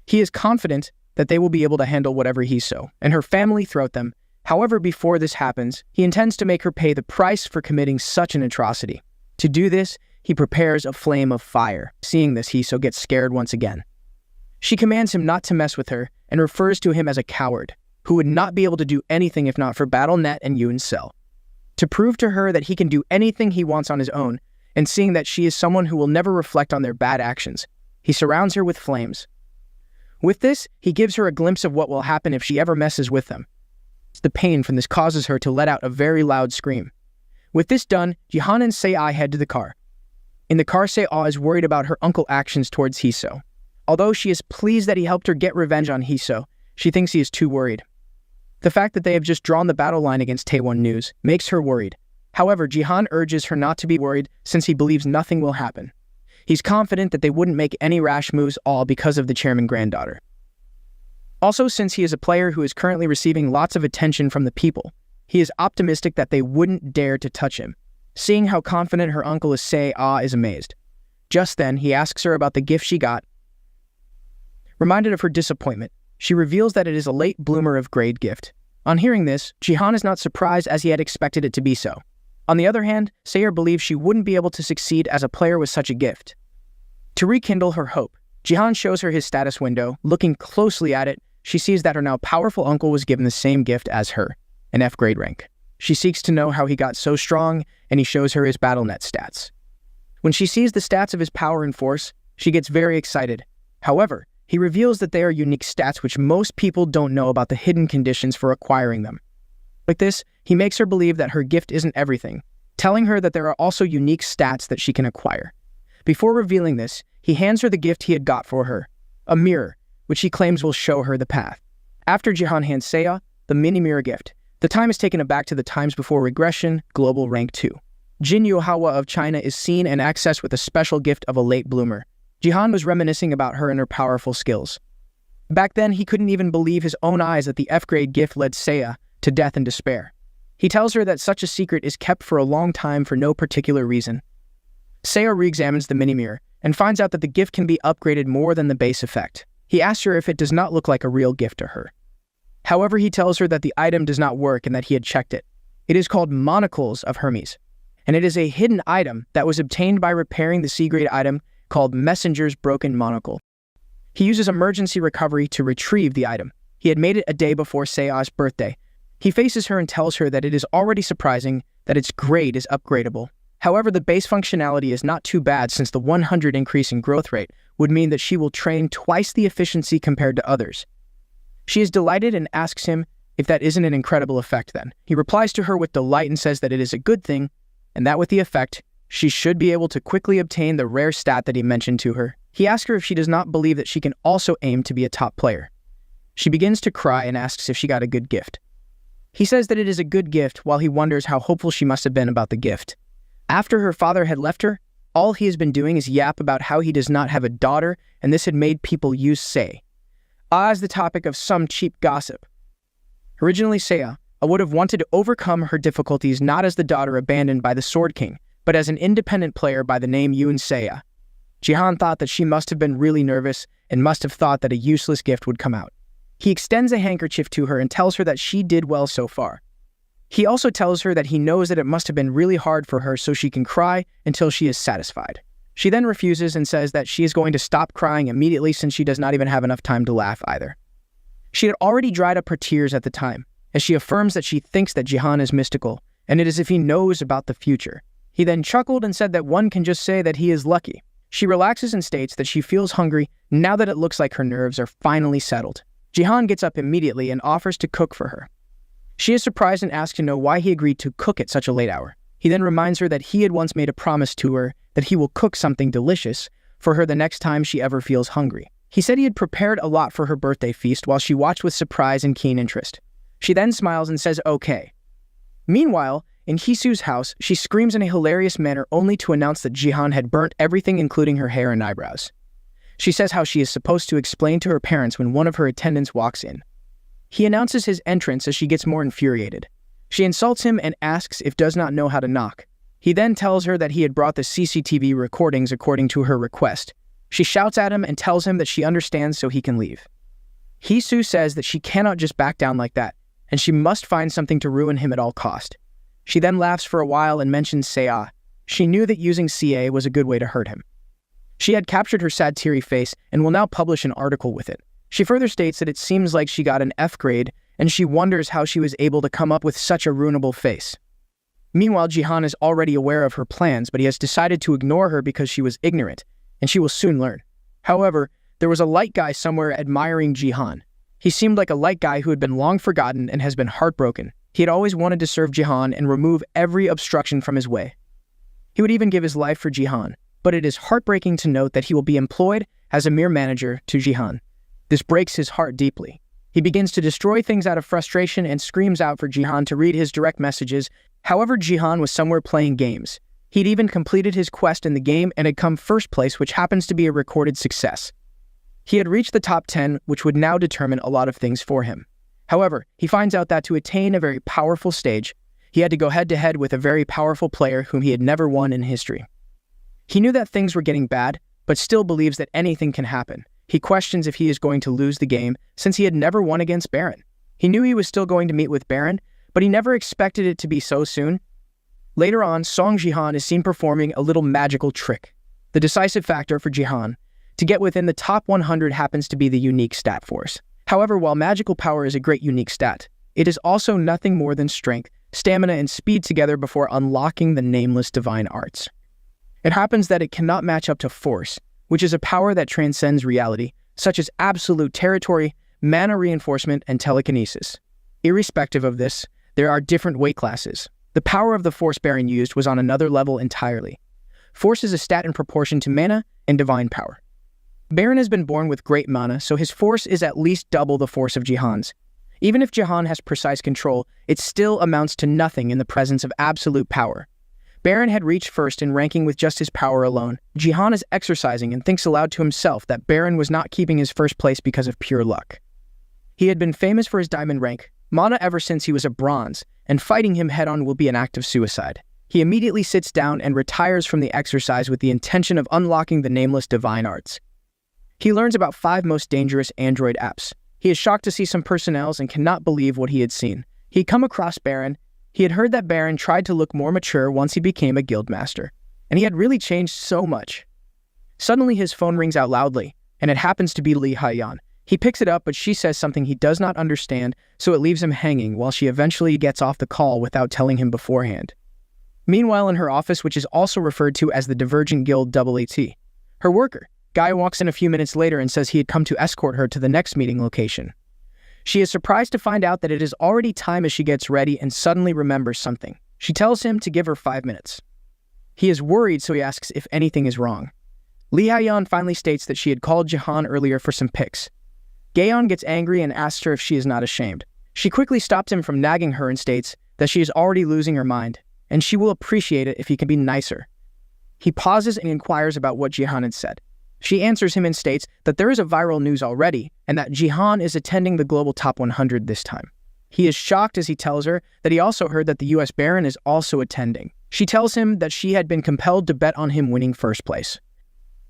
He is confident that they will be able to handle whatever Hiso and her family throw at them. However, before this happens, he intends to make her pay the price for committing such an atrocity. To do this, he prepares a flame of fire. Seeing this, Hiso gets scared once again. She commands him not to mess with her and refers to him as a coward, who would not be able to do anything if not for Battle.net and Yoon's cell. To prove to her that he can do anything he wants on his own, and seeing that she is someone who will never reflect on their bad actions, he surrounds her with flames. With this, he gives her a glimpse of what will happen if she ever messes with them. The pain from this causes her to let out a very loud scream. With this done, Jihan and Sei head to the car. In the car, Sei is worried about her uncle's actions towards Hiso. Although she is pleased that he helped her get revenge on Hiso, she thinks he is too worried. The fact that they have just drawn the battle line against Taiwan News makes her worried. However, Jihan urges her not to be worried since he believes nothing will happen. He's confident that they wouldn't make any rash moves, all because of the chairman's granddaughter. Also, since he is a player who is currently receiving lots of attention from the people, he is optimistic that they wouldn't dare to touch him. Seeing how confident her uncle is, Sei is amazed. Just then, he asks her about the gift she got. Reminded of her disappointment, she reveals that it is a late bloomer of grade gift. On hearing this, Jihan is not surprised as he had expected it to be so. On the other hand, Sei believes she wouldn't be able to succeed as a player with such a gift. To rekindle her hope, Jihan shows her his status window. Looking closely at it, she sees that her now powerful uncle was given the same gift as her, an F grade rank. She seeks to know how he got so strong, and he shows her his Battle.net stats. When she sees the stats of his power and force, she gets very excited. However, he reveals that they are unique stats which most people don't know about the hidden conditions for acquiring them. Like this, he makes her believe that her gift isn't everything, telling her that there are also unique stats that she can acquire. Before revealing this, he hands her the gift he had got for her, a mirror, which he claims will show her the path. After Jihan hands Seiya the mini-mirror gift, the time is taken back to the times before regression, global rank 2. Jin Yohawa of China is seen and accessed with a special gift of a late bloomer. Jihan was reminiscing about her and her powerful skills. Back then, he couldn't even believe his own eyes that the F-grade gift led Seiya to death and despair. He tells her that such a secret is kept for a long time for no particular reason. Seiya re-examines the mini-mirror and finds out that the gift can be upgraded more than the base effect. He asks her if it does not look like a real gift to her. However, he tells her that the item does not work and that he had checked it. It is called Monocles of Hermes, and it is a hidden item that was obtained by repairing the C-grade item called Messenger's Broken Monocle. He uses emergency recovery to retrieve the item. He had made it a day before Seiya's birthday. He faces her and tells her that it is already surprising that its grade is upgradable. However, the base functionality is not too bad since the 100 increase in growth rate would mean that she will train twice the efficiency compared to others. She is delighted and asks him if that isn't an incredible effect then. He replies to her with delight and says that it is a good thing, and that with the effect, she should be able to quickly obtain the rare stat that he mentioned to her. He asks her if she does not believe that she can also aim to be a top player. She begins to cry and asks if she got a good gift. He says that it is a good gift while he wonders how hopeful she must have been about the gift. After her father had left her, all he has been doing is yap about how he does not have a daughter, and this had made people use Sei as the topic of some cheap gossip. Originally, Seiya would have wanted to overcome her difficulties not as the daughter abandoned by the Sword King, but as an independent player by the name Yoon Seiya. Jihan thought that she must have been really nervous and must have thought that a useless gift would come out. He extends a handkerchief to her and tells her that she did well so far. He also tells her that he knows that it must have been really hard for her so she can cry until she is satisfied. She then refuses and says that she is going to stop crying immediately since she does not even have enough time to laugh either. She had already dried up her tears at the time, as she affirms that she thinks that JiHan is mystical, and it is as if he knows about the future. He then chuckled and said that one can just say that he is lucky. She relaxes and states that she feels hungry now that it looks like her nerves are finally settled. JiHan gets up immediately and offers to cook for her. She is surprised and asks to know why he agreed to cook at such a late hour. He then reminds her that he had once made a promise to her that he will cook something delicious for her the next time she ever feels hungry. He said he had prepared a lot for her birthday feast while she watched with surprise and keen interest. She then smiles and says okay. Meanwhile, in Hisu's house, she screams in a hilarious manner only to announce that JiHan had burnt everything including her hair and eyebrows. She says how she is supposed to explain to her parents when one of her attendants walks in. He announces his entrance as she gets more infuriated. She insults him and asks if does not know how to knock. He then tells her that he had brought the CCTV recordings according to her request. She shouts at him and tells him that she understands so he can leave. Hisu says that she cannot just back down like that, and she must find something to ruin him at all cost. She then laughs for a while and mentions Seah. She knew that using CA was a good way to hurt him. She had captured her sad teary face and will now publish an article with it. She further states that it seems like she got an F grade, and she wonders how she was able to come up with such a ruinable face. Meanwhile, JiHan is already aware of her plans, but he has decided to ignore her because she was ignorant, and she will soon learn. However, there was a light guy somewhere admiring JiHan. He seemed like a light guy who had been long forgotten and has been heartbroken. He had always wanted to serve JiHan and remove every obstruction from his way. He would even give his life for JiHan, but it is heartbreaking to note that he will be employed as a mere manager to JiHan. This breaks his heart deeply. He begins to destroy things out of frustration and screams out for JiHan to read his direct messages. However, JiHan was somewhere playing games. He'd even completed his quest in the game and had come first place, which happens to be a recorded success. He had reached the top 10, which would now determine a lot of things for him. However, he finds out that to attain a very powerful stage, he had to go head-to-head with a very powerful player whom he had never won in history. He knew that things were getting bad, but still believes that anything can happen. He questions if he is going to lose the game, since he had never won against Baron. He knew he was still going to meet with Baron, but he never expected it to be so soon. Later on, Sung JiHan is seen performing a little magical trick. The decisive factor for JiHan to get within the top 100 happens to be the unique stat force. However, while magical power is a great unique stat, it is also nothing more than strength, stamina, and speed together before unlocking the nameless divine arts. It happens that it cannot match up to force, which is a power that transcends reality, such as absolute territory, mana reinforcement, and telekinesis. Irrespective of this, there are different weight classes. The power of the force Baron used was on another level entirely. Force is a stat in proportion to mana and divine power. Baron has been born with great mana, so his force is at least double the force of JiHan's. Even if JiHan has precise control, it still amounts to nothing in the presence of absolute power. Baron had reached first in ranking with just his power alone. JiHan is exercising and thinks aloud to himself that Baron was not keeping his first place because of pure luck. He had been famous for his diamond rank, mana ever since he was a bronze, and fighting him head-on will be an act of suicide. He immediately sits down and retires from the exercise with the intention of unlocking the nameless divine arts. He learns about 5 most dangerous Android apps. He is shocked to see some personnels and cannot believe what he had seen. He had come across Baron. He had heard that Baron tried to look more mature once he became a guildmaster, and he had really changed so much. Suddenly his phone rings out loudly, and it happens to be Lee Haiyan. He picks it up, but she says something he does not understand, so it leaves him hanging while she eventually gets off the call without telling him beforehand. Meanwhile, in her office, which is also referred to as the Divergent Guild AAT, her worker, Guy, walks in a few minutes later and says he had come to escort her to the next meeting location. She is surprised to find out that it is already time as she gets ready and suddenly remembers something. She tells him to give her 5 minutes. He is worried, so he asks if anything is wrong. Lee Haiyan finally states that she had called JiHan earlier for some pics. Gaeon gets angry and asks her if she is not ashamed. She quickly stops him from nagging her and states that she is already losing her mind, and she will appreciate it if he can be nicer. He pauses and inquires about what JiHan had said. She answers him and states that there is a viral news already and that JiHan is attending the global top 100 this time. He is shocked as he tells her that he also heard that the US Baron is also attending. She tells him that she had been compelled to bet on him winning first place.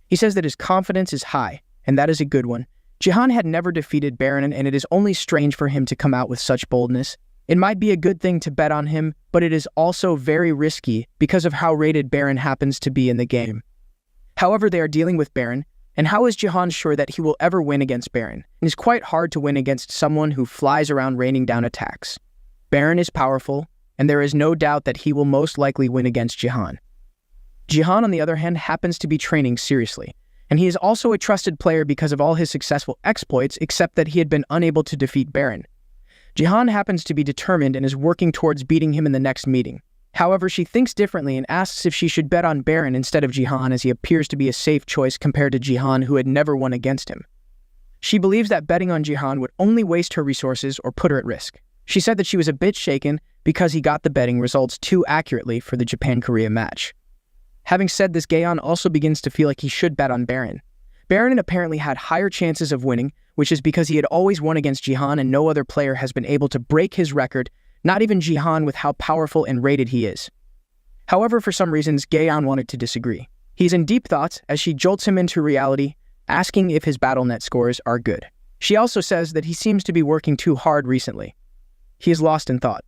He says that his confidence is high, and that is a good one. JiHan had never defeated Baron, and it is only strange for him to come out with such boldness. It might be a good thing to bet on him, but it is also very risky because of how rated Baron happens to be in the game. However, they are dealing with Baron. And how is Jihan sure that he will ever win against Baron? It is quite hard to win against someone who flies around raining down attacks. Baron is powerful, and there is no doubt that he will most likely win against Jihan. Jihan, on the other hand, happens to be training seriously, and he is also a trusted player because of all his successful exploits, except that he had been unable to defeat Baron. Jihan happens to be determined and is working towards beating him in the next meeting. However, she thinks differently and asks if she should bet on Baron instead of Jihan, as he appears to be a safe choice compared to Jihan, who had never won against him. She believes that betting on Jihan would only waste her resources or put her at risk. She said that she was a bit shaken because he got the betting results too accurately for the Japan-Korea match. Having said this, Gaeon also begins to feel like he should bet on Baron. Baron apparently had higher chances of winning, which is because he had always won against Jihan and no other player has been able to break his record, not even Jihan, with how powerful and rated he is. However, for some reasons, Gaeon wanted to disagree. He's in deep thoughts as she jolts him into reality, asking if his BattleNet scores are good. She also says that he seems to be working too hard recently. He is lost in thought.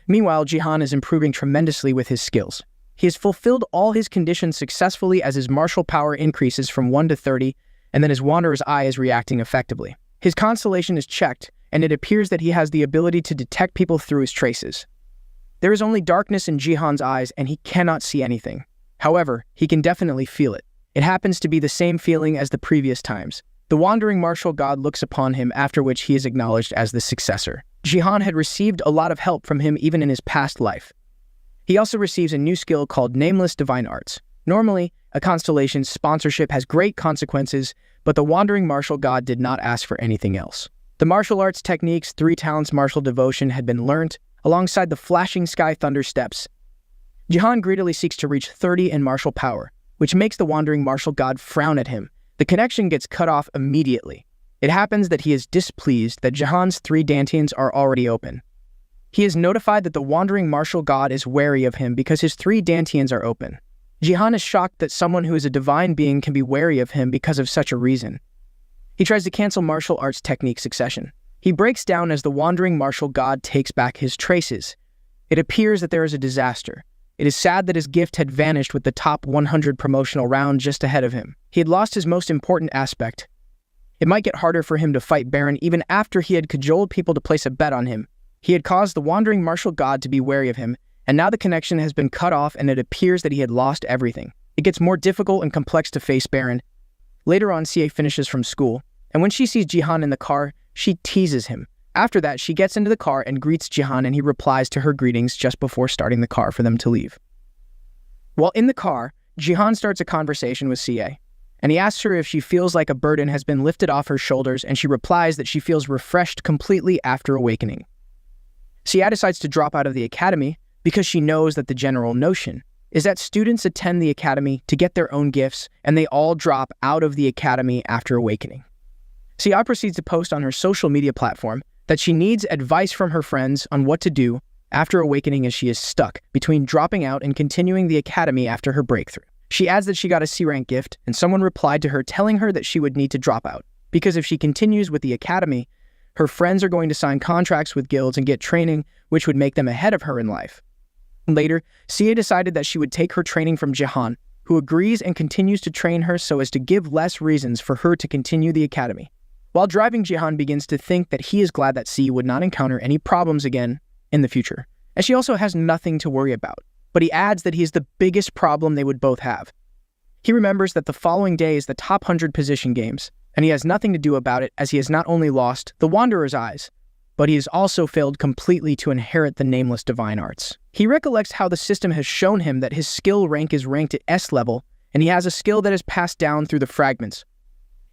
Meanwhile, Jihan is improving tremendously with his skills. He has fulfilled all his conditions successfully as his martial power increases from 1 to 30, and then his Wanderer's Eye is reacting effectively. His constellation is checked, and it appears that he has the ability to detect people through his traces. There is only darkness in Jihan's eyes, and he cannot see anything. However, he can definitely feel it. It happens to be the same feeling as the previous times. The wandering martial god looks upon him, after which he is acknowledged as the successor. Jihan had received a lot of help from him even in his past life. He also receives a new skill called Nameless Divine Arts. Normally, a constellation's sponsorship has great consequences, but the wandering martial god did not ask for anything else. The martial arts techniques, 3 talents martial devotion, had been learnt, alongside the flashing sky thunder steps. Jihan greedily seeks to reach 30 in martial power, which makes the wandering martial god frown at him. The connection gets cut off immediately. It happens that he is displeased that Jihan's 3 dantians are already open. He is notified that the wandering martial god is wary of him because his 3 dantians are open. Jihan is shocked that someone who is a divine being can be wary of him because of such a reason. He tries to cancel martial arts technique succession. He breaks down as the wandering martial god takes back his traces. It appears that there is a disaster. It is sad that his gift had vanished with the top 100 promotional round just ahead of him. He had lost his most important aspect. It might get harder for him to fight Baron even after he had cajoled people to place a bet on him. He had caused the wandering martial god to be wary of him, and now the connection has been cut off and it appears that he had lost everything. It gets more difficult and complex to face Baron. Later on, CA finishes from school, and when she sees Jihan in the car, she teases him. After that, she gets into the car and greets Jihan, and he replies to her greetings just before starting the car for them to leave. While in the car, Jihan starts a conversation with CA, and he asks her if she feels like a burden has been lifted off her shoulders, and she replies that she feels refreshed completely after awakening. CA decides to drop out of the academy because she knows that the general notion is that students attend the academy to get their own gifts, and they all drop out of the academy after awakening. CA proceeds to post on her social media platform that she needs advice from her friends on what to do after awakening, as she is stuck between dropping out and continuing the academy after her breakthrough. She adds that she got a C-rank gift, and someone replied to her telling her that she would need to drop out, because if she continues with the academy, her friends are going to sign contracts with guilds and get training, which would make them ahead of her in life. Later, CA decided that she would take her training from Jihan, who agrees and continues to train her so as to give less reasons for her to continue the academy. While driving, Jihan begins to think that he is glad that CA would not encounter any problems again in the future, as she also has nothing to worry about. But he adds that he is the biggest problem they would both have. He remembers that the following day is the top 100 position games, and he has nothing to do about it, as he has not only lost the Wanderer's Eyes, but he has also failed completely to inherit the Nameless Divine Arts. He recollects how the system has shown him that his skill rank is ranked at S level, and he has a skill that is passed down through the fragments.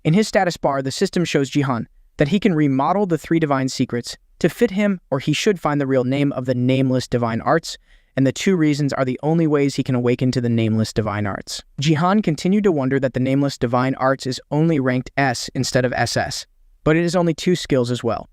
In his status bar, the system shows Jihan that he can remodel the 3 divine secrets to fit him, or he should find the real name of the Nameless Divine Arts, and the 2 reasons are the only ways he can awaken to the Nameless Divine Arts. Jihan continued to wonder that the Nameless Divine Arts is only ranked S instead of SS, but it is only 2 skills as well.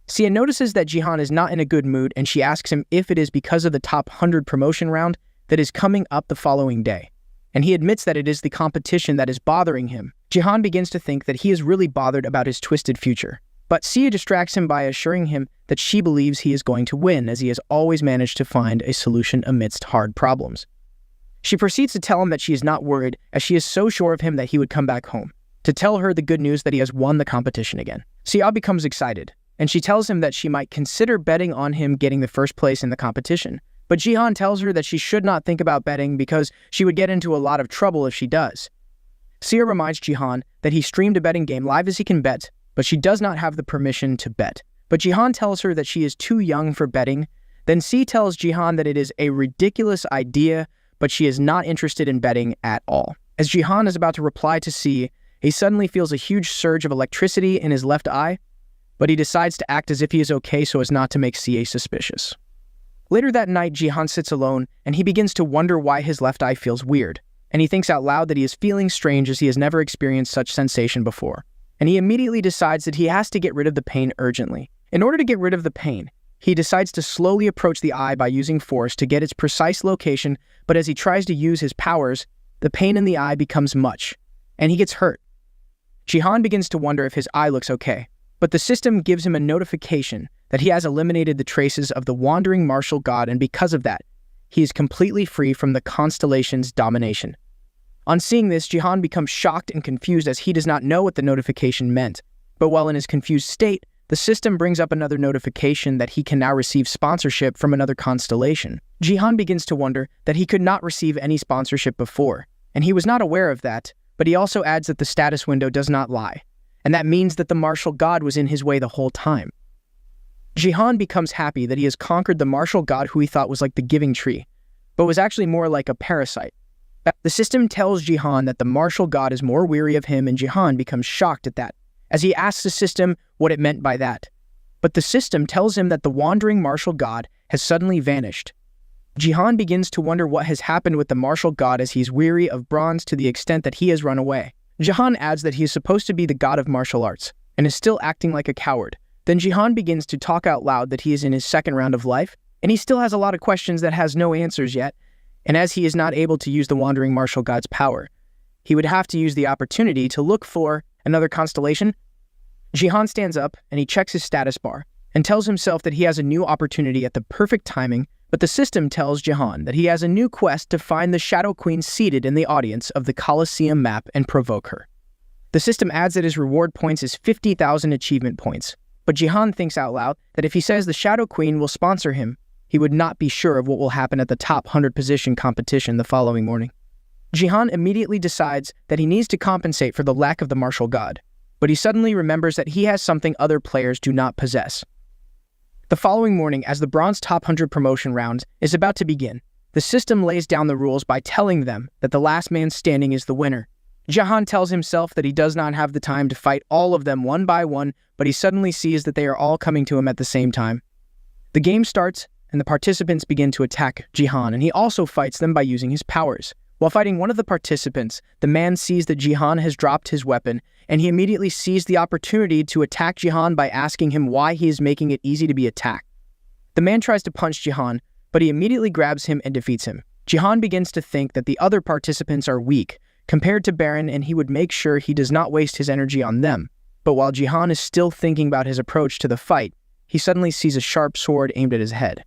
Sia notices that Jihan is not in a good mood, and she asks him if it is because of the top 100 promotion round that is coming up the following day. And he admits that it is the competition that is bothering him. Jihan begins to think that he is really bothered about his twisted future. But Sia distracts him by assuring him that she believes he is going to win, as he has always managed to find a solution amidst hard problems. She proceeds to tell him that she is not worried, as she is so sure of him that he would come back home. to tell her the good news that he has won the competition again. Sia becomes excited, and she tells him that she might consider betting on him getting the first place in the competition. But JiHan tells her that she should not think about betting because she would get into a lot of trouble if she does. Sia reminds JiHan that he streamed a betting game live as he can bet, but she does not have the permission to bet. But JiHan tells her that she is too young for betting. Then C tells JiHan that it is a ridiculous idea, but she is not interested in betting at all. As JiHan is about to reply to C, he suddenly feels a huge surge of electricity in his left eye, but he decides to act as if he is okay so as not to make CA suspicious. Later that night, JiHan sits alone, and he begins to wonder why his left eye feels weird, and he thinks out loud that he is feeling strange as he has never experienced such sensation before. And he immediately decides that he has to get rid of the pain urgently. In order to get rid of the pain, he decides to slowly approach the eye by using force to get its precise location, but as he tries to use his powers, the pain in the eye becomes much, and he gets hurt. JiHan begins to wonder if his eye looks okay, but the system gives him a notification that he has eliminated the traces of the wandering martial god, and because of that, he is completely free from the constellation's domination. On seeing this, JiHan becomes shocked and confused as he does not know what the notification meant, but while in his confused state, the system brings up another notification that he can now receive sponsorship from another constellation. JiHan begins to wonder that he could not receive any sponsorship before, and he was not aware of that, but he also adds that the status window does not lie, and that means that the martial god was in his way the whole time. JiHan becomes happy that he has conquered the martial god who he thought was like the giving tree, but was actually more like a parasite. The system tells JiHan that the martial god is more weary of him, and JiHan becomes shocked at that, as he asks the system what it meant by that. But the system tells him that the wandering martial god has suddenly vanished. JiHan begins to wonder what has happened with the martial god as he's weary of bronze to the extent that he has run away. JiHan adds that he is supposed to be the god of martial arts, and is still acting like a coward. Then JiHan begins to talk out loud that he is in his second round of life, and he still has a lot of questions that has no answers yet, and as he is not able to use the wandering martial god's power, he would have to use the opportunity to look for another constellation. JiHan stands up, and he checks his status bar, and tells himself that he has a new opportunity at the perfect timing, but the system tells JiHan that he has a new quest to find the Shadow Queen seated in the audience of the Colosseum map and provoke her. The system adds that his reward points is 50,000 achievement points, but JiHan thinks out loud that if he says the Shadow Queen will sponsor him, he would not be sure of what will happen at the top 100 position competition the following morning. JiHan immediately decides that he needs to compensate for the lack of the martial god, but he suddenly remembers that he has something other players do not possess. The following morning, as the Bronze Top 100 promotion round is about to begin, the system lays down the rules by telling them that the last man standing is the winner. JiHan tells himself that he does not have the time to fight all of them one by one, but he suddenly sees that they are all coming to him at the same time. The game starts, and the participants begin to attack JiHan, and he also fights them by using his powers. While fighting one of the participants, the man sees that JiHan has dropped his weapon, and he immediately sees the opportunity to attack JiHan by asking him why he is making it easy to be attacked. The man tries to punch JiHan, but he immediately grabs him and defeats him. JiHan begins to think that the other participants are weak compared to Baron, and he would make sure he does not waste his energy on them. But while JiHan is still thinking about his approach to the fight, he suddenly sees a sharp sword aimed at his head.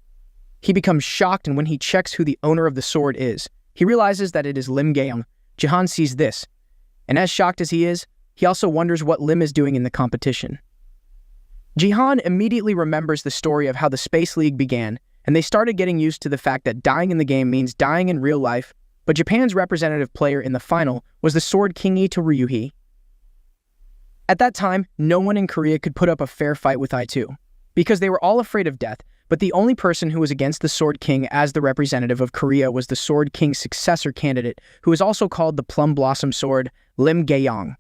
He becomes shocked, and when he checks who the owner of the sword is, he realizes that it is Lim Gaeyoung. JiHan sees this, and as shocked as he is, he also wonders what Lim is doing in the competition. JiHan immediately remembers the story of how the Space League began, and they started getting used to the fact that dying in the game means dying in real life, but Japan's representative player in the final was the Sword King Ito Ryuhei. At that time, no one in Korea could put up a fair fight with I2, because they were all afraid of death, but the only person who was against the Sword King as the representative of Korea was the Sword King's successor candidate, who is also called the Plum Blossom Sword, Lim Gaeyoung.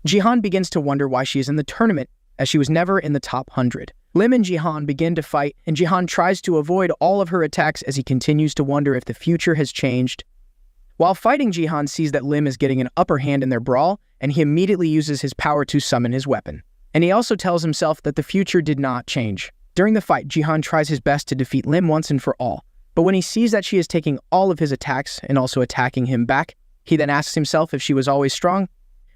JiHan begins to wonder why she is in the tournament, as she was never in the top 100. Lim and JiHan begin to fight, and JiHan tries to avoid all of her attacks as he continues to wonder if the future has changed. While fighting, JiHan sees that Lim is getting an upper hand in their brawl, and he immediately uses his power to summon his weapon. And he also tells himself that the future did not change. During the fight, JiHan tries his best to defeat Lim once and for all, but when he sees that she is taking all of his attacks and also attacking him back, he then asks himself if she was always strong,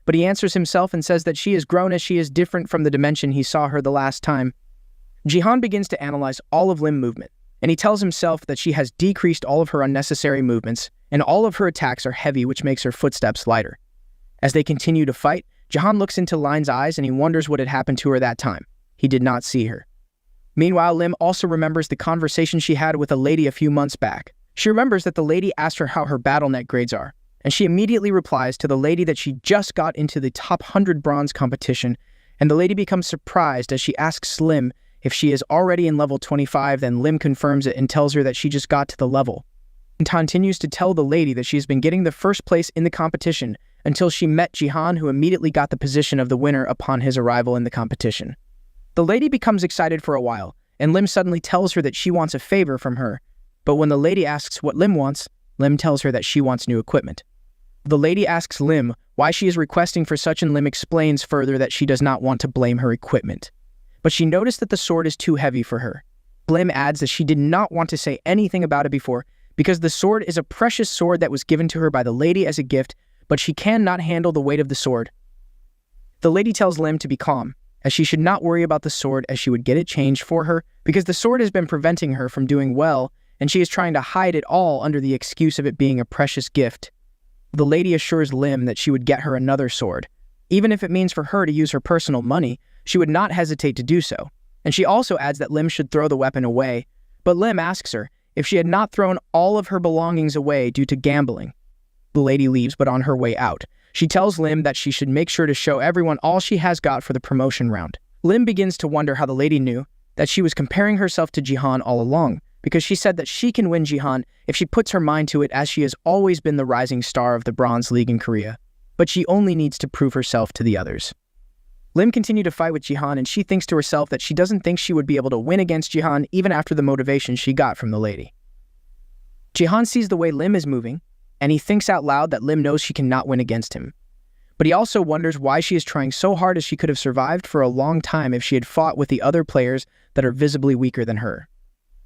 but he answers himself and says that she has grown as she is different from the dimension he saw her the last time. JiHan begins to analyze all of Lim movement, and he tells himself that she has decreased all of her unnecessary movements, and all of her attacks are heavy, which makes her footsteps lighter. As they continue to fight, JiHan looks into Lin's eyes and he wonders what had happened to her that time. He did not see her. Meanwhile, Lim also remembers the conversation she had with a lady a few months back. She remembers that the lady asked her how her BattleNet grades are, and she immediately replies to the lady that she just got into the top 100 bronze competition, and the lady becomes surprised as she asks Lim if she is already in level 25, then Lim confirms it and tells her that she just got to the level. And continues to tell the lady that she has been getting the first place in the competition until she met JiHan, who immediately got the position of the winner upon his arrival in the competition. The lady becomes excited for a while, and Lim suddenly tells her that she wants a favor from her. But when the lady asks what Lim wants, Lim tells her that she wants new equipment. The lady asks Lim why she is requesting for such, and Lim explains further that she does not want to blame her equipment. But she noticed that the sword is too heavy for her. Lim adds that she did not want to say anything about it before because the sword is a precious sword that was given to her by the lady as a gift, but she cannot handle the weight of the sword. The lady tells Lim to be calm, as she should not worry about the sword as she would get it changed for her because the sword has been preventing her from doing well and she is trying to hide it all under the excuse of it being a precious gift. The lady assures Lim that she would get her another sword. Even if it means for her to use her personal money, she would not hesitate to do so. And she also adds that Lim should throw the weapon away, but Lim asks her if she had not thrown all of her belongings away due to gambling. The lady leaves, but on her way out, she tells Lim that she should make sure to show everyone all she has got for the promotion round. Lim begins to wonder how the lady knew that she was comparing herself to JiHan all along, because she said that she can win JiHan if she puts her mind to it, as she has always been the rising star of the Bronze League in Korea. But she only needs to prove herself to the others. Lim continued to fight with JiHan, and she thinks to herself that she doesn't think she would be able to win against JiHan even after the motivation she got from the lady. JiHan sees the way Lim is moving, and he thinks out loud that Lim knows she cannot win against him. But he also wonders why she is trying so hard, as she could have survived for a long time if she had fought with the other players that are visibly weaker than her.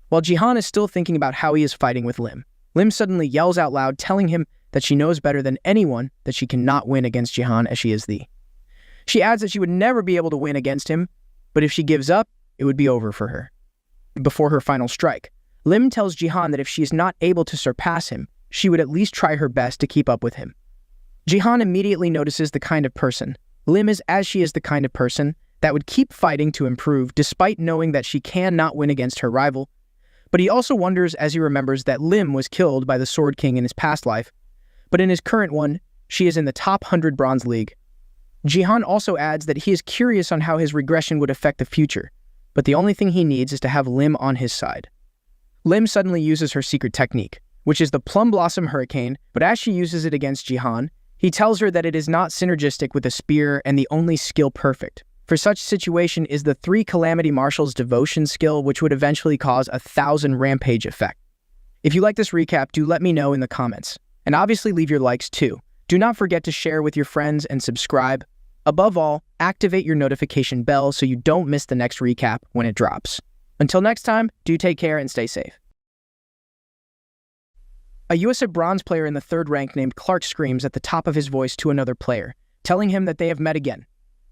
While JiHan is still thinking about how he is fighting with Lim, Lim suddenly yells out loud, telling him that she knows better than anyone that she cannot win against JiHan, as she is the. She adds that she would never be able to win against him, but if she gives up, it would be over for her. Before her final strike, Lim tells JiHan that if she is not able to surpass him, she would at least try her best to keep up with him. JiHan immediately notices the kind of person Lim is, as she is the kind of person that would keep fighting to improve despite knowing that she cannot win against her rival. But he also wonders as he remembers that Lim was killed by the Sword King in his past life, but in his current one, she is in the top 100 Bronze League. JiHan also adds that he is curious on how his regression would affect the future, but the only thing he needs is to have Lim on his side. Lim suddenly uses her secret technique, which is the Plum Blossom Hurricane, but as she uses it against JiHan, he tells her that it is not synergistic with a spear and the only skill perfect. For such situation is the 3 Calamity Marshals Devotion skill, which would eventually cause 1,000 rampage effect. If you like this recap, do let me know in the comments. And obviously leave your likes too. Do not forget to share with your friends and subscribe. Above all, activate your notification bell so you don't miss the next recap when it drops. Until next time, do take care and stay safe. A USA bronze player in the 3rd rank named Clark screams at the top of his voice to another player, telling him that they have met again.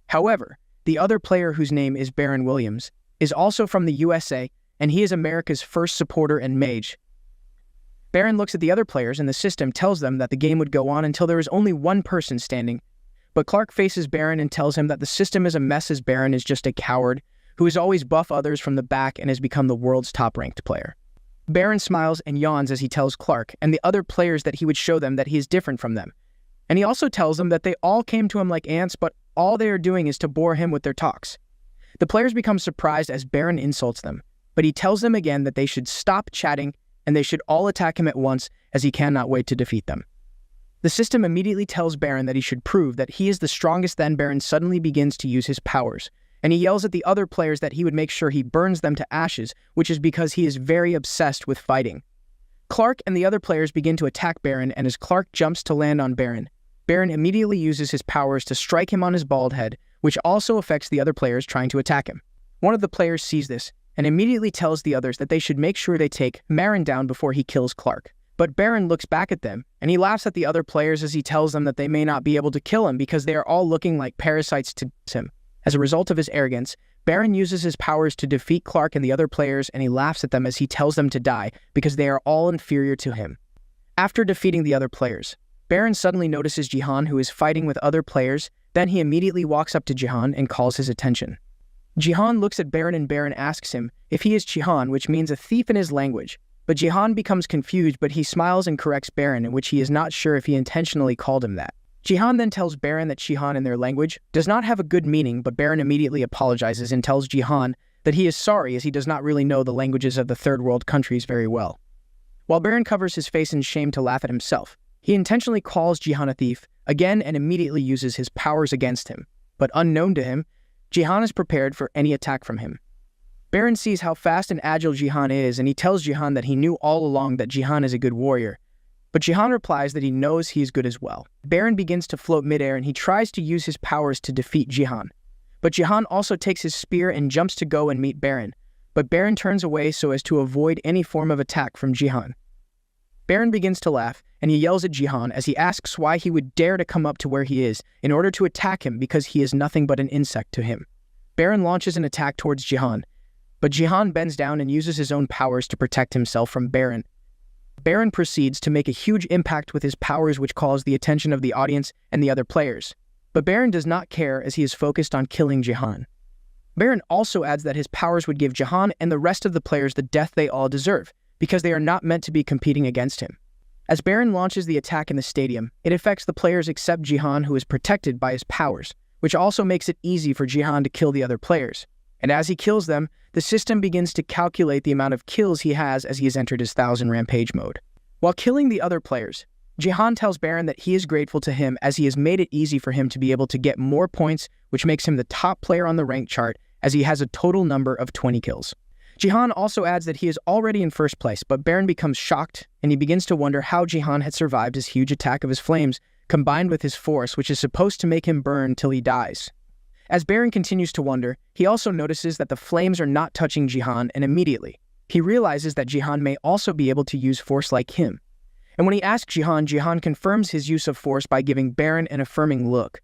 However, the other player, whose name is Baron Williams, is also from the USA, and he is America's first supporter and mage. Baron looks at the other players, and the system tells them that the game would go on until there is only one person standing. But Clark faces Baron and tells him that the system is a mess, as Baron is just a coward who has always buffed others from the back and has become the world's top-ranked player. Baron smiles and yawns as he tells Clark and the other players that he would show them that he is different from them. And he also tells them that they all came to him like ants, but all they are doing is to bore him with their talks. The players become surprised as Baron insults them, but he tells them again that they should stop chatting and they should all attack him at once, as he cannot wait to defeat them. The system immediately tells Baron that he should prove that he is the strongest. Then Baron suddenly begins to use his powers, and he yells at the other players that he would make sure he burns them to ashes, which is because he is very obsessed with fighting. Clark and the other players begin to attack Baron, and as Clark jumps to land on Baron, Baron immediately uses his powers to strike him on his bald head, which also affects the other players trying to attack him. One of the players sees this and immediately tells the others that they should make sure they take Baron down before he kills Clark. But Baron looks back at them, and he laughs at the other players as he tells them that they may not be able to kill him because they are all looking like parasites to him. As a result of his arrogance, Baron uses his powers to defeat Clark and the other players, and he laughs at them as he tells them to die because they are all inferior to him. After defeating the other players, Baron suddenly notices JiHan, who is fighting with other players. Then he immediately walks up to JiHan and calls his attention. JiHan looks at Baron and Baron asks him if he is JiHan, which means a thief in his language. But JiHan becomes confused, but he smiles and corrects Baron, in which he is not sure if he intentionally called him that. JiHan then tells Baron that JiHan in their language does not have a good meaning, but Baron immediately apologizes and tells JiHan that he is sorry as he does not really know the languages of the third world countries very well. While Baron covers his face in shame to laugh at himself, he intentionally calls JiHan a thief again and immediately uses his powers against him. But unknown to him, JiHan is prepared for any attack from him. Baron sees how fast and agile JiHan is, and he tells JiHan that he knew all along that JiHan is a good warrior. But JiHan replies that he knows he is good as well. Baron begins to float midair and he tries to use his powers to defeat JiHan. But JiHan also takes his spear and jumps to go and meet Baron. But Baron turns away so as to avoid any form of attack from JiHan. Baron begins to laugh, and he yells at JiHan as he asks why he would dare to come up to where he is in order to attack him because he is nothing but an insect to him. Baron launches an attack towards JiHan, but JiHan bends down and uses his own powers to protect himself from Baron. Baron proceeds to make a huge impact with his powers, which calls the attention of the audience and the other players. But Baron does not care as he is focused on killing JiHan. Baron also adds that his powers would give JiHan and the rest of the players the death they all deserve, because they are not meant to be competing against him. As Baron launches the attack in the stadium, it affects the players except JiHan, who is protected by his powers, which also makes it easy for JiHan to kill the other players. And as he kills them, the system begins to calculate the amount of kills he has as he has entered his 1000 rampage mode. While killing the other players, JiHan tells Baron that he is grateful to him as he has made it easy for him to be able to get more points, which makes him the top player on the rank chart as he has a total number of 20 kills. JiHan also adds that he is already in first place, but Baron becomes shocked and he begins to wonder how JiHan had survived his huge attack of his flames, combined with his force, which is supposed to make him burn till he dies. As Baron continues to wonder, he also notices that the flames are not touching JiHan, and immediately, he realizes that JiHan may also be able to use force like him. And when he asks JiHan, JiHan confirms his use of force by giving Baron an affirming look.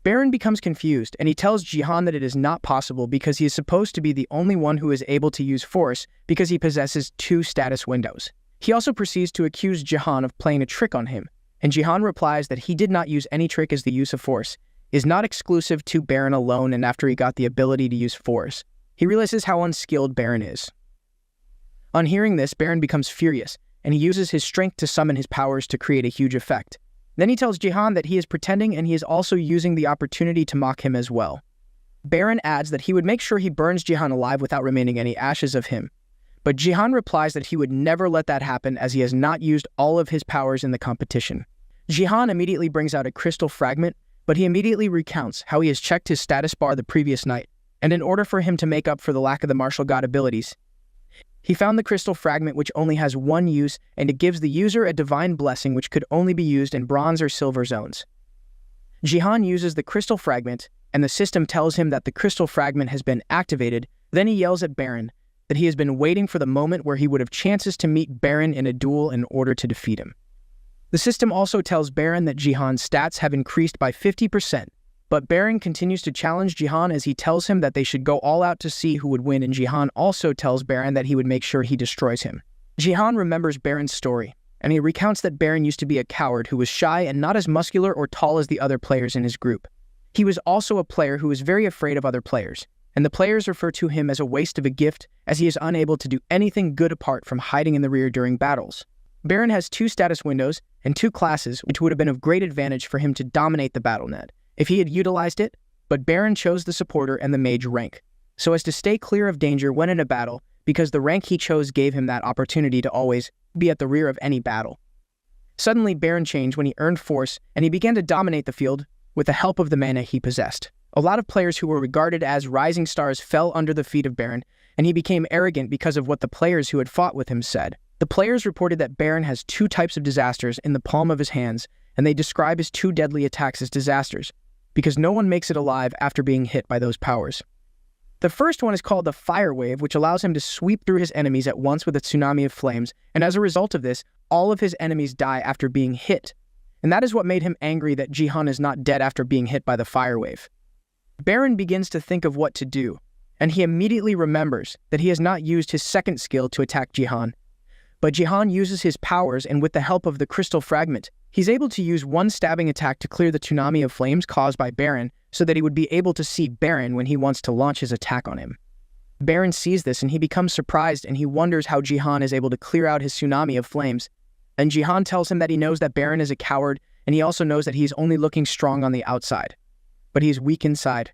Baron becomes confused, and he tells JiHan that it is not possible because he is supposed to be the only one who is able to use force because he possesses 2 status windows. He also proceeds to accuse JiHan of playing a trick on him, and JiHan replies that he did not use any trick as the use of force is not exclusive to Baron alone, and after he got the ability to use force, he realizes how unskilled Baron is. On hearing this, Baron becomes furious, and he uses his strength to summon his powers to create a huge effect. Then he tells JiHan that he is pretending and he is also using the opportunity to mock him as well. Baron adds that he would make sure he burns JiHan alive without remaining any ashes of him. But JiHan replies that he would never let that happen as he has not used all of his powers in the competition. JiHan immediately brings out a crystal fragment, but he immediately recounts how he has checked his status bar the previous night, and in order for him to make up for the lack of the martial god abilities, he found the crystal fragment which only has one use, and it gives the user a divine blessing which could only be used in bronze or silver zones. JiHan uses the crystal fragment, and the system tells him that the crystal fragment has been activated. Then he yells at Baron that he has been waiting for the moment where he would have chances to meet Baron in a duel in order to defeat him. The system also tells Baron that JiHan's stats have increased by 50%, but Baron continues to challenge JiHan as he tells him that they should go all out to see who would win, and JiHan also tells Baron that he would make sure he destroys him. JiHan remembers Baron's story, and he recounts that Baron used to be a coward who was shy and not as muscular or tall as the other players in his group. He was also a player who was very afraid of other players, and the players refer to him as a waste of a gift as he is unable to do anything good apart from hiding in the rear during battles. Baron has 2 status windows and 2 classes which would have been of great advantage for him to dominate the BattleNet if he had utilized it, but Baron chose the supporter and the mage rank, so as to stay clear of danger when in a battle, because the rank he chose gave him that opportunity to always be at the rear of any battle. Suddenly, Baron changed when he earned force, and he began to dominate the field with the help of the mana he possessed. A lot of players who were regarded as rising stars fell under the feet of Baron, and he became arrogant because of what the players who had fought with him said. The players reported that Baron has 2 types of disasters in the palm of his hands, and they describe his 2 deadly attacks as disasters, because no one makes it alive after being hit by those powers. The first one is called the Fire Wave, which allows him to sweep through his enemies at once with a tsunami of flames, and as a result of this, all of his enemies die after being hit. And that is what made him angry that JiHan is not dead after being hit by the Fire Wave. Baron begins to think of what to do, and he immediately remembers that he has not used his second skill to attack JiHan. but JiHan uses his powers, and with the help of the crystal fragment, he's able to use one stabbing attack to clear the tsunami of flames caused by Baron so that he would be able to see Baron when he wants to launch his attack on him. Baron sees this and he becomes surprised, and he wonders how JiHan is able to clear out his tsunami of flames. And JiHan tells him that he knows that Baron is a coward, and he also knows that he's only looking strong on the outside, but he's weak inside.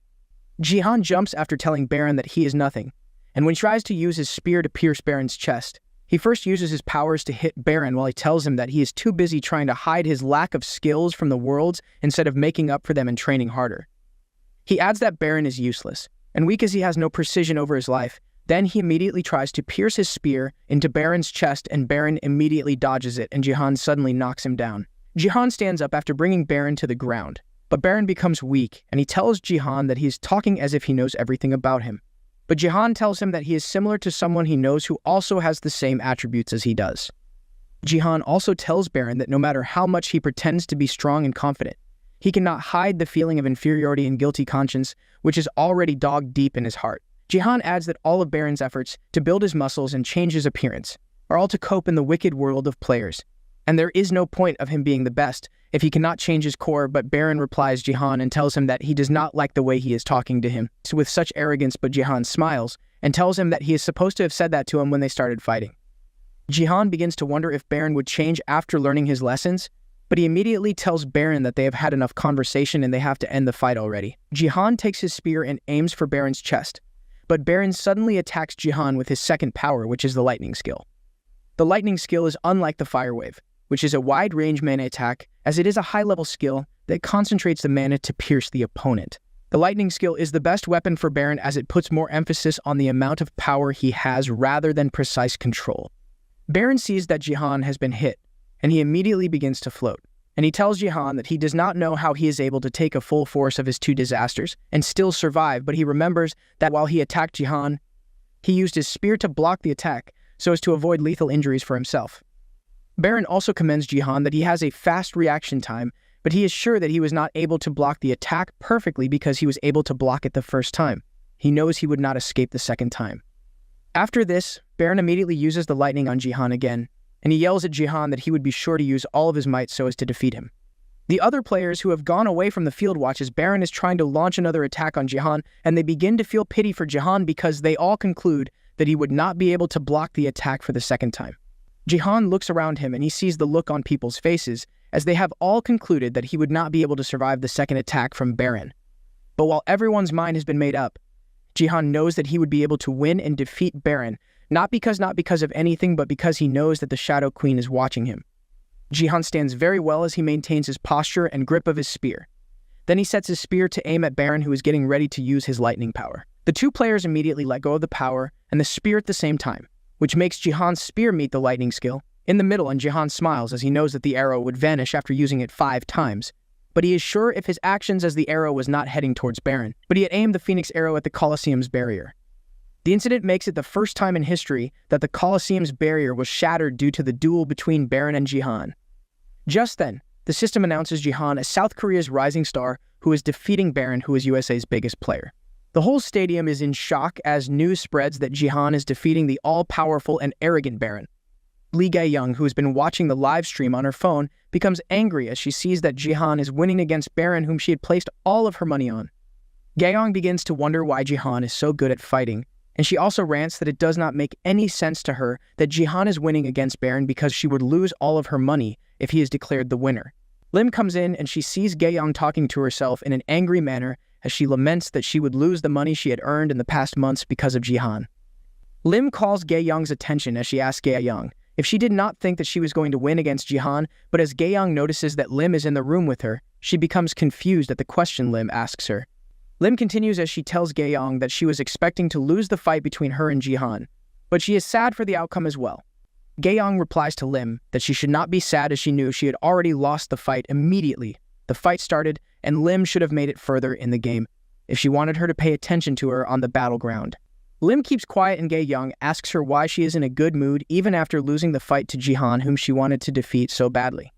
JiHan jumps after telling Baron that he is nothing, and when he tries to use his spear to pierce Baron's chest, he first uses his powers to hit Baron while he tells him that he is too busy trying to hide his lack of skills from the worlds instead of making up for them and training harder. He adds that Baron is useless, and weak as he has no precision over his life. Then he immediately tries to pierce his spear into Baron's chest, and Baron immediately dodges it, and JiHan suddenly knocks him down. JiHan stands up after bringing Baron to the ground, but Baron becomes weak, and he tells JiHan that he is talking as if he knows everything about him. But JiHan tells him that he is similar to someone he knows who also has the same attributes as he does. JiHan also tells Baron that no matter how much he pretends to be strong and confident, he cannot hide the feeling of inferiority and guilty conscience, which is already dug deep in his heart. JiHan adds that all of Baron's efforts to build his muscles and change his appearance are all to cope in the wicked world of players, and there is no point of him being the best if he cannot change his core. But Baron replies JiHan and tells him that he does not like the way he is talking to him with such arrogance, but JiHan smiles and tells him that he is supposed to have said that to him when they started fighting. JiHan begins to wonder if Baron would change after learning his lessons, but he immediately tells Baron that they have had enough conversation and they have to end the fight already. JiHan takes his spear and aims for Baron's chest, but Baron suddenly attacks JiHan with his second power, which is the lightning skill. The lightning skill is unlike the fire wave, which is a wide-range mana attack, as it is a high-level skill that concentrates the mana to pierce the opponent. The lightning skill is the best weapon for Baron, as it puts more emphasis on the amount of power he has rather than precise control. Baron sees that JiHan has been hit, and he immediately begins to float. And he tells JiHan that he does not know how he is able to take a full force of his two disasters and still survive, but he remembers that while he attacked JiHan, he used his spear to block the attack so as to avoid lethal injuries for himself. Baron also commends JiHan that he has a fast reaction time, but he is sure that he was not able to block the attack perfectly because he was able to block it the first time. He knows he would not escape the second time. After this, Baron immediately uses the lightning on JiHan again, and he yells at JiHan that he would be sure to use all of his might so as to defeat him. The other players who have gone away from the field watch as Baron is trying to launch another attack on JiHan, and they begin to feel pity for JiHan because they all conclude that he would not be able to block the attack for the second time. JiHan looks around him and he sees the look on people's faces as they have all concluded that he would not be able to survive the second attack from Baron. But while everyone's mind has been made up, JiHan knows that he would be able to win and defeat Baron, not because of anything, but because he knows that the Shadow Queen is watching him. JiHan stands very well as he maintains his posture and grip of his spear. Then he sets his spear to aim at Baron, who is getting ready to use his lightning power. The two players immediately let go of the power and the spear at the same time, which makes JiHan's spear meet the lightning skill in the middle, and JiHan smiles as he knows that the arrow would vanish after using it 5 times. But he is sure if his actions as the arrow was not heading towards Baron, but he had aimed the Phoenix arrow at the Colosseum's barrier. The incident makes it the first time in history that the Colosseum's barrier was shattered due to the duel between Baron and JiHan. Just then, the system announces JiHan as South Korea's rising star who is defeating Baron, who is USA's biggest player. The whole stadium is in shock as news spreads that JiHan is defeating the all-powerful and arrogant Baron. Lee Gae-young, who has been watching the live stream on her phone, becomes angry as she sees that JiHan is winning against Baron, whom she had placed all of her money on. Gae-young begins to wonder why JiHan is so good at fighting, and she also rants that it does not make any sense to her that JiHan is winning against Baron because she would lose all of her money if he is declared the winner. Lim comes in and she sees Gae-young talking to herself in an angry manner as she laments that she would lose the money she had earned in the past months because of JiHan. Lim calls Gae-young's attention as she asks Gae-young if she did not think that she was going to win against JiHan, but as Gae-young notices that Lim is in the room with her, she becomes confused at the question Lim asks her. Lim continues as she tells Gae-young that she was expecting to lose the fight between her and JiHan, but she is sad for the outcome as well. Gae-young replies to Lim that she should not be sad as she knew she had already lost the fight immediately. The fight started, and Lim should have made it further in the game if she wanted her to pay attention to her on the battleground. Lim keeps quiet and Gae-young asks her why she is in a good mood even after losing the fight to JiHan, whom she wanted to defeat so badly.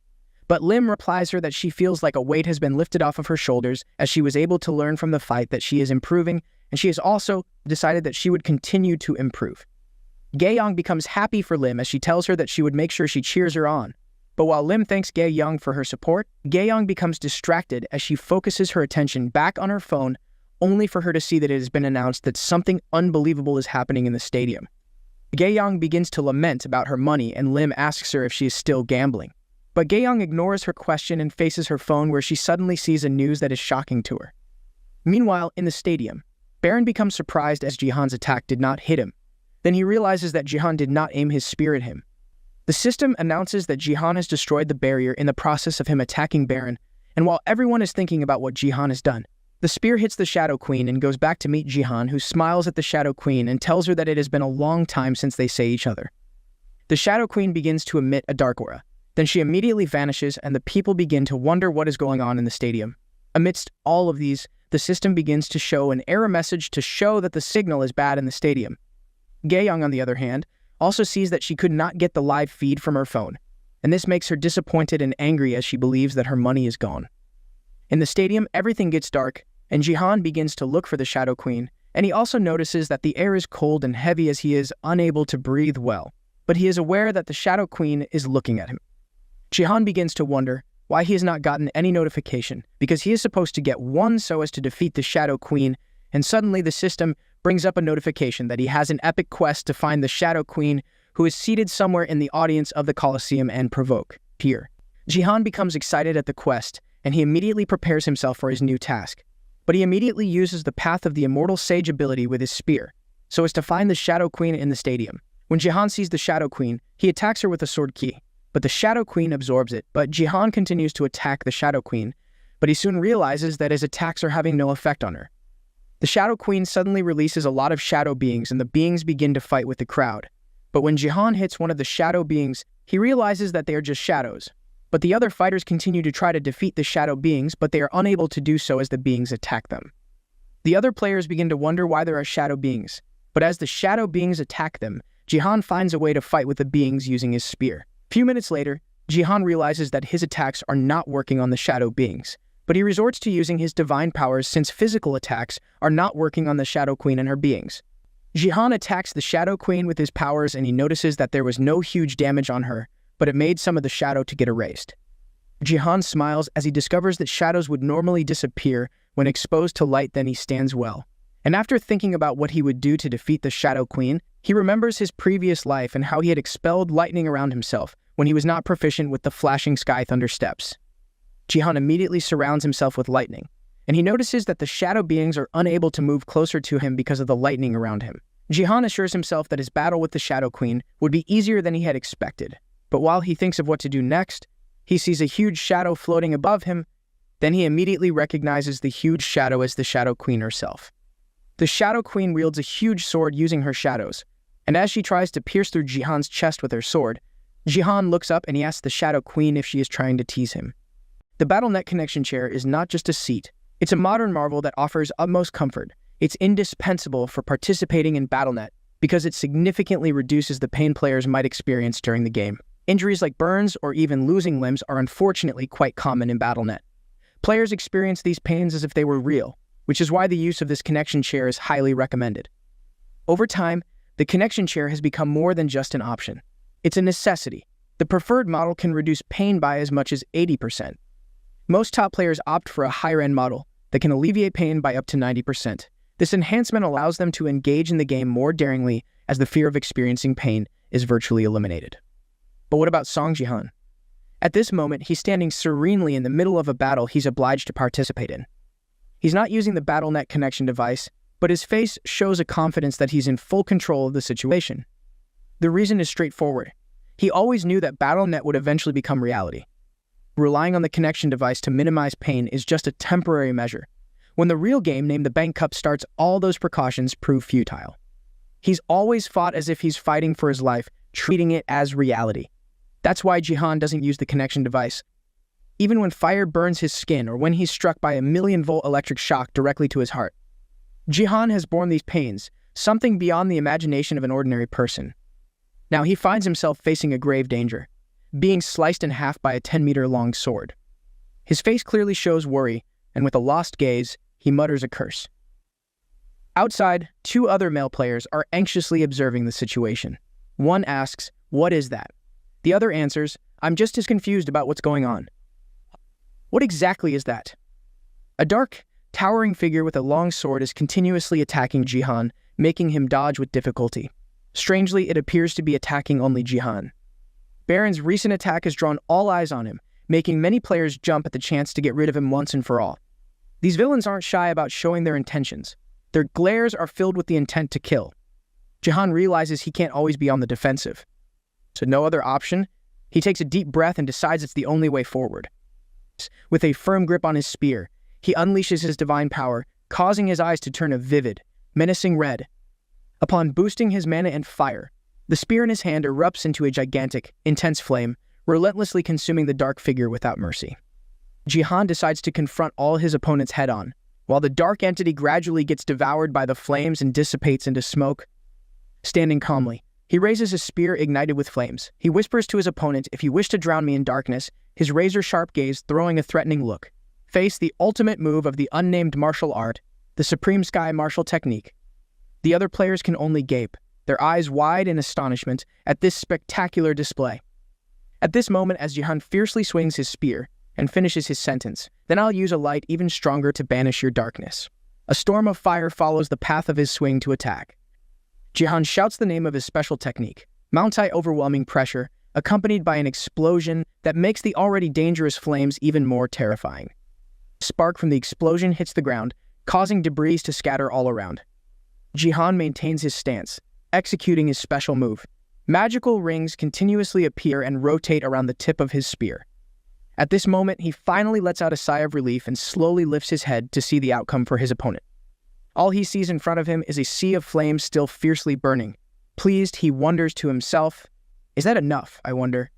But Lim replies her that she feels like a weight has been lifted off of her shoulders as she was able to learn from the fight that she is improving, and she has also decided that she would continue to improve. Gae-young becomes happy for Lim as she tells her that she would make sure she cheers her on. But while Lim thanks Gae-young for her support, Gae-young becomes distracted as she focuses her attention back on her phone, only for her to see that it has been announced that something unbelievable is happening in the stadium. Gae-young begins to lament about her money and Lim asks her if she is still gambling. But Gae-young ignores her question and faces her phone where she suddenly sees a news that is shocking to her. Meanwhile, in the stadium, Baron becomes surprised as Jihan's attack did not hit him. Then he realizes that Jihan did not aim his spear at him. The system announces that Jihan has destroyed the barrier in the process of him attacking Baron, and while everyone is thinking about what Jihan has done, the spear hits the Shadow Queen and goes back to meet Jihan, who smiles at the Shadow Queen and tells her that it has been a long time since they say each other. The Shadow Queen begins to emit a dark aura. Then she immediately vanishes and the people begin to wonder what is going on in the stadium. Amidst all of these, the system begins to show an error message to show that the signal is bad in the stadium. Gae-young, on the other hand, also sees that she could not get the live feed from her phone, and this makes her disappointed and angry as she believes that her money is gone. In the stadium, everything gets dark, and Jihan begins to look for the Shadow Queen, and he also notices that the air is cold and heavy as he is unable to breathe well, but he is aware that the Shadow Queen is looking at him. Jihan begins to wonder why he has not gotten any notification, because he is supposed to get one so as to defeat the Shadow Queen, and suddenly the system brings up a notification that he has an epic quest to find the Shadow Queen, who is seated somewhere in the audience of the Colosseum and provoke here. Jihan becomes excited at the quest, and he immediately prepares himself for his new task. But he immediately uses the Path of the Immortal Sage ability with his spear, so as to find the Shadow Queen in the stadium. When Jihan sees the Shadow Queen, he attacks her with a sword key, but the Shadow Queen absorbs it. But Jihan continues to attack the Shadow Queen, but he soon realizes that his attacks are having no effect on her. The Shadow Queen suddenly releases a lot of shadow beings and the beings begin to fight with the crowd. But when Jihan hits one of the shadow beings, he realizes that they are just shadows. But the other fighters continue to try to defeat the shadow beings, but they are unable to do so as the beings attack them. The other players begin to wonder why there are shadow beings, but as the shadow beings attack them, Jihan finds a way to fight with the beings using his spear. A few minutes later, Jihan realizes that his attacks are not working on the shadow beings, but he resorts to using his divine powers since physical attacks are not working on the Shadow Queen and her beings. Jihan attacks the Shadow Queen with his powers and he notices that there was no huge damage on her, but it made some of the shadow to get erased. Jihan smiles as he discovers that shadows would normally disappear when exposed to light. Then he stands well. And after thinking about what he would do to defeat the Shadow Queen, he remembers his previous life and how he had expelled lightning around himself when he was not proficient with the flashing sky thunder steps. Jihan immediately surrounds himself with lightning, and he notices that the shadow beings are unable to move closer to him because of the lightning around him. Jihan assures himself that his battle with the Shadow Queen would be easier than he had expected, but while he thinks of what to do next, he sees a huge shadow floating above him. Then he immediately recognizes the huge shadow as the Shadow Queen herself. The Shadow Queen wields a huge sword using her shadows, and as she tries to pierce through Jihan's chest with her sword, Jihan looks up and he asks the Shadow Queen if she is trying to tease him. The BattleNet connection chair is not just a seat, it's a modern marvel that offers utmost comfort. It's indispensable for participating in BattleNet because it significantly reduces the pain players might experience during the game. Injuries like burns or even losing limbs are unfortunately quite common in BattleNet. Players experience these pains as if they were real, which is why the use of this connection chair is highly recommended. Over time, the connection chair has become more than just an option. It's a necessity. The preferred model can reduce pain by as much as 80%. Most top players opt for a higher-end model that can alleviate pain by up to 90%. This enhancement allows them to engage in the game more daringly as the fear of experiencing pain is virtually eliminated. But what about Sung JiHan? At this moment, he's standing serenely in the middle of a battle he's obliged to participate in. He's not using the BattleNet connection device, but his face shows a confidence that he's in full control of the situation. The reason is straightforward. He always knew that BattleNet would eventually become reality. Relying on the connection device to minimize pain is just a temporary measure. When the real game named the Bank Cup starts, all those precautions prove futile. He's always fought as if he's fighting for his life, treating it as reality. That's why Jihan doesn't use the connection device. Even when fire burns his skin or when he's struck by a 1,000,000-volt electric shock directly to his heart. Jihan has borne these pains, something beyond the imagination of an ordinary person. Now he finds himself facing a grave danger, being sliced in half by a 10-meter-long sword. His face clearly shows worry, and with a lost gaze, he mutters a curse. Outside, two other male players are anxiously observing the situation. One asks, "What is that?" The other answers, "I'm just as confused about what's going on." What exactly is that? A dark, towering figure with a long sword is continuously attacking JiHan, making him dodge with difficulty. Strangely, it appears to be attacking only JiHan. Baron's recent attack has drawn all eyes on him, making many players jump at the chance to get rid of him once and for all. These villains aren't shy about showing their intentions. Their glares are filled with the intent to kill. JiHan realizes he can't always be on the defensive. So no other option, he takes a deep breath and decides it's the only way forward. With a firm grip on his spear, he unleashes his divine power, causing his eyes to turn a vivid, menacing red. Upon boosting his mana and fire, the spear in his hand erupts into a gigantic, intense flame, relentlessly consuming the dark figure without mercy. JiHan decides to confront all his opponents head-on, while the dark entity gradually gets devoured by the flames and dissipates into smoke. Standing calmly, he raises his spear ignited with flames. He whispers to his opponent, "If you wish to drown me in darkness," his razor-sharp gaze throwing a threatening look. Face the ultimate move of the unnamed martial art, the Supreme Sky Martial Technique. The other players can only gape, their eyes wide in astonishment at this spectacular display. At this moment, as JiHan fiercely swings his spear and finishes his sentence, "Then I'll use a light even stronger to banish your darkness." A storm of fire follows the path of his swing to attack. JiHan shouts the name of his special technique, multi-overwhelming pressure, accompanied by an explosion that makes the already dangerous flames even more terrifying. A spark from the explosion hits the ground, causing debris to scatter all around. JiHan maintains his stance, executing his special move. Magical rings continuously appear and rotate around the tip of his spear. At this moment, he finally lets out a sigh of relief and slowly lifts his head to see the outcome for his opponent. All he sees in front of him is a sea of flames still fiercely burning. Pleased, he wonders to himself, "Is that enough, I wonder?"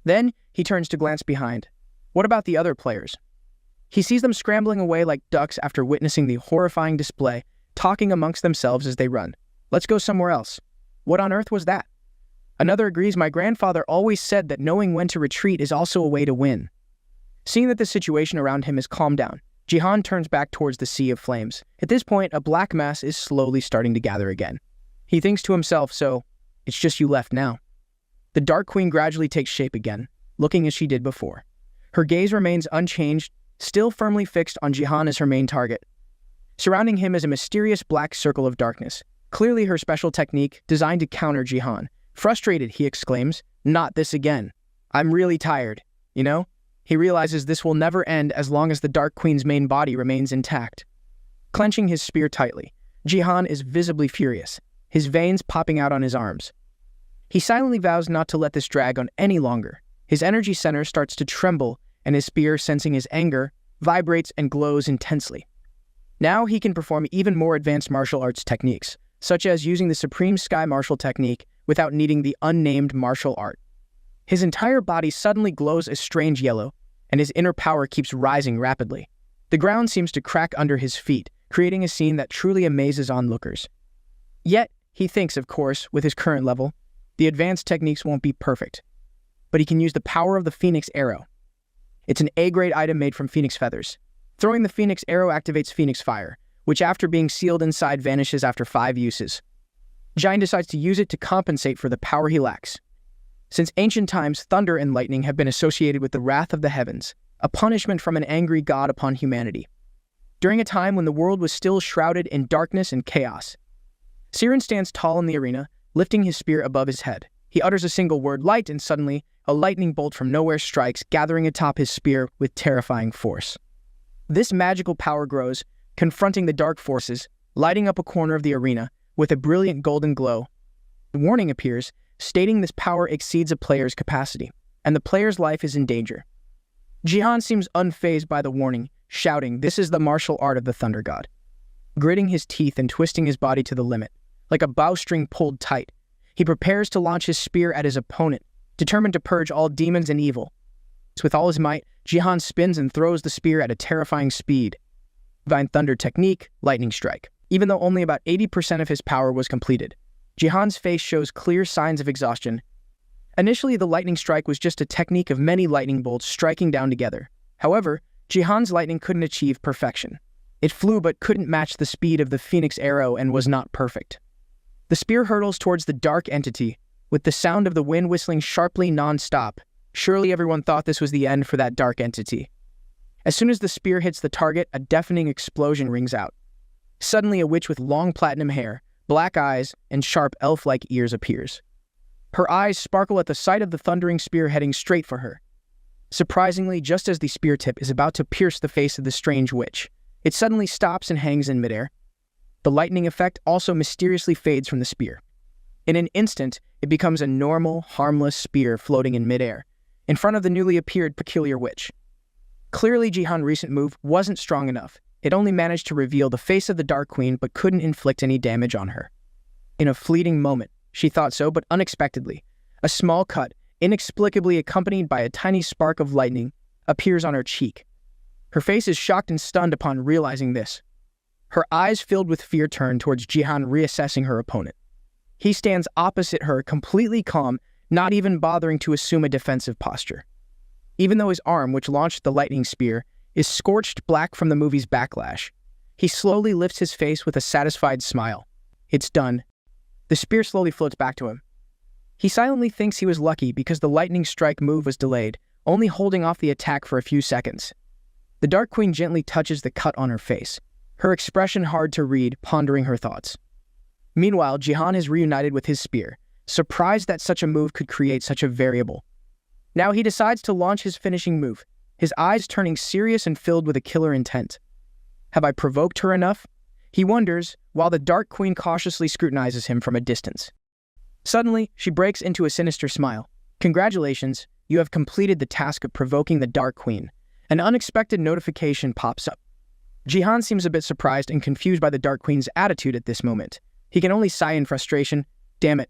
Then, he turns to glance behind. What about the other players? He sees them scrambling away like ducks after witnessing the horrifying display, talking amongst themselves as they run. "Let's go somewhere else." "What on earth was that?" Another agrees, "My grandfather always said that knowing when to retreat is also a way to win." Seeing that the situation around him is calmed down, JiHan turns back towards the sea of flames. At this point, a black mass is slowly starting to gather again. He thinks to himself, "So, it's just you left now." The Dark Queen gradually takes shape again, looking as she did before. Her gaze remains unchanged, still firmly fixed on JiHan as her main target. Surrounding him is a mysterious black circle of darkness, clearly her special technique designed to counter JiHan. Frustrated, he exclaims, "Not this again. I'm really tired, you know?" He realizes this will never end as long as the Dark Queen's main body remains intact. Clenching his spear tightly, JiHan is visibly furious, his veins popping out on his arms. He silently vows not to let this drag on any longer. His energy center starts to tremble, and his spear, sensing his anger, vibrates and glows intensely. Now he can perform even more advanced martial arts techniques, such as using the Supreme Sky Martial Technique without needing the unnamed martial art. His entire body suddenly glows a strange yellow, and his inner power keeps rising rapidly. The ground seems to crack under his feet, creating a scene that truly amazes onlookers. Yet, he thinks, of course, with his current level, the advanced techniques won't be perfect. But he can use the power of the Phoenix Arrow. It's an A-grade item made from phoenix feathers. Throwing the Phoenix Arrow activates Phoenix Fire, which after being sealed inside vanishes after 5 uses. JiHan decides to use it to compensate for the power he lacks. Since ancient times, thunder and lightning have been associated with the wrath of the heavens, a punishment from an angry god upon humanity. During a time when the world was still shrouded in darkness and chaos, Siren stands tall in the arena, lifting his spear above his head. He utters a single word, "Light," and suddenly, a lightning bolt from nowhere strikes, gathering atop his spear with terrifying force. This magical power grows, confronting the dark forces, lighting up a corner of the arena with a brilliant golden glow. A warning appears, stating this power exceeds a player's capacity, and the player's life is in danger. JiHan seems unfazed by the warning, shouting, "This is the martial art of the Thunder God." Gritting his teeth and twisting his body to the limit, like a bowstring pulled tight, he prepares to launch his spear at his opponent, determined to purge all demons and evil. With all his might, JiHan spins and throws the spear at a terrifying speed. Divine Thunder Technique, Lightning Strike. Even though only about 80% of his power was completed, JiHan's face shows clear signs of exhaustion. Initially, the lightning strike was just a technique of many lightning bolts striking down together. However, JiHan's lightning couldn't achieve perfection. It flew but couldn't match the speed of the Phoenix Arrow and was not perfect. The spear hurtles towards the dark entity, with the sound of the wind whistling sharply non-stop. Surely everyone thought this was the end for that dark entity. As soon as the spear hits the target, a deafening explosion rings out. Suddenly, a witch with long platinum hair, black eyes, and sharp elf-like ears appears. Her eyes sparkle at the sight of the thundering spear heading straight for her. Surprisingly, just as the spear tip is about to pierce the face of the strange witch, it suddenly stops and hangs in midair. The lightning effect also mysteriously fades from the spear. In an instant, it becomes a normal, harmless spear floating in midair, in front of the newly appeared peculiar witch. Clearly, JiHan's recent move wasn't strong enough. It only managed to reveal the face of the Dark Queen but couldn't inflict any damage on her. In a fleeting moment, she thought so, but unexpectedly, a small cut, inexplicably accompanied by a tiny spark of lightning, appears on her cheek. Her face is shocked and stunned upon realizing this. Her eyes filled with fear turn towards JiHan, reassessing her opponent. He stands opposite her, completely calm, not even bothering to assume a defensive posture. Even though his arm, which launched the lightning spear, is scorched black from the movie's backlash, he slowly lifts his face with a satisfied smile. It's done. The spear slowly floats back to him. He silently thinks he was lucky because the lightning strike move was delayed, only holding off the attack for a few seconds. The Dark Queen gently touches the cut on her face, her expression hard to read, pondering her thoughts. Meanwhile, JiHan is reunited with his spear, surprised that such a move could create such a variable. Now he decides to launch his finishing move, his eyes turning serious and filled with a killer intent. Have I provoked her enough? He wonders, while the Dark Queen cautiously scrutinizes him from a distance. Suddenly, she breaks into a sinister smile. Congratulations, you have completed the task of provoking the Dark Queen. An unexpected notification pops up. JiHan seems a bit surprised and confused by the Dark Queen's attitude at this moment. He can only sigh in frustration. Damn it.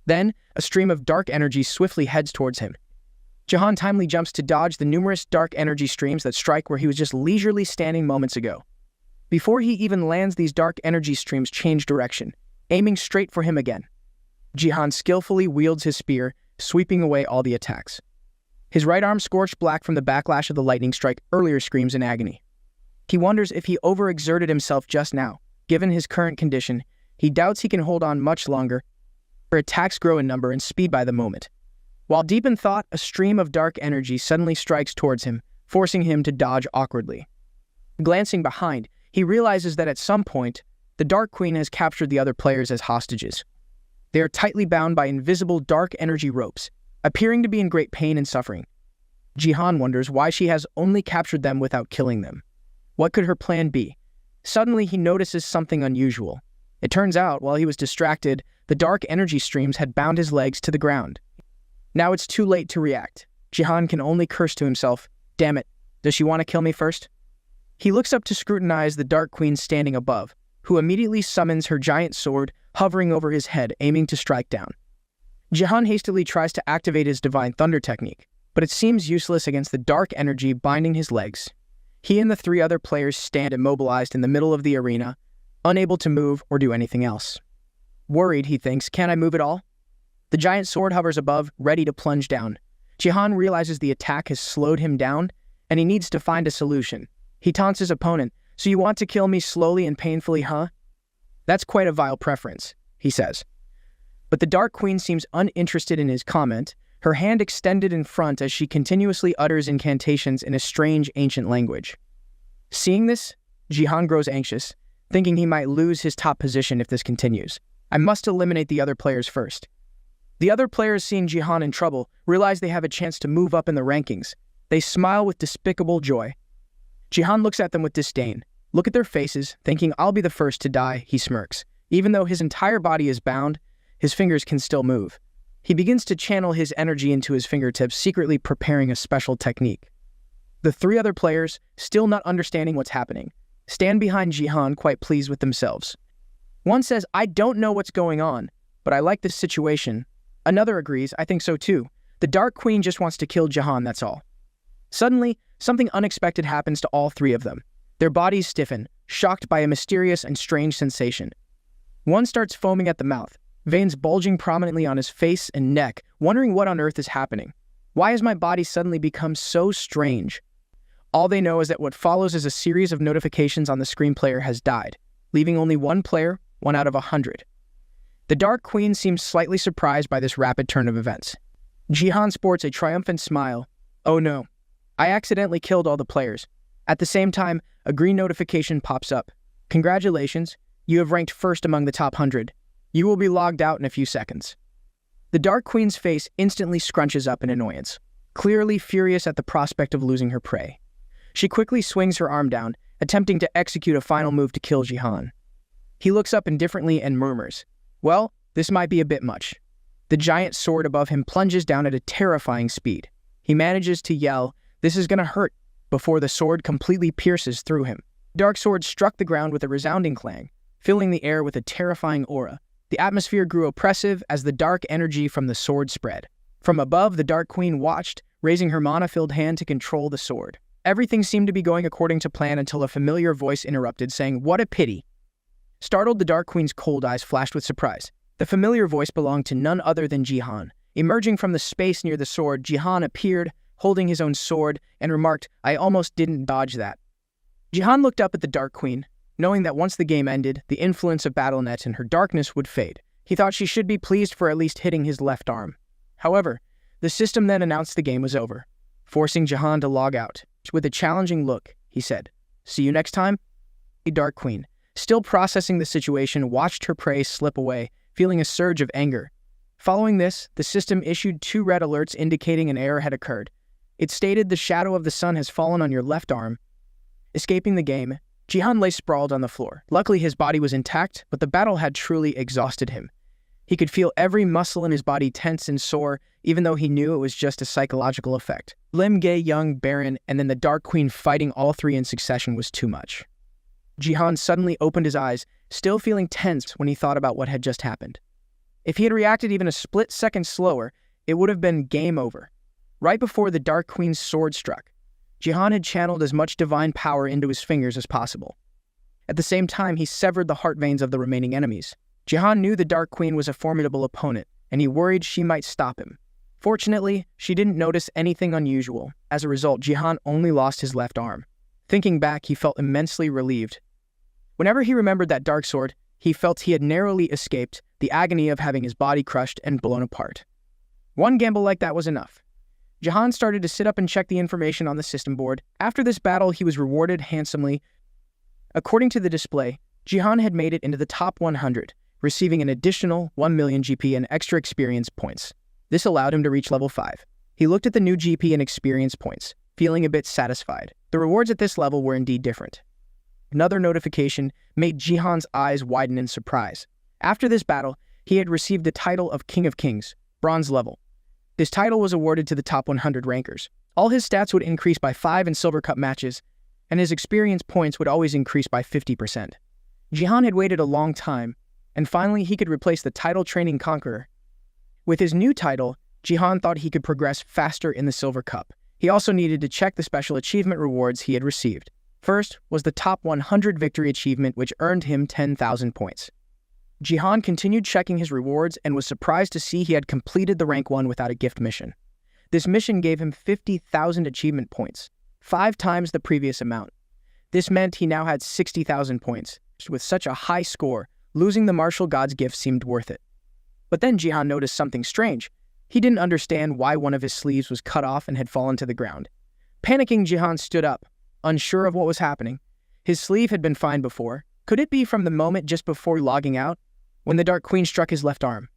Then, a stream of dark energy swiftly heads towards him. JiHan timely jumps to dodge the numerous dark energy streams that strike where he was just leisurely standing moments ago. Before he even lands, these dark energy streams change direction, aiming straight for him again. JiHan skillfully wields his spear, sweeping away all the attacks. His right arm, scorched black from the backlash of the lightning strike, earlier screams in agony. He wonders if he overexerted himself just now. Given his current condition, he doubts he can hold on much longer. Her attacks grow in number and speed by the moment. While deep in thought, a stream of dark energy suddenly strikes towards him, forcing him to dodge awkwardly. Glancing behind, he realizes that at some point, the Dark Queen has captured the other players as hostages. They are tightly bound by invisible dark energy ropes, appearing to be in great pain and suffering. JiHan wonders why she has only captured them without killing them. What could her plan be? Suddenly, he notices something unusual. It turns out, while he was distracted, the dark energy streams had bound his legs to the ground. Now it's too late to react. JiHan can only curse to himself, damn it, does she want to kill me first? He looks up to scrutinize the Dark Queen standing above, who immediately summons her giant sword, hovering over his head, aiming to strike down. JiHan hastily tries to activate his Divine Thunder technique, but it seems useless against the dark energy binding his legs. He and the three other players stand immobilized in the middle of the arena, unable to move or do anything else. Worried, he thinks, can I move at all? The giant sword hovers above, ready to plunge down. JiHan realizes the attack has slowed him down, and he needs to find a solution. He taunts his opponent, so you want to kill me slowly and painfully, huh? That's quite a vile preference, he says. But the Dark Queen seems uninterested in his comment, her hand extended in front as she continuously utters incantations in a strange ancient language. Seeing this, JiHan grows anxious, thinking he might lose his top position if this continues. I must eliminate the other players first. The other players, seeing JiHan in trouble, realize they have a chance to move up in the rankings. They smile with despicable joy. JiHan looks at them with disdain. Look at their faces, thinking I'll be the first to die, he smirks. Even though his entire body is bound, his fingers can still move. He begins to channel his energy into his fingertips, secretly preparing a special technique. The three other players, still not understanding what's happening, stand behind JiHan quite pleased with themselves. One says, I don't know what's going on, but I like this situation. Another agrees, I think so too. The Dark Queen just wants to kill JiHan, that's all. Suddenly, something unexpected happens to all three of them. Their bodies stiffen, shocked by a mysterious and strange sensation. One starts foaming at the mouth, veins bulging prominently on his face and neck, wondering what on earth is happening. Why has my body suddenly become so strange? All they know is that what follows is a series of notifications on the screen player has died, leaving only one player, 1 out of 100. The Dark Queen seems slightly surprised by this rapid turn of events. Jihan sports a triumphant smile. Oh no, I accidentally killed all the players. At the same time, a green notification pops up. Congratulations, you have ranked first among the top 100. You will be logged out in a few seconds. The Dark Queen's face instantly scrunches up in annoyance, clearly furious at the prospect of losing her prey. She quickly swings her arm down, attempting to execute a final move to kill Jihan. He looks up indifferently and murmurs, "Well, this might be a bit much." The giant sword above him plunges down at a terrifying speed. He manages to yell, "This is gonna hurt," before the sword completely pierces through him. The dark sword struck the ground with a resounding clang, filling the air with a terrifying aura. The atmosphere grew oppressive as the dark energy from the sword spread. From above, the Dark Queen watched, raising her mana-filled hand to control the sword. Everything seemed to be going according to plan until a familiar voice interrupted, saying, "What a pity." Startled, the Dark Queen's cold eyes flashed with surprise. The familiar voice belonged to none other than Jihan. Emerging from the space near the sword, Jihan appeared, holding his own sword, and remarked, "I almost didn't dodge that." Jihan looked up at the Dark Queen, knowing that once the game ended, the influence of Battle.net and her darkness would fade. He thought she should be pleased for at least hitting his left arm. However, the system then announced the game was over, forcing Jihan to log out. With a challenging look, he said, "See you next time?" The Dark Queen, still processing the situation, watched her prey slip away, feeling a surge of anger. Following this, the system issued 2 red alerts indicating an error had occurred. It stated the shadow of the sun has fallen on your left arm. Escaping the game, Jihan lay sprawled on the floor. Luckily, his body was intact, but the battle had truly exhausted him. He could feel every muscle in his body tense and sore, even though he knew it was just a psychological effect. Lim Gay, Young, Baron, and then the Dark Queen fighting all 3 in succession was too much. Jihan suddenly opened his eyes, still feeling tense when he thought about what had just happened. If he had reacted even a split second slower, it would have been game over. Right before the Dark Queen's sword struck, Jihan had channeled as much divine power into his fingers as possible. At the same time, he severed the heart veins of the remaining enemies. Jihan knew the Dark Queen was a formidable opponent, and he worried she might stop him. Fortunately, she didn't notice anything unusual. As a result, Jihan only lost his left arm. Thinking back, he felt immensely relieved. Whenever he remembered that dark sword, he felt he had narrowly escaped the agony of having his body crushed and blown apart. One gamble like that was enough. Jihan started to sit up and check the information on the system board. After this battle, he was rewarded handsomely. According to the display, Jihan had made it into the top 100, receiving an additional 1 million GP and extra experience points. This allowed him to reach level 5. He looked at the new GP and experience points, feeling a bit satisfied. The rewards at this level were indeed different. Another notification made Jihan's eyes widen in surprise. After this battle, he had received the title of King of Kings, bronze level. This title was awarded to the top 100 rankers. All his stats would increase by 5 in Silver Cup matches, and his experience points would always increase by 50%. Jihan had waited a long time, and finally he could replace the title Training Conqueror. With his new title, Jihan thought he could progress faster in the Silver Cup. He also needed to check the special achievement rewards he had received. First was the top 100 victory achievement, which earned him 10,000 points. Jihan continued checking his rewards and was surprised to see he had completed the rank 1 without a gift mission. This mission gave him 50,000 achievement points, 5 times the previous amount. This meant he now had 60,000 points. With such a high score, losing the martial god's gift seemed worth it. But then Jihan noticed something strange. He didn't understand why one of his sleeves was cut off and had fallen to the ground. Panicking, Jihan stood up, unsure of what was happening. His sleeve had been fine before. Could it be from the moment just before logging out, when the Dark Queen struck his left arm?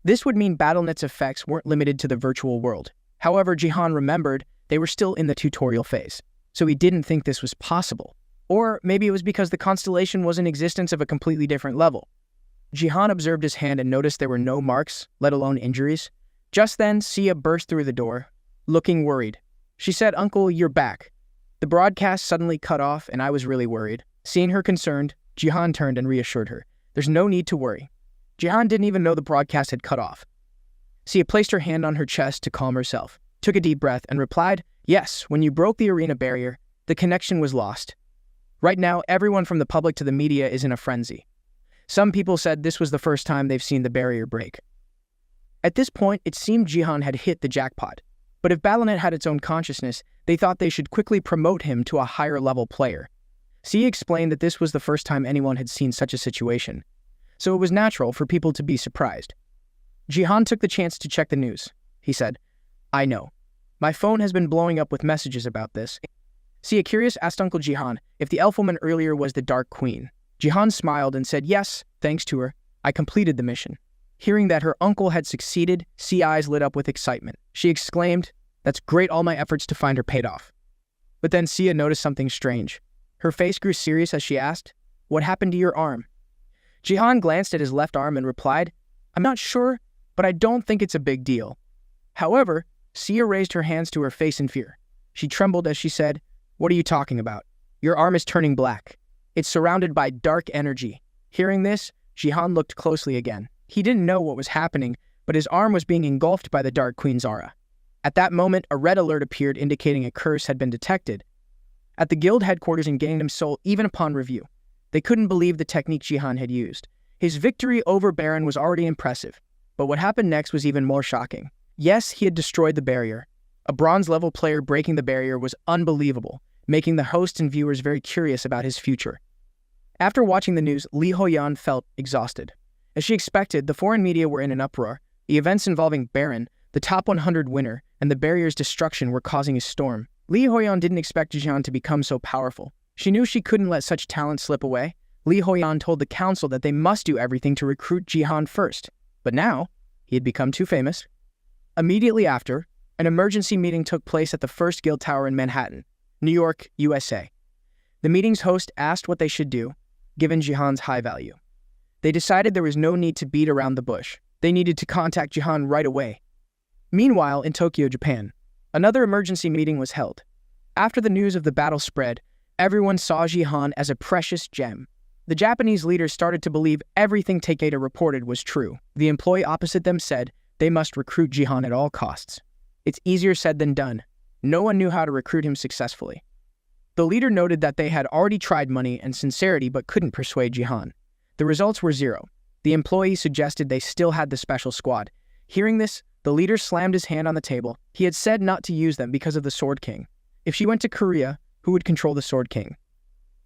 This would mean Battle.net's effects weren't limited to the virtual world. However, Jihan remembered they were still in the tutorial phase, so he didn't think this was possible. Or maybe it was because the constellation was in existence of a completely different level. Jihan observed his hand and noticed there were no marks, let alone injuries. Just then, Sia burst through the door, looking worried. She said, "Uncle, you're back." The broadcast suddenly cut off, and I was really worried. Seeing her concerned, Jihan turned and reassured her. There's no need to worry. Jihan didn't even know the broadcast had cut off. Sia placed her hand on her chest to calm herself, took a deep breath, and replied, "Yes, when you broke the arena barrier, the connection was lost. Right now, everyone from the public to the media is in a frenzy. Some people said this was the first time they've seen the barrier break." At this point, it seemed Jihan had hit the jackpot. But if Battle.net had its own consciousness, they thought they should quickly promote him to a higher-level player. Sia explained that this was the first time anyone had seen such a situation. so it was natural for people to be surprised. Jihan took the chance to check the news. He said, "I know. My phone has been blowing up with messages about this." Sia, curious, asked Uncle Jihan if the elf woman earlier was the Dark Queen. Jihan smiled and said, "Yes, thanks to her, I completed the mission." Hearing that her uncle had succeeded, Sia's eyes lit up with excitement. She exclaimed, "That's great, all my efforts to find her paid off." But then Sia noticed something strange. Her face grew serious as she asked, "What happened to your arm?" Jihan glanced at his left arm and replied, "I'm not sure, but I don't think it's a big deal." However, Sia raised her hands to her face in fear. She trembled as she said, "What are you talking about? Your arm is turning black. It's surrounded by dark energy." Hearing this, Jihan looked closely again. He didn't know what was happening, but his arm was being engulfed by the Dark Queen's aura. At that moment, a red alert appeared indicating a curse had been detected. At the guild headquarters in Gangnam Seoul, even upon review, they couldn't believe the technique Jihan had used. His victory over Baron was already impressive, but what happened next was even more shocking. Yes, he had destroyed the barrier. A bronze-level player breaking the barrier was unbelievable, making the hosts and viewers very curious about his future. After watching the news, Lee Ho-yeon felt exhausted. As she expected, the foreign media were in an uproar. The events involving Baron, the top 100 winner, and the barrier's destruction were causing a storm. Lee Ho-yeon didn't expect Jihan to become so powerful. She knew she couldn't let such talent slip away. Lee Ho-yeon told the council that they must do everything to recruit Jihan first. But now, he had become too famous. Immediately after, an emergency meeting took place at the first guild tower in Manhattan, New York, USA. The meeting's host asked what they should do, given Jihan's high value. They decided there was no need to beat around the bush. They needed to contact Jihan right away. Meanwhile, in Tokyo, Japan, another emergency meeting was held. After the news of the battle spread, everyone saw Jihan as a precious gem. The Japanese leaders started to believe everything Takeda reported was true. The employee opposite them said they must recruit Jihan at all costs. It's easier said than done. No one knew how to recruit him successfully. The leader noted that they had already tried money and sincerity but couldn't persuade Jihan. The results were zero. The employee suggested they still had the special squad. Hearing this, the leader slammed his hand on the table. He had said not to use them because of the Sword King. If she went to Korea, who would control the Sword King?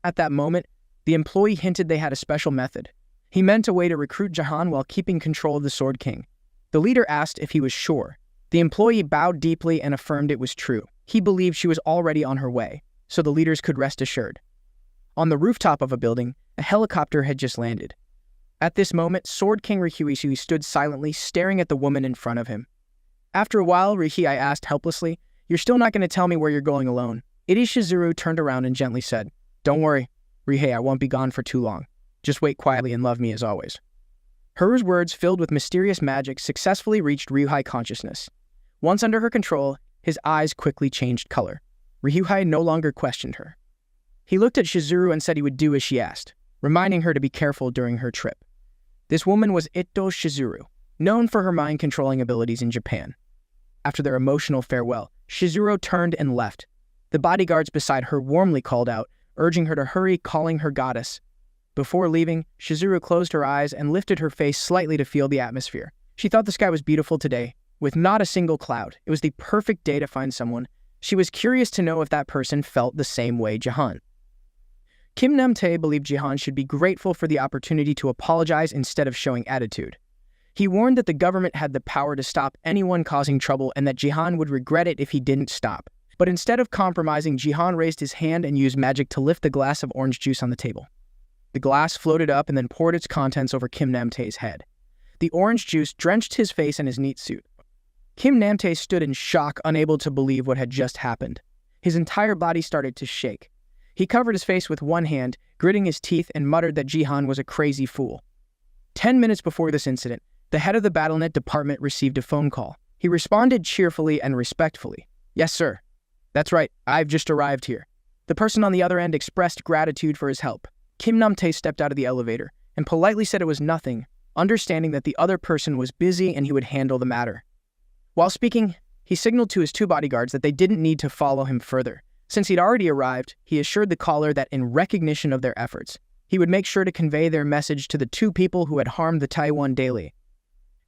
At that moment, the employee hinted they had a special method. He meant a way to recruit Jihan while keeping control of the Sword King. The leader asked if he was sure. The employee bowed deeply and affirmed it was true. He believed she was already on her way, so the leaders could rest assured. On the rooftop of a building, a helicopter had just landed. At this moment, Sword King Rihyuisui stood silently, staring at the woman in front of him. After a while, Rihei asked helplessly, "You're still not going to tell me where you're going alone?" Iri Shizuru turned around and gently said, "Don't worry, Rihei, I won't be gone for too long. Just wait quietly and love me as always." Her words, filled with mysterious magic, successfully reached Ryuhei consciousness. Once under her control, his eyes quickly changed color. Ryuhei no longer questioned her. He looked at Shizuru and said he would do as she asked, reminding her to be careful during her trip. This woman was Ito Shizuru, known for her mind-controlling abilities in Japan. After their emotional farewell, Shizuru turned and left. The bodyguards beside her warmly called out, urging her to hurry, calling her goddess. Before leaving, Shizuru closed her eyes and lifted her face slightly to feel the atmosphere. She thought the sky was beautiful today, with not a single cloud. It was the perfect day to find someone. She was curious to know if that person felt the same way Jihan. Kim Nam-tae believed Jihan should be grateful for the opportunity to apologize instead of showing attitude. He warned that the government had the power to stop anyone causing trouble and that Jihan would regret it if he didn't stop. But instead of compromising, Jihan raised his hand and used magic to lift the glass of orange juice on the table. The glass floated up and then poured its contents over Kim Nam-tae's head. The orange juice drenched his face and his neat suit. Kim Nam-tae stood in shock, unable to believe what had just happened. His entire body started to shake. He covered his face with one hand, gritting his teeth, and muttered that Jihan was a crazy fool. 10 minutes before this incident, the head of the BattleNet department received a phone call. He responded cheerfully and respectfully. "Yes, sir. That's right, I've just arrived here." The person on the other end expressed gratitude for his help. Kim Nam-tae stepped out of the elevator and politely said it was nothing, understanding that the other person was busy and he would handle the matter. While speaking, he signaled to his two bodyguards that they didn't need to follow him further. Since he'd already arrived, he assured the caller that in recognition of their efforts, he would make sure to convey their message to the two people who had harmed the Taiwan Daily.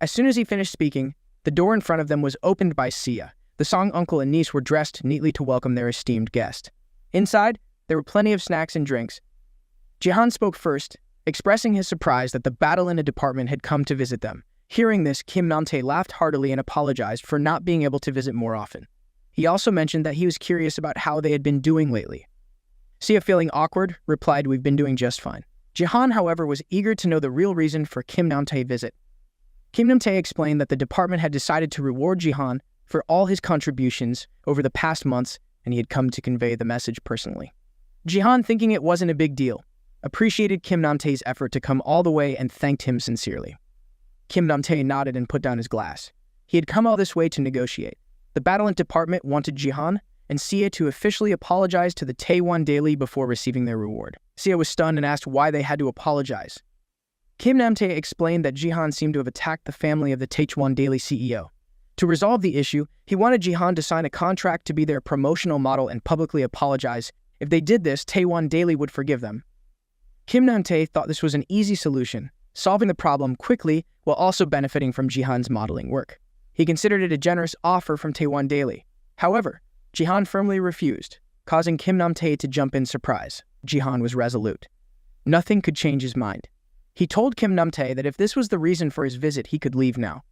As soon as he finished speaking, the door in front of them was opened by Sia. The Song uncle and niece were dressed neatly to welcome their esteemed guest. Inside, there were plenty of snacks and drinks. Jihan spoke first, expressing his surprise that the Battle.net department had come to visit them. Hearing this, Kim Namtae laughed heartily and apologized for not being able to visit more often. He also mentioned that he was curious about how they had been doing lately. Sia, feeling awkward, replied, "We've been doing just fine." JiHan, however, was eager to know the real reason for Kim Namtae's visit. Kim Namtae explained that the department had decided to reward JiHan for all his contributions over the past months, and he had come to convey the message personally. JiHan, thinking it wasn't a big deal, appreciated Kim Namtae's effort to come all the way and thanked him sincerely. Kim Namtae nodded and put down his glass. He had come all this way to negotiate. The Battle.net department wanted JiHan and Sia to officially apologize to the Taewon Daily before receiving their reward. Sia was stunned and asked why they had to apologize. Kim Namtae explained that JiHan seemed to have attacked the family of the Taewon Daily CEO. To resolve the issue, he wanted JiHan to sign a contract to be their promotional model and publicly apologize. If they did this, Taewon Daily would forgive them. Kim Namtae thought this was an easy solution, solving the problem quickly while also benefiting from JiHan's modeling work. He considered it a generous offer from Taewon Daily. However, JiHan firmly refused, causing Kim Namtae to jump in surprise. JiHan was resolute. Nothing could change his mind. He told Kim Namtae that if this was the reason for his visit, he could leave now.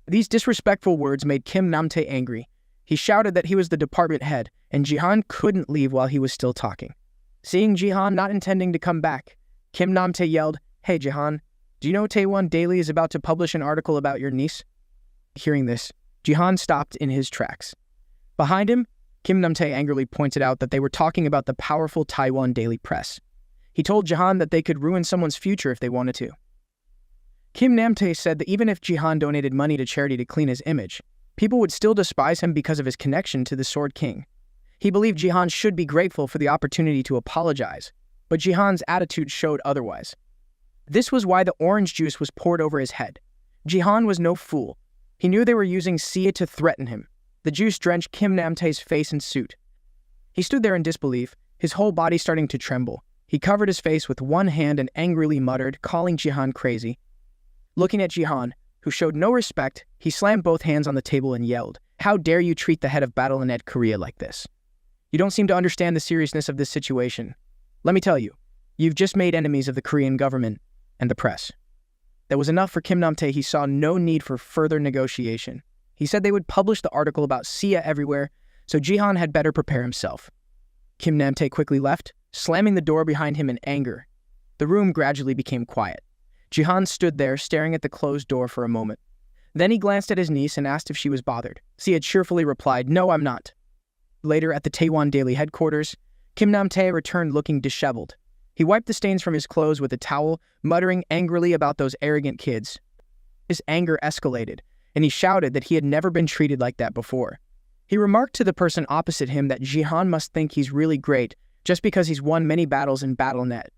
These disrespectful words made Kim Namtae angry. He shouted that he was the department head, and JiHan couldn't leave while he was still talking. Seeing JiHan not intending to come back, Kim Namtae yelled, "Hey JiHan, do you know Taewon Daily is about to publish an article about your niece?" Hearing this, JiHan stopped in his tracks. Behind him, Kim Namtae angrily pointed out that they were talking about the powerful Taewon Daily press. He told JiHan that they could ruin someone's future if they wanted to. Kim Namtae said that even if JiHan donated money to charity to clean his image, people would still despise him because of his connection to the Sword King. He believed JiHan should be grateful for the opportunity to apologize, but JiHan's attitude showed otherwise. This was why the orange juice was poured over his head. JiHan was no fool. He knew they were using Sia to threaten him. The juice drenched Kim Namtae's face and suit. He stood there in disbelief, his whole body starting to tremble. He covered his face with one hand and angrily muttered, calling JiHan crazy. Looking at JiHan, who showed no respect, he slammed both hands on the table and yelled, "How dare you treat the head of Battle.net Korea like this? You don't seem to understand the seriousness of this situation. Let me tell you, you've just made enemies of the Korean government and the press." That was enough for Kim Namtae. He saw no need for further negotiation. He said they would publish the article about Sia everywhere, so JiHan had better prepare himself. Kim Namtae quickly left, slamming the door behind him in anger. The room gradually became quiet. JiHan stood there, staring at the closed door for a moment. Then he glanced at his niece and asked if she was bothered. Sia cheerfully replied, "No, I'm not." Later, at the Taewon Daily headquarters, Kim Namtae returned looking disheveled. He wiped the stains from his clothes with a towel, muttering angrily about those arrogant kids. His anger escalated, and he shouted that he had never been treated like that before. He remarked to the person opposite him that JiHan must think he's really great just because he's won many battles in Battle.net.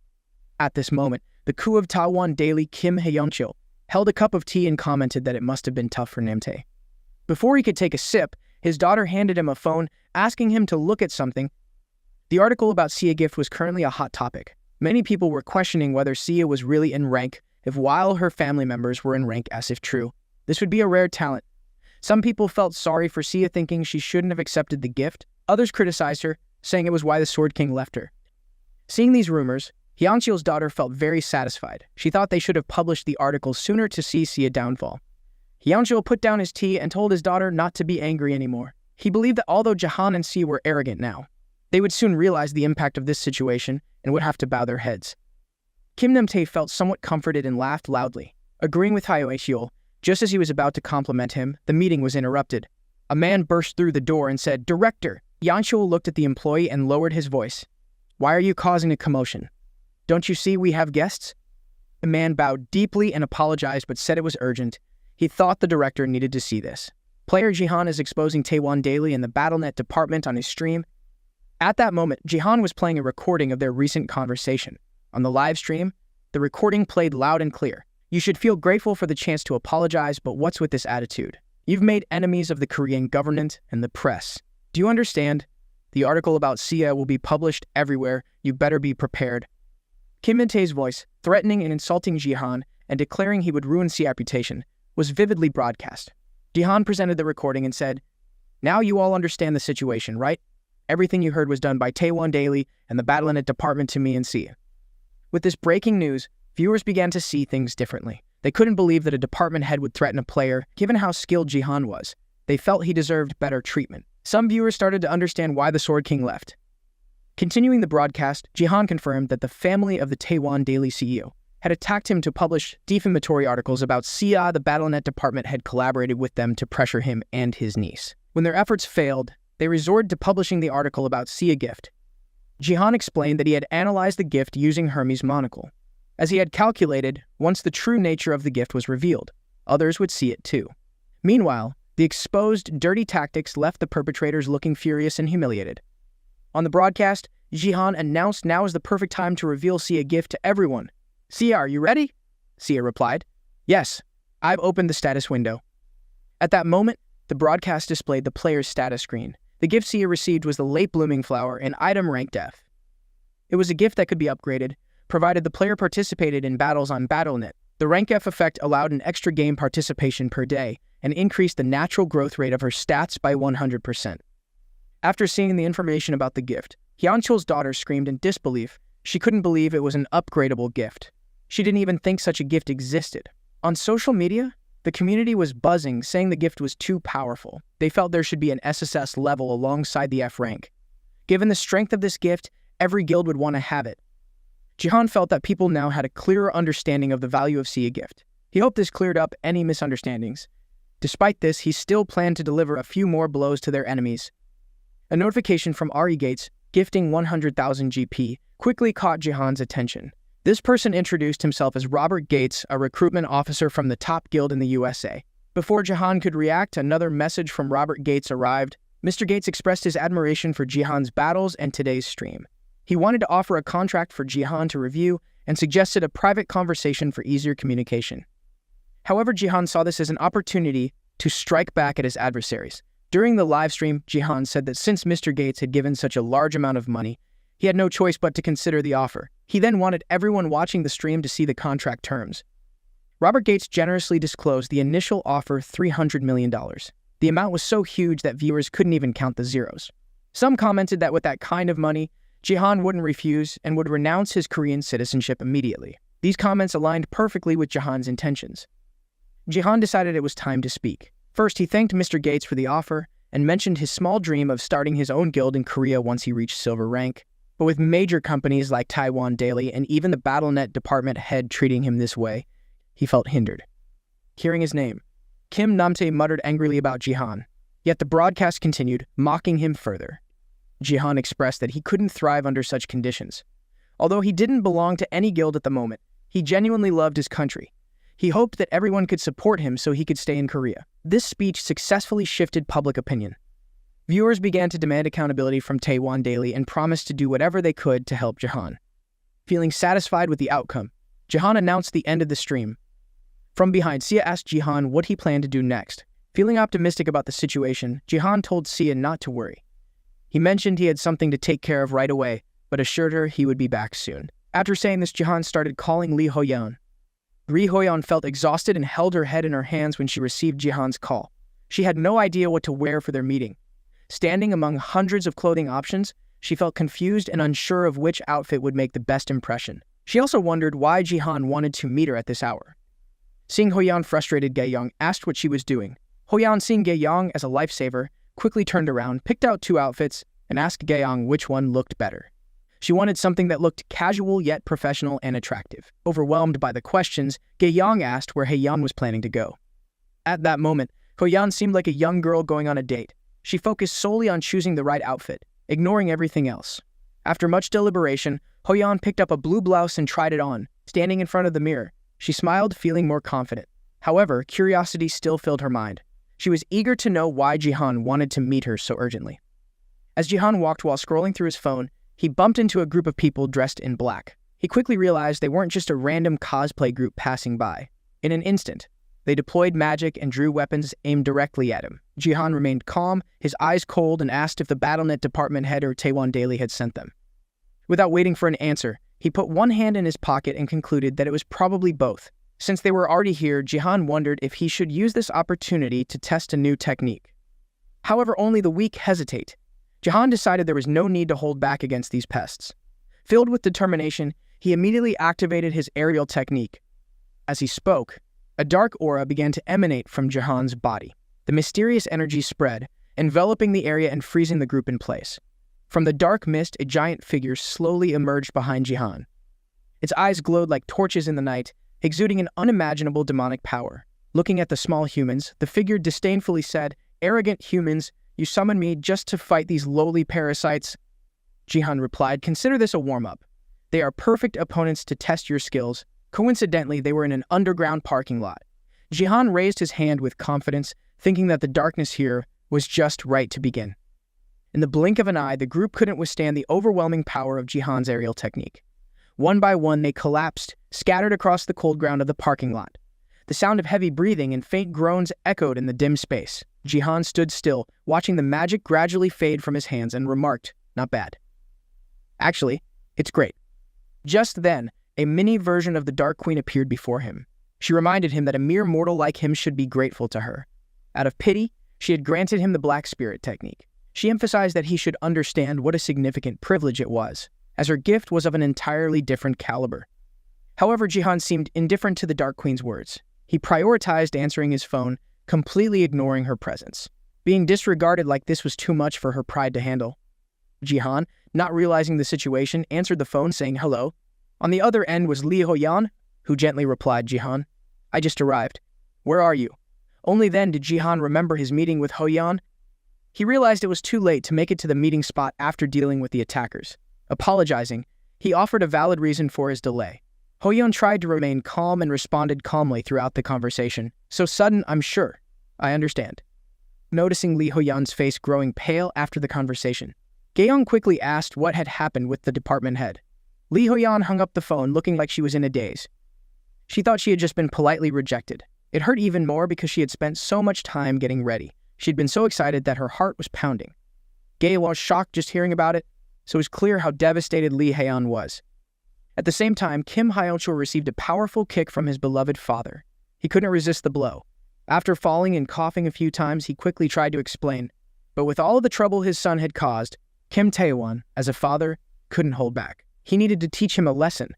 At this moment, the coup of Taewon Daily, Kim Hyungchil, held a cup of tea and commented that it must have been tough for Namtae. Before he could take a sip, his daughter handed him a phone, asking him to look at something. The article about Sia Gift was currently a hot topic. Many people were questioning whether Sia was really in rank while her family members were in rank, as if true. This would be a rare talent. Some people felt sorry for Sia, thinking she shouldn't have accepted the gift. Others criticized her, saying it was why the Sword King left her. Seeing these rumors, Hyunchil's daughter felt very satisfied. She thought they should have published the article sooner to see Sia downfall. Hyunchil put down his tea and told his daughter not to be angry anymore. He believed that although JiHan and Sia were arrogant now, they would soon realize the impact of this situation and would have to bow their heads. Kim Namtae felt somewhat comforted and laughed loudly. Agreeing with Hyunchil, just as he was about to compliment him, the meeting was interrupted. A man burst through the door and said, "Director!" Hyunchil looked at the employee and lowered his voice. "Why are you causing a commotion? Don't you see we have guests?" The man bowed deeply and apologized but said it was urgent. He thought the director needed to see this. Player JiHan is exposing Taewon Daily and the Battle.net department on his stream. At that moment, JiHan was playing a recording of their recent conversation. On the live stream, the recording played loud and clear. "You should feel grateful for the chance to apologize, but what's with this attitude? You've made enemies of the Korean government and the press. Do you understand? The article about Sia will be published everywhere. You better be prepared." Kim Namtae's voice, threatening and insulting JiHan and declaring he would ruin Sia's reputation, was vividly broadcast. JiHan presented the recording and said, "Now you all understand the situation, right? Everything you heard was done by Taewon Daily and the Battle.net department to me and Sia." With this breaking news, Viewers began to see things differently. They couldn't believe that a department head would threaten a player, given how skilled JiHan was. They felt he deserved better treatment. Some viewers started to understand why the Sword King left. Continuing the broadcast, JiHan confirmed that the family of the Taiwan Daily CEO had attacked him to publish defamatory articles about Sia. The BattleNet department had collaborated with them to pressure him and his niece. When their efforts failed, they resorted to publishing the article about Sia gift. JiHan explained that he had analyzed the gift using Hermes' monocle. As he had calculated, once the true nature of the gift was revealed, others would see it too. Meanwhile, the exposed, dirty tactics left the perpetrators looking furious and humiliated. On the broadcast, JiHan announced now is the perfect time to reveal Sia gift to everyone. Sia, are you ready? Sia replied, yes, I've opened the status window. At that moment, the broadcast displayed the player's status screen. The gift Sia received was the late blooming flower, an item ranked F. It was a gift that could be upgraded, provided the player participated in battles on BattleNet. The rank F effect allowed an extra game participation per day and increased the natural growth rate of her stats by 100%. After seeing the information about the gift, Hyunchul's daughter screamed in disbelief. She couldn't believe it was an upgradable gift. She didn't even think such a gift existed. On social media, the community was buzzing, saying the gift was too powerful. They felt there should be an SSS level alongside the F rank. Given the strength of this gift, every guild would want to have it. JiHan felt that people now had a clearer understanding of the value of Sia gift. He hoped this cleared up any misunderstandings. Despite this, he still planned to deliver a few more blows to their enemies. A notification from Ari Gates, gifting 100,000 GP, quickly caught JiHan's attention. This person introduced himself as Robert Gates, a recruitment officer from the top guild in the USA. Before JiHan could react, another message from Robert Gates arrived. Mr. Gates expressed his admiration for JiHan's battles and today's stream. He wanted to offer a contract for JiHan to review and suggested a private conversation for easier communication. However, JiHan saw this as an opportunity to strike back at his adversaries. During the live stream, JiHan said that since Mr. Gates had given such a large amount of money, he had no choice but to consider the offer. He then wanted everyone watching the stream to see the contract terms. Robert Gates generously disclosed the initial offer, $300 million. The amount was so huge that viewers couldn't even count the zeros. Some commented that with that kind of money, JiHan wouldn't refuse and would renounce his Korean citizenship immediately. These comments aligned perfectly with JiHan's intentions. JiHan decided it was time to speak. First, he thanked Mr. Gates for the offer and mentioned his small dream of starting his own guild in Korea once he reached silver rank. But with major companies like Taiwan Daily and even the BattleNet department head treating him this way, he felt hindered. Hearing his name, Kim Namtae muttered angrily about JiHan. Yet the broadcast continued, mocking him further. JiHan expressed that he couldn't thrive under such conditions. Although he didn't belong to any guild at the moment, he genuinely loved his country. He hoped that everyone could support him so he could stay in Korea. This speech successfully shifted public opinion. Viewers began to demand accountability from Taiwan Daily and promised to do whatever they could to help JiHan. Feeling satisfied with the outcome, JiHan announced the end of the stream. From behind, Sia asked JiHan what he planned to do next. Feeling optimistic about the situation, JiHan told Sia not to worry. He mentioned he had something to take care of right away, but assured her he would be back soon. After saying this, JiHan started calling Lee Hoyeon. Lee Hoyeon felt exhausted and held her head in her hands when she received JiHan's call. She had no idea what to wear for their meeting. Standing among hundreds of clothing options, she felt confused and unsure of which outfit would make the best impression. She also wondered why JiHan wanted to meet her at this hour. Seeing Hoyeon frustrated, Gae-young asked what she was doing. Hoyeon, seeing Gae-young as a lifesaver, quickly turned around, picked out two outfits, and asked Gae-young which one looked better. She wanted something that looked casual yet professional and attractive. Overwhelmed by the questions, Gae-young asked where Hoyeon was planning to go. At that moment, Hoyeon seemed like a young girl going on a date. She focused solely on choosing the right outfit, ignoring everything else. After much deliberation, Hoyeon picked up a blue blouse and tried it on. Standing in front of the mirror, she smiled, feeling more confident. However, curiosity still filled her mind. She was eager to know why JiHan wanted to meet her so urgently. As JiHan walked while scrolling through his phone, he bumped into a group of people dressed in black. He quickly realized they weren't just a random cosplay group passing by. In an instant, they deployed magic and drew weapons aimed directly at him. JiHan remained calm, his eyes cold, and asked if the BattleNet department head or Taiwan Daily had sent them. Without waiting for an answer, he put one hand in his pocket and concluded that it was probably both. Since they were already here, JiHan wondered if he should use this opportunity to test a new technique. However, only the weak hesitate. JiHan decided there was no need to hold back against these pests. Filled with determination, he immediately activated his aerial technique. As he spoke, a dark aura began to emanate from JiHan's body. The mysterious energy spread, enveloping the area and freezing the group in place. From the dark mist, a giant figure slowly emerged behind JiHan. Its eyes glowed like torches in the night, exuding an unimaginable demonic power. Looking at the small humans, the figure disdainfully said, "Arrogant humans, you summoned me just to fight these lowly parasites?" JiHan replied, "Consider this a warm-up. They are perfect opponents to test your skills." Coincidentally, they were in an underground parking lot. JiHan raised his hand with confidence, thinking that the darkness here was just right to begin. In the blink of an eye, the group couldn't withstand the overwhelming power of JiHan's aerial technique. One by one, they collapsed, scattered across the cold ground of the parking lot. The sound of heavy breathing and faint groans echoed in the dim space. JiHan stood still, watching the magic gradually fade from his hands, and remarked, "Not bad. Actually, it's great." Just then, a mini version of the Dark Queen appeared before him. She reminded him that a mere mortal like him should be grateful to her. Out of pity, she had granted him the Black Spirit technique. She emphasized that he should understand what a significant privilege it was, as her gift was of an entirely different caliber. However, JiHan seemed indifferent to the Dark Queen's words. He prioritized answering his phone, completely ignoring her presence. Being disregarded like this was too much for her pride to handle. JiHan, not realizing the situation, answered the phone saying hello. On the other end was Li Hoyan, who gently replied, "JiHan, I just arrived. Where are you?" Only then did JiHan remember his meeting with Hoyan. He realized it was too late to make it to the meeting spot after dealing with the attackers. Apologizing, he offered a valid reason for his delay. Hoyan tried to remain calm and responded calmly throughout the conversation. "So sudden, I'm sure. I understand." Noticing Li Hoyan's face growing pale after the conversation, Gaeyoung quickly asked what had happened with the department head. Li Hoyan hung up the phone looking like she was in a daze. She thought she had just been politely rejected. It hurt even more because she had spent so much time getting ready. She'd been so excited that her heart was pounding. Gaeyoung was shocked just hearing about it, so it was clear how devastated Li Hoyan was. At the same time, Kim Hyunchul received a powerful kick from his beloved father. He couldn't resist the blow. After falling and coughing a few times, he quickly tried to explain. But with all of the trouble his son had caused, Kim Tae-won, as a father, couldn't hold back. He needed to teach him a lesson.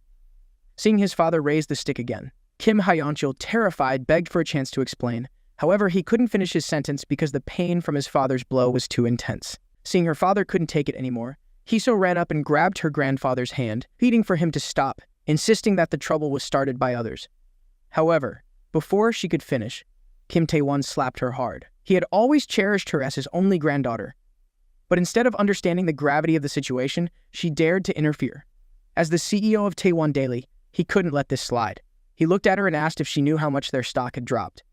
Seeing his father raise the stick again, Kim Hyunchul, terrified, begged for a chance to explain. However, he couldn't finish his sentence because the pain from his father's blow was too intense. Seeing her father couldn't take it anymore, Hiso ran up and grabbed her grandfather's hand, pleading for him to stop, insisting that the trouble was started by others. However, before she could finish, Kim Tae-won slapped her hard. He had always cherished her as his only granddaughter. But instead of understanding the gravity of the situation, she dared to interfere. As the CEO of Taewon Daily, he couldn't let this slide. He looked at her and asked if she knew how much their stock had dropped.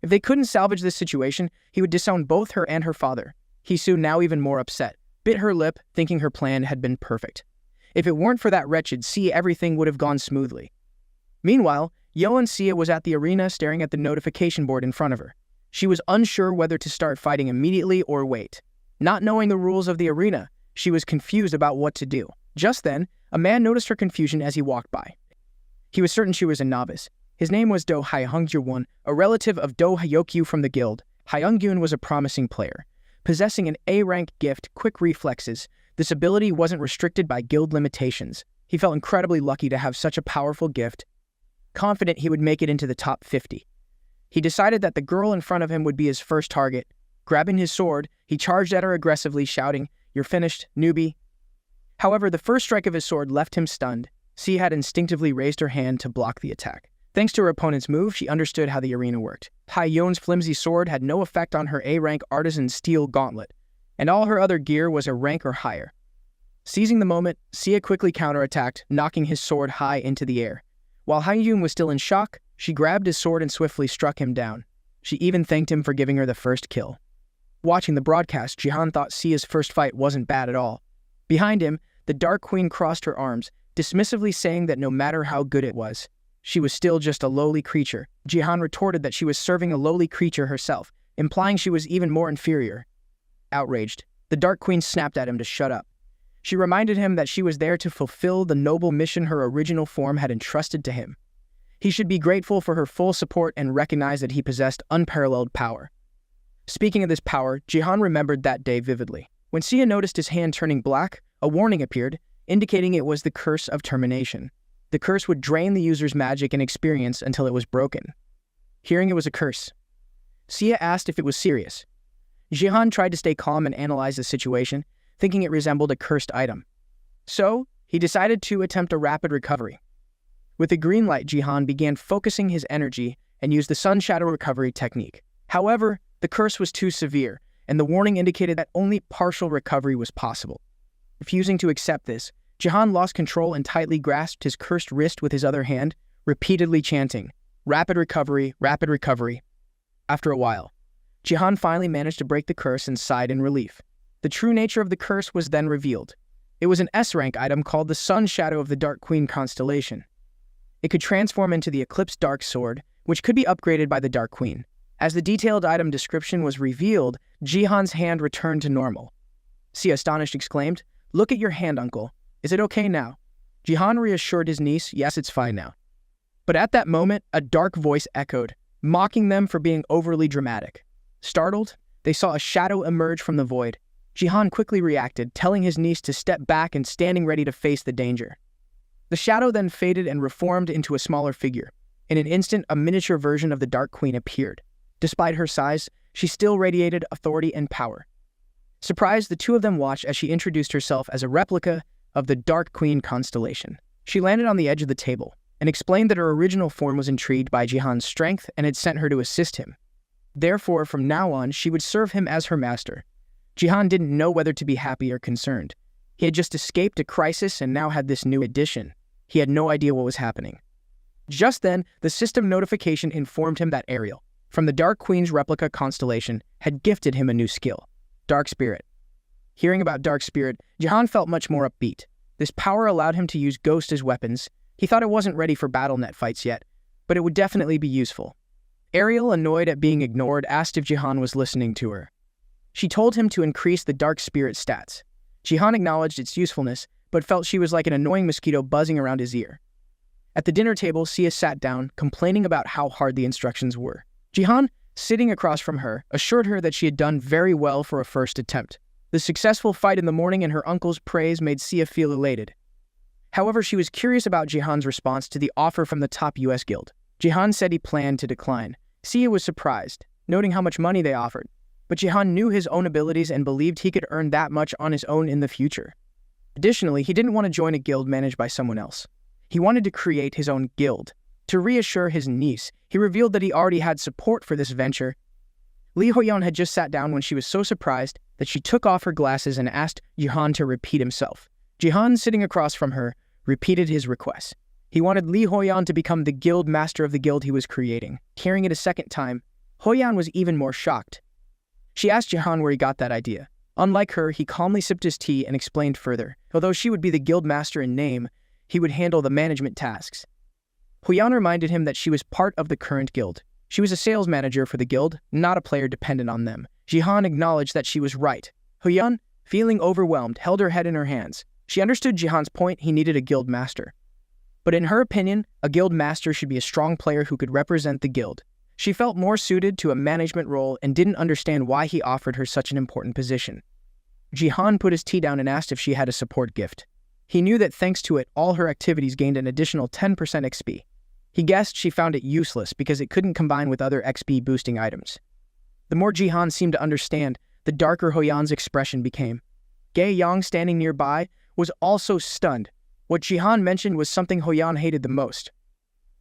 If they couldn't salvage this situation, he would disown both her and her father. Hisu, now even more upset, bit her lip, thinking her plan had been perfect. If it weren't for that wretched Sia, everything would have gone smoothly. Meanwhile, Yeon Sia was at the arena staring at the notification board in front of her. She was unsure whether to start fighting immediately or wait. Not knowing the rules of the arena, she was confused about what to do. Just then, a man noticed her confusion as he walked by. He was certain she was a novice. His name was Do Hyung-gyun, a relative of Do Hyokyu from the guild. Hyung-gyun was a promising player. Possessing an A-rank gift, quick reflexes, this ability wasn't restricted by guild limitations. He felt incredibly lucky to have such a powerful gift, confident he would make it into the top 50. He decided that the girl in front of him would be his first target. Grabbing his sword, he charged at her aggressively, shouting, "You're finished, newbie." However, the first strike of his sword left him stunned. Sia had instinctively raised her hand to block the attack. Thanks to her opponent's move, she understood how the arena worked. Tae-yeon's flimsy sword had no effect on her A-rank artisan steel gauntlet, and all her other gear was a rank or higher. Seizing the moment, Sia quickly counterattacked, knocking his sword high into the air. While Hyun was still in shock, she grabbed his sword and swiftly struck him down. She even thanked him for giving her the first kill. Watching the broadcast, JiHan thought Sia's first fight wasn't bad at all. Behind him, the Dark Queen crossed her arms, dismissively saying that no matter how good it was, she was still just a lowly creature. JiHan retorted that she was serving a lowly creature herself, implying she was even more inferior. Outraged, the Dark Queen snapped at him to shut up. She reminded him that she was there to fulfill the noble mission her original form had entrusted to him. He should be grateful for her full support and recognize that he possessed unparalleled power. Speaking of this power, JiHan remembered that day vividly. When Sia noticed his hand turning black, a warning appeared, indicating it was the curse of termination. The curse would drain the user's magic and experience until it was broken. Hearing it was a curse, Sia asked if it was serious. JiHan tried to stay calm and analyze the situation, thinking it resembled a cursed item. So, he decided to attempt a rapid recovery. With the green light, JiHan began focusing his energy and used the sun shadow recovery technique. However, the curse was too severe, and the warning indicated that only partial recovery was possible. Refusing to accept this, JiHan lost control and tightly grasped his cursed wrist with his other hand, repeatedly chanting, "Rapid recovery, rapid recovery." After a while, JiHan finally managed to break the curse and sighed in relief. The true nature of the curse was then revealed. It was an S-rank item called the Sun Shadow of the Dark Queen constellation. It could transform into the Eclipse Dark Sword, which could be upgraded by the Dark Queen. As the detailed item description was revealed, JiHan's hand returned to normal. Sia, astonished, exclaimed, "Look at your hand, uncle. Is it okay now?" JiHan reassured his niece, "Yes, it's fine now." But at that moment, a dark voice echoed, mocking them for being overly dramatic. Startled, they saw a shadow emerge from the void. JiHan quickly reacted, telling his niece to step back and standing ready to face the danger. The shadow then faded and reformed into a smaller figure. In an instant, a miniature version of the Dark Queen appeared. Despite her size, she still radiated authority and power. Surprised, the two of them watched as she introduced herself as a replica of the Dark Queen constellation. She landed on the edge of the table and explained that her original form was intrigued by JiHan's strength and had sent her to assist him. Therefore, from now on, she would serve him as her master. JiHan didn't know whether to be happy or concerned. He had just escaped a crisis and now had this new addition. He had no idea what was happening. Just then, the system notification informed him that Ariel, from the Dark Queen's replica constellation, had gifted him a new skill, Dark Spirit. Hearing about Dark Spirit, JiHan felt much more upbeat. This power allowed him to use ghosts as weapons. He thought it wasn't ready for BattleNet fights yet, but it would definitely be useful. Ariel, annoyed at being ignored, asked if JiHan was listening to her. She told him to increase the Dark Spirit stats. JiHan acknowledged its usefulness, but felt she was like an annoying mosquito buzzing around his ear. At the dinner table, Sia sat down, complaining about how hard the instructions were. JiHan, sitting across from her, assured her that she had done very well for a first attempt. The successful fight in the morning and her uncle's praise made Sia feel elated. However, she was curious about JiHan's response to the offer from the top US guild. JiHan said he planned to decline. Sia was surprised, noting how much money they offered. But JiHan knew his own abilities and believed he could earn that much on his own in the future. Additionally, he didn't want to join a guild managed by someone else. He wanted to create his own guild. To reassure his niece, he revealed that he already had support for this venture. Li Huoyan had just sat down when she was so surprised that she took off her glasses and asked JiHan to repeat himself. JiHan, sitting across from her, repeated his request. He wanted Li Huoyan to become the guild master of the guild he was creating. Hearing it a second time, Huoyan was even more shocked. She asked JiHan where he got that idea. Unlike her, he calmly sipped his tea and explained further. Although she would be the guild master in name, he would handle the management tasks. Huoyan reminded him that she was part of the current guild. She was a sales manager for the guild, not a player dependent on them. JiHan acknowledged that she was right. Huoyan, feeling overwhelmed, held her head in her hands. She understood JiHan's point. He needed a guild master. But in her opinion, a guild master should be a strong player who could represent the guild. She felt more suited to a management role and didn't understand why he offered her such an important position. JiHan put his tea down and asked if she had a support gift. He knew that thanks to it, all her activities gained an additional 10% XP. He guessed she found it useless because it couldn't combine with other XP boosting items. The more JiHan seemed to understand, the darker Huoyan's expression became. Ge Yang, standing nearby, was also stunned. What JiHan mentioned was something Huoyan hated the most.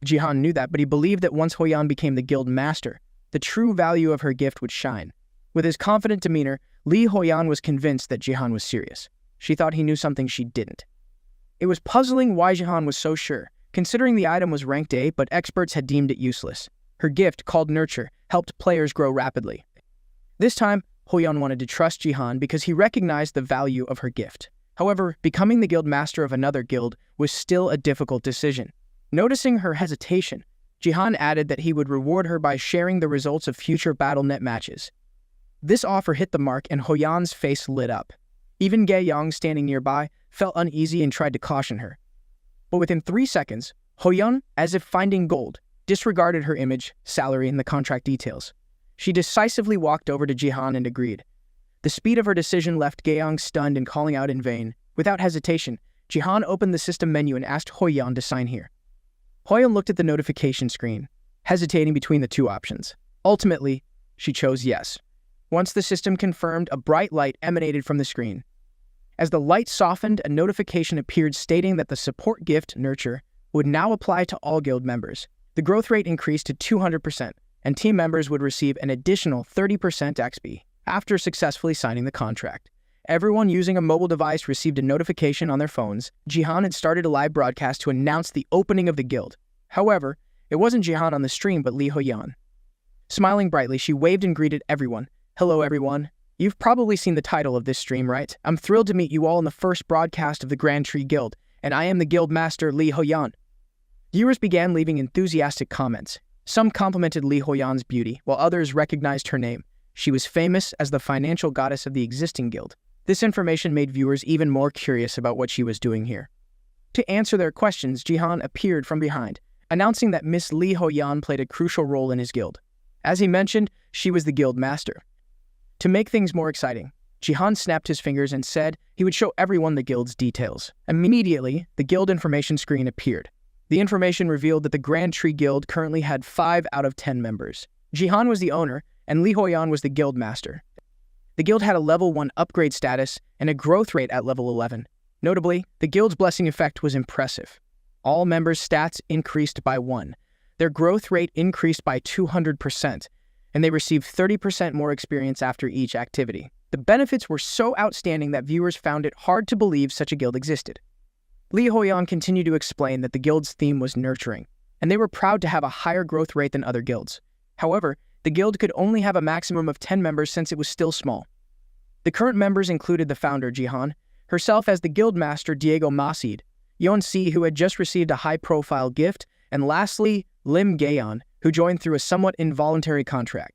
JiHan knew that, but he believed that once Huoyan became the guild master, the true value of her gift would shine. With his confident demeanor, Li Huoyan was convinced that JiHan was serious. She thought he knew something she didn't. It was puzzling why JiHan was so sure, considering the item was ranked A, but experts had deemed it useless. Her gift, called Nurture, helped players grow rapidly. This time, Huoyan wanted to trust JiHan because he recognized the value of her gift. However, becoming the guild master of another guild was still a difficult decision. Noticing her hesitation, JiHan added that he would reward her by sharing the results of future BattleNet matches. This offer hit the mark and Huoyan's face lit up. Even Ge Yang, standing nearby, felt uneasy and tried to caution her. But within 3 seconds, Huoyan, as if finding gold, disregarded her image, salary, and the contract details. She decisively walked over to JiHan and agreed. The speed of her decision left Ge Yang stunned and calling out in vain. Without hesitation, JiHan opened the system menu and asked Hoyan to sign here. Hoyan looked at the notification screen, hesitating between the two options. Ultimately, she chose yes. Once the system confirmed, a bright light emanated from the screen. As the light softened, a notification appeared stating that the support gift, Nurture, would now apply to all guild members. The growth rate increased to 200%, and team members would receive an additional 30% XP after successfully signing the contract. Everyone using a mobile device received a notification on their phones. JiHan had started a live broadcast to announce the opening of the guild. However, it wasn't JiHan on the stream but Li Hoyan. Smiling brightly, she waved and greeted everyone. Hello everyone. You've probably seen the title of this stream, right? I'm thrilled to meet you all in the first broadcast of the Grand Tree Guild, and I am the guild master Li Hoyan. Viewers began leaving enthusiastic comments. Some complimented Li Hoyan's beauty, while others recognized her name. She was famous as the financial goddess of the existing guild. This information made viewers even more curious about what she was doing here. To answer their questions, JiHan appeared from behind, announcing that Miss Li Hoyan played a crucial role in his guild. As he mentioned, she was the guild master. To make things more exciting, JiHan snapped his fingers and said he would show everyone the guild's details. Immediately, the guild information screen appeared. The information revealed that the Grand Tree Guild currently had 5 out of 10 members. JiHan was the owner, and Li Hoyan was the guild master. The guild had a level 1 upgrade status and a growth rate at level 11. Notably, the guild's blessing effect was impressive. All members' stats increased by 1. Their growth rate increased by 200%, and they received 30% more experience after each activity. The benefits were so outstanding that viewers found it hard to believe such a guild existed. Li Hoyan continued to explain that the guild's theme was nurturing, and they were proud to have a higher growth rate than other guilds. However, the guild could only have a maximum of 10 members since it was still small. The current members included the founder, JiHan, herself as the guild master, Diego Masid, Yeon-si, who had just received a high-profile gift, and lastly, Lim Gaeon, who joined through a somewhat involuntary contract.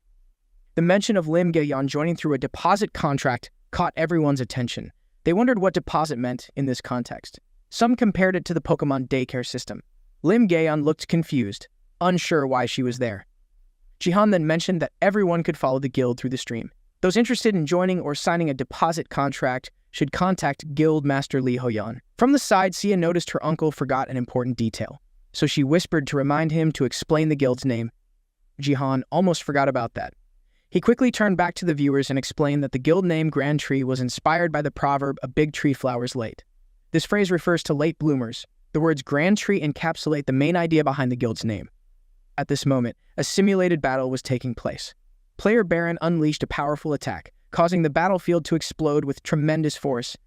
The mention of Lim Gaeon joining through a deposit contract caught everyone's attention. They wondered what deposit meant in this context. Some compared it to the Pokemon daycare system. Lim Gaeon looked confused, unsure why she was there. JiHan then mentioned that everyone could follow the guild through the stream. Those interested in joining or signing a deposit contract should contact Guild Master Li Hoyan. From the side, Sia noticed her uncle forgot an important detail, so she whispered to remind him to explain the guild's name. JiHan almost forgot about that. He quickly turned back to the viewers and explained that the guild name Grand Tree was inspired by the proverb, "A big tree flowers late." This phrase refers to late bloomers. The words Grand Tree encapsulate the main idea behind the guild's name. At this moment, a simulated battle was taking place. Player Baron unleashed a powerful attack, causing the battlefield to explode with tremendous force.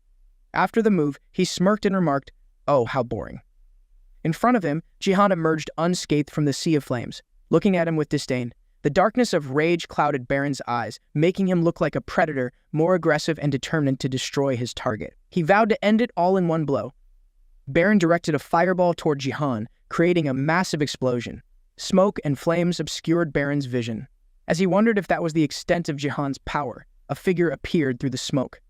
After the move, he smirked and remarked, "Oh, how boring." In front of him, JiHan emerged unscathed from the sea of flames, looking at him with disdain. The darkness of rage clouded Baron's eyes, making him look like a predator, more aggressive and determined to destroy his target. He vowed to end it all in one blow. Baron directed a fireball toward JiHan, creating a massive explosion. Smoke and flames obscured Baron's vision. As he wondered if that was the extent of JiHan's power, a figure appeared through the smoke.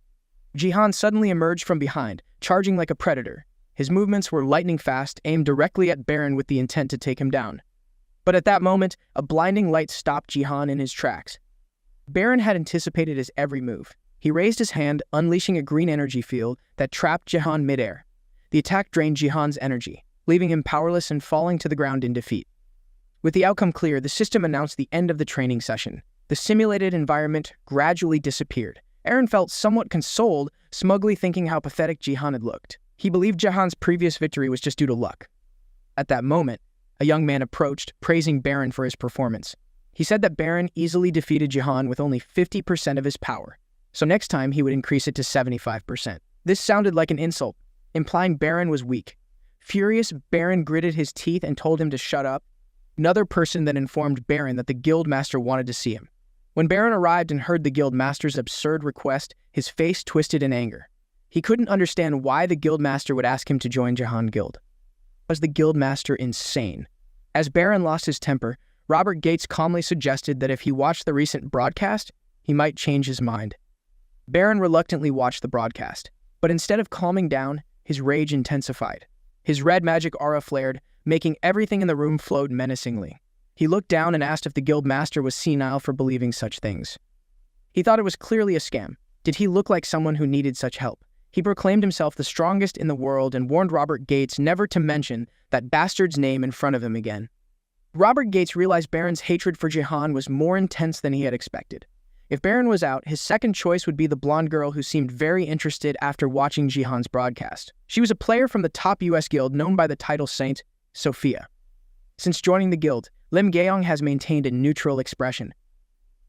JiHan suddenly emerged from behind, charging like a predator. His movements were lightning fast, aimed directly at Baron with the intent to take him down. But at that moment, a blinding light stopped JiHan in his tracks. Baron had anticipated his every move. He raised his hand, unleashing a green energy field that trapped JiHan midair. The attack drained JiHan's energy, leaving him powerless and falling to the ground in defeat. With the outcome clear, the system announced the end of the training session. The simulated environment gradually disappeared. Aaron felt somewhat consoled, smugly thinking how pathetic JiHan had looked. He believed JiHan's previous victory was just due to luck. At that moment, a young man approached, praising Baron for his performance. He said that Baron easily defeated JiHan with only 50% of his power, so next time he would increase it to 75%. This sounded like an insult, implying Baron was weak. Furious, Baron gritted his teeth and told him to shut up. Another person then informed Baron that the guild master wanted to see him. When Baron arrived and heard the guild master's absurd request, his face twisted in anger. He couldn't understand why the guild master would ask him to join JiHan Guild. Was the guild master insane? As Baron lost his temper, Robert Gates calmly suggested that if he watched the recent broadcast, he might change his mind. Baron reluctantly watched the broadcast, but instead of calming down, his rage intensified. His red magic aura flared, making everything in the room float menacingly. He looked down and asked if the guild master was senile for believing such things. He thought it was clearly a scam. Did he look like someone who needed such help? He proclaimed himself the strongest in the world and warned Robert Gates never to mention that bastard's name in front of him again. Robert Gates realized Baron's hatred for JiHan was more intense than he had expected. If Baron was out, his second choice would be the blonde girl who seemed very interested after watching JiHan's broadcast. She was a player from the top US guild known by the title Saint Sophia. Since joining the guild, Lim Gaeyong has maintained a neutral expression.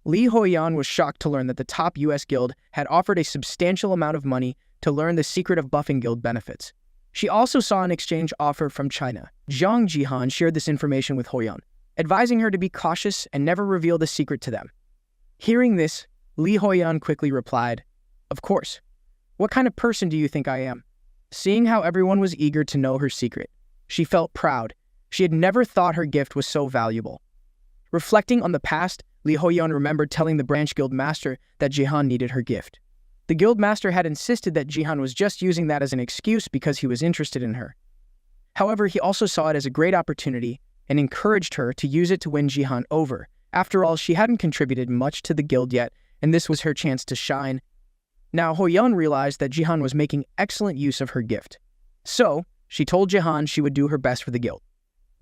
Lee Hoyan was shocked to learn that the top US guild had offered a substantial amount of money to learn the secret of buffing guild benefits. She also saw an exchange offer from China. Sung JiHan shared this information with Hoyan, advising her to be cautious and never reveal the secret to them. Hearing this, Lee Hoyan quickly replied, "Of course. What kind of person do you think I am?" Seeing how everyone was eager to know her secret, she felt proud. She had never thought her gift was so valuable. Reflecting on the past, Lee Hoyan remembered telling the branch guild master that JiHan needed her gift. The guild master had insisted that JiHan was just using that as an excuse because he was interested in her. However, he also saw it as a great opportunity and encouraged her to use it to win JiHan over. After all, she hadn't contributed much to the guild yet, and this was her chance to shine. Now, Hoyan realized that JiHan was making excellent use of her gift. So, she told JiHan she would do her best for the guild.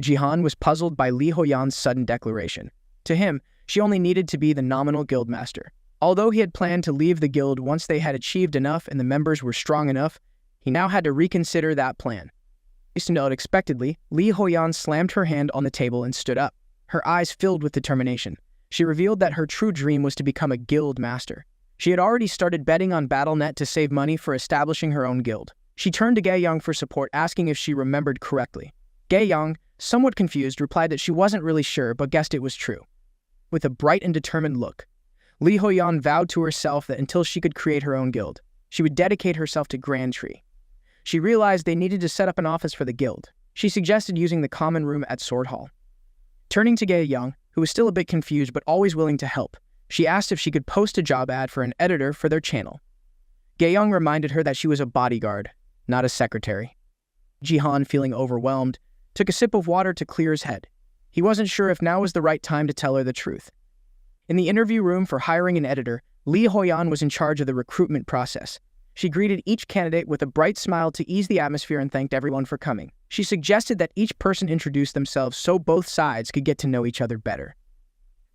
JiHan was puzzled by Lee Hoyan's sudden declaration. To him, she only needed to be the nominal guild master. Although he had planned to leave the guild once they had achieved enough and the members were strong enough, he now had to reconsider that plan. Unexpectedly, Lee Hoyan slammed her hand on the table and stood up, her eyes filled with determination. She revealed that her true dream was to become a guild master. She had already started betting on Battle.net to save money for establishing her own guild. She turned to Gaeyong for support, asking if she remembered correctly. Gaeyong, somewhat confused, replied that she wasn't really sure but guessed it was true. With a bright and determined look, Lee Hoyan vowed to herself that until she could create her own guild, she would dedicate herself to Grand Tree. She realized they needed to set up an office for the guild. She suggested using the common room at Sword Hall. Turning to Gaeyong, who was still a bit confused but always willing to help, she asked if she could post a job ad for an editor for their channel. Gaeyong reminded her that she was a bodyguard, not a secretary. JiHan, feeling overwhelmed, took a sip of water to clear his head. He wasn't sure if now was the right time to tell her the truth. In the interview room for hiring an editor, Lee Hoyan was in charge of the recruitment process. She greeted each candidate with a bright smile to ease the atmosphere and thanked everyone for coming. She suggested that each person introduce themselves so both sides could get to know each other better.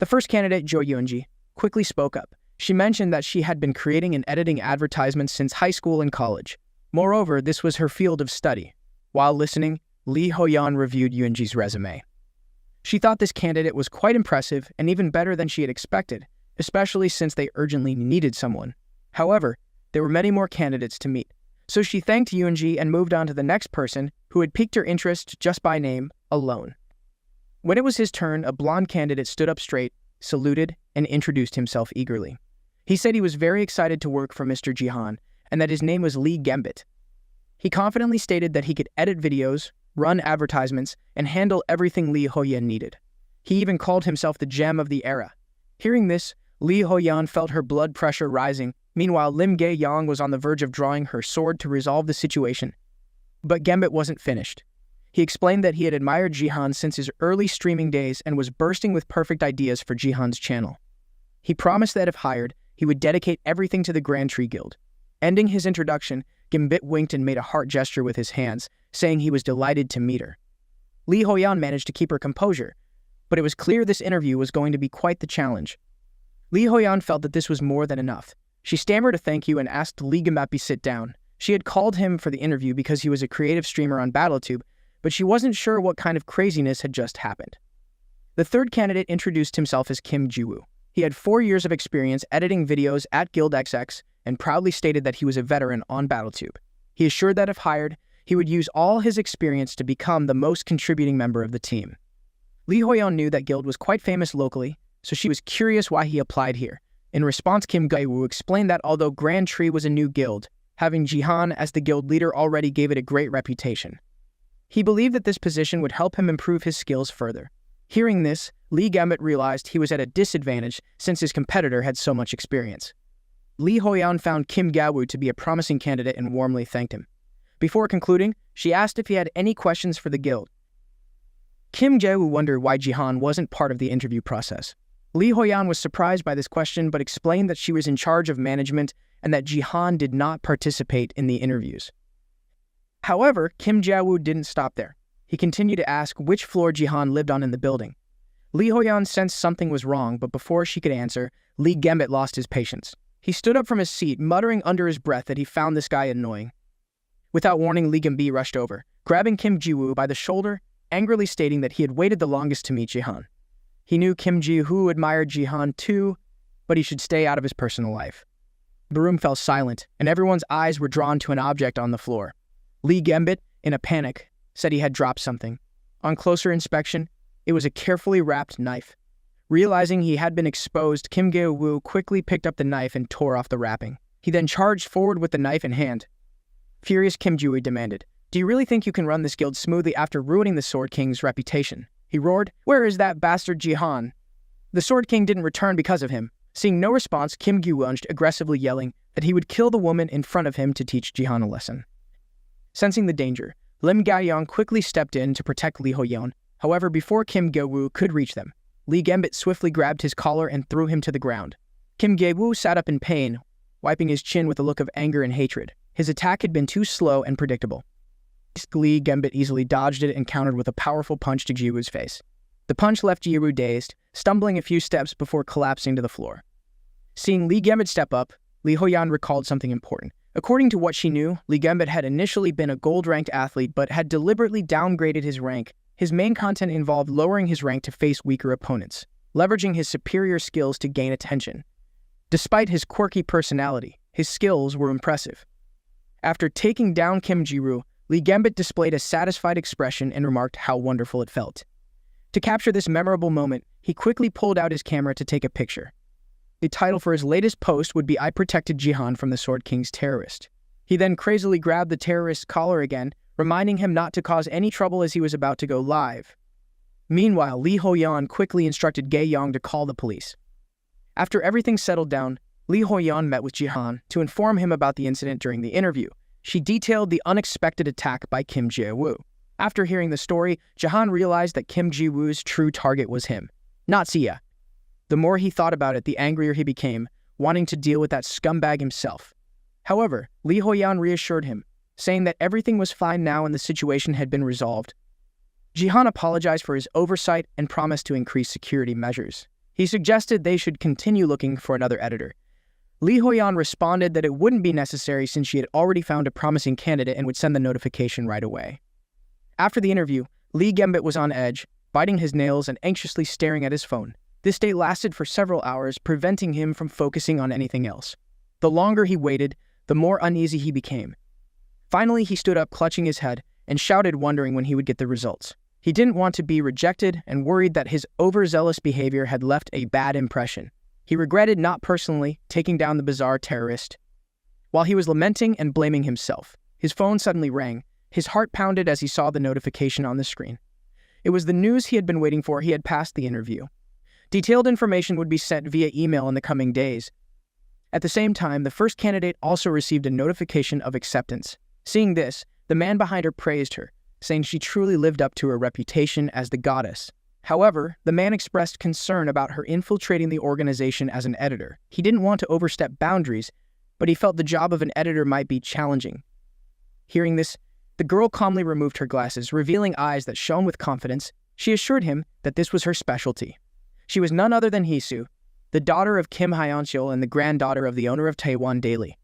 The first candidate, Jo Yoonji, quickly spoke up. She mentioned that she had been creating and editing advertisements since high school and college. Moreover, this was her field of study. While listening, Lee Hoyan reviewed Yoonji's resume. She thought this candidate was quite impressive and even better than she had expected, especially since they urgently needed someone. However, there were many more candidates to meet, so she thanked Yoonji and moved on to the next person who had piqued her interest just by name alone. When it was his turn, a blonde candidate stood up straight, saluted, and introduced himself eagerly. He said he was very excited to work for Mr. JiHan and that his name was Lee Gambit. He confidently stated that he could edit videos, run advertisements, and handle everything Lee Hoyan needed. He even called himself the gem of the era. Hearing this, Lee Hoyan felt her blood pressure rising. Meanwhile, Lim Gaeyong was on the verge of drawing her sword to resolve the situation. But Gambit wasn't finished. He explained that he had admired JiHan since his early streaming days and was bursting with perfect ideas for JiHan's channel. He promised that if hired, he would dedicate everything to the Grand Tree Guild. Ending his introduction, Gambit winked and made a heart gesture with his hands, saying he was delighted to meet her. Lee Hoyan managed to keep her composure, but it was clear this interview was going to be quite the challenge. Lee Hoyan felt that this was more than enough. She stammered a thank you and asked Lee Gambit to sit down. She had called him for the interview because he was a creative streamer on BattleTube, but she wasn't sure what kind of craziness had just happened. The third candidate introduced himself as Kim Jiwoo. He had 4 years of experience editing videos at Guild XX and proudly stated that he was a veteran on BattleTube. He assured that if hired, he would use all his experience to become the most contributing member of the team. Lee Hoyan knew that Guild was quite famous locally, so she was curious why he applied here. In response, Kim Gaewoo explained that although Grand Tree was a new guild, having JiHan as the guild leader already gave it a great reputation. He believed that this position would help him improve his skills further. Hearing this, Lee Gambit realized he was at a disadvantage since his competitor had so much experience. Lee Hoyan found Kim Gaewoo to be a promising candidate and warmly thanked him. Before concluding, she asked if he had any questions for the guild. Kim Gaewoo wondered why JiHan wasn't part of the interview process. Lee Hoyan was surprised by this question but explained that she was in charge of management and that Jihan did not participate in the interviews. However, Kim Jae-woo didn't stop there. He continued to ask which floor Jihan lived on in the building. Lee Ho-yeon sensed something was wrong, but before she could answer, Lee Gambit lost his patience. He stood up from his seat, muttering under his breath that he found this guy annoying. Without warning, Lee Gambit rushed over, grabbing Kim Ji-woo by the shoulder, angrily stating that he had waited the longest to meet Jihan. He knew Kim Ji-woo admired Jihan too, but he should stay out of his personal life. The room fell silent, and everyone's eyes were drawn to an object on the floor. Lee Gambit, in a panic, said he had dropped something. On closer inspection, it was a carefully wrapped knife. Realizing he had been exposed, Kim Jae-woo quickly picked up the knife and tore off the wrapping. He then charged forward with the knife in hand. Furious, Kim Ji-woo demanded, "Do you really think you can run this guild smoothly after ruining the Sword King's reputation?" He roared, "Where is that bastard Jihan?" The Sword King didn't return because of him. Seeing no response, Kim Ji-woo lunged, aggressively yelling that he would kill the woman in front of him to teach Jihan a lesson. Sensing the danger, Lim Ga-yeon quickly stepped in to protect Lee Ho-yeon. However, before Kim Jae-woo could reach them, Lee Gambit swiftly grabbed his collar and threw him to the ground. Kim Jae-woo sat up in pain, wiping his chin with a look of anger and hatred. His attack had been too slow and predictable. Lee Gambit easily dodged it and countered with a powerful punch to Ji-woo's face. The punch left Ji-woo dazed, stumbling a few steps before collapsing to the floor. Seeing Lee Gambit step up, Lee Ho-yeon recalled something important. According to what she knew, Lee Gambit had initially been a gold-ranked athlete but had deliberately downgraded his rank. His main content involved lowering his rank to face weaker opponents, leveraging his superior skills to gain attention. Despite his quirky personality, his skills were impressive. After taking down Kim Ji-woo, Lee Gambit displayed a satisfied expression and remarked how wonderful it felt. To capture this memorable moment, he quickly pulled out his camera to take a picture. The title for his latest post would be "I protected Jihan from the Sword King's terrorist." He then crazily grabbed the terrorist's collar again, reminding him not to cause any trouble as he was about to go live. Meanwhile, Lee Ho-yeon quickly instructed Ga-yeon to call the police. After everything settled down, Lee Ho-yeon met with Jihan to inform him about the incident during the interview. She detailed the unexpected attack by Kim Jae-woo. After hearing the story, Jihan realized that Kim Ji-woo's true target was him, not Sia. The more he thought about it, the angrier he became, wanting to deal with that scumbag himself. However, Lee Ho-yeon reassured him, saying that everything was fine now and the situation had been resolved. Jihan apologized for his oversight and promised to increase security measures. He suggested they should continue looking for another editor. Lee Ho-yeon responded that it wouldn't be necessary since she had already found a promising candidate and would send the notification right away. After the interview, Lee Gambit was on edge, biting his nails and anxiously staring at his phone. This day lasted for several hours, preventing him from focusing on anything else. The longer he waited, the more uneasy he became. Finally, he stood up, clutching his head, and shouted, wondering when he would get the results. He didn't want to be rejected and worried that his overzealous behavior had left a bad impression. He regretted not personally taking down the bizarre terrorist. While he was lamenting and blaming himself, his phone suddenly rang. His heart pounded as he saw the notification on the screen. It was the news he had been waiting for. He had passed the interview. Detailed information would be sent via email in the coming days. At the same time, the first candidate also received a notification of acceptance. Seeing this, the man behind her praised her, saying she truly lived up to her reputation as the goddess. However, the man expressed concern about her infiltrating the organization as an editor. He didn't want to overstep boundaries, but he felt the job of an editor might be challenging. Hearing this, the girl calmly removed her glasses, revealing eyes that shone with confidence. She assured him that this was her specialty. She was none other than Hee-soo, the daughter of Kim Hyun-sil and the granddaughter of the owner of Taiwan Daily.